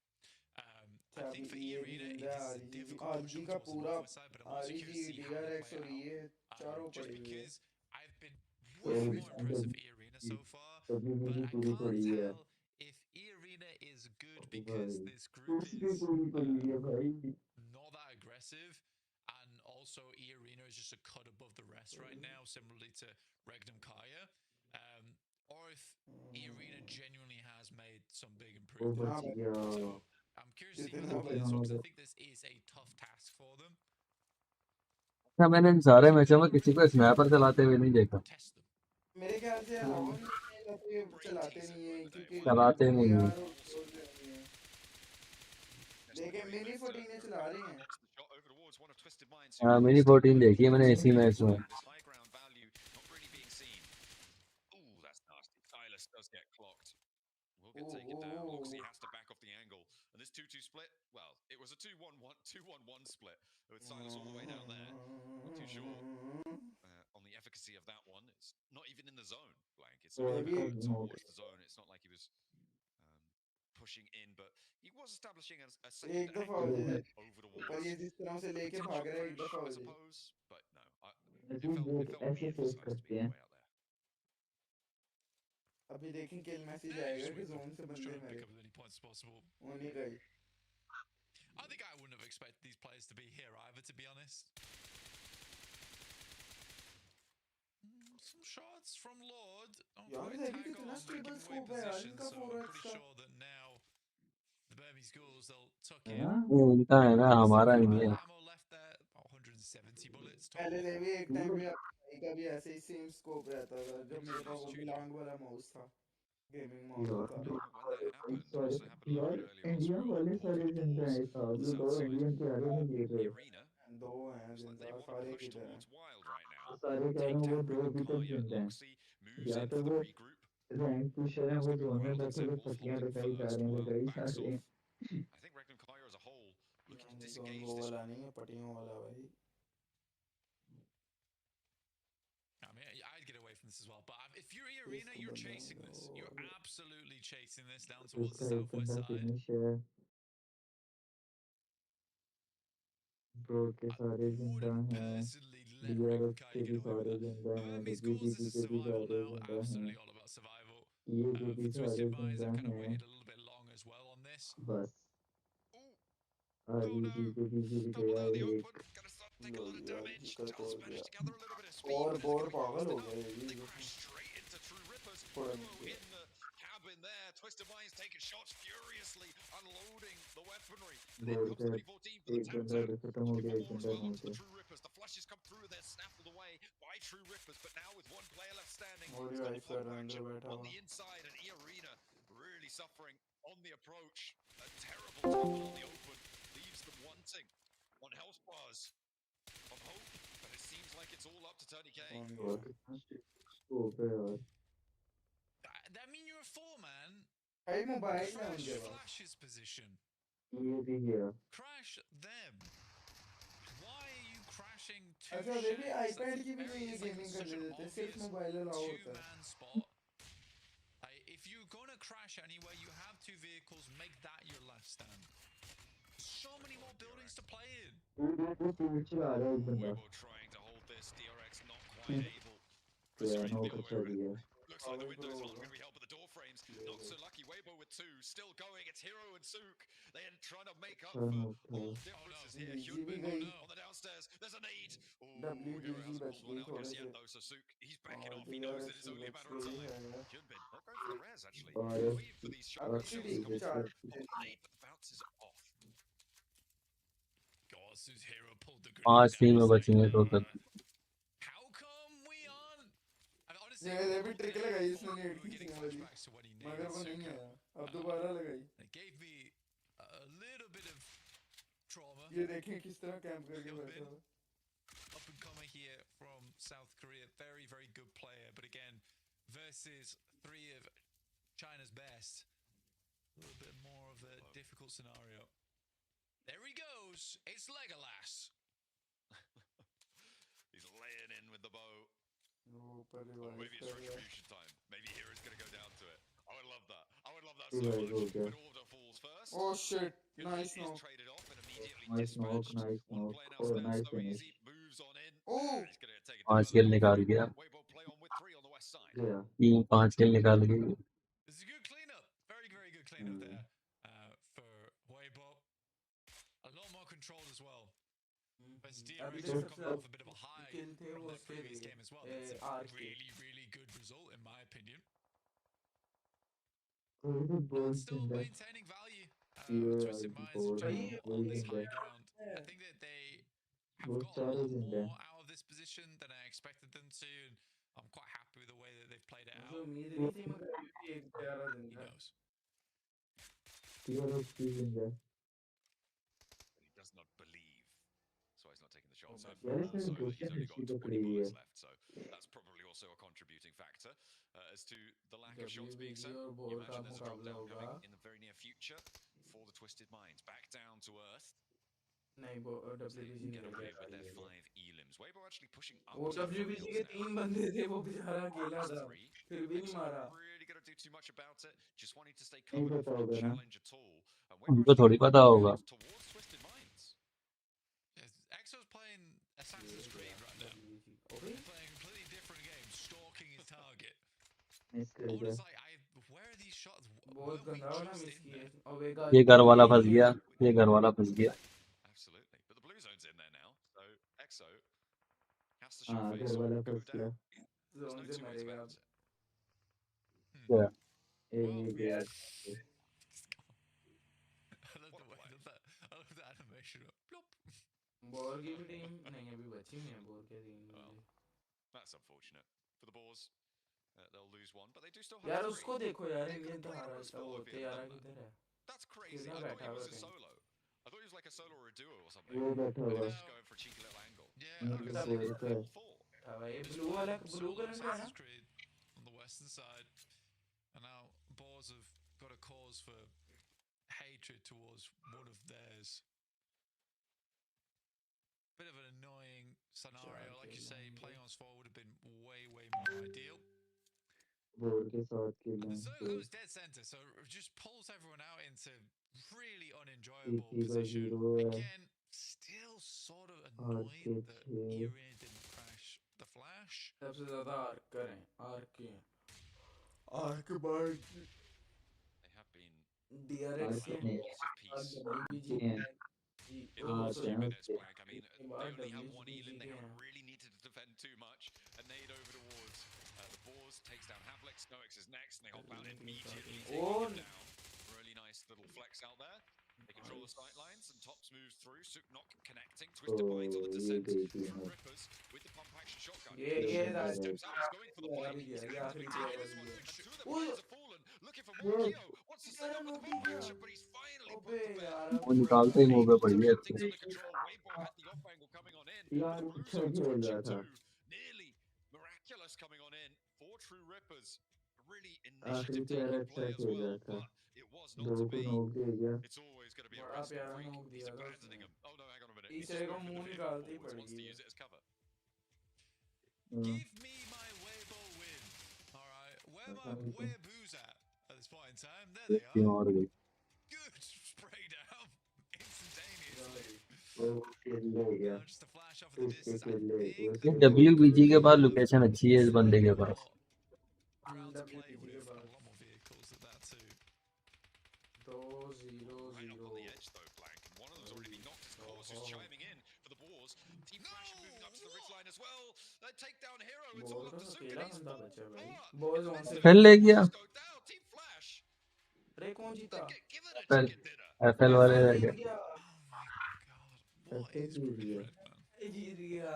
I think for E Arena it is a difficult push RG का towards the पूरा northwest side, but I'm also curious to see how they DRX play और out. ये चारों Just पड़ी हुई है because I've been way more impressed with E Arena so far, but I पूरी can't पड़ी है tell if E Arena is good because भाई this group उसकी is पूरी पड़ी है भाई not that aggressive, and also E Arena is just a cut above the rest right now, similarly to Regnum Kaya. Or if E Arena genuinely has made some big वो improvements. बच गया So I'm curious to see how they play this one because I think this is a tough task for them. अच्छा मैंने इन सारे मैचों में किसी को स्नैपर चलाते हुए नहीं देखा मेरे ख्याल से राहुल ये चलाते नहीं है क्योंकि चलाते नहीं हैं यार देखे मिनी 14 चला रहे हैं हाँ मिनी 14 देखी है मैंने इसी मैच में This high ground value not really being seen. Ooh, that's nasty. Silas does get clocked. Will get taken down. Loxy has to back off the angle. 2-1-1 split with Silas all the way down there. Not too sure on the efficacy of that one. It's not even in the zone, Blank. It's not even towards the zone. It's not like he was pushing in, but he was establishing a second एक दफा angle हो जाए over the पर ये walls. जिस तरह से लेके भाग रहा है एक दफा हो जाए Suppose, but no. It अजीब felt लोग ऐसे mean for fake Silas to करते be हैं. way out there. अभी देखें किल मैसेज आएगा कि जोन से बंदे मेरे वो नहीं गए. I think I wouldn't have expected these players to be here either, to be honest. Some shots from Lord. यार अभी कितना स्टेबल स्कोप है यार इनका 4x का. Sure that now the Burmese ghouls they'll tuck है in. ना? उनका है ना, हमारा नहीं है. Ammo left there, about 170 bullets पहले total. से भी एक टाइम पे का भी ऐसे ही सेम स्कोप रहता था जब मेरे पास वो बिलांग वाला माउस था गेमिंग माउस यार था. सारे यार इंडिया वाले सारे जिंदा हैं साहब. ये दो इंडियन के आगे नहीं गिर रहे. दो हैं जिंदा सारे किधर हैं. सारे कह रहे हैं वो दो अभी तक जिंदा हैं. या तो वो रैंक पुशर हैं, वो जोन में बैठे हुए पट्टियां लगाई जा रहे हैं. I think Regnum Cairo as a whole looking to disengage वो this वाला one. नहीं है पट्टियों वाला भाई. I mean, I'd get away from this as well. But if you're Arena, you're chasing this. You're absolutely chasing this down towards the उसका एक southwest बंदा side. फिनिश है. ब्रो के सारे जिंदा हैं. डीआरएस के भी सारे जिंदा हैं. डब्ल्यूजीपी के भी सारे जिंदा हैं. ये के भी सारे जिंदा हैं. बस आरईजी के भी गिर गया एक. यार जी का तोड़ दिया. बोर पागल हो गए ये. थोड़ा cabin there. Twisted Minds taking shots furiously, unloading the weaponry. Bore का एक बंदा खत्म हो गया. एक बंदा वहाँ पे. The flushes come through, they're snaffled away by True Rippers, but now with one player left standing, और it's ये got a आइसर full अंदर matchup बैठा on हुआ. the inside, and E-Arena really suffering on the approach. A terrible tumble on the open leaves them wanting on health bars of hope, but it seems like it's all up to Tony K. Scope है यार. That mean you're a four-man? Hey, mobile Crash है Flash's position. ये भी गया. Crash them. Why are you crashing two अच्छा ये भी shags? IPad की भी Very नहीं is like गेमिंग such करने an देते. सिर्फ obvious मोबाइल अलाउ होता है. two-man spot. If you're gonna crash anywhere, you have two vehicles. Make that your last stand. So many more buildings to play in. चला रहा है एक बंदा. Trying to hold this, DRX not quite able. Yeah, no कर दिया. Looks like the window's not going to be helping the door frames. Not so lucky. Weibo with two, still going. It's Hero and Sook. They're trying to make up for all differences here. Hyunbin on the downstairs. There's a need. Oh, Hero hasn't pulled one out just yet though. So Sook, he's backing off. He knows that it's only a matter of time. Hyunbin not going for the res actually. Waiting for these shots. Nade bounces off. Goss's Hero pulled the 5 team में बचेंगे total. ये भी trick लगाई इसने net की वाली मगर वो नहीं है. अब दोबारा लगाई. ये देखें किस तरह कैंप करके बैठा है. Up and comer here from South Korea, very very good player, but again versus three of China's best, a little bit more of a difficult scenario. There he goes, it's Legolas. He's laying in with the bow. No, maybe it's retribution time. Maybe Hero's going to go down to it. I would love that. I would love that so much. But order falls first. Oh shit! Nice knock. knock. Traded off and immediately Nice knock, nice knock. Oh, nice finish. Moves on in. Oh! 5 किल निकाल गया. Yeah. Team 5 किल निकाल गई. This is a good cleanup. Very very good cleanup there for Weibo. A lot more control as well. But DRX have come off a bit of a high from their previous game as well. That's a really, really good result in my opinion. Still maintaining value. Twisted Minds trying on this high ground. I think that they have got a lot more out of this position than I expected them to, and I'm quite happy with the way that they've played it out. He knows. He does not believe. So he's not taking the shot. So he's only got 20 bullets left. So that's probably also a contributing factor as to the lack of shots being sent. You imagine there's a drop down coming in the very near future for the Twisted Minds. Back down to earth. नहीं वो WBG get नहीं away रह with their गया 5 elims. Weibo actually pushing up वो to the WBG fields के now. 3 बंदे थे वो बेचारा अकेला था Three. फिर भी नहीं Exo मारा not really gonna do too much about it. Just wanting to stay नहीं covered off, पता not होगा ना challenge at all. And Weibo उनको actually थोड़ी पता होगा towards Twisted Minds. Yes, Exo's playing Assassin's Creed right now. He's playing a completely different game, stalking his target. Miss कर All दिया just like, where are these shots? बहुत Were we गंदा वाला just miss in किया there? और वेगा ये घर वाला फंस ये गया ये घर वाला फंस गया Absolutely. But the blue zone's in there now. So Exo has to show हाँ face घर or वाला go फंस down. गया There's जोन no से two ways मरेगा about अब it. क्या ये गया I love the way that I love the animation. Plop. Bore की भी टीम नहीं अभी बची हुई है बोर के 3 बंदे That's unfortunate. For the Boars, they'll lose one, but they do still यार have उसको 3. देखो यार They've got इंडियन a तो great हारा offense था वो for ते यार किधर है That's crazy. कितना I thought बैठा he हुआ was a कहीं solo. I thought he was like a solo or a duo or something. वो बैठा But he हुआ was just going for a cheeky little angle. Yeah, मतलब obviously. Bore का है था भाई He's ब्लू वाला playing ब्लू solo कलर का है ना Assassin's Creed on the western side, and now Boars have got a cause for hatred towards one of theirs. Bit of an annoying scenario, like you say. Playing on Sport would have been way more ideal. Bore के साथ खेलना And the है zone तो goes dead center, so it just pulls everyone out into really unenjoyable PC का position. 0 है Again, still sort of 8 annoyed के that 6 Irina didn't crash the flash. सबसे ज्यादा आर्क करें आर्क के arc bird They have been DRX के नहीं lots of peace. WBG हैं In the last 8 few हैं minutes, उसके Blank. I mean, इसके they बाद only have one WBG Elim. They के haven't हैं really needed to defend too much. A nade over towards the Boars takes down Havlik. Snoix is next, and they hop out immediately, taking Oh. him down. Really nice little flex out there. They control the sight lines, and Tops moves through. Suknok connecting. तो Twisted Minds on the ये descent. गई थी True मैं Rippers with the pump action shotgun. ये ये Shotgun बंदा steps out. He's going for the यार point. भी He's दिया ये going to आखिरी be प्लेयर taking this भी one. दिया And two of the players have fallen. Looking for more. ये Kyo wants to set up with the naughty pump दिया action, but he's finally put अबे to bed. यार वो निकालते ही मुंह पे पड़ गया Got things under control. Weibo had the off angle coming on in. But यार the blue अच्छा zone's खेल रहा crunching था too. Nearly miraculous coming on in for True Rippers. Really आखिरी initiative प्लेयर taking अच्छा play as खेल well, रहा था but it was not 2 to को be. नॉक दे गया It's always going to be a बड़ा resting प्यारा freak. नोक He's दिया था abandoning उसने him. Oh no, hang on a minute. He's तीसरे just को moving मुंह the vehicle निकालते ही forwards. Wants to पड़ेगी use it as cover. Give me my Weibo win. All right, where my Weeaboos at this point in time? There they team are. और गई Good spray down, instantaneously. वो खेल ले गया Just a flash off in the उसके distance. I खेल ले think वो the सब WBG के पास लोकेशन अच्छी है इस बंदे के पास ground to play WBG के with, and a बाद lot more vehicles at that too. 2-0-0 Right up on the edge though, Blank. And one of them's already been knocked. His course is chiming in for the Boars. Team Flash moving up to the ridge line as well. They take down Hero. It's all बोल up तो to Zook अकेला and he's बंदा full बचा भाई power. Ball And zone से then फिर ले गया Boars go down. Team Flash. अरे कौन जीता Give it a FL chicken dinner. FL वाले FL रह जीत गए गया Oh my god, what ऐसे is जीत Group गया Red, man? जीत गया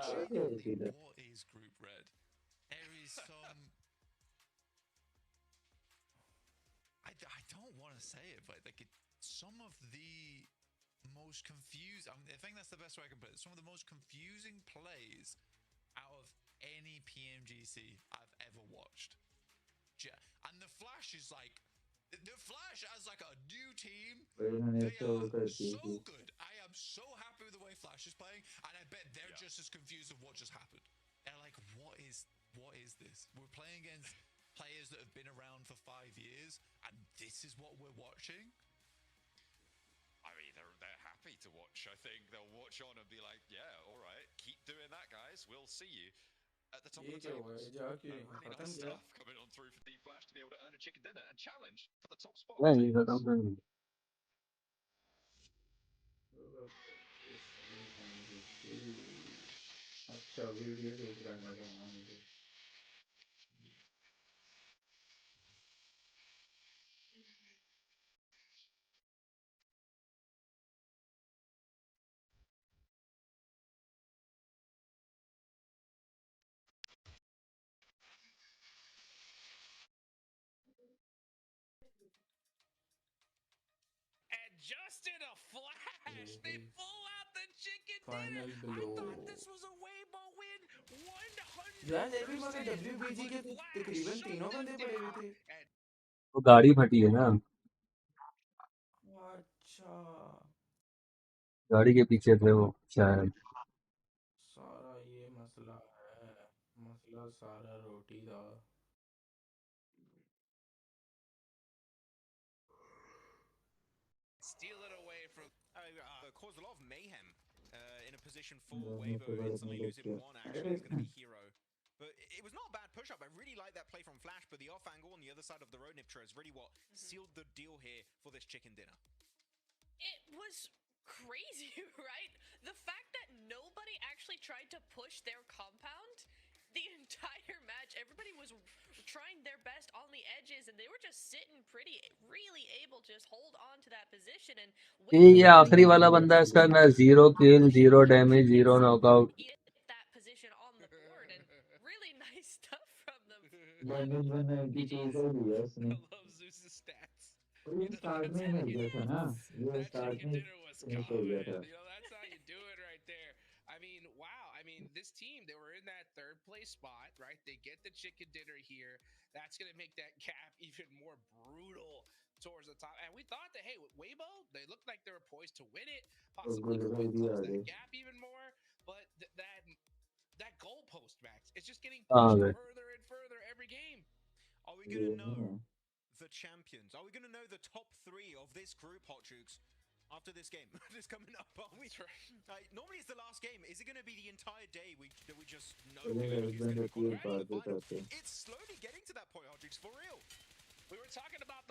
Genuinely, what is Group Red? There is some. I don't want to say it, but like some of the most confused. I think that's the best way I can put it. Some of the most confusing plays out of any PMGC I've ever watched. And the Flash is like. The Flash as like a new team, इन्होंने they तो are कर दी so थी good. I am so happy with the way Flash is playing, and I bet they're just as confused of what just happened. They're like, what is this? We're playing against players that have been around for 5 years, and this is what we're watching. I mean, they're happy to watch. I think they'll watch on and be like, yeah, all right, keep doing that, guys. We'll see you at the top of ये the क्या हुआ tables. है जाके Really खत्म nice किया stuff coming on through for Team Flash to be able to earn a chicken dinner and challenge for the top spot. नहीं खत्म कर दी अच्छा वीडियो शूट करने का ना मुझे And just in a flash, they pull out the chicken Final dinner. blow. I thought this was a Weibo win. 100%. यार लेकिन मगर WBG के तकरीबन तीनों बंदे पड़े हुए थे वो गाड़ी फटी है ना अच्छा गाड़ी के पीछे थे वो शायद। सारा ये मसला है, मसला सारा रोटी का। Steal it away from caused a lot of mayhem in a position for Weibo, instantly losing one actually is going to be hero. But it was not a bad push-up. I really like that play from Flash, but the off angle on the other side of the road, Niptra, is really what sealed the deal here for this chicken dinner. It was crazy, right? The fact that nobody actually tried to push their compound the entire match, everybody was trying their best on the edges, and they were just sitting pretty, really able to just hold on to that position. And ये आखिरी वाला बंदा है इसका ना 0 kill 0 damage 0 knockout. that position on the board, and really nice stuff from them. I love Zeus's stats. ये start में मिल गया था ना, ये स्टार्ट में फिनिश हो गया था. You know, that's how you do it right there. I mean, wow. I mean, this team, they were in that third place spot, right? They get the chicken dinner here. That's going to make that gap even more brutal towards the top. And we thought that, hey, with Weibo, they looked like they were poised to win it, possibly close that gap even more. But that goalpost, Max, it's just getting pushed further and further every game. Are we going to know the champions? Are we going to know the top 3 of this group, Hot Jukes, after this game? It's coming up, aren't we? Normally it's the last game. Is it going to be the entire day that we just know who's going to be qualified for the final? It's slowly getting to that point, Hot Jukes, for real. We were talking about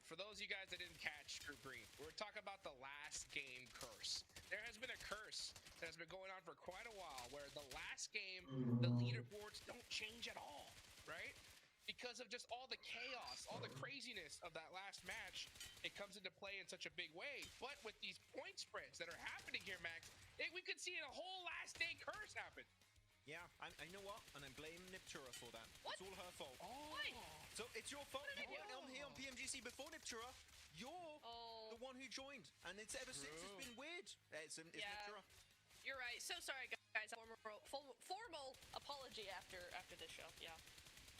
for those of you guys that didn't catch Group Green, we were talking about the last game curse. There has been a curse that has been going on for quite a while where the last game, the leaderboards don't change at all, right? Because of just all the chaos, all the craziness of that last match, it comes into play in such a big way. But with these point spreads that are happening here, Max, we could see a whole last day curse happen. Yeah, and you know what? And I blame Niptura for that. What? It's all her fault. Oh. So it's your fault. You weren't on here on PMGC before Niptura. You're the one who joined, and it's ever since it's been weird. It's Niptura. You're right. So sorry, guys. Formal apology after this show. Yeah.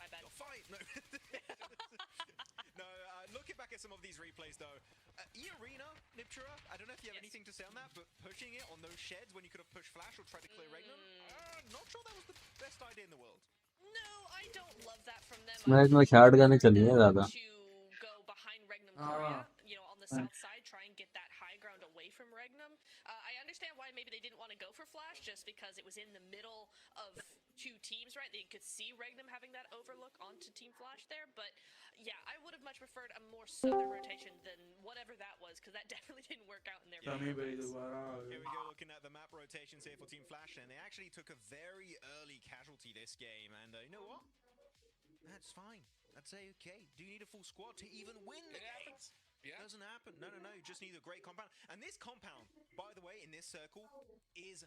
My bad. You're fine. No. No, looking back at some of these replays though, E-Arena, Niptura, I don't know if you have anything to say on that, but pushing it on those sheds when you could have pushed Flash or tried to clear Regnum, not sure that was the best idea in the world. No, I don't love that from them. Match में short गाने चली हैं ज़्यादा. To go behind Regnum's area, you know, on the south side, try and get that high ground away from Regnum. I understand why maybe they didn't want to go for Flash, just because it was in the middle of 2 teams, right? They could see Regnum having that overlook onto Team Flash there, but yeah, I would have much preferred a more southern rotation than whatever that was, because that definitely didn't work out in their Here we go, looking at the map rotations here for Team Flash, and they actually took a very early casualty this game, and you know what? That's fine. That's okay. Do you need a full squad to even win the game? Yeah. Doesn't happen. No. You just need a great compound. And this compound, by the way, in this circle, is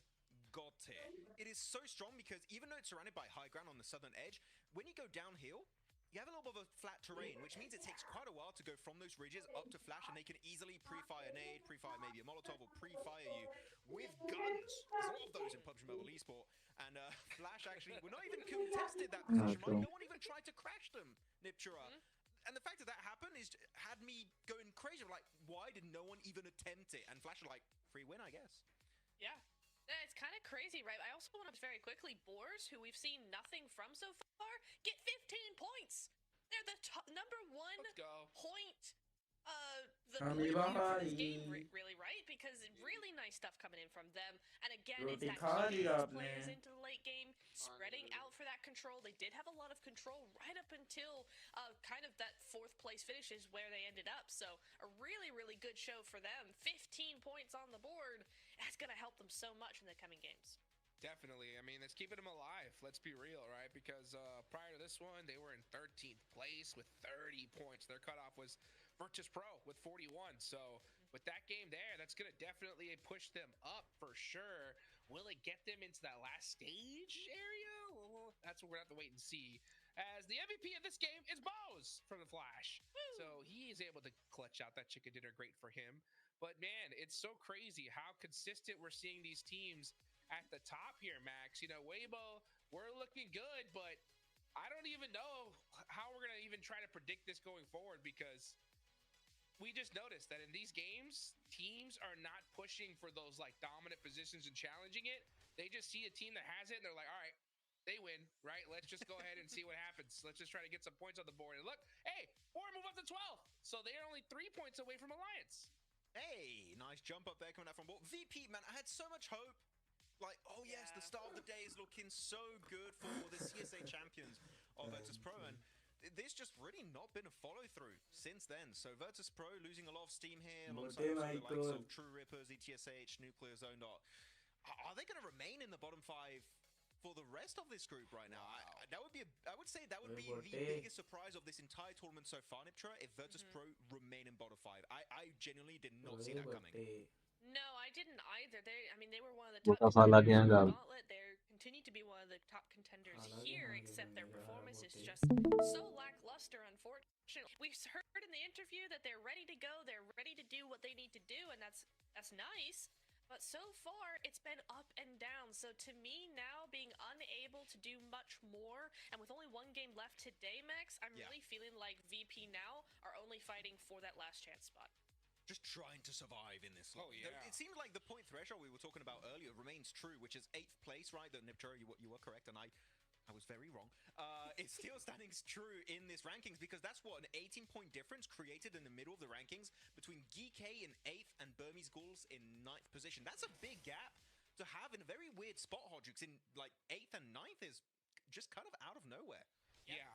god tier. It is so strong because even though it's surrounded by high ground on the southern edge, when you go downhill, you have a little bit of a flat terrain, which means it takes quite a while to go from those ridges up to Flash, and they can easily pre-fire a nade, pre-fire maybe a Molotov, or pre-fire you with guns. There's a lot of those in PUBG Mobile Esport. And Flash actually, we're not even contested that position, right? No one even tried to crash them, Niptura. And the fact that happened had me going crazy. I'm like, why did no one even attempt it? And Flash are like, free win, I guess. Yeah. It's kind of crazy, right? I also want to very quickly, Boars, who we've seen nothing from so far, get 15 points. They're the number 1 point the this game, really, right? Because really nice stuff coming in from them. And again, it's that players into the late game, spreading out for that control. They did have a lot of control right up until kind of that 4th place finish is where they ended up. So a really, really good show for them. 15 points on the board. That's going to help them so much in the coming games. Definitely. I mean, it's keeping them alive. Let's be real, right? Because prior to this one, they were in 13th place with 30 points. Their cutoff was Virtus Pro with 41. So with that game there, that's going to definitely push them up for sure. Will it get them into that last stage area? Well, that's what we're going to have to wait and see. As the MVP of this game is Bose from the Flash. Woo! So he is able to clutch out that chicken dinner. Great for him. But man, it's so crazy how consistent we're seeing these teams at the top here, Max. You know, Weibo, we're looking good, but I don't even know how we're going to even try to predict this going forward, because we just noticed that in these games, teams are not pushing for those like dominant positions and challenging it. They just see a team that has it and they're like, all right, they win, right? Let's just go ahead and see what happens. Let's just try to get some points on the board. And look, hey, 4 move up to 12. So they're only 3 points away from Alliance. Hey, nice jump up there coming out from ball. VP, man, I had so much hope. Like, oh yes, the start of the day is looking so good for the CSA champions of Virtus Pro, and there's just really not been a follow-through since then. So Virtus Pro losing a lot of steam here, alongside the likes of True Rippers, ETSH, Nuclear Zone. Are they going to remain in the bottom 5 for the rest of this group right now? I would say that would be the biggest surprise of this entire tournament so far, Niptra, if Virtus Pro remain in bottom 5. I genuinely did not see that coming. No, I didn't either. They were one of the top contenders in the gauntlet. They continue to be one of the top contenders here, except their performance is just so lackluster, unfortunately. We heard in the interview that they're ready to go, they're ready to do what they need to do, and that's nice. But so far, it's been up and down. So to me now, being unable to do much more, and with only 1 game left today, Max, I'm really feeling like VP now are only fighting for that last chance spot. Just trying to survive in this. Oh, yeah. It seems like the point threshold we were talking about earlier remains true, which is 8th place, right? The Niptura, you were correct, and I was very wrong. It's still standing true in this rankings because that's what, an 18-point difference created in the middle of the rankings between GK in 8th and Burmese Ghouls in 9th position. That's a big gap to have in a very weird spot, Hodrix. In like 8th and 9th is just kind of out of nowhere. Yeah,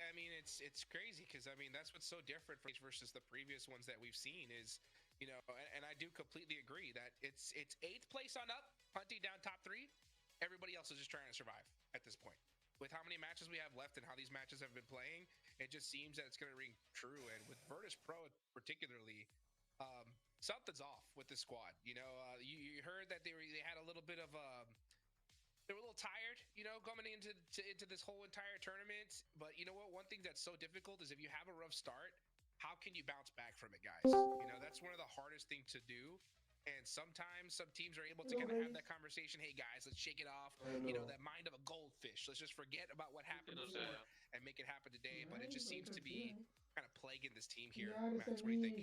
I mean, it's crazy because, I mean, that's what's so different versus the previous ones that we've seen is, you know, and I do completely agree that it's 8th place on up, hunting down top 3. Everybody else is just trying to survive at this point. With how many matches we have left and how these matches have been playing, it just seems that it's going to ring true. And with Virtus Pro particularly, something's off with the squad. You know, you heard that they had a little bit of they were a little tired, you know, coming into this whole entire tournament. But you know what? One thing that's so difficult is if you have a rough start, how can you bounce back from it, guys? You know, that's one of the hardest things to do. And sometimes some teams are able to kind of have that conversation. Hey, guys, let's shake it off. You know, that mind of a goldfish. Let's just forget about what happened before and make it happen today. But it just seems to be kind of plaguing this team here. Max, what do you think?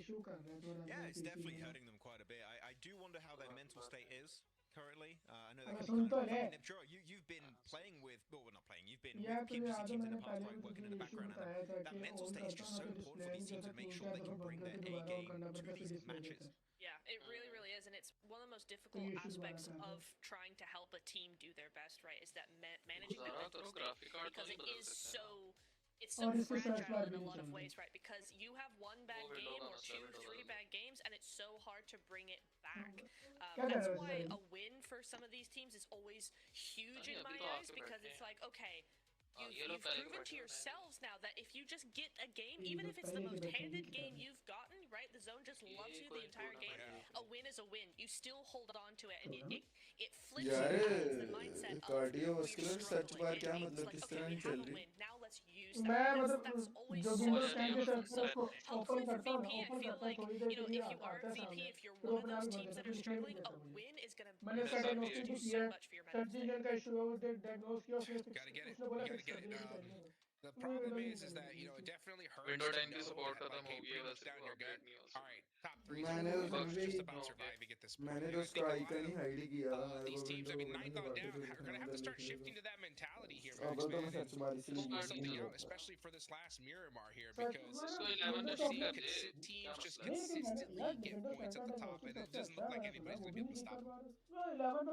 Yeah, it's definitely hurting them quite a bit. I do wonder how their mental state is currently. I know that can be kind of Niptra, you've been playing with, well, we're not playing, you've been with PMGC teams in the past, right, working in the background, and that mental state is just so important for these teams to make sure they can bring their A game to these matches. Yeah, it really, really is, and it's one of the most difficult aspects of trying to help a team do their best, right, is that managing the mental state, because it's so fragile in a lot of ways, right? Because you have 1 bad game or 2, 3 bad games, and it's so hard to bring it back. That's why a win for some of these teams is always huge in my eyes, because it's like, okay, you've proven to yourselves now that if you just get a game, even if it's the most handed game you've gotten, right? The zone just loves you the entire game. A win is a win. You still hold on to it, and it flips you out of the mindset of cardiovascular search bar क्या मतलब किस तरह नहीं चल रही now let's use that. That's always so important. So hopefully for VP, I feel like, you know, if you are VP, if you're one of those teams that are struggling, a win is going to do so much for your mental state. Gotta get it. Gotta get it. The problem is that, you know, it definitely hurts. Window to 10 की know support that, खत्म like, हो hey, गई है pretty much वैसे down वो your gut. update नहीं हो All right, top 3 मैंने तो फिर भी just about surviving at this point. मैंने You तो know, I think a strike lot नहीं of हाइड ही किया था मेरे these को teams, I विंडो mean, वगैरह 9th से on बातें down, फिर are gonna have to अंदर start लिखने shifting को to that mentality here, अब Max, तो मैं man, सर्च मार and इसलिए figure यूज something नहीं out, करता especially for this last Miramar here, search because इसको we've 11 seen कर दे teams just क्या consistently get points at the top, and it doesn't look like anybody's gonna be able to stop them.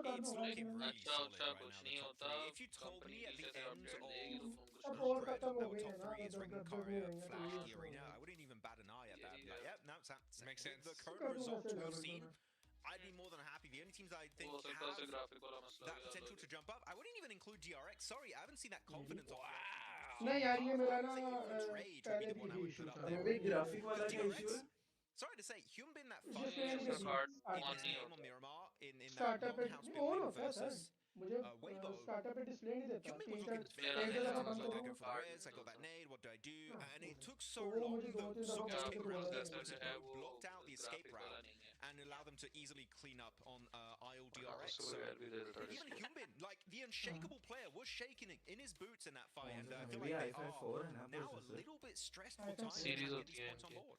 It's looking really अच्छा solid अच्छा right कुछ now, the नहीं top होता 3. If you told me at company the से end update of देगी तो तुम कुछ अब नहीं और Dread, खत्म हो our गई top है ना 3 is तो ranking दब Karo, नहीं रहेंगे तो Flash, ये the तो Arena. I wouldn't even bat an eye at that. Like, yep, no, Makes sense. The current कर दूंगा results से we've लेवल seen, में I'd be more than happy. The only teams I think हो सकता है have उसे graphic वाला मसला that भी आता potential to jump up, I wouldn't even include DRX. Sorry, I haven't seen that confidence of नहीं यार ये मेरा ना Rage would be पहले the one I भी would इशू put up था there. अबे ग्राफिक वाला क्या इशू DRX, है sorry to say, Hyunbin that मुझे fun स्क्रीन in पे this नहीं game on Miramar in that startup पे longhouse नहीं ऑन building होता है सर versus मुझे Weibo. स्टार्टअप पे डिस्प्ले नहीं देता Hyunbin was तीन looking चार very एक दो दफा nervous. बंद Like, I go करूँ for the res, I got that nade, what do I do? And it took so तो वो long मुझे दो though, तीन दफा Soft बंद came करके around बोला and था Virtus Pro blocked out the escape route and allowed them to easily clean up on aisle DRX. So even Hyunbin, like the unshakable player, was shaking it in his boots in that fight, and I feel like they are now a little bit stressed for time to get these points on board.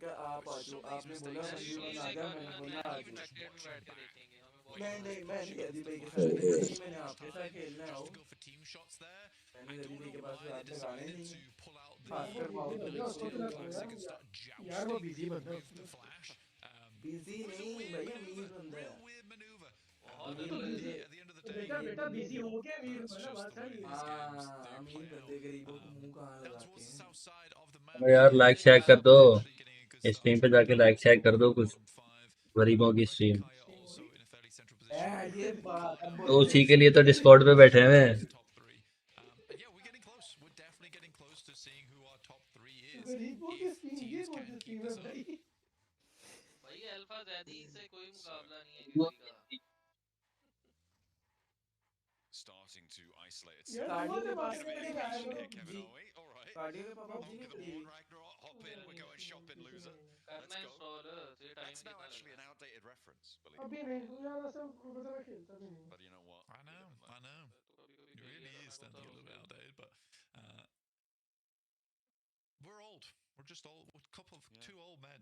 कहा आप आ जाओ, आपने बोला मंजूर आ जा, मैंने बोला आ जाओ। नहीं मैंने अदी भाई के साथ खेलना नहीं, मैंने आपके साथ खेलना है। मैंने अदी भाई के पास हाथ लगाने नहीं है, खासकर माउस यार वो बिजी बंदा बिजी नहीं भाई, अमीर बंदा है। बेटा बिजी हो के अमीर हुआ ना, बात सही है। अमीर बंदे गरीबों को मुंह कहाँ लगाते हैं। अरे यार लाइक शेयर कर दो, स्ट्रीम पे जाके लाइक शेयर कर दो कुछ, गरीबों की स्ट्रीम। ये बात तो उसी के लिए तो डिस्कॉर्ड पे बैठे हैं। गरीबों की स्ट्रीम, ये कौन सी स्ट्रीम है भाई? भाई अल्फा जैदी से कोई मुकाबला नहीं है किसी का। Starting to isolate यार itself. तुम्हारे पास Bit of में innovation क्या here, Kevin, are we? All right. Cardio के पापा Welcome to the Born Ragnarok. Hop in, we're going shopping, loser. Let's go. That's now actually an outdated reference, believe it or अभी नहीं यार, ऐसा मतलब मैं खेलता भी नहीं। But you know what? I know. It really is starting to get a little bit outdated, but we're old. We're just old. We're a couple of two old men.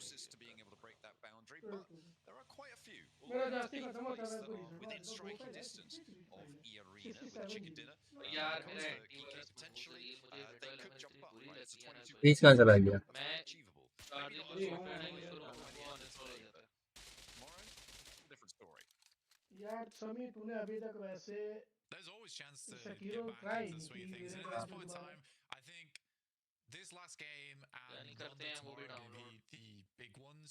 closest to being able to break that boundary, but there are quite a few. All मेरा the way up to जास्ती 8th खत्म होता place है that कोई are reason within दो striking file है distance of E-Arena with a 67 chicken की dinner. When यार it comes मेरा to एक्टिव Kike, वाला potentially रील मुझे they withdraw could eleven jump इतनी up, बुरी right? It's लगती a है ना 22 बीच भाई कहाँ point चला lead. गया? That's मैं very achievable. चार Maybe दिन not बाद as ये far हूँ as मैं they ये शुरू might में be वो able to अनइंस्टॉल हो today, जाता but है tomorrow, different story. यार समी तूने अभी तक वैसे There's always chance to Sekiro get back try into the नहीं की swing of things, मेरे and को at this आज point in दोबारा time, I think this last game क्या नहीं and करते Ronda हैं वो भी tomorrow are going to download be the big ones.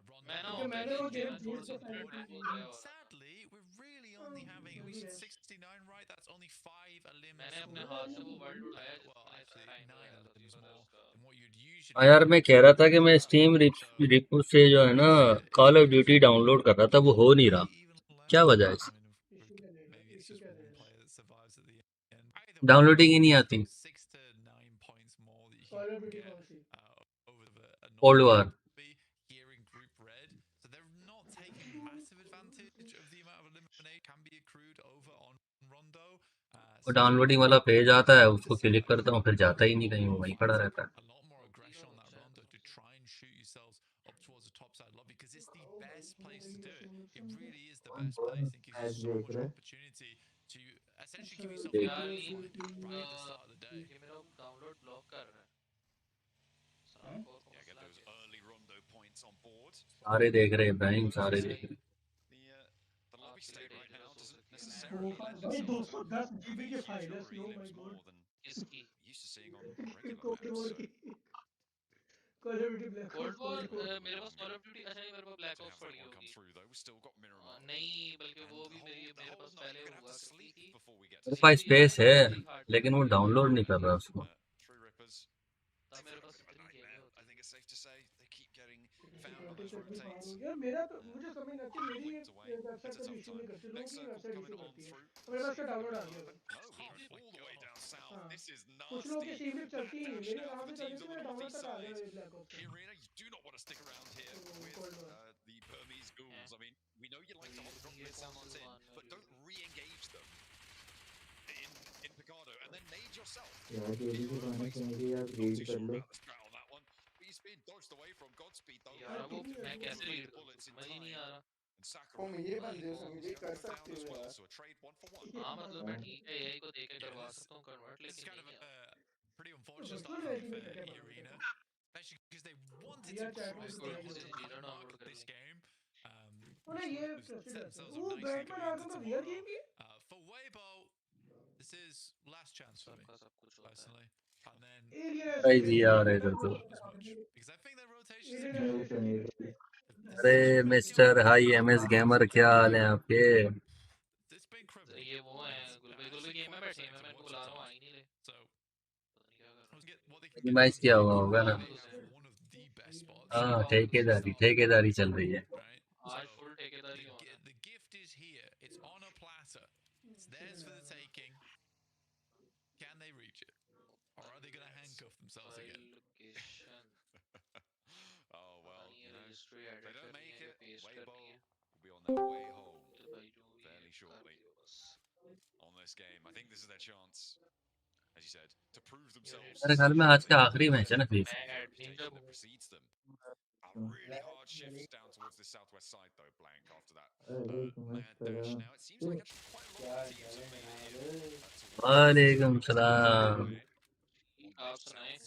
Ronda मैं ना क्योंकि probably मैंने वो ऑथेंटिक pushing खेला गेम on डेढ़ थोड़ा towards सा सौ a फाइल point. बहुत की हैंग थी होता है वाला Sadly, we're really only having, we फिर भी said है 69, right? That's only 5 elims मैंने अपने more. हाथ से वो वर्ल्ड उठाया Well, जिसमें actually, टाइम 9 लगाया था elims 0 था more उसका than what you'd हाँ usually यार get मैं in कह रहा था कि मैं Wahtc. स्टीम So रिपो से जो है ना कॉल ऑफ ड्यूटी डाउनलोड कर रहा था, वो हो नहीं रहा। क्या वजह है इसकी? इशू क्या दे रहा maybe है it's इशू just क्या दे one रहा है player that survives at the end. Either way, downloading ही नहीं it's आती। still 6 to 9 points more that you call of can duty get कौन सी out Cold War. Here in Group Red, so they're not taking massive advantage of the amount of elimination can be accrued over on Rondo. वो downloading वाला page आता है, उसको click करता हूँ, फिर जाता ही नहीं कहीं, वो वहीं पड़ा रहता है. A lot more aggression on that Rondo to try and shoot yourselves up towards the top side lobby because it's the best place to do it. It really is the best place. It gives you so much opportunity to essentially give yourself a यार right ये at the start of the day. ये मेरा download block कर रहा है. Yeah, get those early Rondo points on board. सारे देख रहे हैं इब्राहिम, सारे देख रहे हैं. The lobby state right now doesn't necessarily lend भाई itself to 210 जीबी की फाइल है, fury slow my limbs God. more than we're used to seeing on regular cold maps. War So. की call of duty black cold ops, war cold war. मेरे पास call of duty अच्छा नहीं, मेरे पास black ops पड़ी होगी. नहीं बल्कि वो भी मेरे पास पहले हुआ करती थी. मेरे पास स्पेस है लेकिन वो डाउनलोड नहीं कर रहा उसको. तब मेरे पास इतनी गेमें होती. I think it's safe to say they keep getting found on rotate those करके बाहर rotates. हो गया. मेरा तो मुझे समझ नहीं आती, मेरी वेबसाइट कभी इशू नहीं करती, लोगों की वेबसाइट इशू करती है. मेरे पास का डाउनलोड आ गया. All the way down south. हाँ. This is कुछ लोगों की nasty. सीम चलती ही नहीं, मेरी आराम से चलती Teams थी, on the मेरा डाउनलोड northeast तक आ गया side. Black ops. Irina, you do not want to stick around here with the Burmese ghouls. I mean, we know you like to hold the drop missiles in, but don't re-engage them in Picado, and then nade yourself. यार जोड़ी के गाने सुनेंगे यार, read कर लो. He's being dodged away from Godspeed though. यार वो मैं कैसे रीड करूं, समझ ही नहीं आ रहा. ओ मेरे बंदे हो, समझे कर सकते हो यार. हाँ मतलब मैं ठीक है यही को देके करवा सकता हूँ कन्वर्ट, लेकिन नहीं है. Pretty unfortunate start for Irina, especially because they wanted to cruise, they wanted to unlock this game. उन्हें ये फ्रस्ट्रेट है. वो बैटमैन आर्कम में रियल गेम की For Weibo, this is last chance for me personally. And then भाई भी आ रहे थे तो. because I think their rotations अरे मिस्टर हाई एमएस गेमर, क्या हाल है आपके? ये वो है गुलबे गेम में बैठे हैं, मैं इनको बुला रहा हूँ, आ ही नहीं रहे. मिनिमाइज किया हुआ होगा ना. हाँ, ठेकेदारी चल रही है. आज फुल ठेकेदारी होना. The gift is here. It's on a platter. It's theirs for the taking. Can they reach it? Or are they going to handcuff themselves again? Oh well, you know, if they don't make it, Weibo will be on their way home fairly shortly on this game. I think this is their chance, as you said, to prove themselves. मेरे ख्याल में आज का आखिरी match है ना फिर. That precedes them. Really hard shifts down towards the southwest side though, Blank, after that mad dash. Now it seems like actually quite a lot of teams have made it in. वालेकुम सलाम. आप सुनाएं.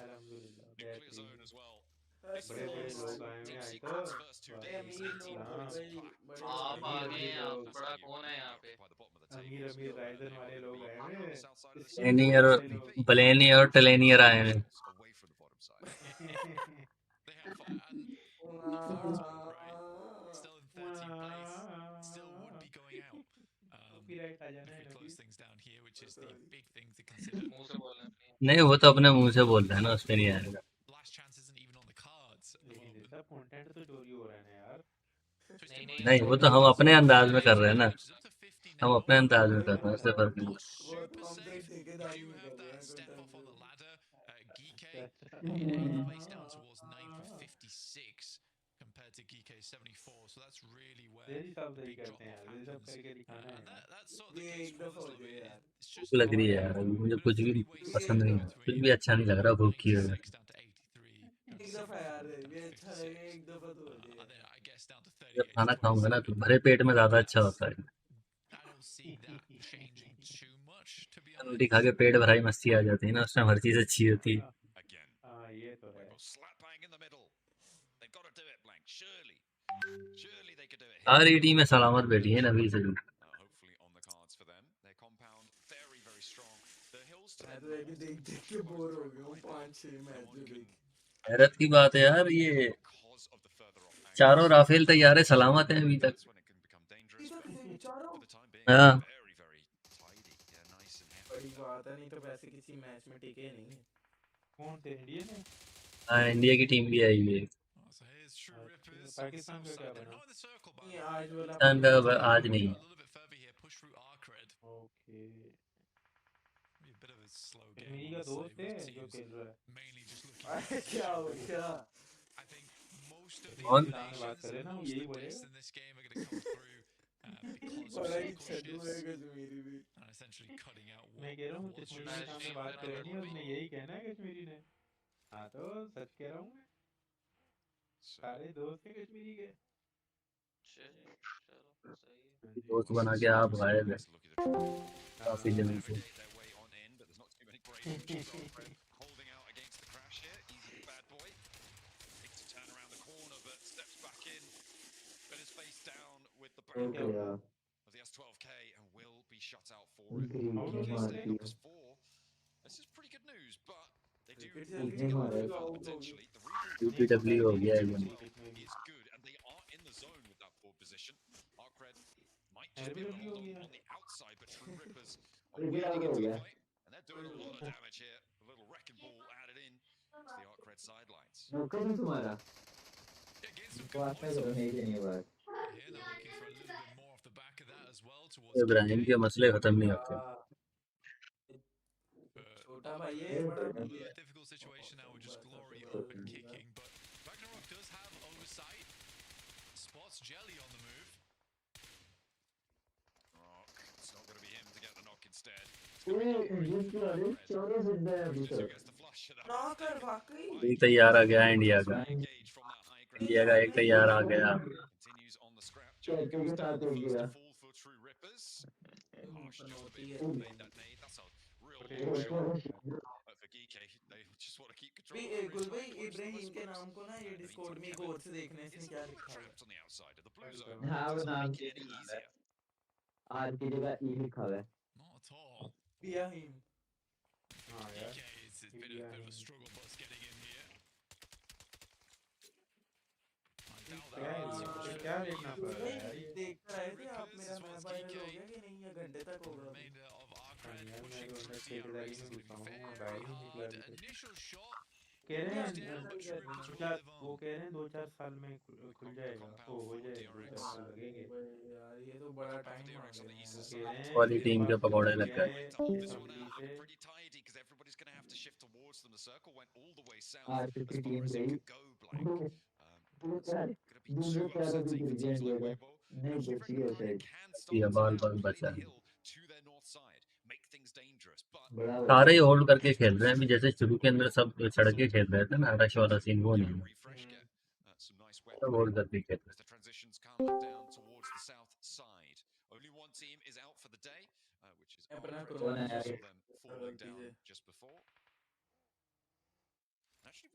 Nuclear zone as well. बड़े बड़े लोग आए हैं आज तो. आप आ गए हैं, आप बड़ा कौन है यहाँ पे? अमीर अमीर राइजन वाले लोग आए हैं. ब्लेनियर और टेलेनियर आए हैं. Still in 13th place, still would be going out. If we close things down here, which is the big thing to consider. नहीं, वो तो अपने मुंह से बोल रहे हैं ना, उसमें नहीं आएगा. Last chance isn't even on the cards. सब कंटेंट तो चोरी हो रहा है ना यार. नहीं, वो तो हम अपने अंदाज में कर रहे हैं ना. हम अपने अंदाज में कर रहे हैं, उससे फर्क नहीं. Place down towards 9th with 56 compared to Geeko 74, so that's really where ये सब सही big करते हैं यार, ये सब करके दिखाना है. that's sort of the case for us. It's just भूख लग रही है यार, मुझे कुछ भी पसंद नहीं है, कुछ भी अच्छा नहीं लग रहा भूख की वजह से. एक दफा यार ये अच्छा लगे, एक दफा तो हो जाए. जब खाना खाऊंगा ना तो भरे पेट में ज्यादा अच्छा होता है. रोटी खा के पेट भराई मस्ती आ जाती है ना, उसमें हर चीज अच्छी होती है. हाँ ये तो है. सारी टीम में सलामत बैठी है नबी से. मैं तो एक देख देख के बोर हो गया हूँ 5-6 मैच जो देख. हैरत की बात है यार, ये चारों राफेल तैयार है, सलामत है अभी तक. हाँ, बड़ी बात है, नहीं तो वैसे किसी मैच में टिके नहीं. कौन थे? इंडिया ने? हाँ, इंडिया की टीम भी आई है. पाकिस्तान का क्या बना? नहीं आज वाला पाकिस्तान का आज नहीं. ओके. मेरी का दोस्त है जो खेल रहा है. क्या हो गया? I think most of the On eliminations, most of the deaths in this game are going to come through because of बड़ा ही circle छड्डू है shifts कश्मीरी भी। and essentially cutting out मैं कह रहा हूँ what was कश्मीरी just के सामने shit बात Agar करें नहीं, would be. उसने यही कहना है कश्मीरी ने। हाँ तो सच कह रहा हूँ मैं, सारे दोस्त हैं कश्मीरी के। चलो सही है। दोस्त बना के आप गायब है काफी दिनों से। Holding out against the crash here. Easy bad boy. Needs to turn around the corner, but steps back in. But is face down with the barrel of the S12K and will be shut out for it. PK staying up as 4. This is pretty good news, but they do need to get more fun potentially. The reboot UPW हो गया है is good, and they are in the zone with that forward position. Arcred might just be able to hold on the outside, but True Rippers are wading into the fight, and they're doing a lot of damage here. A little wrecking ball added in to the Arcred sidelines. नौकर है तुम्हारा बात है करो नहीं देनी बात Here they're looking for a little bit more off the back of that as well towards Ibrahim के मसले खत्म नहीं होते। छोटा भाई है a बड़ा bit of a difficult situation now with just Glory up and kicking, but Ragnarok does have oversight, spots Jelly on the move. It's not going to be him to get the knock instead. ये Indian की वाले 14 जिंदा है अभी तक ना कर वाकई एक तैयार आ गया इंडिया का एक तैयार आ गया। चैटू के साथ हो गया गुल भाई इब्राहिम के नाम को ना ये डिस्कॉर्ड में गौर से देखने इसमें क्या लिखा है। हाँ वो नाम के आर की जगह ई लिखा हुआ है बियाहिम। हाँ यार It's been a bit of a struggle bus getting in here. क्या देखना पड़ रहा है यार ये? देख कर आए थे आप मेरा मैं वायरल हो गया कि नहीं, ये घंटे तक होगा। Remainder of Arcred यार मैं pushing तो through ठेकेदारी DRX. में It's घुसा gonna हूँ, be मैं very गाड़ी नहीं निकला hard. अभी तक। Initial shot. कह रहे हैं Down, but True Rippers will live on. वो कह रहे हैं 2-4 साल में खुल जाएगा, ओ हो जाएगा, 2-4 साल लगेंगे। यार ये तो बड़ा टाइम मांग रहे हैं। कह रहे हैं वाली कि टीम के पकौड़े लग गए। Pretty tidy because everybody's going to have to shift towards them. The circle went all the way south R as की far टीम as it गई could go, Blank. दूसरे पैरों भी गिर गए इंडिया का नहीं बची है शायद ये बाल बाल बचा है। To their north side, make things dangerous, but बड़ा सारे ही होल्ड करके खेल रहे हैं अभी, जैसे शुरू के अंदर सब चढ़ के खेल रहे थे ना, रश वाला सीन वो नहीं है, some nice सब weaponry होल्ड करके खेल रहे as the transitions come down towards the south side. Only one team is out for the day, which is Arcred. You saw them falling down just before. Actually,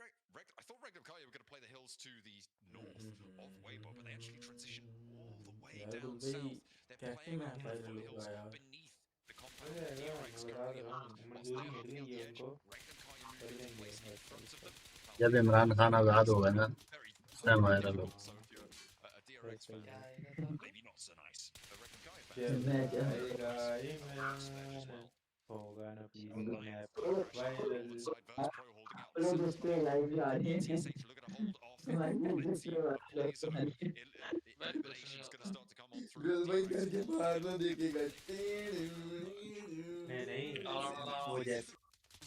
I thought Regular Kaya were going to play the hills to the north of Weibo, but they actually transition all the way down south. They're playing on the foothills beneath the compound. DRX currently hold must मंजूरी down mill on गई the है edge. उनको, Regular Kaya कर moving in देंगे place in front of them. हैं। जब इमरान खान आजाद होगा ना उस टाइम आएगा लोग। So if you're a DRX fan, maybe not so nice. A Regular Kaya fan, जब मैं आएगा इमरान होगा ना प्लीज मैप वायरल। लोग उस पे लाइव जा रहे हैं TSH looking to hold off हमारी plenty नजर of लोग players. तुम्हारी The elimination's going to start to come on through. गुल भाई करके बाहर ना देखेगा। नहीं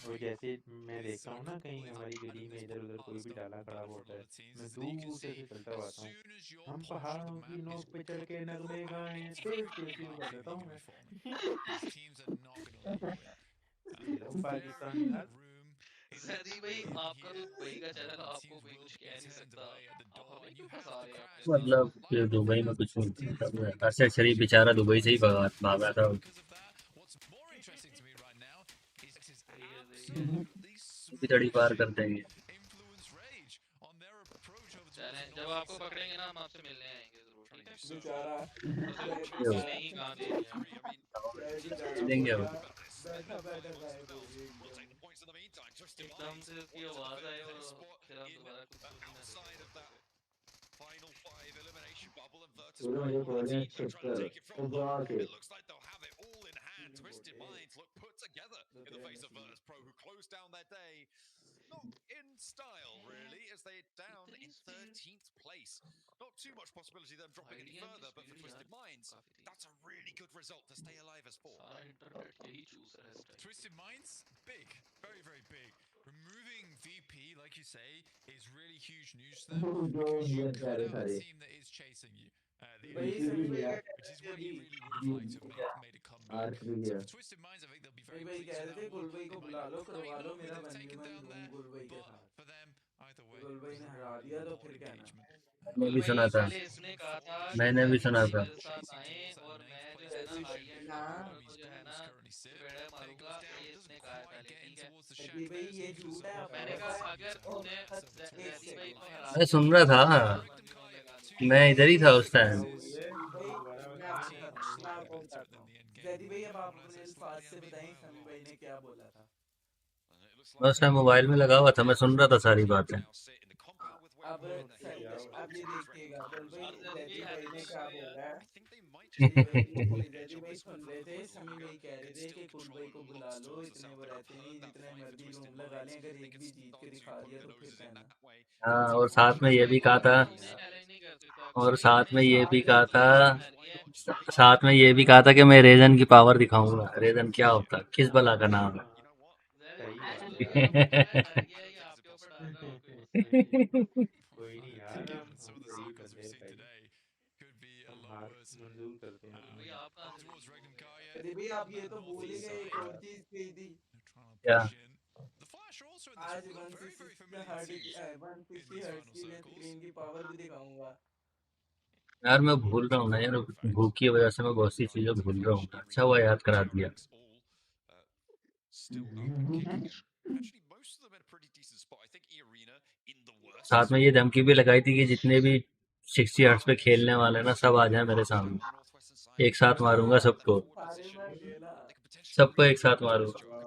वो जैसे मैं देखता हूँ ना कहीं हमारी गली में इधर उधर कोई भी डाला खड़ा होता है, मैं दूर से चलता आता हूँ, हम पहाड़ों की नोक पे चढ़ के नगमे गाएं, तेज तेज शुरू कर देता हूँ मैं। लो पाकिस्तान यार। जैदी भाई आपका तो भाई का चैनल, आपको कोई कुछ कह नहीं सकता, आप हमें क्यों फंसा रहे हैं अपने मतलब कि दुबई में कुछ नहीं था, अरशद शरीफ बेचारा दुबई से ही भागा था। भी तड़ी पार कर देंगे। चलें, जब आपको पकड़ेंगे ना हम आपसे मिलने आएंगे जरूर, ठीक है? बेचारा मिलने ही कहाँ देंगे हम। देंगे वो। बैठा बैठा गायब हो गया। एकदम से उसकी आवाज आई और फिर हम दोबारा कुछ सोचने लगे। Final 5 elimination bubble and Virtus पूरा मुझे बोल रहे हैं चक्कर उबा के it looks like they'll have it all in hand. Twisted Minds look put together in the face of Virtus Pro, who closed down their day not in style really, as they're down in 13th place. Not too much possibility of them dropping any further, but for Twisted Minds, that's a really good result to stay alive as 4. Twisted Minds, big, very, very big. removing VP, like you say, is really huge news to them जो because you Indian cut सारे out the सारे team that is chasing you. The भाई enemy सभी team, भाई क्या which कह is रहे what थे he अभी really would like to have made a comeback. Arc भी So गया for Twisted Minds, I think they'll be very भाई pleased कह with रहे that थे one. गुल भाई को It might बुला not लो quite करवा be लो who मेरा they've 1v1 taken down धूम there, गुल भाई के but साथ for them, either way, गुल भाई it was ने a हरा really, दिया really तो फिर important क्या ना engagement. मैंने गुल भी भाई सुना था, पहले इसने कहा था कि मैंने भी मैं सुना किसी था। मेरे साथ आए और मैं जो है ना हाईएंड ना कंप्यूटर को जो है ना चपेड़े मारूंगा, ये इसने कहा है पहले, ठीक है। जैदी भाई ये झूठ है आपको मैंने पता कहा है अगर और तूने एक जैदी भाई को सेकंड हरा मैं दिया सुन तो रहा मैं था, तुझे 1v1 लगा दूंगा। मैं इधर ही था एक उस टाइम। सेकंड भाई मैं आपको बताता हूँ मैं आपको बताता हूँ जैदी भाई अब आप अपने अल्फाज से बताएं समी भाई ने क्या बोला था। मैं उस टाइम मोबाइल में लगा हुआ था, मैं सुन रहा था सारी बातें। अब सही अब ये देखिएगा गुल भाई जैदी भाई ने क्या बोला है। जैदी भाई सुन रहे थे समी भाई कह रहे थे कि कुल भाई को बुला लो, इतने वो रहते नहीं जितने मर्जी रूम लगा लें, अगर एक भी जीत के दिखा दिया तो फिर कहना। हाँ, और साथ में ये भी कहा था, और साथ में ये भी कहा था, साथ में ये भी कहा था कि मैं रेजन की पावर दिखाऊंगा। रेजन क्या होता, किस बला का नाम है। सही बात है कोई नहीं यार, हम गरीब बंदे हैं भाई, हम हार मंजूर करते हैं अपनी। अरे भाई आप ये तो भूल ही गए, एक और चीज कही थी। क्या? आज 160 हर्ट्ज की मैं स्क्रीन की पावर भी दिखाऊंगा। यार मैं भूल रहा हूँ ना यार, भूख की वजह से मैं बहुत सी चीजें भूल रहा हूँ। अच्छा हुआ याद करा दिया। साथ में ये धमकी भी लगाई थी कि जितने भी 60 हर्ट्ज पे खेलने वाले ना, सब आ जाए मेरे सामने, एक साथ मारूंगा सबको, सारे मैं अकेला। सबको एक साथ मारूंगा। मैं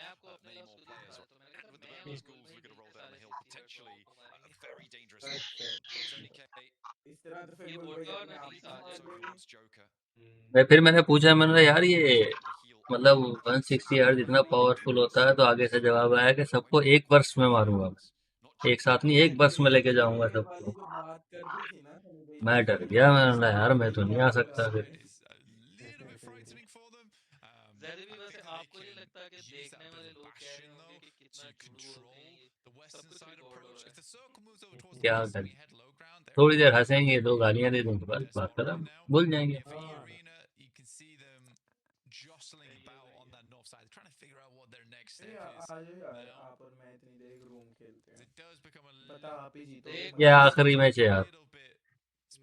आपको अपने लफ्ज खुद ही बता देता हूँ। मैंने कहा था मैं और गुल भाई मिलके सारे 60 हर्ट्ज को मारेंगे। इस तरह तो फिर ये गुल भाई वोटा और अपने आप नफीस को आ मार जाए। देंगे। फिर मैंने पूछा, मैंने कहा यार ये मतलब 160 हर्ट्ज इतना पावरफुल होता है? तो आगे से जवाब आया कि सबको एक वर्ष में मारूंगा मैं, एक साथ नहीं, एक वर्ष में लेके जाऊंगा ये वाली सबको। जो बात कर दी थी ना सनी भाई मैं ने, डर गया, मैंने कहा यार मैं तो नहीं आ सकता फिर। जैसे भी वैसे आपको नहीं लगता कि देखने वाले लोग कह रहे होंगे कि कितना झूठ बोलते हैं ये, सब कुछ रिकॉर्ड हो रहा है। क्या करें, थोड़ी देर हंसेंगे, दो गालियां दे दूंगा, बस बात खत्म, भूल जाएंगे। आ जाओ यार आप और मैं इतनी देर रूम खेलते हैं, पता आप ही जीतोगे ये मजा आखिरी मैच है यार,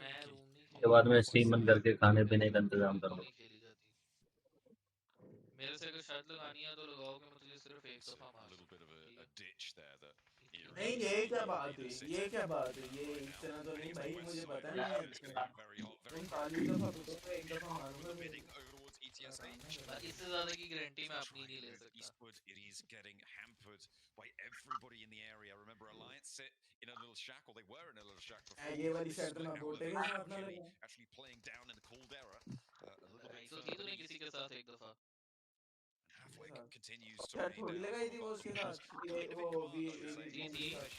मैं रूम नहीं के बाद में स्ट्रीम बंद करके खाने पीने का इंतजाम रूम करूंगा। नहीं खेली जाती। मेरे से अगर शर्त लगानी है तो लगाओगे, मैं तुझे सिर्फ एक दफा मार सकता हूँ, ठीक है? नहीं ये क्या बात हुई, ये क्या बात हुई, ये इस तरह तो नहीं भाई, मुझे पता है मैं 39 दफा पीटूंगा, एक दफा मारूंगा फिर। इससे ज्यादा की गारंटी मैं अपनी नहीं ले सकता। ये वाली शर्त मैं बोटे के साथ ना लगाऊं। लगाई तो थी तूने किसी के साथ एक दफा। शर्त थोड़ी लगाई थी वो उसके साथ, ये वो भी थी के थी साथ।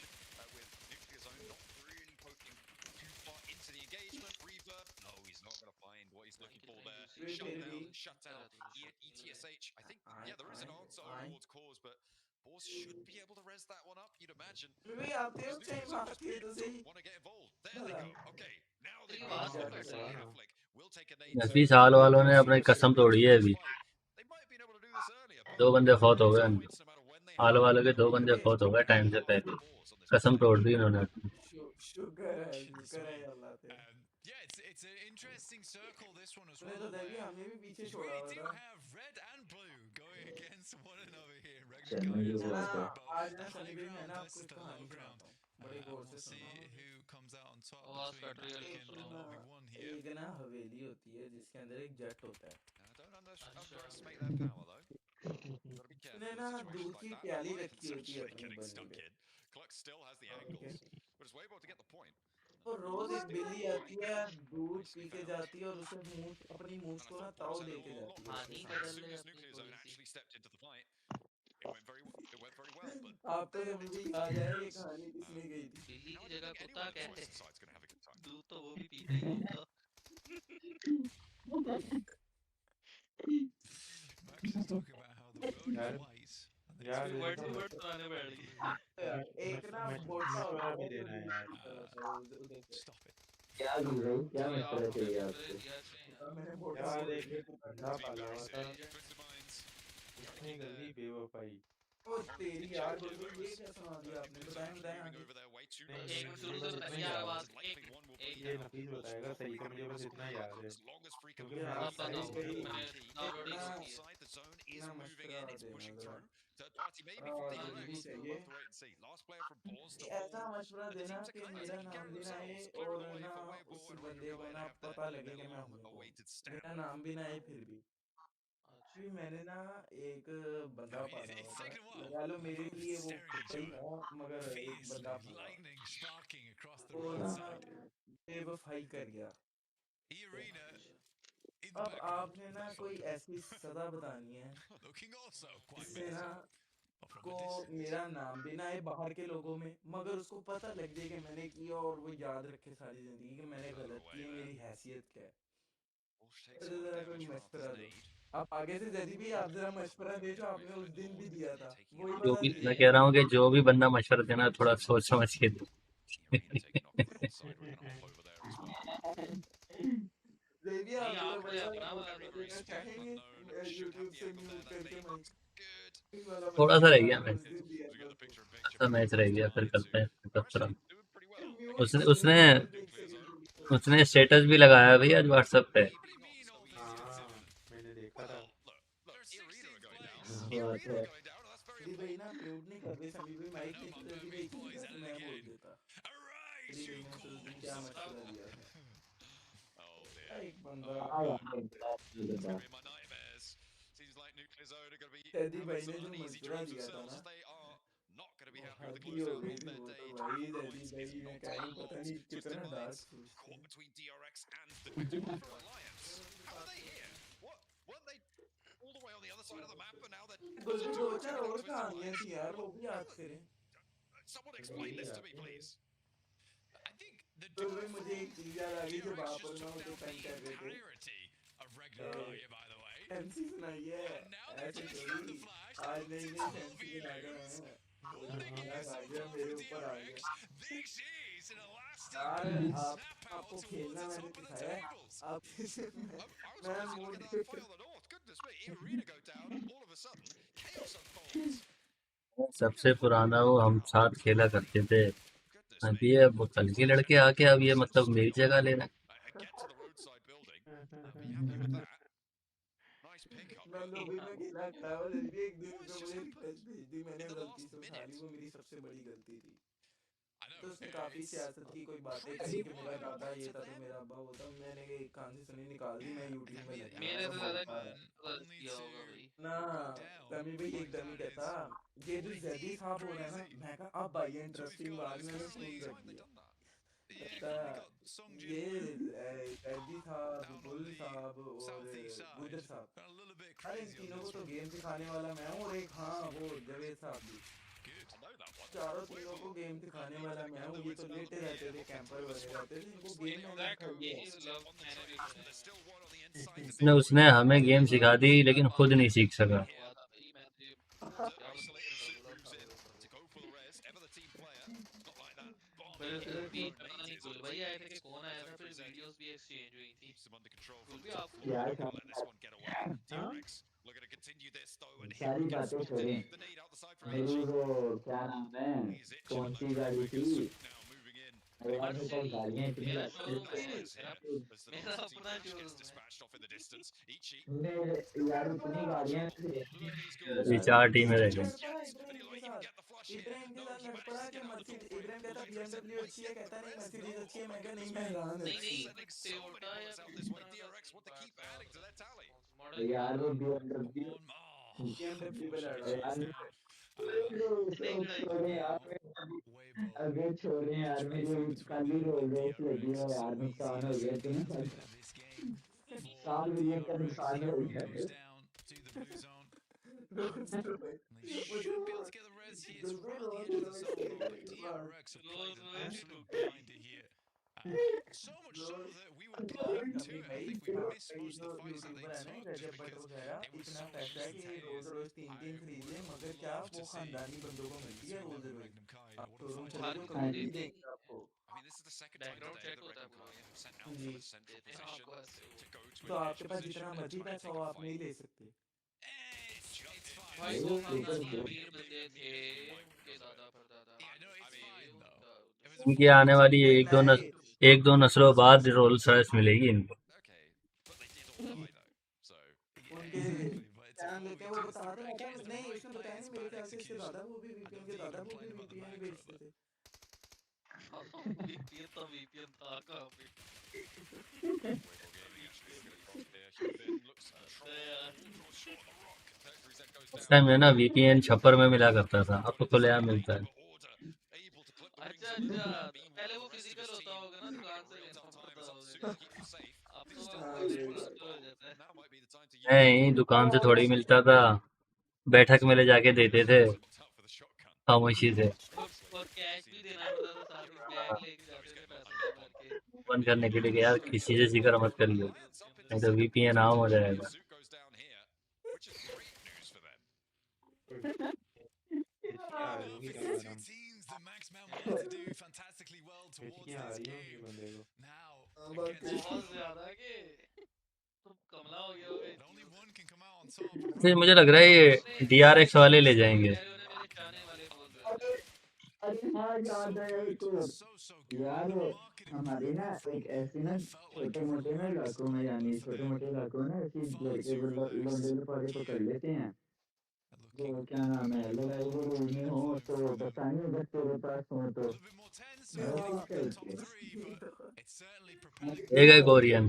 फिर भी भाई आते हो चाहे मारती है तो सही भला। तेरी आवाज तो कट रही है। नफीस हाल वालों ने अपनी कसम तोड़ी है अभी, 2 बंदे फौत हो गए। हाल वालों के 2 बंदे फौत हो गए टाइम से पहले, कसम तोड़ दी उन्होंने। शुक्र है अल्लाह पे। तूने तो देवी हमें भी पीछे छोड़ा हुआ था। चैनल ये मैं ना बात है। आज ना सनी भाई मैं ना आपको एक कहानी सुनाता हूँ, बड़े गौर से सुनना। आवाज कट रही है, लेकिन सुनाओ। एक ना हवेली होती है जिसके अंदर एक जट होता है। उसने ना दूध की प्याली रखी होती है अपनी बनी पे, ठीक है। तो रोज एक बिल्ली आती है, दूध पी के जाती है और उसे मूछ अपनी मूछ को ना ताऊ दे के जाती है उसके कहानी बदल ले सामने। अपनी थोड़ी सी। आपको जब भी याद आया ये कहानी किसने गई थी? बिल्ली की जगह कुत्ता कहते, दूध तो वो भी पीता ही होगा। यार यार वर्ड इनका टू वर्ड मशवरा सुनाने बैठ गई। एक ना बोटा होता मशवरा है भी जो देना है दूध यार। पीता रहता है उधर से। क्या गुरु भाई, क्या भाई मशवरा आपको चाहिए क्या मशवरे आपको? दिया इसने मैंने बोटा यार बोल एक दिया। बंदा पाला हुआ था, उसने कर दी बेवफाई। ओ तेरी यार गुरु ये क्या सुना दिया आपने? बताएं बताएं आगे। नहीं एक नहीं, मिनट मुझे शुरू से बस इतना बताइए ही यार याद है, बात एक ये नफीस बताएगा सही से, मुझे बस इतना याद है क्योंकि क्या मैंने अब सारी बताओ भाई मैंने नॉर्मल इतना की है इतना मशवरा देना जरा, हाँ आवाज जी भी चाहिए। कि ऐसा मशवरा देना कि मेरा नाम भी ना आए और ना उस बंदे को ना पता लगे कि मैं हूँ कौन, मेरा नाम भी ना आए फिर भी। अभी मैंने ना एक बंदा पाला हुआ था, लगा लो मेरे लिए वो कुत्ता ही था मगर एक बंदा पाला हुआ, वो ना बेवफाई कर गया। अब आपने ना कोई ऐसी सजा बतानी है जिससे ना को मेरा नाम भी ना आए बाहर के लोगों में, मगर उसको पता लग जाए कि मैंने किया और वो याद रखे सारी जिंदगी कि मैंने गलत की है, मेरी हैसियत क्या है। तो जरा कोई मशवरा दो। आप आगे से जल्दी भी आप जरा मशवरा दे जो आपने उस दिन भी दिया था, वही जो वाला भी मैं दीजिए। कह रहा हूँ कि जो भी बंदा मशवरा देना थोड़ा सोच समझ के दो। जल्दी नहीं आप जरा आप कोई वही वाला अपना मशवरा देना चाहेंगे? यूट्यूब से म्यूट करके वही वाला थोड़ा सा मशवरा रह जो गया आपने मैच, उस दिन दिया था उसको। ऐसा मैच रह गया, फिर करते हैं तब थोड़ा। म्यूट उसने कर उसने देना सिर्फ एक सेकंड के लिए। उसने स्टेटस भी लगाया भाई आज व्हाट्सएप पे। हाँ मैंने देखा था। बात है। सदी भाई ना म्यूट नहीं कर रहे, सभी भाई माइक नहीं, तो सदी भाई की जगह से मैं बोल देता। सदी भाई ने तो उस दिन क्या मशवरा दिया था। एक बंदा हाँ यार, एक बंदा। सदी भाई ने जो मशवरा दिया था ना, वो हद ही हो गई थी वो तो भाई। सदी भाई मैं कह रहा हूँ पता नहीं कितना डार्क सोचते हैं। गुलबी दो चार और कहानियां थी यार, वो भी याद करें। यही याद है। गुलबी मुझे एक चीज याद आ गई, जब आप और मैं वो डिफेंड कर रहे थे। एमसी सुनाइए, ऐसे थोड़ी आज नई नई फैंसी बना कर आए हैं, वो जो मजाक आ गया मेरे ऊपर आ गया। यार आप आपको खेलना मैंने सिखाया है, आप मैं मूड सबसे पुराना वो हम साथ खेला करते थे। अभी अब कल के लड़के आके अब ये मतलब मेरी जगह ले रहे हैं। मैं लॉबी में खेला खड़ा हुआ जब भी एक दिन उसने मुझे रिक्वेस्ट भेज दी, मैंने गलती से उठा ली, वो मेरी सबसे बड़ी गलती थी। तो उसने काफी सियासत की, कोई बातें करी कि मेरा दादा ये था तो मेरा अब्बा वो था, मैंने एक कान से सुनी निकाल दी, मैं यूट्यूब में लग गया, मेरे अब से ज्यादा बोलता रहा किया होगा भाई। ना। तमी भाई एकदम ही कहता ये जो जैदी साहब हो रहा है ना, मैं कहा अब भाई इंटरेस्टिंग बात, मैंने फोन रख दिया। कहता ये जैदी साहब, गुल साहब और गुजर साहब, अरे इन तीनों को तो गेम सिखाने वाला मैं हूँ, और एक हाँ वो जावेद साहब भी, चारों तीनों को गेम सिखाने वाला मैं हूँ। ये तो लेटे रहते थे, कैंपर बने रहते थे, इनको गेम मैंने सिखाई है। यही लव मैंने भी करा है। उसने उसने हमें गेम सिखा दी लेकिन खुद नहीं सीख सका। हुआ था भाई, मैं तो क्या बोलता था फिर बीच में पता नहीं गुल भाई आए थे कि कौन आया था, फिर वीडियोस भी एक्सचेंज हुई थी। गुल भी आपको यार हाँ, सारी बातें छोड़ें। मेरी वो क्या नाम है, कौन सी गाड़ी थी यार, मेरे पास गाड़ियाँ इतनी मेरा रहती शोरूम है, मेरा हैं। मेरा अपना शोरूम है। मेरे यार इतनी गाड़ियाँ थी ये यार। चार टीमें रह गई। लड़ पड़ा इब्राहिम के साथ, इब्राहिम के साथ लड़ पड़ा कि मर्सिडीज, इब्राहिम कहता बीएमडब्ल्यू अच्छी है, कहता नहीं मर्सिडीज अच्छी है, मैं कहा नहीं मेहरान नहीं अच्छी नहीं है। टोयोटा या किस तरह का मॉडल क्या यार था? वो बीएमडब्ल्यू, बीएमडब्ल्यू पे लड़ रहा था। यार कितनी लड़ाई छोड़े हुई? यार, अगर छोड़े यार, मेरी कल ही रोल रेस लगी है यार, नुकसान हो गया इतना साल वीडियो का नुकसान हो गया। रोज तो भाई मुझे वो गुलबी रोज रोज करेगा मेरे पास, रोज रोज ही ठोकेगी। रोज अभी भाई आपका ये जो यूट्यूबर है ना रजब भट्ट वगैरह इतना पैसा है कि रोज रोज 3 खरीद ले मगर क्या वो खानदानी बंदों को मिलती है रोज रोज आप शोरूम चले जाओ कभी नहीं देंगे आपको बैकग्राउंड चेक होता है पूरा जी देते हैं आपको ऐसे वो तो आपके पास जितना मर्जी पैसा हो आप नहीं ले सकते भाई वो खानदानी अमीर बंदे थे उनके दादा परदादा इनकी आने वाली एक दो नस्लों बाद रोल्स रॉयस मिलेगी इनको। उनके क्या लेते हैं वो बताते रहता है नहीं उसने बताया नहीं मेरे ख्याल से इसके दादा वो भी वीपीएन के दादा वो भी वीपीएन बेचते थे वीपीएन तो वीपीएन था कहाँ पे उस टाइम में ना वीपीएन छप्पर में मिला करता था, अब तो खुलेआम मिलता है। अच्छा पहले वो फिजिकल होता होगा ना दुकान से लेना पड़ता होगा अब तो हो जाता है नहीं, दुकान से थोड़ी मिलता था, बैठक में ले जाके देते थे खामोशी से। और कैश भी देना पड़ता था साथ में बैग लेके जाते थे पैसे भर के बंद करने के लिए कि यार किसी से जिक्र मत करियो, नहीं तो वीपीएन आम हो जाएगा। बहुत ज्यादा के तुम कमला हो गया होगे फिर मुझे लग रहा है ये डीआरएक्स वाले ले जाएंगे। अरे हाँ याद है तो यार हमारे ना एक ऐसे ना छोटे मोटे ना इलाकों में यानी छोटे मोटे इलाकों में ऐसी लड़के लौंडे लफाड़े पकड़ लेते हैं तो क्या नाम है लड़ाई वड़ाई में हो तो बताइए अगर तेरे पास हो तो एक है कोरियन।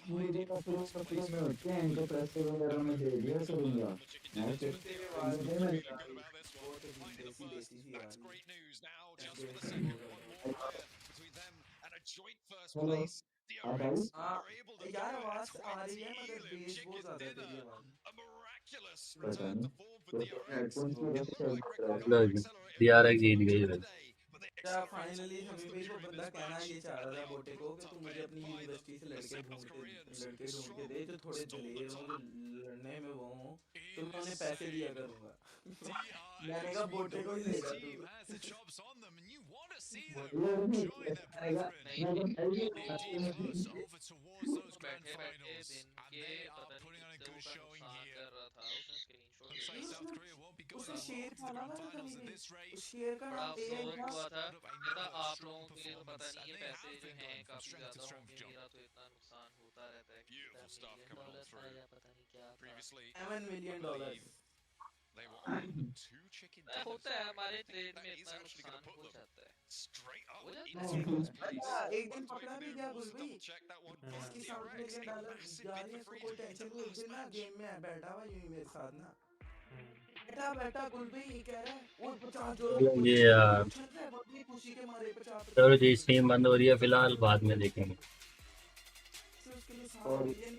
मुझे कपड़े कपड़े में होते हैं इनको पैसे वगैरह में दे दिया करूँगा मैं तो हेलो आप आई यार आवाज आ रही है मगर बेस बहुत ज्यादा है तेरी आवाज पता नहीं तो हेडफोन की वजह से डीआरएक्स जीत गई भाई। क्या फाइनली हमें भाई वो बंदा कहना ये चाह रहा था बोटे को कि तू मुझे अपनी यूनिवर्सिटी से लड़के ढूंढ के दे जो थोड़े दलेर हों जो लड़ने में वो हों तो मैं उन्हें पैसे दिया करूँगा मैंने कहा बोटे को ही ले जा बैठे बैठे दिन के पता नहीं कितने वो का नुकसान कर रहा था उसने स्क्रीनशॉट उसने शेर खाना था कभी नहीं उस शेर का बड़ा नाम अफसोस हुआ था कहता आप लोगों के लिए तो पता नहीं ये पैसे जो हैं काफी ज्यादा होंगे मेरा तो इतना नुकसान होता रहता है $1 million या पता नहीं क्या $7 million होता है हमारे ट्रेड में इतना नुकसान हो जाता है एक दिन पकड़ा भी गया गुल भाई इसकी $7 million जा रही है इसको कोई टेंशन नहीं एक दिन ना गेम में बैठा हुआ यूं मेरे साथ ना बैठा बैठा गुल भाई कह रहा है वो 50 ये यार खुशी के मारे 50 चलो जी स्ट्रीम बंद हो रही है फिलहाल, बाद में देखेंगे। उसके लिए $7 million